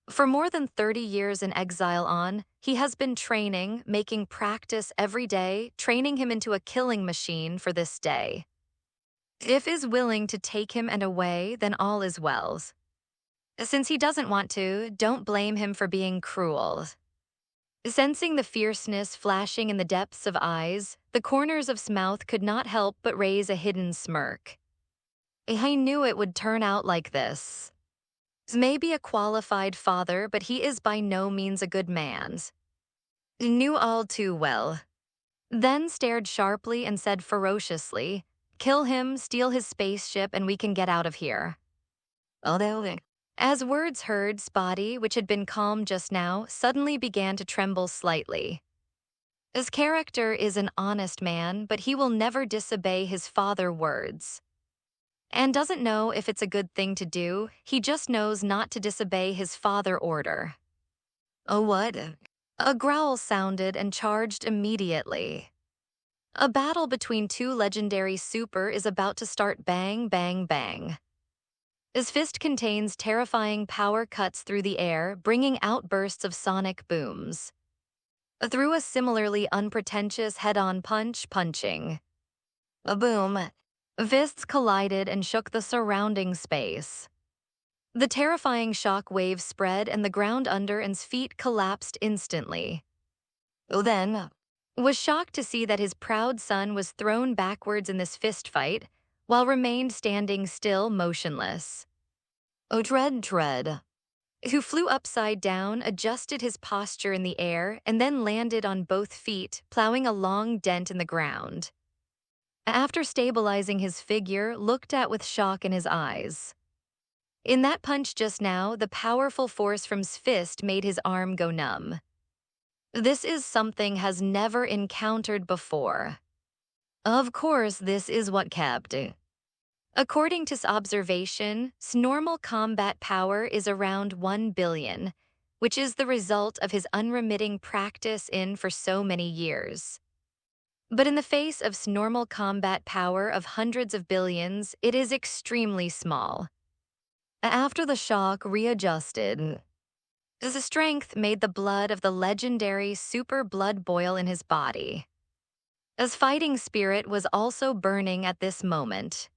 For more than 30 years in exile on, he has been training, making practice every day, training him into a killing machine for this day. If is willing to take him and away, then all is well. Since he doesn't want to, don't blame him for being cruel. Sensing the fierceness flashing in the depths of eyes, the corners of his mouth could not help but raise a hidden smirk. I knew it would turn out like this. Maybe a qualified father, but he is by no means a good man. Knew all too well. Then stared sharply and said ferociously, "Kill him, steal his spaceship, and we can get out of here." As words heard, Spotty, which had been calm just now, suddenly began to tremble slightly. His character is an honest man, but he will never disobey his father's words. And doesn't know if it's a good thing to do, he just knows not to disobey his father's order. Oh, what? A growl sounded and charged immediately. A battle between two legendary super is about to start. Bang, bang, bang. His fist contains terrifying power cuts through the air, bringing outbursts of sonic booms. Through a similarly unpretentious head-on punching. A boom. Fists collided and shook the surrounding space. The terrifying shock wave spread and the ground under his feet collapsed instantly. Then was shocked to see that his proud son was thrown backwards in this fist fight, while remained standing still motionless. Tread, who flew upside down, adjusted his posture in the air, and then landed on both feet, plowing a long dent in the ground. After stabilizing his figure, looked at with shock in his eyes. In that punch just now, the powerful force from his fist made his arm go numb. This is something has never encountered before. Of course, this is what kept. According to his observation, his normal combat power is around 1 billion, which is the result of his unremitting practice in for so many years. But in the face of his normal combat power of hundreds of billions, it is extremely small. After the shock readjusted, his strength made the blood of the legendary super blood boil in his body. His fighting spirit was also burning at this moment.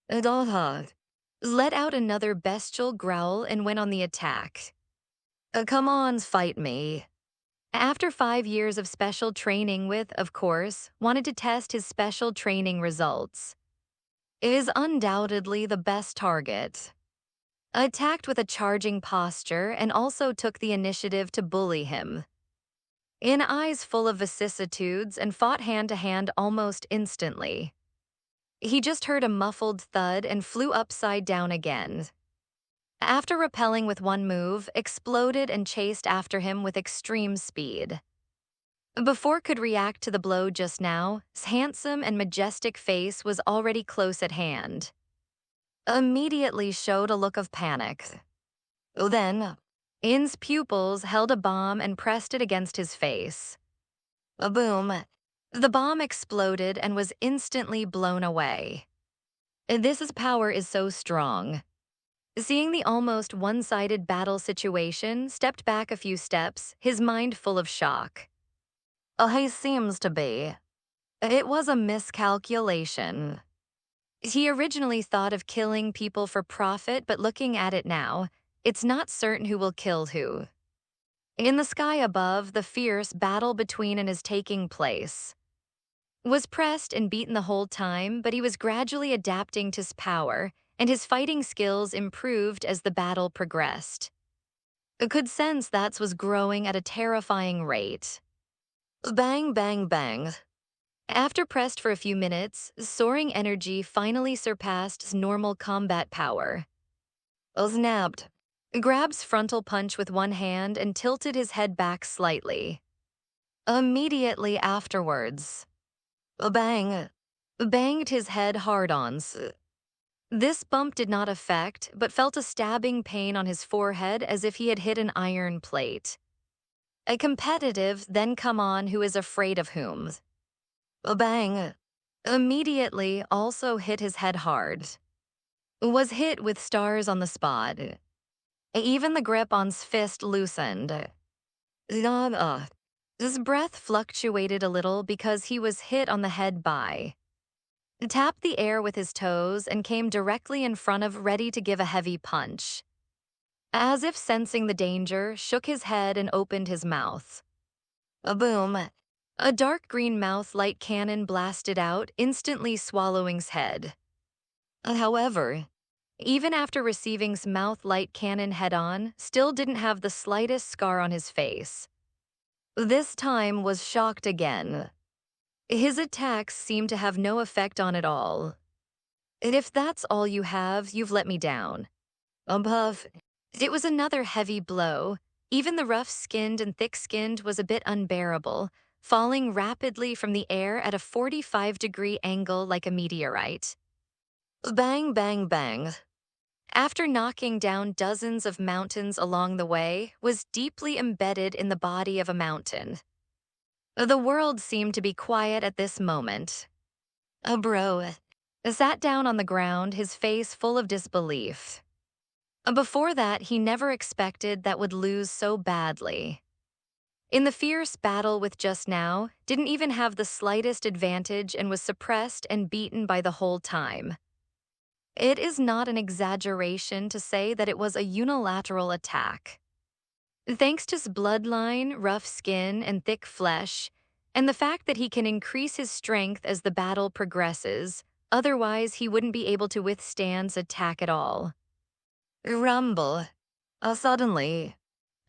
Let out another bestial growl and went on the attack. Come on, fight me. After 5 years of special training with, of course, wanted to test his special training results. It is undoubtedly the best target. Attacked with a charging posture and also took the initiative to bully him. In eyes full of vicissitudes and fought hand-to-hand almost instantly. He just heard a muffled thud and flew upside down again. After repelling with one move, exploded and chased after him with extreme speed. Before could react to the blow just now, his handsome and majestic face was already close at hand. Immediately showed a look of panic. Then, In's pupils held a bomb and pressed it against his face. A boom. The bomb exploded and was instantly blown away. This power is so strong. Seeing the almost one-sided battle situation, stepped back a few steps, his mind full of shock. He seems to be. It was a miscalculation. He originally thought of killing people for profit, but looking at it now, it's not certain who will kill who. In the sky above, the fierce battle between and is taking place. Was pressed and beaten the whole time, but he was gradually adapting to his power, and his fighting skills improved as the battle progressed. Could sense that was growing at a terrifying rate. Bang, bang, bang. After pressed for a few minutes, soaring energy finally surpassed his normal combat power. Snapped. Grabs frontal punch with one hand and tilted his head back slightly. Immediately afterwards, bang, banged his head hard-ons. This bump did not affect, but felt a stabbing pain on his forehead as if he had hit an iron plate. A competitive then come on who is afraid of whom. Bang. Immediately also hit his head hard. Was hit with stars on the spot. Even the grip on's fist loosened. His breath fluctuated a little because he was hit on the head by. Tapped the air with his toes and came directly in front of, ready to give a heavy punch. As if sensing the danger, shook his head and opened his mouth. A boom. A dark green mouth light cannon blasted out, instantly swallowing's head. However, even after receiving's mouth light cannon head-on, still didn't have the slightest scar on his face. This time was shocked again. His attacks seemed to have no effect on it all. And if that's all you have, you've let me down. Above, it was another heavy blow. Even the rough-skinned and thick-skinned was a bit unbearable, falling rapidly from the air at a 45-degree angle like a meteorite. Bang, bang, bang. After knocking down dozens of mountains along the way, was deeply embedded in the body of a mountain. The world seemed to be quiet at this moment. A bro sat down on the ground, his face full of disbelief. Before that, he never expected that would lose so badly. In the fierce battle with just now, didn't even have the slightest advantage and was suppressed and beaten by the whole time. It is not an exaggeration to say that it was a unilateral attack. Thanks to his bloodline, rough skin, and thick flesh, and the fact that he can increase his strength as the battle progresses, otherwise he wouldn't be able to withstand his attack at all. Rumble. Suddenly,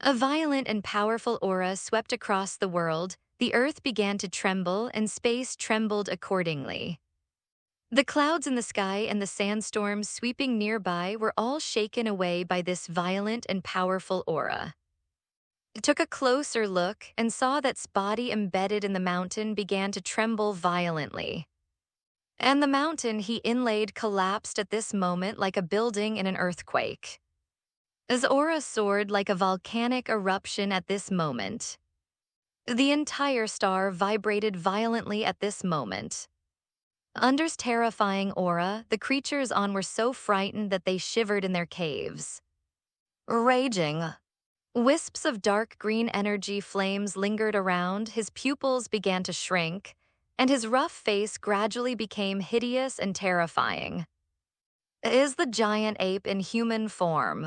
a violent and powerful aura swept across the world, the earth began to tremble, and space trembled accordingly. The clouds in the sky and the sandstorms sweeping nearby were all shaken away by this violent and powerful aura. Took a closer look and saw that its body embedded in the mountain began to tremble violently. And the mountain he inlaid collapsed at this moment like a building in an earthquake. His aura soared like a volcanic eruption at this moment. The entire star vibrated violently at this moment. Under his terrifying aura, the creatures on were so frightened that they shivered in their caves. Raging. Wisps of dark green energy flames lingered around, his pupils began to shrink, and his rough face gradually became hideous and terrifying. Is the giant ape in human form.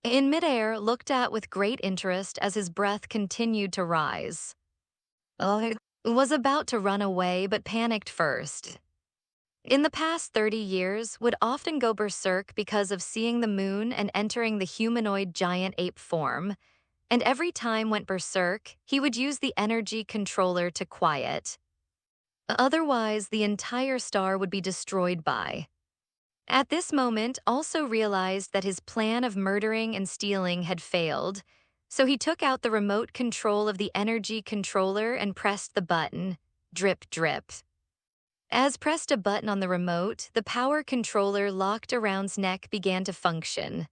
In midair, looked at with great interest as his breath continued to rise. Was about to run away but panicked first. In the past 30 years, would often go berserk because of seeing the moon and entering the humanoid giant ape form, and every time went berserk, he would use the energy controller to quiet. Otherwise, the entire star would be destroyed by. At this moment, also realized that his plan of murdering and stealing had failed, so he took out the remote control of the energy controller and pressed the button. Drip, drip. As pressed a button on the remote, the power controller locked around's neck began to function.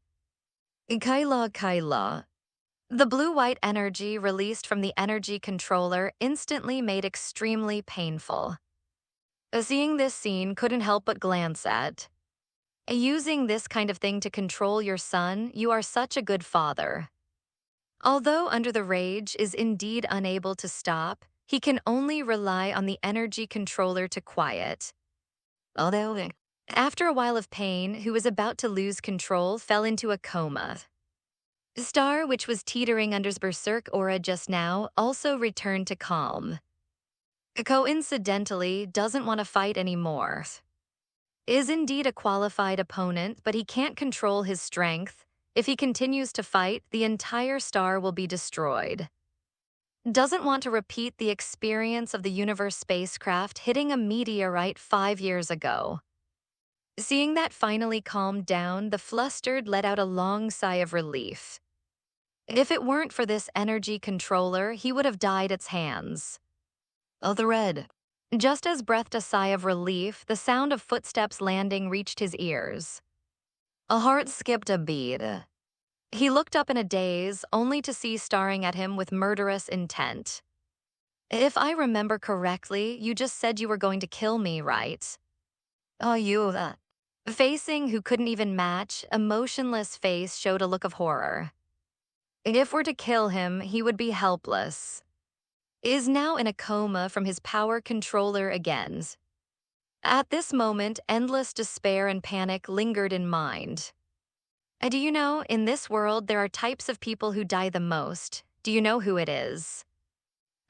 Kaila, Kaila. The blue-white energy released from the energy controller instantly made extremely painful. Seeing this scene, couldn't help but glance at. Using this kind of thing to control your son, you are such a good father. Although under the rage is indeed unable to stop, he can only rely on the energy controller to quiet. Although, after a while of pain, who was about to lose control, fell into a coma. Star, which was teetering under his berserk aura just now, also returned to calm. Coincidentally, doesn't want to fight anymore. Is indeed a qualified opponent, but he can't control his strength. If he continues to fight, the entire star will be destroyed. Doesn't want to repeat the experience of the universe spacecraft hitting a meteorite 5 years ago. Seeing that finally calmed down, the flustered let out a long sigh of relief. If it weren't for this energy controller, he would have died at its hands. The red. Just as breathed a sigh of relief, the sound of footsteps landing reached his ears. A heart skipped a beat. He looked up in a daze, only to see staring at him with murderous intent. If I remember correctly, you just said you were going to kill me, right? Oh, Facing who couldn't even match, a motionless face showed a look of horror. If we're to kill him, he would be helpless. Is now in a coma from his power controller again. At this moment, endless despair and panic lingered in mind. Do you know, in this world, there are types of people who die the most. Do you know who it is?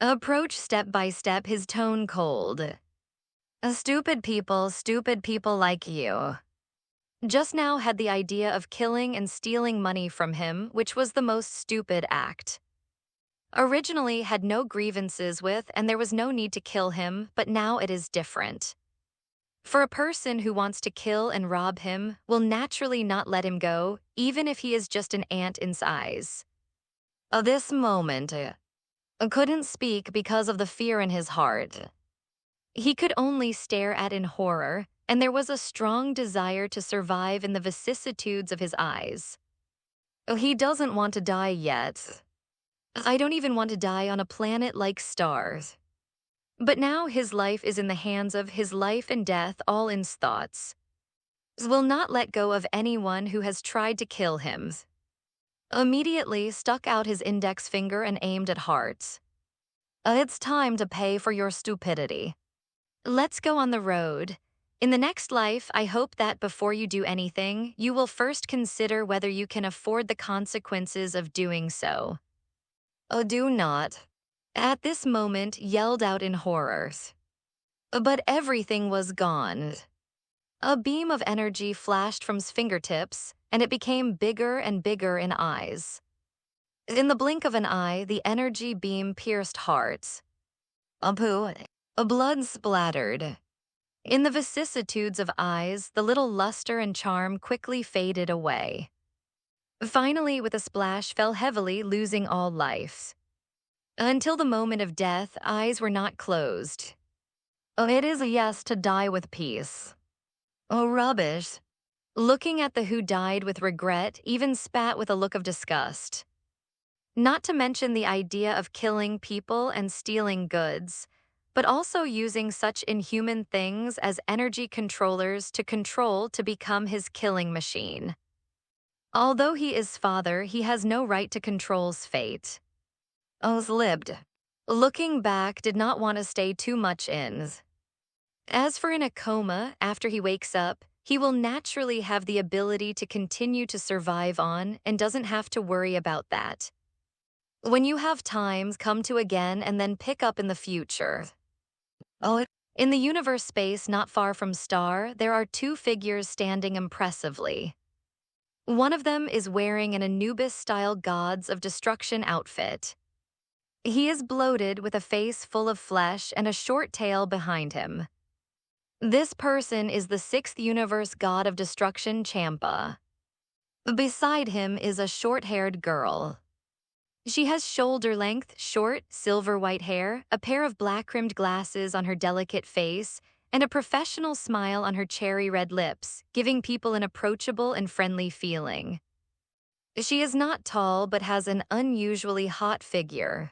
Approach step by step, his tone cold. Stupid people like you. Just now had the idea of killing and stealing money from him, which was the most stupid act. Originally had no grievances with, and there was no need to kill him, but now it is different. For a person who wants to kill and rob him, will naturally not let him go, even if he is just an ant in size. This moment, couldn't speak because of the fear in his heart. He could only stare at in horror, and there was a strong desire to survive in the vicissitudes of his eyes. He doesn't want to die yet. I don't even want to die on a planet like stars. But now his life is in the hands of his life and death, all in his thoughts. Will not let go of anyone who has tried to kill him. Immediately stuck out his index finger and aimed at hearts. It's time to pay for your stupidity. Let's go on the road. In the next life, I hope that before you do anything, you will first consider whether you can afford the consequences of doing so. Do not. At this moment, yelled out in horrors. But everything was gone. A beam of energy flashed from his fingertips, and it became bigger and bigger in eyes. In the blink of an eye, the energy beam pierced hearts. Blood splattered. In the vicissitudes of eyes, the little luster and charm quickly faded away. Finally, with a splash, fell heavily, losing all life. Until the moment of death, eyes were not closed. It is a yes to die with peace. Rubbish. Looking at the who died with regret, even spat with a look of disgust. Not to mention the idea of killing people and stealing goods, but also using such inhuman things as energy controllers to control to become his killing machine. Although he is father, he has no right to control's fate. Lived. Looking back, did not want to stay too much in. As for in a coma, after he wakes up, he will naturally have the ability to continue to survive on and doesn't have to worry about that. When you have times, come to again and then pick up in the future. In the universe space not far from Star, there are two figures standing impressively. One of them is wearing an Anubis-style Gods of Destruction outfit. He is bloated with a face full of flesh and a short tail behind him. This person is the sixth universe god of destruction, Champa. Beside him is a short-haired girl. She has shoulder-length, short, silver-white hair, a pair of black-rimmed glasses on her delicate face, and a professional smile on her cherry-red lips, giving people an approachable and friendly feeling. She is not tall but has an unusually hot figure.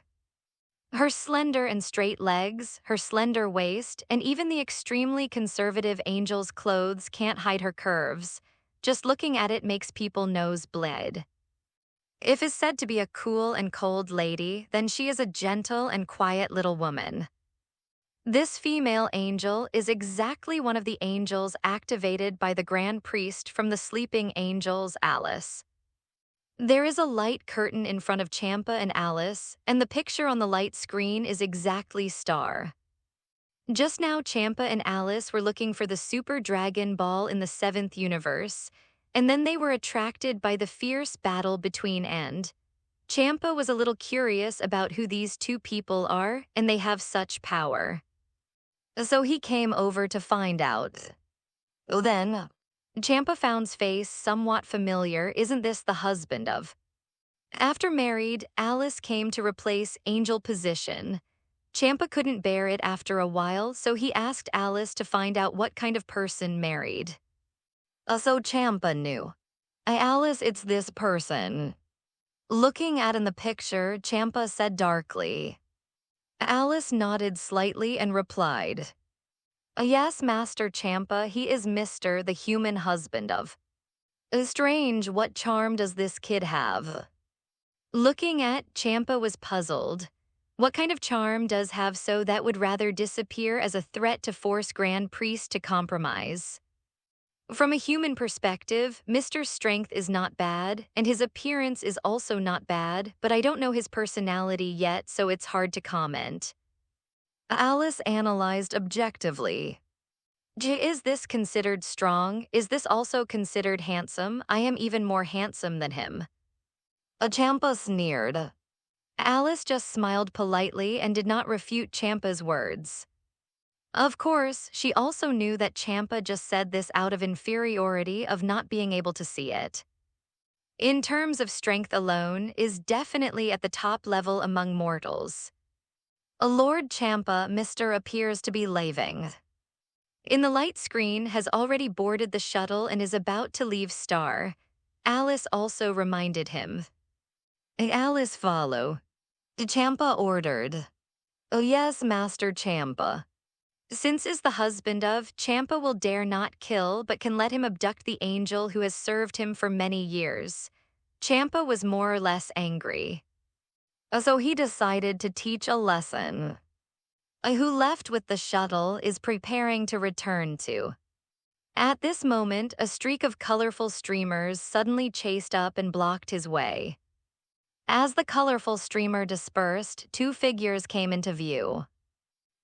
Her slender and straight legs, her slender waist, and even the extremely conservative angel's clothes can't hide her curves. Just looking at it makes people nose bleed. If is said to be a cool and cold lady, then she is a gentle and quiet little woman. This female angel is exactly one of the angels activated by the Grand Priest from the Sleeping Angels, Alice. There is a light curtain in front of Champa and Alice, and the picture on the light screen is exactly Star. Just now, Champa and Alice were looking for the Super Dragon Ball in the 7th universe, and then they were attracted by the fierce battle between and. Champa was a little curious about who these two people are, and they have such power. So he came over to find out. Then, Champa found's face somewhat familiar. Isn't this the husband of? After married, Alice came to replace Angel position. Champa couldn't bear it after a while, so he asked Alice to find out what kind of person married. So Champa knew. Alice, it's this person. Looking at in the picture, Champa said darkly. Alice nodded slightly and replied, Yes, Master Champa, he is Mr. the human husband of. Strange, what charm does this kid have? Looking at Champa was puzzled. What kind of charm does have so that would rather disappear as a threat to force Grand Priest to compromise? From a human perspective, Mr. Strength is not bad, and his appearance is also not bad, but I don't know his personality yet, so it's hard to comment. Alice analyzed objectively. Is this considered strong? Is this also considered handsome? I am even more handsome than him. Champa sneered. Alice just smiled politely and did not refute Champa's words. Of course, she also knew that Champa just said this out of inferiority of not being able to see it. In terms of strength alone, is definitely at the top level among mortals. Lord Champa, Mr. appears to be leaving. In the light screen has already boarded the shuttle and is about to leave Star. Alice also reminded him. Alice follow. Champa ordered. Oh yes, Master Champa. Since is the husband of, Champa will dare not kill but can let him abduct the angel who has served him for many years. Champa was more or less angry. So he decided to teach a lesson. Who left with the shuttle is preparing to return to. At this moment, a streak of colorful streamers suddenly chased up and blocked his way. As the colorful streamer dispersed, two figures came into view.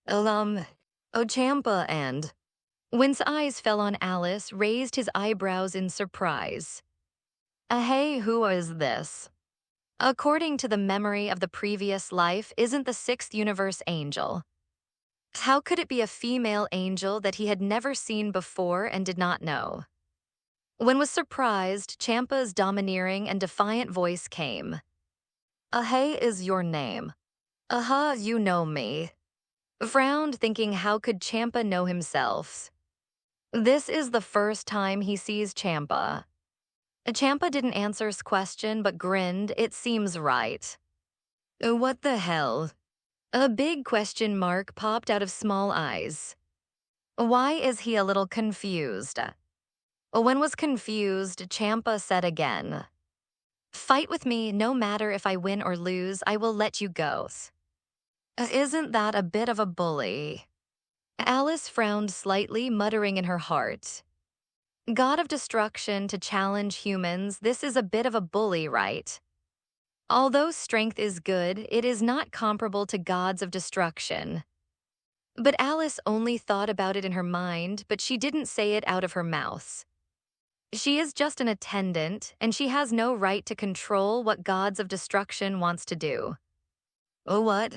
Champa and. When's eyes fell on Alice, raised his eyebrows in surprise. Hey, who is this? According to the memory of the previous life, isn't the sixth universe angel? How could it be a female angel that he had never seen before and did not know? When was surprised, Champa's domineering and defiant voice came. Hey is your name. You know me. Frowned, thinking how could Champa know himself? This is the first time he sees Champa. Champa didn't answer his question but grinned, it seems right. What the hell? A big question mark popped out of small eyes. Why is he a little confused? When was confused, Champa said again. Fight with me, no matter if I win or lose, I will let you go. Isn't that a bit of a bully? Alice frowned slightly, muttering in her heart. God of destruction to challenge humans, this is a bit of a bully, right? Although strength is good, it is not comparable to gods of destruction. But Alice only thought about it in her mind, but she didn't say it out of her mouth. She is just an attendant, and she has no right to control what gods of destruction wants to do. What?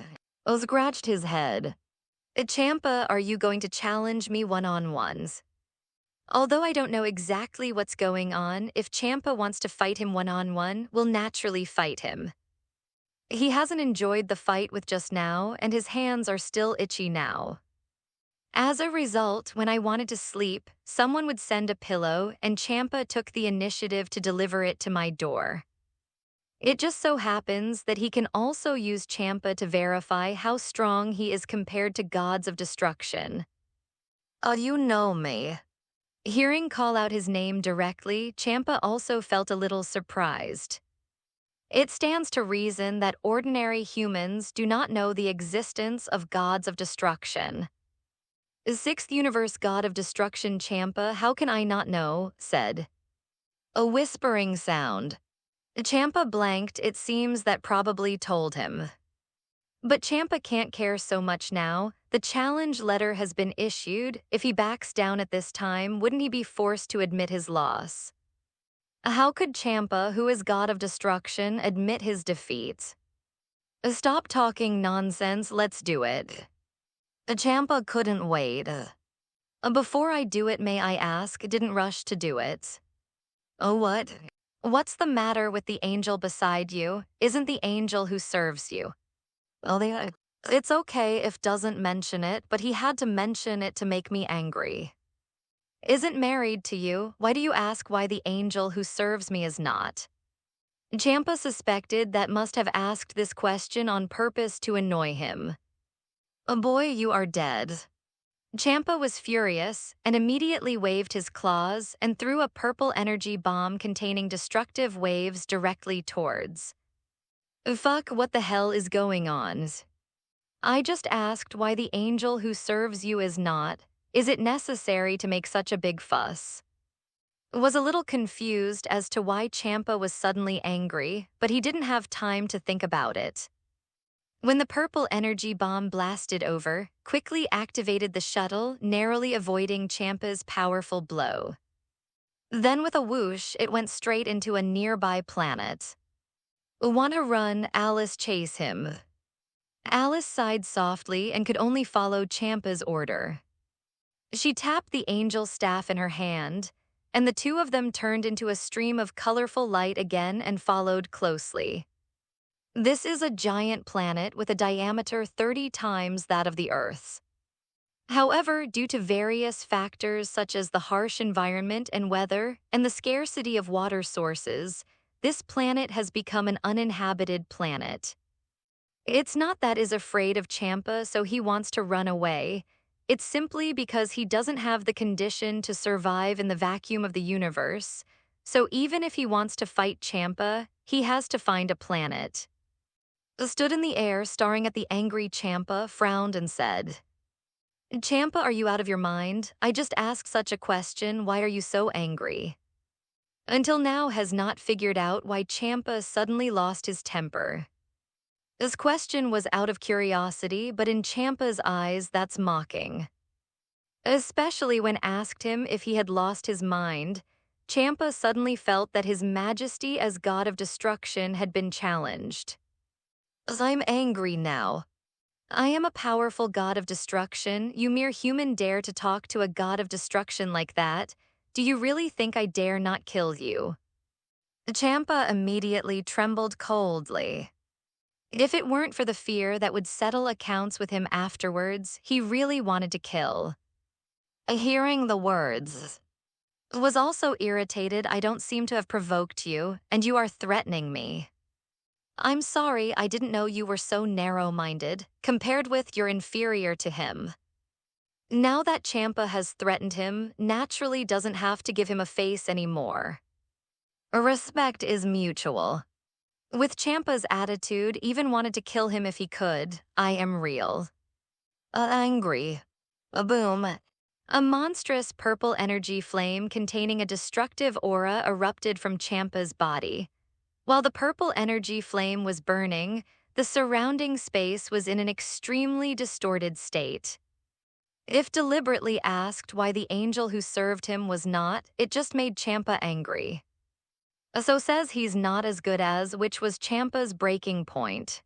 Scratched his head. Champa, are you going to challenge me one-on-ones? Although I don't know exactly what's going on, if Champa wants to fight him one-on-one, we'll naturally fight him. He hasn't enjoyed the fight with just now, and his hands are still itchy now. As a result, when I wanted to sleep, someone would send a pillow, and Champa took the initiative to deliver it to my door. It just so happens that he can also use Champa to verify how strong he is compared to gods of destruction. You know me. Hearing call out his name directly, Champa also felt a little surprised. It stands to reason that ordinary humans do not know the existence of gods of destruction. Sixth universe god of destruction Champa, how can I not know, said. A whispering sound. Champa blanked, it seems that probably told him. But Champa can't care so much now. The challenge letter has been issued. If he backs down at this time, wouldn't he be forced to admit his loss? How could Champa, who is god of destruction, admit his defeat? Stop talking nonsense, let's do it. Champa couldn't wait. Before I do it, may I ask, didn't rush to do it. What? What's the matter with the angel beside you? Isn't the angel who serves you? It's okay if doesn't mention it, but he had to mention it to make me angry. Isn't married to you, why do you ask why the angel who serves me is not? Champa suspected that must have asked this question on purpose to annoy him. Boy, you are dead." Champa was furious and immediately waved his claws and threw a purple energy bomb containing destructive waves directly towards. Fuck, what the hell is going on? I just asked why the angel who serves you is not. Is it necessary to make such a big fuss? Was a little confused as to why Champa was suddenly angry, but he didn't have time to think about it. When the purple energy bomb blasted over, quickly activated the shuttle, narrowly avoiding Champa's powerful blow. Then with a whoosh, it went straight into a nearby planet. "Wanna run, Alice, chase him." Alice sighed softly and could only follow Champa's order. She tapped the angel staff in her hand, and the two of them turned into a stream of colorful light again and followed closely. This is a giant planet with a diameter 30 times that of the Earth's. However, due to various factors such as the harsh environment and weather and the scarcity of water sources, this planet has become an uninhabited planet. It's not that is afraid of Champa so he wants to run away. It's simply because he doesn't have the condition to survive in the vacuum of the universe, so even if he wants to fight Champa, he has to find a planet. Stood in the air, staring at the angry Champa, frowned and said, "Champa, are you out of your mind? I just asked such a question, why are you so angry?" Until now has not figured out why Champa suddenly lost his temper. This question was out of curiosity, but in Champa's eyes, that's mocking. Especially when asked him if he had lost his mind, Champa suddenly felt that his majesty as god of destruction had been challenged. "I'm angry now. I am a powerful god of destruction. You mere human dare to talk to a god of destruction like that. Do you really think I dare not kill you?" Champa immediately trembled coldly. If it weren't for the fear that would settle accounts with him afterwards, he really wanted to kill. Hearing the words, "Was also irritated I don't seem to have provoked you, and you are threatening me. I'm sorry, I didn't know you were so narrow-minded, compared with you're inferior to him." Now that Champa has threatened him, naturally doesn't have to give him a face anymore. Respect is mutual. With Champa's attitude, even wanted to kill him if he could. I am real. Angry. A boom. A monstrous purple energy flame containing a destructive aura erupted from Champa's body. While the purple energy flame was burning, the surrounding space was in an extremely distorted state. If deliberately asked why the angel who served him was not, it just made Champa angry. So says he's not as good as, which was Champa's breaking point.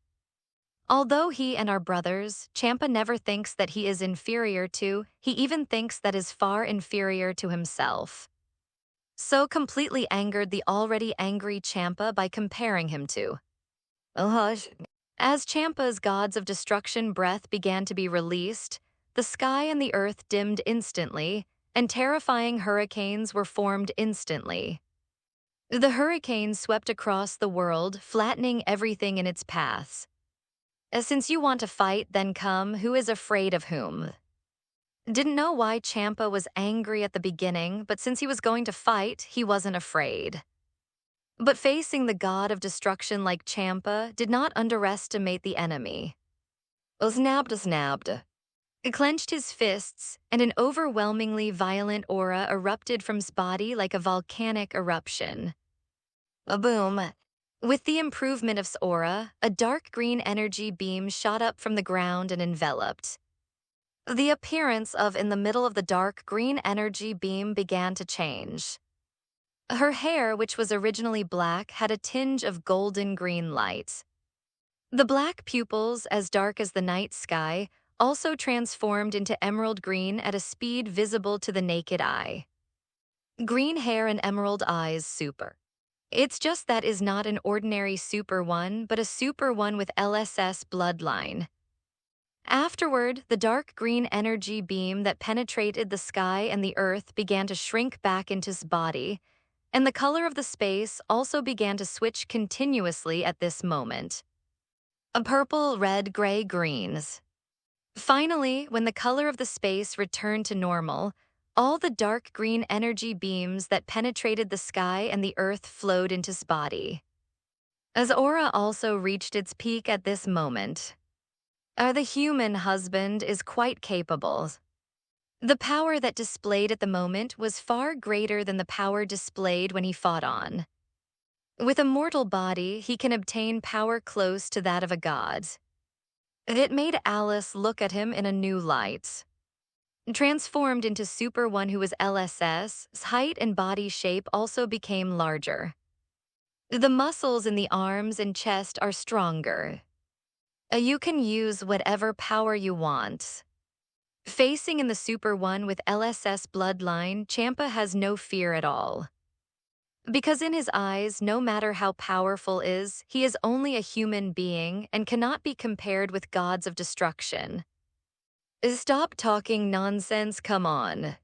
Although he and are brothers, Champa never thinks that he is inferior to, he even thinks that is far inferior to himself. So completely angered the already angry Champa by comparing him to. Hush. As Champa's gods of destruction breath began to be released, the sky and the earth dimmed instantly, and terrifying hurricanes were formed instantly. The hurricane swept across the world, flattening everything in its paths. Since you want to fight, then come, who is afraid of whom? Didn't know why Champa was angry at the beginning, but since he was going to fight, he wasn't afraid. But facing the god of destruction like Champa did not underestimate the enemy. Snapped. He clenched his fists, and an overwhelmingly violent aura erupted from his body like a volcanic eruption. A boom. With the improvement of his aura, a dark green energy beam shot up from the ground and enveloped. The appearance of in the middle of the dark green energy beam began to change. Her hair, which was originally black, had a tinge of golden green light. The black pupils, as dark as the night sky, also transformed into emerald green at a speed visible to the naked eye. Green hair and emerald eyes, super. It's just that is not an ordinary super one, but a super one with LSS bloodline. Afterward, the dark green energy beam that penetrated the sky and the earth began to shrink back into his body, and the color of the space also began to switch continuously at this moment. A purple, red, gray, greens. Finally, when the color of the space returned to normal, all the dark green energy beams that penetrated the sky and the earth flowed into his body. As aura also reached its peak at this moment, the human husband is quite capable. The power that displayed at the moment was far greater than the power displayed when he fought on. With a mortal body, he can obtain power close to that of a god. It made Alice look at him in a new light. Transformed into Super One who was LSS, his height and body shape also became larger. The muscles in the arms and chest are stronger. You can use whatever power you want. Facing in the Super One with LSS bloodline, Champa has no fear at all. Because in his eyes, no matter how powerful is, he is only a human being and cannot be compared with gods of destruction. Stop talking nonsense, come on.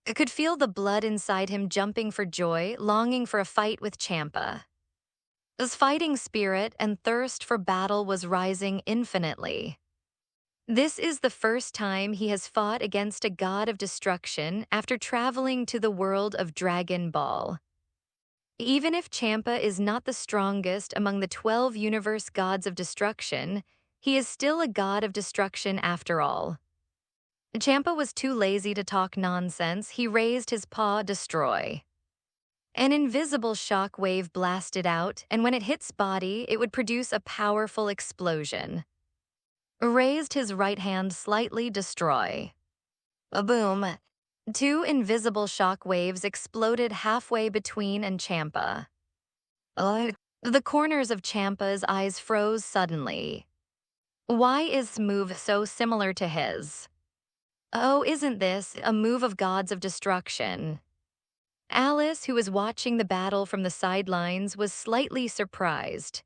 I could feel the blood inside him jumping for joy, longing for a fight with Champa. His fighting spirit and thirst for battle was rising infinitely. This is the first time he has fought against a god of destruction after traveling to the world of Dragon Ball. Even if Champa is not the strongest among the 12 universe gods of destruction, he is still a god of destruction after all. Champa was too lazy to talk nonsense. He raised his paw, destroy. An invisible shock wave blasted out, and when it hits body, it would produce a powerful explosion. Raised his right hand slightly, destroy. A boom. Two invisible shock waves exploded halfway between and Champa. The corners of Champa's eyes froze suddenly. Why is this move so similar to his? Oh, isn't this a move of gods of destruction? Alice, who was watching the battle from the sidelines, was slightly surprised.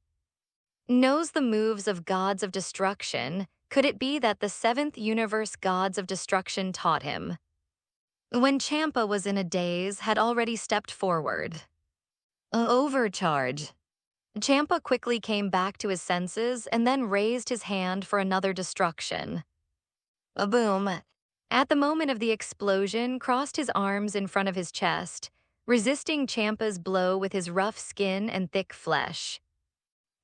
Knows the moves of gods of destruction. Could it be that the 7th universe gods of destruction taught him? When Champa was in a daze, had already stepped forward. Overcharge. Champa quickly came back to his senses and then raised his hand for another destruction. A boom. At the moment of the explosion, crossed his arms in front of his chest, resisting Champa's blow with his rough skin and thick flesh.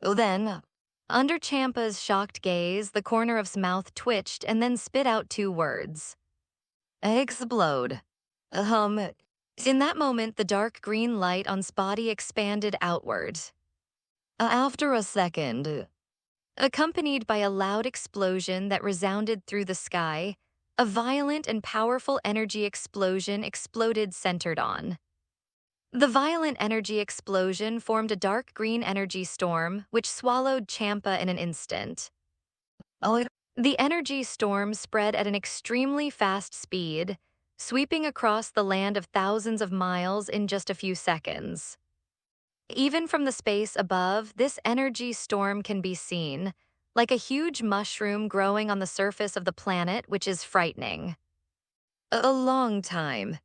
Then, under Champa's shocked gaze, the corner of his mouth twitched and then spit out 2 words. Explode. In that moment, the dark green light on his body expanded outward. After a second, accompanied by a loud explosion that resounded through the sky, a violent and powerful energy explosion exploded centered on. The violent energy explosion formed a dark green energy storm, which swallowed Champa in an instant. The energy storm spread at an extremely fast speed, sweeping across the land of thousands of miles in just a few seconds. Even from the space above, this energy storm can be seen, like a huge mushroom growing on the surface of the planet, which is frightening. A long time.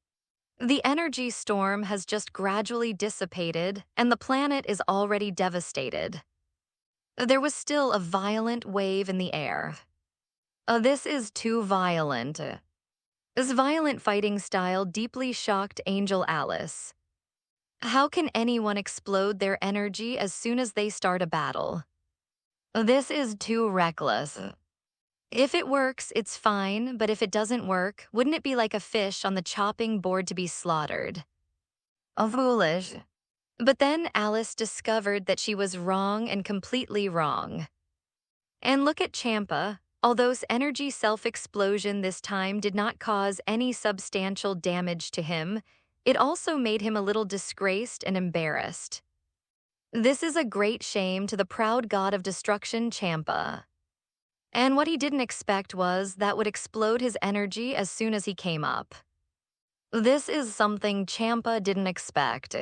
The energy storm has just gradually dissipated, and the planet is already devastated. There was still a violent wave in the air. This is too violent. This violent fighting style deeply shocked Angel Alice. How can anyone explode their energy as soon as they start a battle? This is too reckless. If it works, it's fine, but if it doesn't work, wouldn't it be like a fish on the chopping board to be slaughtered? Foolish. But then Alice discovered that she was wrong and completely wrong. And look at Champa. Although his energy self-explosion this time did not cause any substantial damage to him, it also made him a little disgraced and embarrassed. This is a great shame to the proud god of destruction, Champa. And what he didn't expect was that would explode his energy as soon as he came up. This is something Champa didn't expect.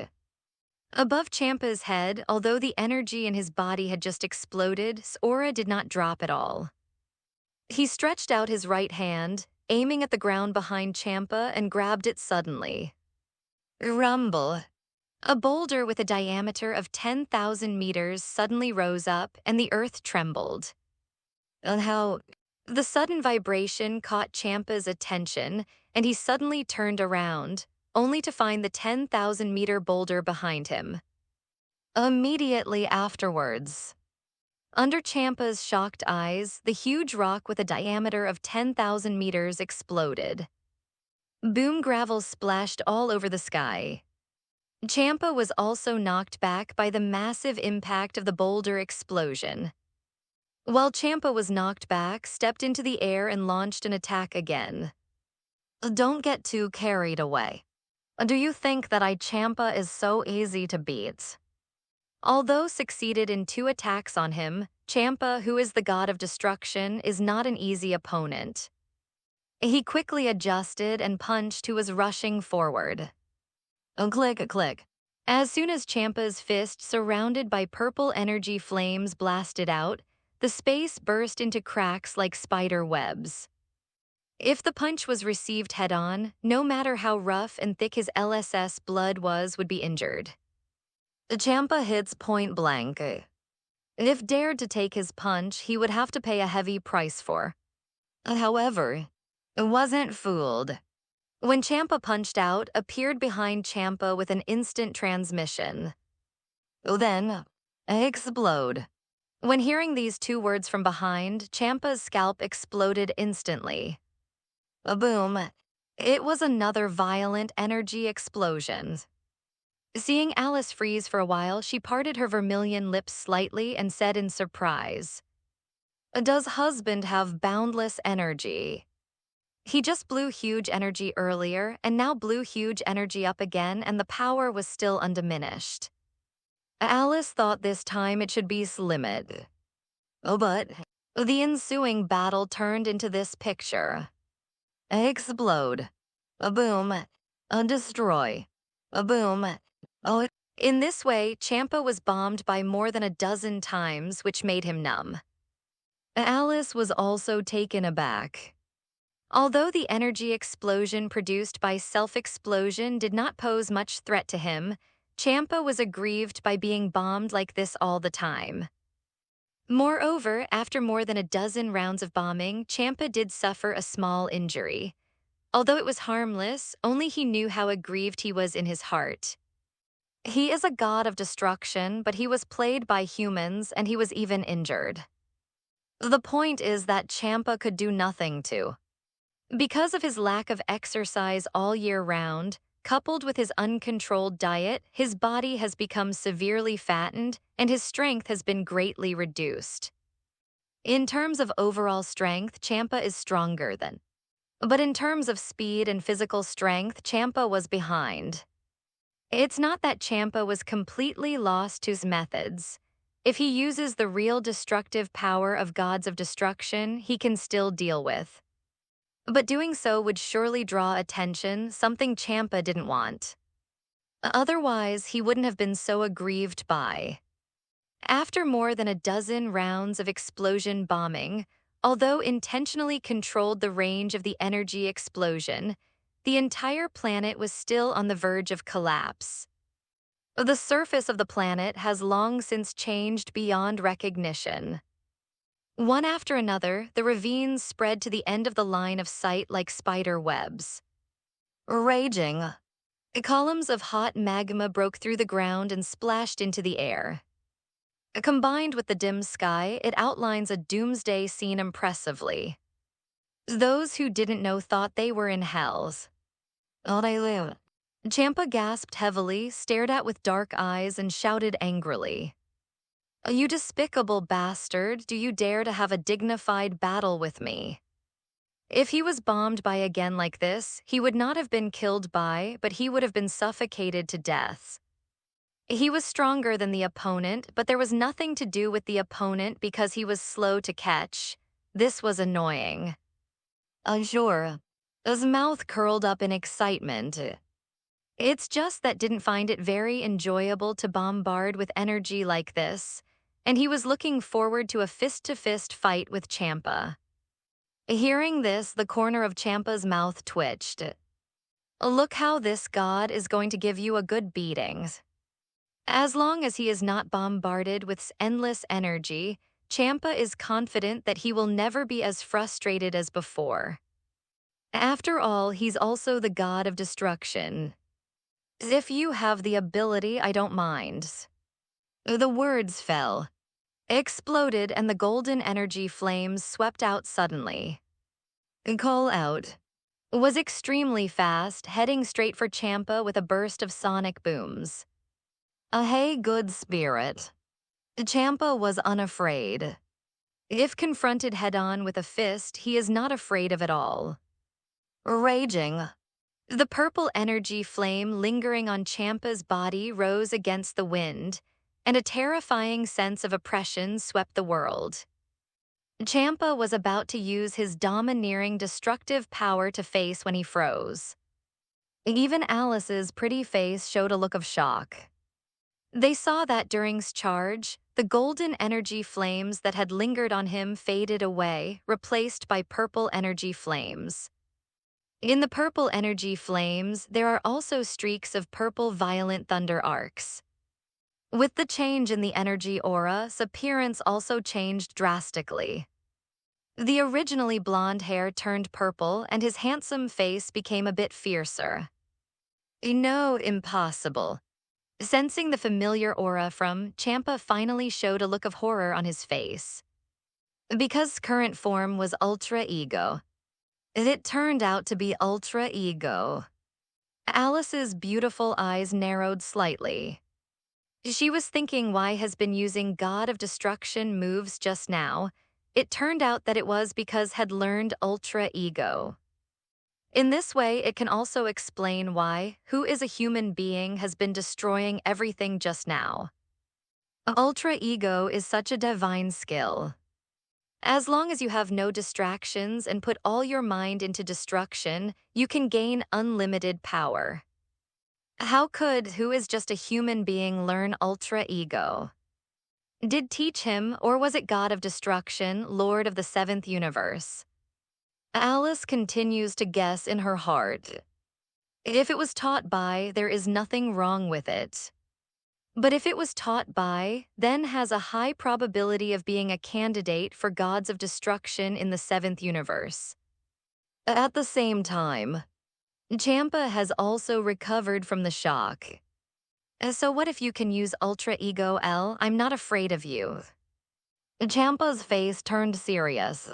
Above Champa's head, although the energy in his body had just exploded, his aura did not drop at all. He stretched out his right hand, aiming at the ground behind Champa, and grabbed it suddenly. Rumble. A boulder with a diameter of 10,000 meters suddenly rose up, and the earth trembled. And how The sudden vibration caught Champa's attention, and he suddenly turned around, only to find the 10,000-meter boulder behind him. Immediately afterwards, under Champa's shocked eyes, the huge rock with a diameter of 10,000 meters exploded. Boom gravel splashed all over the sky. Champa was also knocked back by the massive impact of the boulder explosion. While Champa was knocked back, stepped into the air and launched an attack again. Don't get too carried away. Do you think that Champa is so easy to beat? Although succeeded in 2 attacks on him, Champa, who is the god of destruction, is not an easy opponent. He quickly adjusted and punched who was rushing forward. Click, click. As soon as Champa's fist, surrounded by purple energy flames, blasted out, the space burst into cracks like spider webs. If the punch was received head-on, no matter how rough and thick his LSS blood was, would be injured. Champa hits point blank. If dared to take his punch, he would have to pay a heavy price for. However, wasn't fooled. When Champa punched out, appeared behind Champa with an instant transmission. Then, explode. When hearing these 2 words from behind, Champa's scalp exploded instantly. Boom. It was another violent energy explosion. Seeing Alice freeze for a while, she parted her vermilion lips slightly and said in surprise, "Does husband have boundless energy?" He just blew huge energy earlier and now blew huge energy up again, and the power was still undiminished. Alice thought this time it should be limit. But the ensuing battle turned into this picture. Explode. Boom. Destroy. Boom. In this way, Champa was bombed by more than a dozen times, which made him numb. Alice was also taken aback. Although the energy explosion produced by self-explosion did not pose much threat to him, Champa was aggrieved by being bombed like this all the time. Moreover, after more than a dozen rounds of bombing, Champa did suffer a small injury. Although it was harmless, only he knew how aggrieved he was in his heart. He is a god of destruction, but he was played by humans and he was even injured. The point is that Champa could do nothing to. Because of his lack of exercise all year round, coupled with his uncontrolled diet, his body has become severely fattened and his strength has been greatly reduced. In terms of overall strength, Champa is stronger than. But in terms of speed and physical strength, Champa was behind. It's not that Champa was completely lost to his methods. If he uses the real destructive power of gods of destruction, he can still deal with. But doing so would surely draw attention, something Champa didn't want. Otherwise, he wouldn't have been so aggrieved by. After more than a dozen rounds of explosion bombing, although intentionally controlled the range of the energy explosion, the entire planet was still on the verge of collapse. The surface of the planet has long since changed beyond recognition. One after another, the ravines spread to the end of the line of sight like spider webs. Raging. Columns of hot magma broke through the ground and splashed into the air. Combined with the dim sky, it outlines a doomsday scene impressively. Those who didn't know thought they were in hells. Champa gasped heavily, stared at with dark eyes, and shouted angrily, "You despicable bastard, do you dare to have a dignified battle with me?" If he was bombed by again like this, he would not have been killed by, but he would have been suffocated to death. He was stronger than the opponent, but there was nothing to do with the opponent because he was slow to catch. This was annoying. Sure. His mouth curled up in excitement. It's just that didn't find it very enjoyable to bombard with energy like this, and he was looking forward to a fist-to-fist fight with Champa. Hearing this, the corner of Champa's mouth twitched. Look how this god is going to give you a good beating. As long as he is not bombarded with endless energy, Champa is confident that he will never be as frustrated as before. After all, he's also the god of destruction. If you have the ability, I don't mind. The words fell, exploded, and the golden energy flames swept out suddenly. Call out was extremely fast, heading straight for Champa with a burst of sonic booms. A hey, good spirit. Champa was unafraid. If confronted head-on with a fist, he is not afraid of it all. Raging. The purple energy flame lingering on Champa's body rose against the wind, and a terrifying sense of oppression swept the world. Champa was about to use his domineering, destructive power to face when he froze. Even Alice's pretty face showed a look of shock. They saw that during's charge, the golden energy flames that had lingered on him faded away, replaced by purple energy flames. In the purple energy flames, there are also streaks of purple violent thunder arcs. With the change in the energy aura's appearance also changed drastically. The originally blonde hair turned purple and his handsome face became a bit fiercer. No, impossible. Sensing the familiar aura from Champa finally showed a look of horror on his face. Because current form was Ultra Ego, it turned out to be Ultra Ego. Alice's beautiful eyes narrowed slightly. She was thinking why has been using God of Destruction moves just now. It turned out that it was because had learned Ultra Ego. In this way, it can also explain why who is a human being has been destroying everything just now. Ultra Ego is such a divine skill. As long as you have no distractions and put all your mind into destruction, you can gain unlimited power. How could who is just a human being learn Ultra Ego? Did teach him, or was it God of Destruction, Lord of the Seventh Universe? Alice continues to guess in her heart. If it was taught by, there is nothing wrong with it. But if it was taught by, then has a high probability of being a candidate for gods of destruction in the Seventh Universe. At the same time, Champa has also recovered from the shock. So what if you can use Ultra Ego L? I'm not afraid of you. Champa's face turned serious.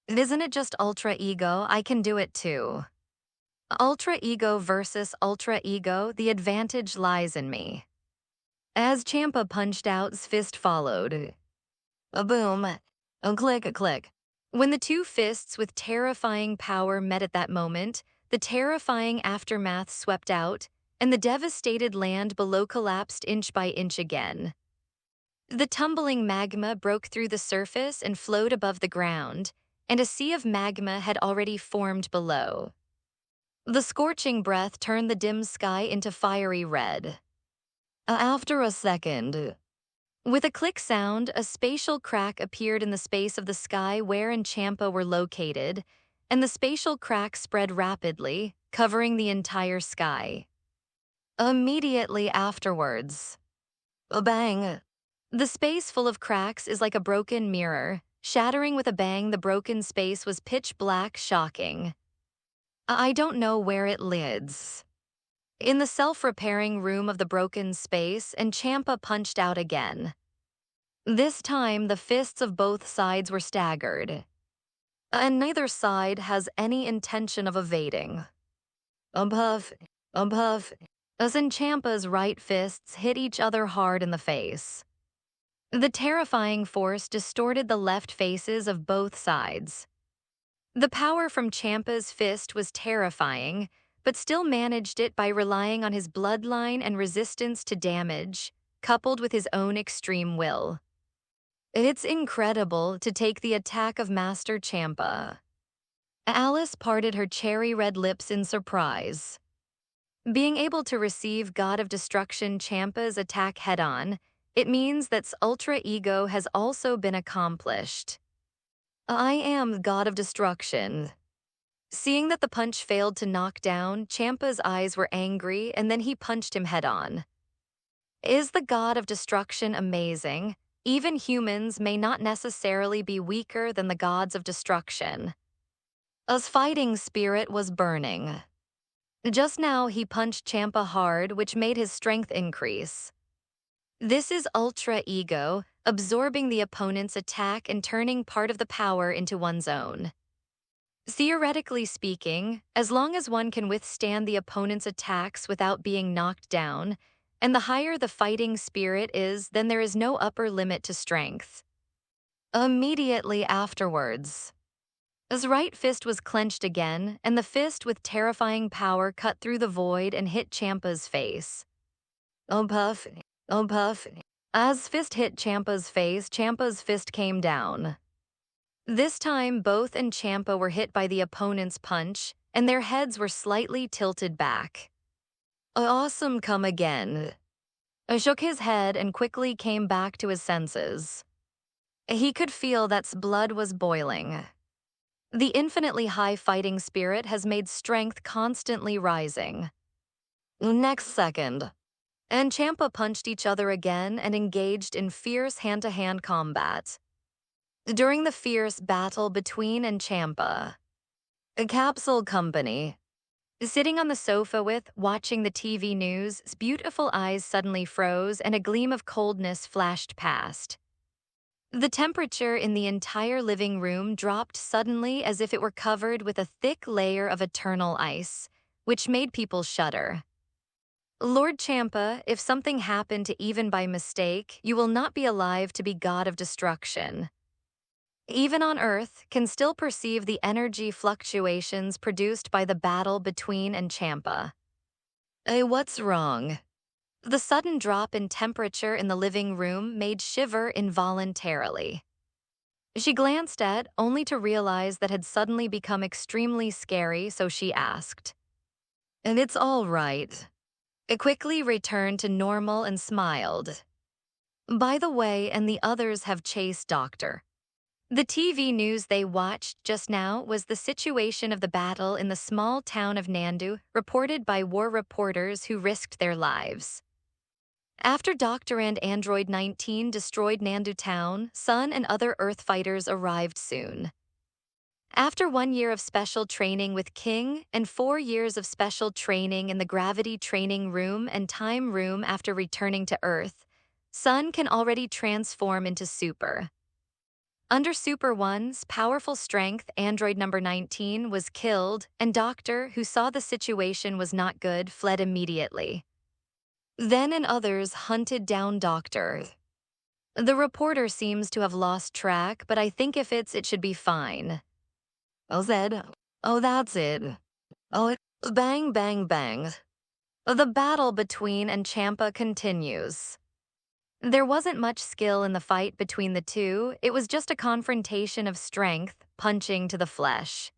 Isn't it just Ultra Ego? I can do it too. Ultra Ego versus Ultra Ego, the advantage lies in me. As Champa punched out, his fist followed. A boom. A click, a click. When the two fists with terrifying power met at that moment, the terrifying aftermath swept out, and the devastated land below collapsed inch by inch again. The tumbling magma broke through the surface and flowed above the ground, and a sea of magma had already formed below. The scorching breath turned the dim sky into fiery red. After a second, with a click sound, a spatial crack appeared in the space of the sky where Champa were located, and the spatial crack spread rapidly, covering the entire sky. Immediately afterwards, a bang. The space full of cracks is like a broken mirror. Shattering with a bang, the broken space was pitch black, shocking. I don't know where it lids. In the self-repairing room of the broken space, Champa punched out again. This time, the fists of both sides were staggered, and neither side has any intention of evading. A puff, as Champa's right fists hit each other hard in the face. The terrifying force distorted the left faces of both sides. The power from Champa's fist was terrifying, but still managed it by relying on his bloodline and resistance to damage, coupled with his own extreme will. It's incredible to take the attack of Master Champa. Alice parted her cherry-red lips in surprise. Being able to receive God of Destruction Champa's attack head-on, it means that Ultra Ego has also been accomplished. I am God of Destruction. Seeing that the punch failed to knock down, Champa's eyes were angry, and then he punched him head-on. Is the God of Destruction amazing? even humans may not necessarily be weaker than the gods of destruction. His fighting spirit was burning. Just now, he punched Champa hard, which made his strength increase. This is ultra ego, absorbing the opponent's attack and turning part of the power into one's own. Theoretically speaking, as long as one can withstand the opponent's attacks without being knocked down, and the higher the fighting spirit is, then there is no upper limit to strength. Immediately afterwards, his right fist was clenched again, and the fist with terrifying power cut through the void and hit Champa's face. Oh puff, oh puff. As fist hit Champa's face, Champa's fist came down. This time, both and Champa were hit by the opponent's punch, and their heads were slightly tilted back. Awesome, come again. I shook his head and quickly came back to his senses. He could feel that blood was boiling. The infinitely high fighting spirit has made strength constantly rising. Next second, and Champa punched each other again and engaged in fierce hand-to-hand combat. During the fierce battle between and Champa, a capsule company, sitting on the sofa with, watching the TV news, his beautiful eyes suddenly froze and a gleam of coldness flashed past. The temperature in the entire living room dropped suddenly as if it were covered with a thick layer of eternal ice, which made people shudder. Lord Champa, if something happened to even by mistake, you will not be alive to be god of destruction. Even on Earth, can still perceive the energy fluctuations produced by the battle between and Champa. What's wrong? The sudden drop in temperature in the living room made Shiver involuntarily. She glanced at, only to realize that had suddenly become extremely scary, so she asked. And it's all right. It quickly returned to normal and smiled. By the way, and the others have chased Doctor. The TV news they watched just now was the situation of the battle in the small town of Nandu, reported by war reporters who risked their lives. After Doctor and Android 19 destroyed Nandu Town, Sun and other Earth fighters arrived soon. After 1 year of special training with King and 4 years of special training in the Gravity Training Room and Time Room after returning to Earth, Sun can already transform into Super. Under Super 1's powerful strength, Android number 19 was killed, and Doctor, who saw the situation was not good, fled immediately. Then and others hunted down Doctor. The reporter seems to have lost track, but I think if it should be fine. Oh, Zed. Oh, that's it. Oh, bang, bang, bang. The battle between and Champa continues. There wasn't much skill in the fight between the two, it was just a confrontation of strength, punching to the flesh.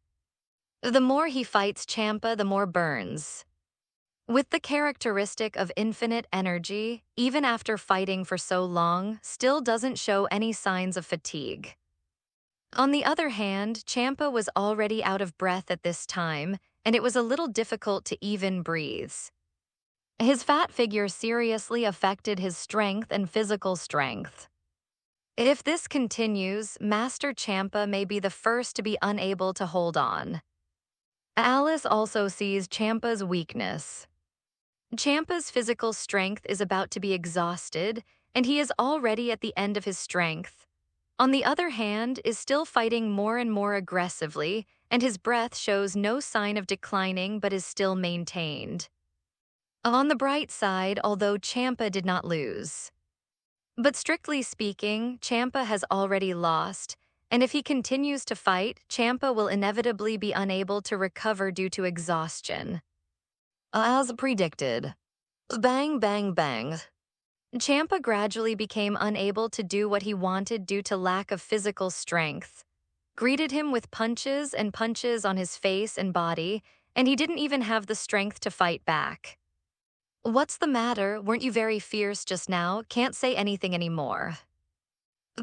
The more he fights Champa, the more burns. With the characteristic of infinite energy, even after fighting for so long, still doesn't show any signs of fatigue. On the other hand, Champa was already out of breath at this time, and it was a little difficult to even breathe. His fat figure seriously affected his strength and physical strength. If this continues, Master Champa may be the first to be unable to hold on. Alice also sees Champa's weakness. Champa's physical strength is about to be exhausted, and he is already at the end of his strength. On the other hand, is still fighting more and more aggressively, and his breath shows no sign of declining but is still maintained. On the bright side, although Champa did not lose. But strictly speaking, Champa has already lost, and if he continues to fight, Champa will inevitably be unable to recover due to exhaustion. As predicted. Bang, bang, bang. Champa gradually became unable to do what he wanted due to lack of physical strength. Greeted him with punches and punches on his face and body, and he didn't even have the strength to fight back. What's the matter? Weren't you very fierce just now? Can't say anything anymore.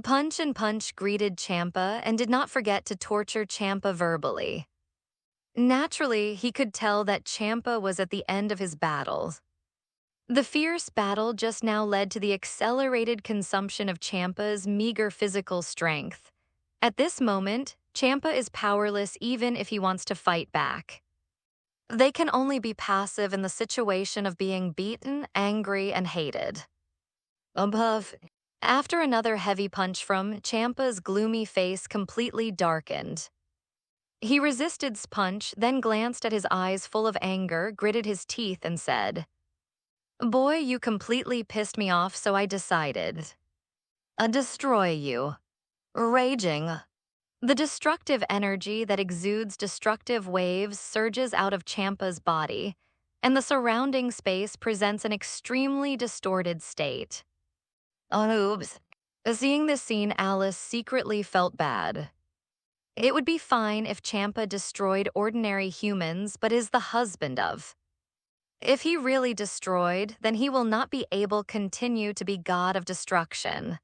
Punch and Punch greeted Champa and did not forget to torture Champa verbally. Naturally, he could tell that Champa was at the end of his battle. The fierce battle just now led to the accelerated consumption of Champa's meager physical strength. At this moment, Champa is powerless even if he wants to fight back. They can only be passive in the situation of being beaten, angry, and hated. Above. After another heavy punch from Champa's gloomy face completely darkened. He resisted's punch, then glanced at his eyes full of anger, gritted his teeth, and said, "Boy, you completely pissed me off, so I decided. Destroy you." Raging. The destructive energy that exudes destructive waves surges out of Champa's body, and the surrounding space presents an extremely distorted state. Oops. Seeing this scene, Alice secretly felt bad. It would be fine if Champa destroyed ordinary humans, but is the husband of. If he really destroyed, then he will not be able to continue to be god of destruction.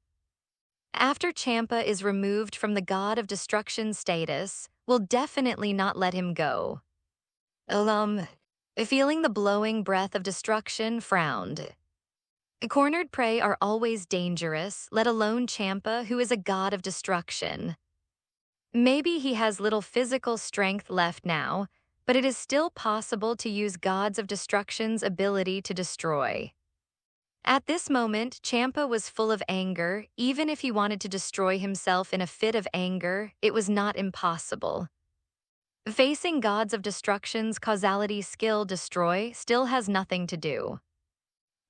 After Champa is removed from the god of destruction status, will definitely not let him go. Feeling the blowing breath of destruction, frowned. Cornered prey are always dangerous, let alone Champa, who is a god of destruction. Maybe he has little physical strength left now, but it is still possible to use gods of destruction's ability to destroy. At this moment, Champa was full of anger. Even if he wanted to destroy himself in a fit of anger, it was not impossible. Facing gods of destruction's causality skill destroy still has nothing to do.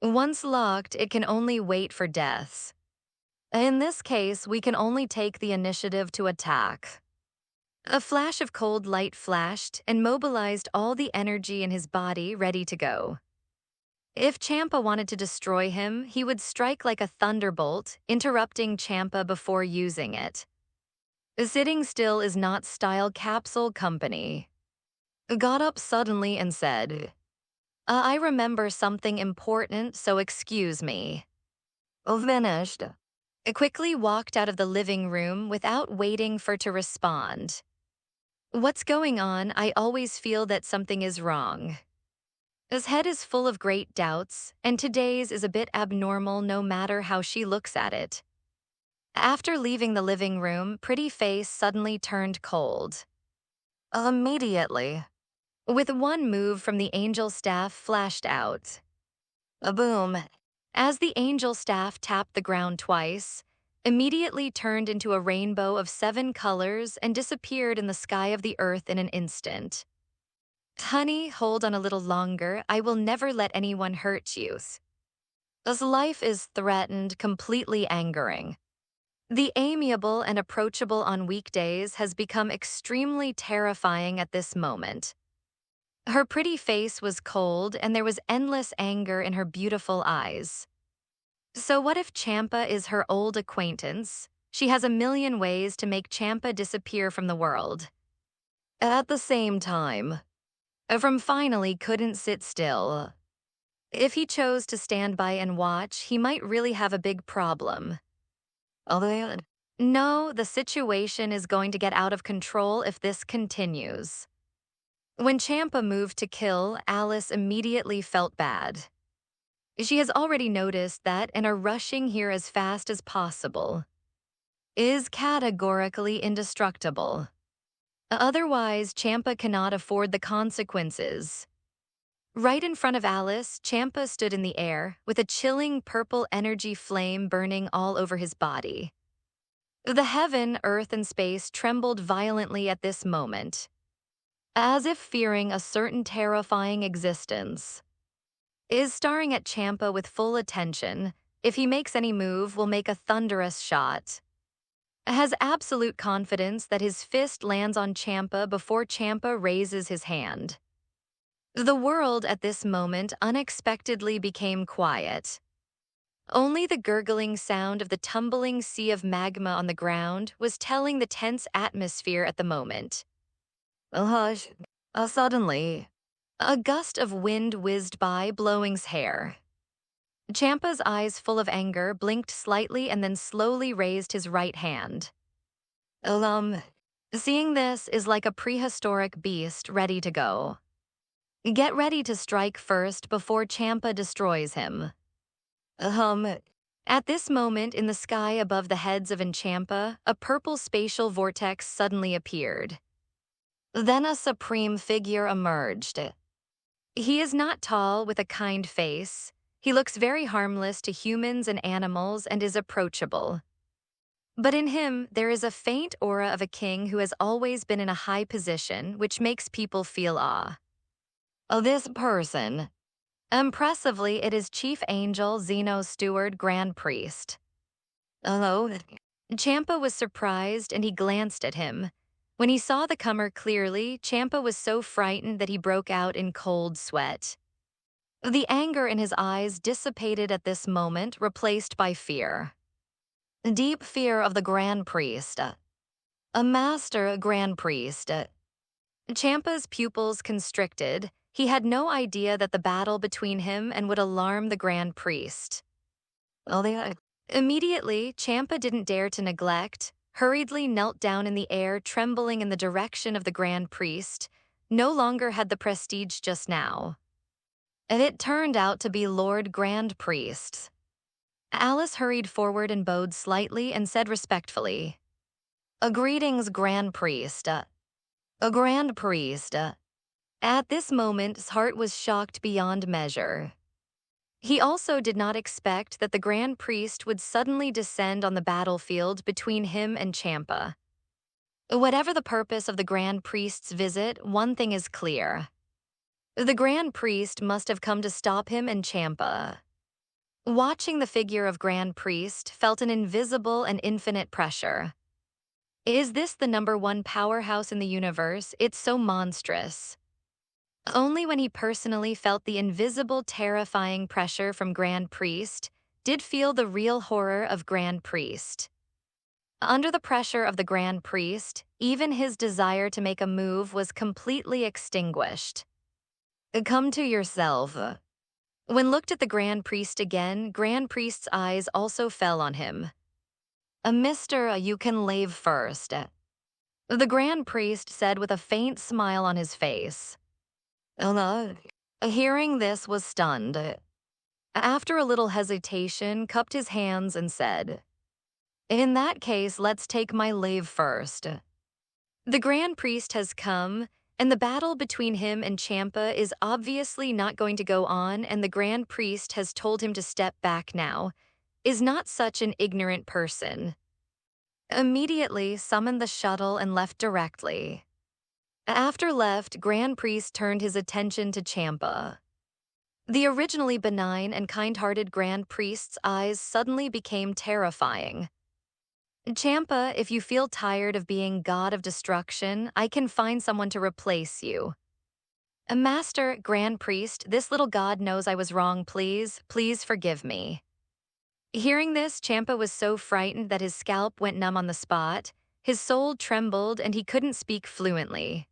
Once locked, it can only wait for deaths. In this case, we can only take the initiative to attack. A flash of cold light flashed and mobilized all the energy in his body ready to go. If Champa wanted to destroy him, he would strike like a thunderbolt, interrupting Champa before using it. Sitting still is not style capsule company. Got up suddenly and said, I remember something important, so excuse me." Finished. Quickly walked out of the living room without waiting for to respond. What's going on? I always feel that something is wrong. His head is full of great doubts, and today's is a bit abnormal no matter how she looks at it. After leaving the living room, Pretty Face suddenly turned cold. Immediately. With one move from the angel staff flashed out. A boom. As the angel staff tapped the ground twice, immediately turned into a rainbow of 7 colors and disappeared in the sky of the earth in an instant. "Honey, hold on a little longer. I will never let anyone hurt you." As life is threatened, completely angering. The amiable and approachable on weekdays has become extremely terrifying at this moment. Her pretty face was cold, and there was endless anger in her beautiful eyes. So what if Champa is her old acquaintance? She has a million ways to make Champa disappear from the world. At the same time, From finally couldn't sit still. If he chose to stand by and watch, he might really have a big problem. Although, no, the situation is going to get out of control if this continues. When Champa moved to kill, Alice immediately felt bad. She has already noticed that and are rushing here as fast as possible. Is categorically indestructible. Otherwise, Champa cannot afford the consequences. Right in front of Alice, Champa stood in the air, with a chilling purple energy flame burning all over his body. The heaven, earth, and space trembled violently at this moment, as if fearing a certain terrifying existence. Is staring at Champa with full attention. If he makes any move, will make a thunderous shot. Has absolute confidence that his fist lands on Champa before Champa raises his hand. The world at this moment unexpectedly became quiet. Only the gurgling sound of the tumbling sea of magma on the ground was telling the tense atmosphere at the moment. Hush. Suddenly, a gust of wind whizzed by, blowing his hair. Champa's eyes full of anger blinked slightly and then slowly raised his right hand. Seeing this is like a prehistoric beast ready to go. Get ready to strike first before Champa destroys him. Um, at this moment in the sky above the heads of Enchampa, a purple spatial vortex suddenly appeared. Then a supreme figure emerged. He is not tall with a kind face. He looks very harmless to humans and animals and is approachable. But in him, there is a faint aura of a king who has always been in a high position, which makes people feel awe. This person. Impressively, it is Chief Angel Zeno's steward Grand Priest. Hello? Champa was surprised and he glanced at him. When he saw the comer clearly, Champa was so frightened that he broke out in cold sweat. The anger in his eyes dissipated at this moment, replaced by fear. Deep fear of the Grand Priest. A master Grand Priest. Champa's pupils constricted. He had no idea that the battle between him and would alarm the Grand Priest. Immediately, Champa didn't dare to neglect, hurriedly knelt down in the air, trembling in the direction of the Grand Priest, no longer had the prestige just now. And it turned out to be Lord Grand Priest. Alice hurried forward and bowed slightly and said respectfully, Greetings, Grand Priest. A Grand Priest. At this moment, his heart was shocked beyond measure. He also did not expect that the Grand Priest would suddenly descend on the battlefield between him and Champa. Whatever the purpose of the Grand Priest's visit, one thing is clear. The Grand Priest must have come to stop him and Champa. Watching the figure of Grand Priest felt an invisible and infinite pressure. Is this the #1 powerhouse in the universe? It's so monstrous. Only when he personally felt the invisible, terrifying pressure from Grand Priest did feel the real horror of Grand Priest. Under the pressure of the Grand Priest, even his desire to make a move was completely extinguished. Come to yourself. When looked at the Grand Priest again, Grand Priest's eyes also fell on him. Mister, you can leave first. The Grand Priest said with a faint smile on his face. Hearing this was stunned. After a little hesitation, cupped his hands and said, In that case, let's take my leave first. The Grand Priest has come, and the battle between him and Champa is obviously not going to go on, and the Grand Priest has told him to step back now, is not such an ignorant person. Immediately summoned the shuttle and left directly. After left, Grand Priest turned his attention to Champa. The originally benign and kind-hearted Grand Priest's eyes suddenly became terrifying. Champa, if you feel tired of being God of Destruction, I can find someone to replace you. Master, Grand Priest, this little god knows I was wrong, please forgive me. Hearing this, Champa was so frightened that his scalp went numb on the spot, his soul trembled, and he couldn't speak fluently.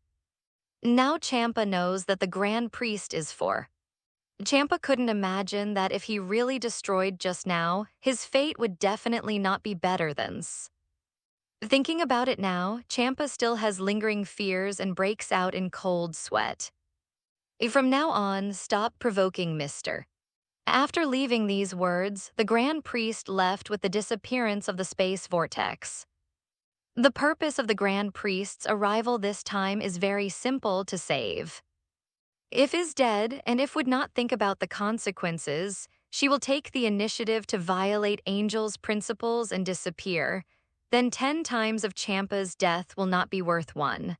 Now Champa knows that the Grand Priest is for. Champa couldn't imagine that if he really destroyed just now, his fate would definitely not be better than this. Thinking about it now, Champa still has lingering fears and breaks out in cold sweat. From now on, stop provoking, mister. After leaving these words, the Grand Priest left with the disappearance of the space vortex. The purpose of the Grand Priest's arrival this time is very simple: to save. If is dead, and if would not think about the consequences, she will take the initiative to violate Angel's principles and disappear, then 10 times of Champa's death will not be worth 1.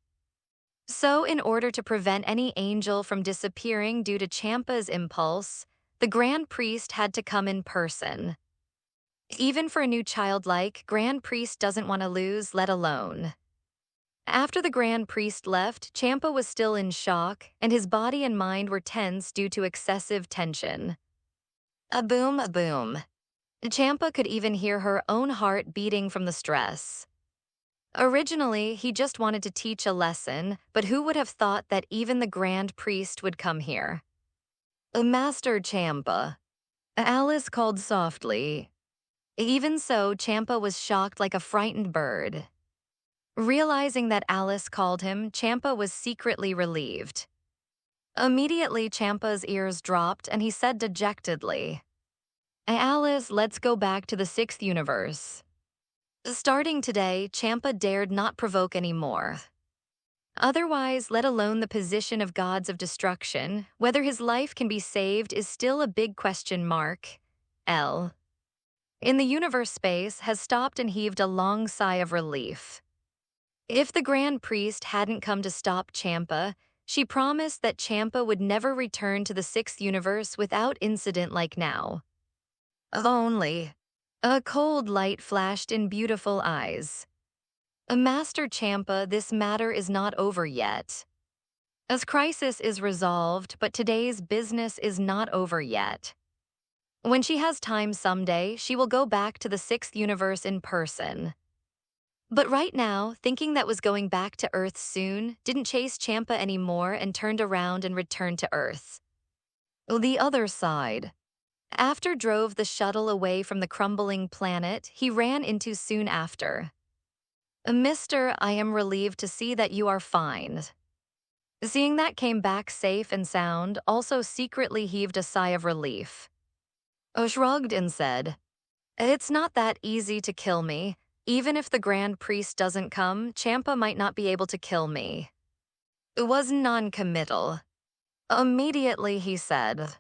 So in order to prevent any Angel from disappearing due to Champa's impulse, the Grand Priest had to come in person. Even for a new childlike, Grand Priest doesn't want to lose, let alone. After the Grand Priest left, Champa was still in shock, and his body and mind were tense due to excessive tension. A boom, a boom. Champa could even hear her own heart beating from the stress. Originally, he just wanted to teach a lesson, but who would have thought that even the Grand Priest would come here? Master Champa. Alice called softly. Even so, Champa was shocked like a frightened bird. Realizing that Alice called him, Champa was secretly relieved. Immediately, Champa's ears dropped and he said dejectedly, Alice, let's go back to the sixth universe. Starting today, Champa dared not provoke anymore. Otherwise, let alone the position of gods of destruction, whether his life can be saved is still a big question mark. L. In the universe space has stopped and heaved a long sigh of relief. If the Grand Priest hadn't come to stop Champa, she promised that Champa would never return to the sixth universe without incident like now. Only. A cold light flashed in beautiful eyes. Master Champa, this matter is not over yet. As crisis is resolved, but today's business is not over yet. When she has time someday, she will go back to the sixth universe in person. But right now, thinking that was going back to Earth soon, didn't chase Champa anymore and turned around and returned to Earth. The other side. After drove the shuttle away from the crumbling planet, he ran into soon after. Mister, I am relieved to see that you are fine. Seeing that came back safe and sound, also secretly heaved a sigh of relief. Shrugged and said, It's not that easy to kill me. Even if the Grand Priest doesn't come, Champa might not be able to kill me. It was non-committal. Immediately he said,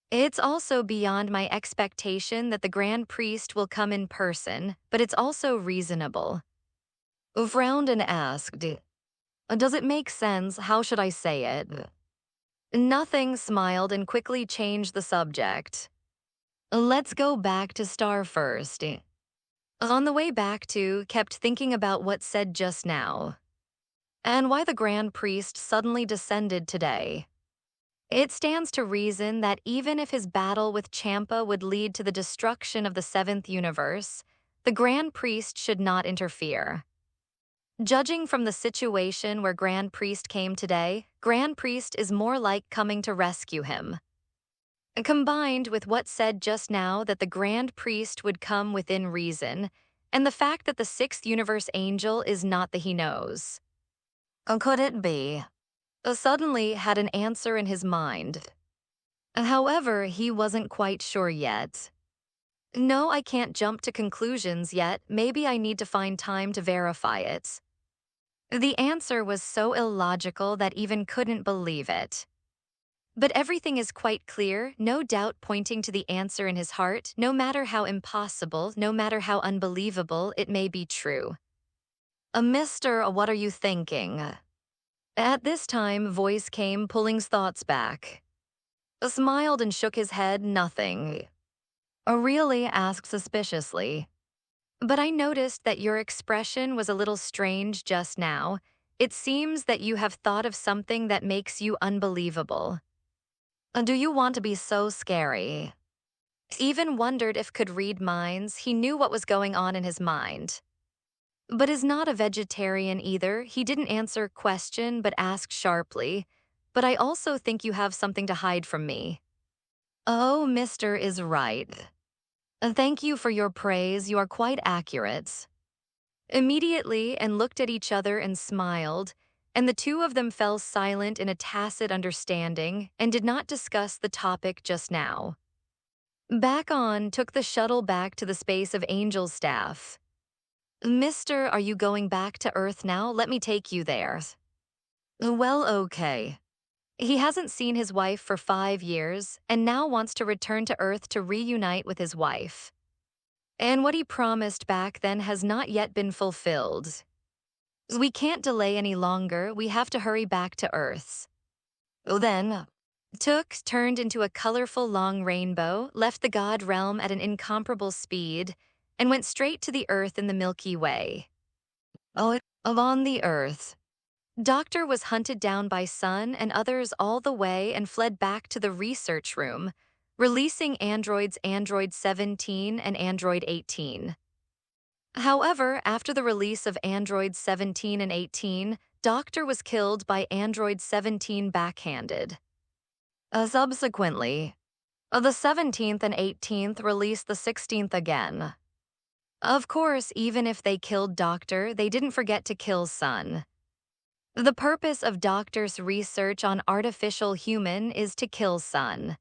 It's also beyond my expectation that the Grand Priest will come in person, but it's also reasonable. Frowned and asked, Does it make sense? How should I say it? Nothing, smiled and quickly changed the subject. Let's go back to Star first. On the way back kept thinking about what said just now. And why the Grand Priest suddenly descended today. It stands to reason that even if his battle with Champa would lead to the destruction of the seventh universe, the Grand Priest should not interfere. Judging from the situation where Grand Priest came today, Grand Priest is more like coming to rescue him. Combined with what said just now that the Grand Priest would come within reason, and the fact that the sixth universe angel is not the he knows. Could it be? Suddenly had an answer in his mind. However, he wasn't quite sure yet. No, I can't jump to conclusions yet. Maybe I need to find time to verify it. The answer was so illogical that even couldn't believe it. But everything is quite clear, no doubt pointing to the answer in his heart, no matter how impossible, no matter how unbelievable it may be true. Mister, what are you thinking? At this time, voice came, pulling thoughts back. Smiled and shook his head, nothing. Really, asked suspiciously. But I noticed that your expression was a little strange just now. It seems that you have thought of something that makes you unbelievable. Do you want to be so scary? Even wondered if could read minds. He knew what was going on in his mind. But is not a vegetarian either. He didn't answer question but asked sharply, But I also think you have something to hide from me. Oh, Mr. is right. Thank you for your praise, you are quite accurate. Immediately and looked at each other and smiled, and the two of them fell silent in a tacit understanding and did not discuss the topic just now. Back on, took the shuttle back to the space of Angel's staff. Mister, are you going back to Earth now? Let me take you there. Well, okay. He hasn't seen his wife for 5 years and now wants to return to Earth to reunite with his wife. And what he promised back then has not yet been fulfilled. We can't delay any longer, we have to hurry back to Earth. Then, turned into a colorful long rainbow, left the god realm at an incomparable speed, and went straight to the Earth in the Milky Way. On the Earth. Doctor was hunted down by Sun and others all the way and fled back to the research room, releasing androids Android 17 and Android 18. However, after the release of Androids 17 and 18, Doctor was killed by Android 17 backhanded. Subsequently, the 17th and 18th released the 16th again. Of course, even if they killed Doctor, they didn't forget to kill Sun. The purpose of doctors' research on artificial human is to kill Sun.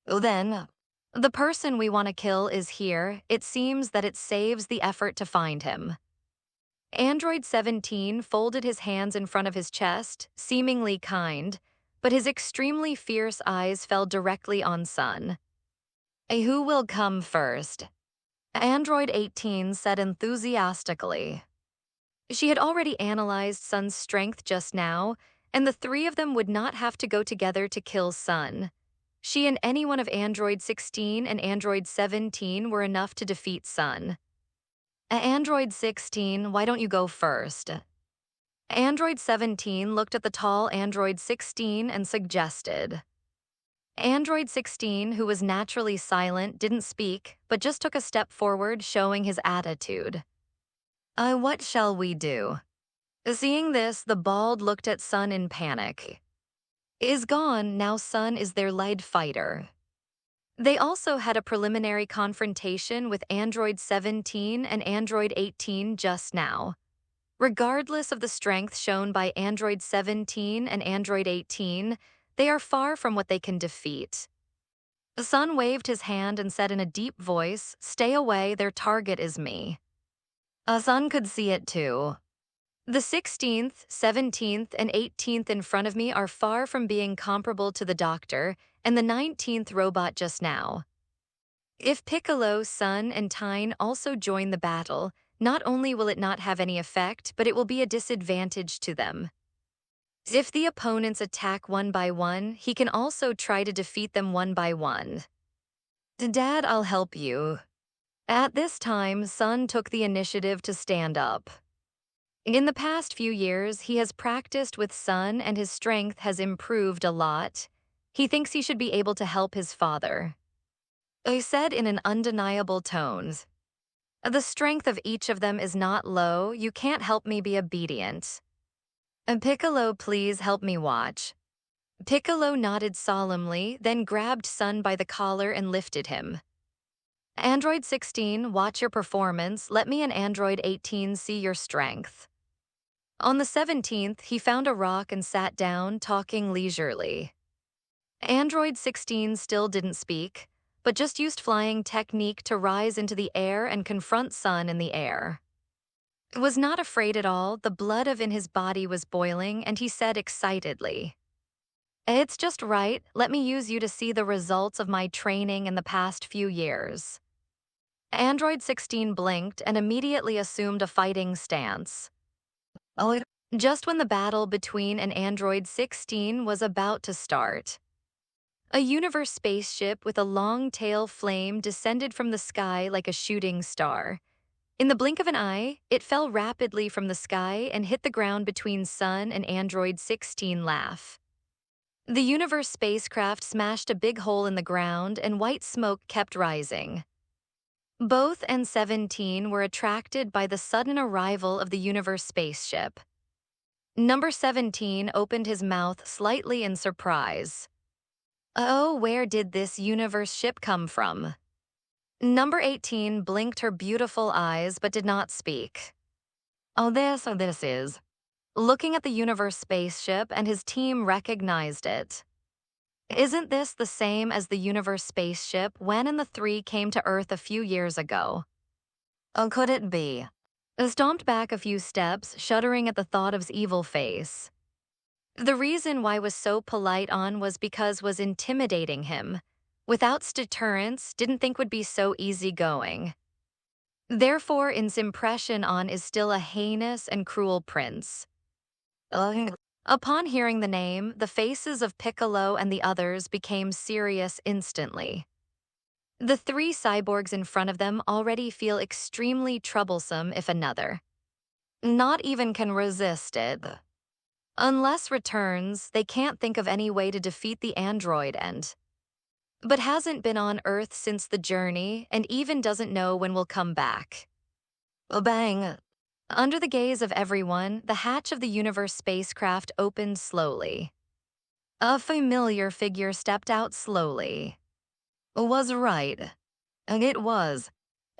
Then, the person we want to kill is here. It seems that it saves the effort to find him. Android 17 folded his hands in front of his chest, seemingly kind, but his extremely fierce eyes fell directly on Sun. Who will come first? Android 18 said enthusiastically. She had already analyzed Sun's strength just now, and the three of them would not have to go together to kill Sun. She and any one of Android 16 and Android 17 were enough to defeat Sun. Android 16, why don't you go first? Android 17 looked at the tall Android 16 and suggested. Android 16, who was naturally silent, didn't speak, but just took a step forward, showing his attitude. What shall we do? Seeing this, the bald looked at Sun in panic. Is gone, now Sun is their lead fighter. They also had a preliminary confrontation with Android 17 and Android 18 just now. Regardless of the strength shown by Android 17 and Android 18, they are far from what they can defeat. Sun waved his hand and said in a deep voice, "Stay away, their target is me." Sun could see it too. The 16th, 17th, and 18th in front of me are far from being comparable to the Doctor and the 19th robot just now. If Piccolo, Sun, and Tyne also join the battle, not only will it not have any effect, but it will be a disadvantage to them. If the opponents attack one by one, he can also try to defeat them one by one. Dad, I'll help you. At this time, Sun took the initiative to stand up. In the past few years, he has practiced with Sun and his strength has improved a lot. He thinks he should be able to help his father. I said in an undeniable tone. The strength of each of them is not low. You can't help me be obedient. Piccolo, please help me watch. Piccolo nodded solemnly, then grabbed Sun by the collar and lifted him. Android 16, watch your performance. Let me and Android 18 see your strength. On the 17th, he found a rock and sat down, talking leisurely. Android 16 still didn't speak, but just used flying technique to rise into the air and confront Sun in the air. Was not afraid at all, the blood in his body was boiling, and he said excitedly, "It's just right, let me use you to see the results of my training in the past few years." Android 16 blinked and immediately assumed a fighting stance. Just when the battle between an Android 16 was about to start. A universe spaceship with a long tail flame descended from the sky like a shooting star. In the blink of an eye, it fell rapidly from the sky and hit the ground between Sun and Android 16 laugh. The universe spacecraft smashed a big hole in the ground and white smoke kept rising. Both and 17 were attracted by the sudden arrival of the universe spaceship. Number 17 opened his mouth slightly in surprise. Oh, where did this universe ship come from? Number 18 blinked her beautiful eyes but did not speak. This is. Looking at the universe spaceship, and his team recognized it. Isn't this the same as the universe spaceship when and the three came to Earth a few years ago? Could it be? Stomped back a few steps, shuddering at the thought of his evil face. The reason why was so polite on was because was intimidating him. Without deterrence, didn't think would be so easygoing. Therefore, its impression on is still a heinous and cruel prince. Upon hearing the name, the faces of Piccolo and the others became serious instantly. The three cyborgs in front of them already feel extremely troublesome if another. Not even can resist it. Unless returns, they can't think of any way to defeat the android but hasn't been on Earth since the journey and even doesn't know when we'll come back. Bang! Under the gaze of everyone, the hatch of the universe spacecraft opened slowly. A familiar figure stepped out slowly. Was right. It was.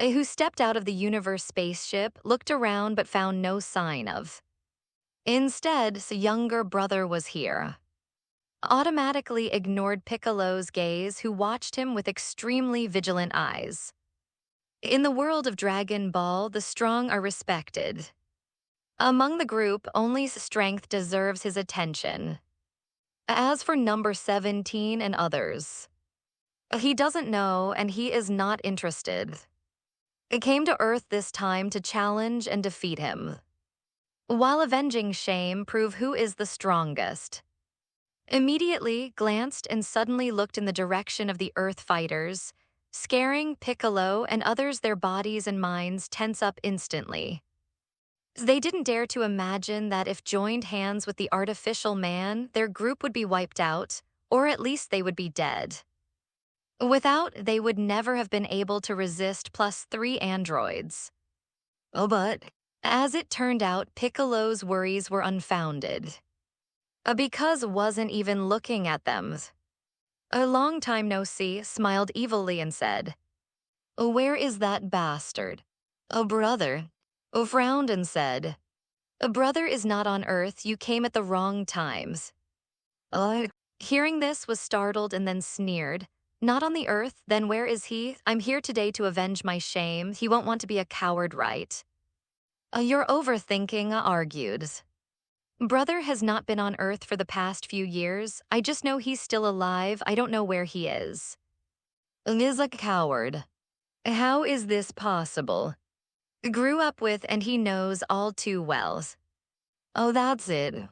Who stepped out of the universe spaceship, looked around but found no sign of. Instead, his younger brother was here. Automatically ignored Piccolo's gaze, who watched him with extremely vigilant eyes. In the world of Dragon Ball, the strong are respected. Among the group, only strength deserves his attention. As for number 17 and others, he doesn't know and he is not interested. It came to Earth this time to challenge and defeat him, while avenging shame, prove who is the strongest. Immediately glanced and suddenly looked in the direction of the Earth fighters, scaring Piccolo and others, their bodies and minds tense up instantly. They didn't dare to imagine that if joined hands with the artificial man, their group would be wiped out, or at least they would be dead. Without, they would never have been able to resist +3 androids. Oh, but as it turned out, Piccolo's worries were unfounded. Because wasn't even looking at them. A long time no see smiled evilly and said, "Where is that bastard?" "A brother." Frowned and said, "A brother is not on Earth, you came at the wrong times." Uh, Hearing this was startled and then sneered. "Not on the Earth, then where is he? I'm here today to avenge my shame. He won't want to be a coward, right?" You're overthinking, argued. "Brother has not been on Earth for the past few years. I just know he's still alive. I don't know where he is." "Is a coward. How is this possible?" "Grew up with and he knows all too well." "Oh, that's it."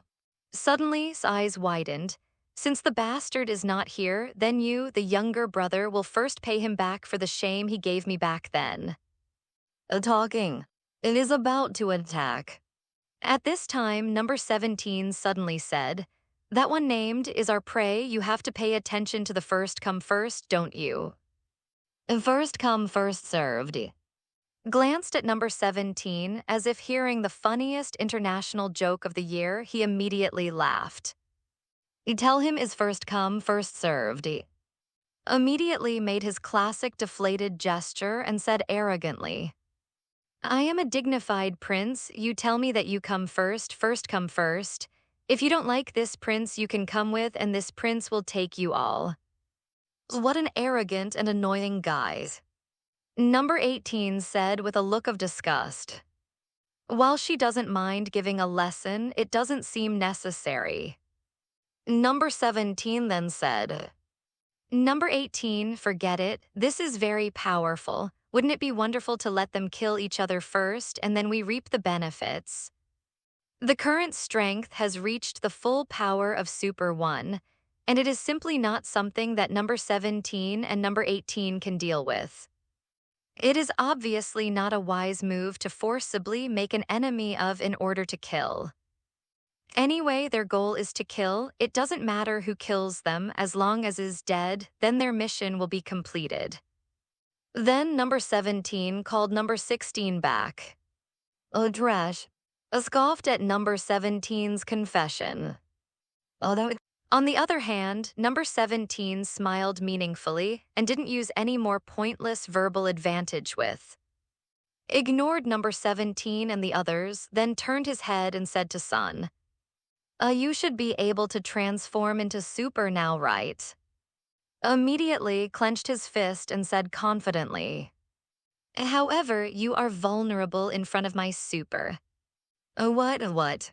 Suddenly, his eyes widened. "Since the bastard is not here, then you, the younger brother, will first pay him back for the shame he gave me back then." Talking. It is about to attack. At this time, number 17 suddenly said, "That one named is our prey. You have to pay attention to the first come first, don't you?" "First come, first served." Glanced at number 17, as if hearing the funniest international joke of the year, he immediately laughed. "Tell him is first come, first served." Immediately made his classic deflated gesture and said arrogantly, "I am a dignified prince. You tell me that you come first come first. If you don't like this prince, you can come with, and this prince will take you all." What an arrogant and annoying guy. Number 18 said with a look of disgust, "While she doesn't mind giving a lesson, it doesn't seem necessary." Number 17 then said, "Number 18, forget it. This is very powerful. Wouldn't it be wonderful to let them kill each other first and then we reap the benefits? The current strength has reached the full power of Super 1, and it is simply not something that number 17 and number 18 can deal with. It is obviously not a wise move to forcibly make an enemy of in order to kill. Anyway, their goal is to kill. It doesn't matter who kills them, as long as is dead, then their mission will be completed." Then number 17 called number 16 back. "Oh, trash." Scoffed at number 17's confession. On the other hand, number 17 smiled meaningfully and didn't use any more pointless verbal advantage with. Ignored number 17 and the others, then turned his head and said to Sun, "You should be able to transform into Super now, right?" Immediately clenched his fist and said confidently, "However, you are vulnerable in front of my Super." What?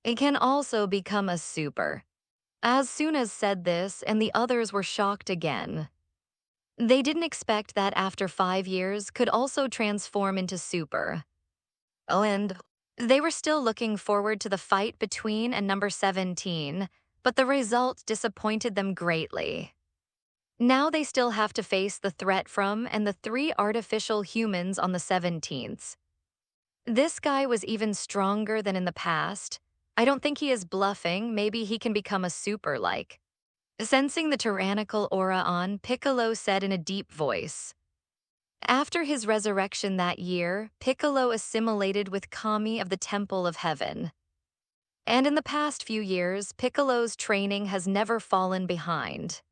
It can also become a Super." As soon as said this, and the others were shocked again. They didn't expect that after 5 years could also transform into Super. And they were still looking forward to the fight between and number 17, but the result disappointed them greatly. Now they still have to face the threat from and the 3 artificial humans on the 17th. This guy was even stronger than in the past. I don't think he is bluffing, maybe he can become a Super like. Sensing the tyrannical aura on, Piccolo said in a deep voice. After his resurrection that year, Piccolo assimilated with Kami of the Temple of Heaven. And in the past few years, Piccolo's training has never fallen behind.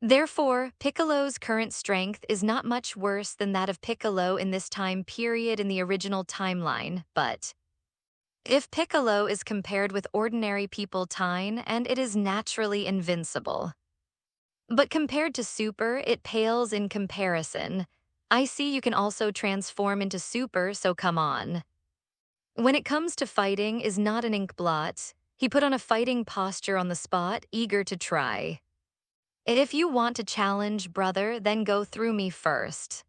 Therefore, Piccolo's current strength is not much worse than that of Piccolo in this time period in the original timeline, but If Piccolo is compared with ordinary people Tyne, and it is naturally invincible. But compared to Super, it pales in comparison. I see you can also transform into Super, so come on. When it comes to fighting is not an ink blot. He put on a fighting posture on the spot, eager to try. If you want to challenge, brother, then go through me first.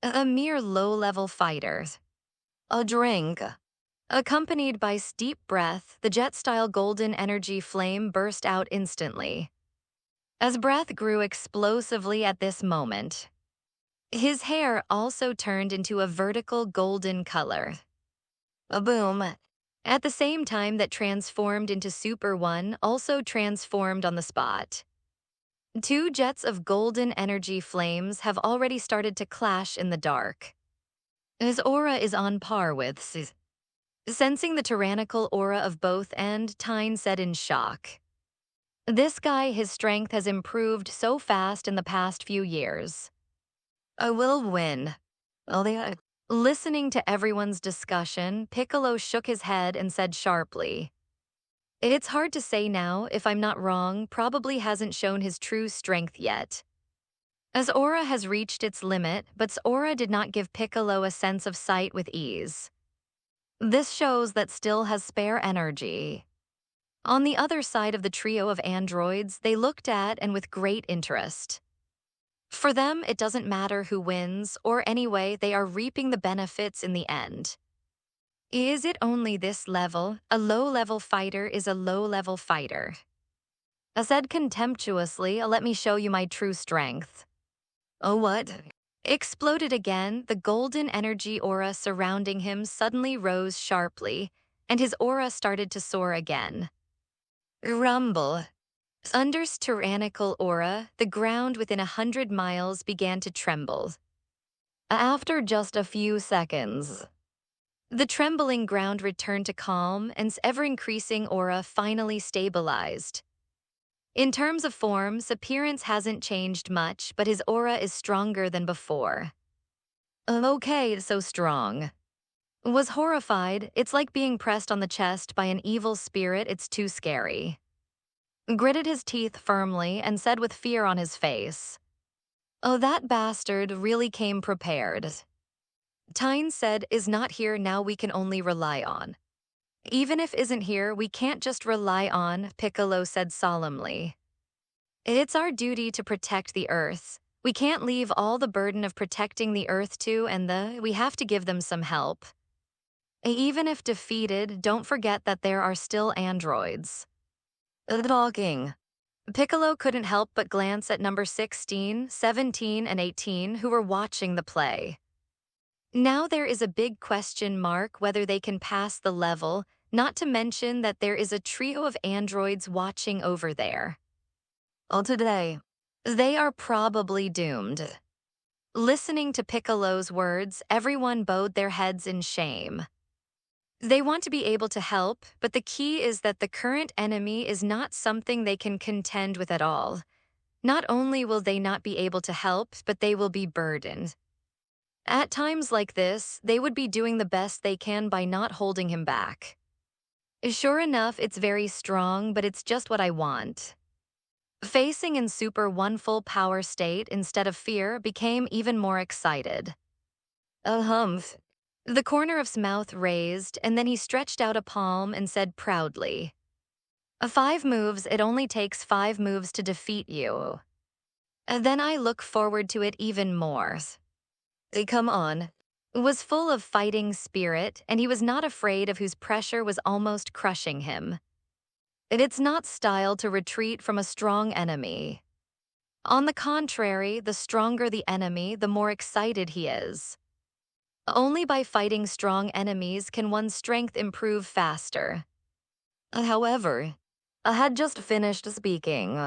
A mere low-level fighter. A drink. Accompanied by steep breath, the jet-style golden energy flame burst out instantly. As breath grew explosively at this moment, his hair also turned into a vertical golden color. A boom. At the same time that transformed into Super One also transformed on the spot. Two jets of golden energy flames have already started to clash in the dark. His aura is on par with Sensing the tyrannical aura of both end, Tyne said in shock. This guy, his strength has improved so fast in the past few years. I will win. Listening to everyone's discussion, Piccolo shook his head and said sharply, it's hard to say now, if I'm not wrong, probably hasn't shown his true strength yet. As aura has reached its limit, but aura did not give Piccolo a sense of sight with ease. This shows that still has spare energy. On the other side of the trio of androids, they looked at and with great interest. For them, it doesn't matter who wins, or anyway, they are reaping the benefits in the end. Is it only this level? A low-level fighter is a low-level fighter. I said contemptuously, let me show you my true strength. Oh, what? Exploded again, the golden energy aura surrounding him suddenly rose sharply, and his aura started to soar again. Rumble. Under's tyrannical aura, the ground within 100 miles began to tremble. After just a few seconds, the trembling ground returned to calm and ever-increasing aura finally stabilized. In terms of forms, appearance hasn't changed much, but his aura is stronger than before. Okay, so strong. Was horrified, it's like being pressed on the chest by an evil spirit, it's too scary. Gritted his teeth firmly and said with fear on his face, oh, that bastard really came prepared. Tyne said, is not here now we can only rely on. Even if isn't here, we can't just rely on, Piccolo said solemnly. It's our duty to protect the Earth. We can't leave all the burden of protecting the Earth to we have to give them some help. Even if defeated, don't forget that there are still androids. Talking. Piccolo couldn't help but glance at number 16, 17, and 18 who were watching the play. Now there is a big question mark whether they can pass the level, not to mention that there is a trio of androids watching over there. Today, they are probably doomed. Listening to Piccolo's words, everyone bowed their heads in shame. They want to be able to help, but the key is that the current enemy is not something they can contend with at all. Not only will they not be able to help, but they will be burdened. At times like this, they would be doing the best they can by not holding him back. Sure enough, it's very strong, but it's just what I want. Facing in Super One full power state instead of fear became even more excited. Humph. The corner of his mouth raised, and then he stretched out a palm and said proudly, 5 moves, it only takes 5 moves to defeat you. Then I look forward to it even more. Come on. Was full of fighting spirit, and he was not afraid of whose pressure was almost crushing him. It's not style to retreat from a strong enemy. On the contrary, the stronger the enemy, the more excited he is. Only by fighting strong enemies can one's strength improve faster. However, I had just finished speaking.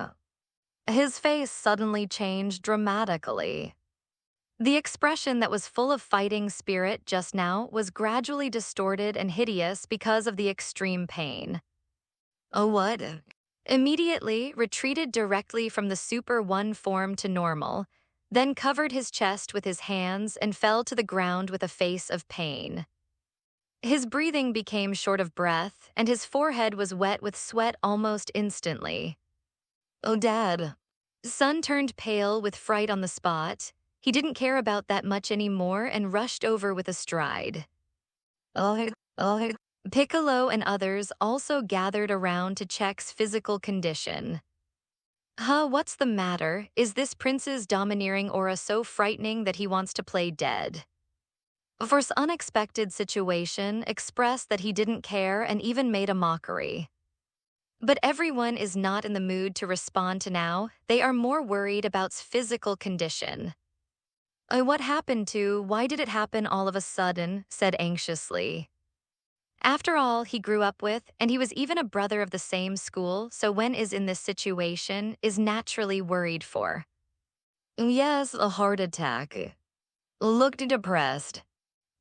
His face suddenly changed dramatically. The expression that was full of fighting spirit just now was gradually distorted and hideous because of the extreme pain. Oh, what? Immediately retreated directly from the Super One form to normal, then covered his chest with his hands and fell to the ground with a face of pain. His breathing became short of breath, and his forehead was wet with sweat almost instantly. Oh, Dad. Son turned pale with fright on the spot. He didn't care about that much anymore and rushed over with a stride. Oh. Piccolo and others also gathered around to check's physical condition. What's the matter? Is this prince's domineering aura so frightening that he wants to play dead? For's unexpected situation expressed that he didn't care and even made a mockery. But everyone is not in the mood to respond to now. They are more worried about's physical condition. What happened to? Why did it happen all of a sudden? Said anxiously. After all, he grew up with, and he was even a brother of the same school, so when is in this situation, is naturally worried for. Yes, a heart attack. Looked depressed.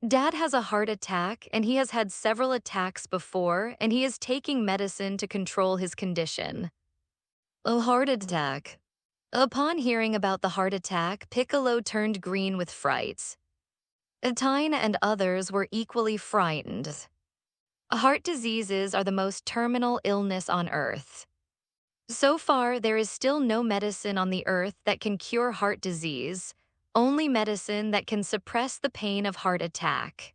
Dad has a heart attack, and he has had several attacks before, and he is taking medicine to control his condition. A heart attack. Upon hearing about the heart attack, Piccolo turned green with fright. Tyne and others were equally frightened. Heart diseases are the most terminal illness on Earth. So far, there is still no medicine on the Earth that can cure heart disease, only medicine that can suppress the pain of heart attack.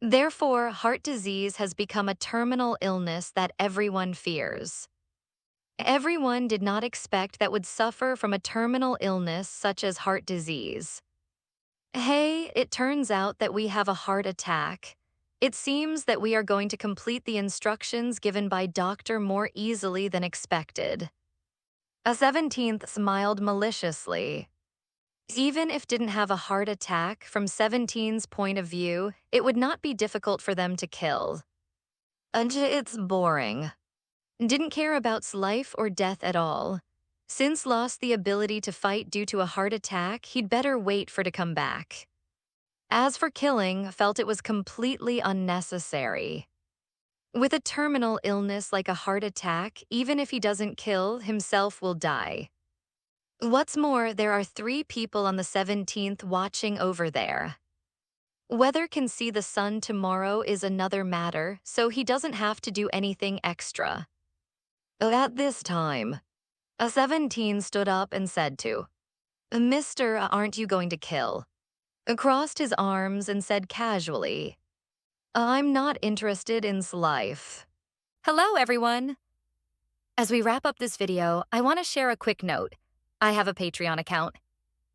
Therefore, heart disease has become a terminal illness that everyone fears. Everyone did not expect that would suffer from a terminal illness such as heart disease. Hey, it turns out that we have a heart attack. It seems that we are going to complete the instructions given by Doctor more easily than expected. A 17th smiled maliciously. Even if didn't have a heart attack, from 17's point of view, it would not be difficult for them to kill. It's boring. Didn't care about's life or death at all. Since lost the ability to fight due to a heart attack, he'd better wait for to come back. As for killing, felt it was completely unnecessary. With a terminal illness like a heart attack, even if he doesn't kill, himself will die. What's more, there are 3 people on the 17th watching over there. Whether can see the sun tomorrow is another matter, so he doesn't have to do anything extra. At this time, a 17 stood up and said to, Mister, aren't you going to kill? Crossed his arms and said casually, I'm not interested in life. Hello, everyone. As we wrap up this video, I want to share a quick note. I have a Patreon account.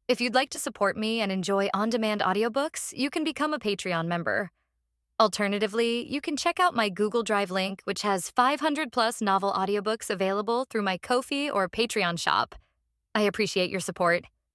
If you'd like to support me and enjoy on-demand audiobooks, you can become a Patreon member. Alternatively, you can check out my Google Drive link, which has 500+ novel audiobooks available through my Ko-fi or Patreon shop. I appreciate your support.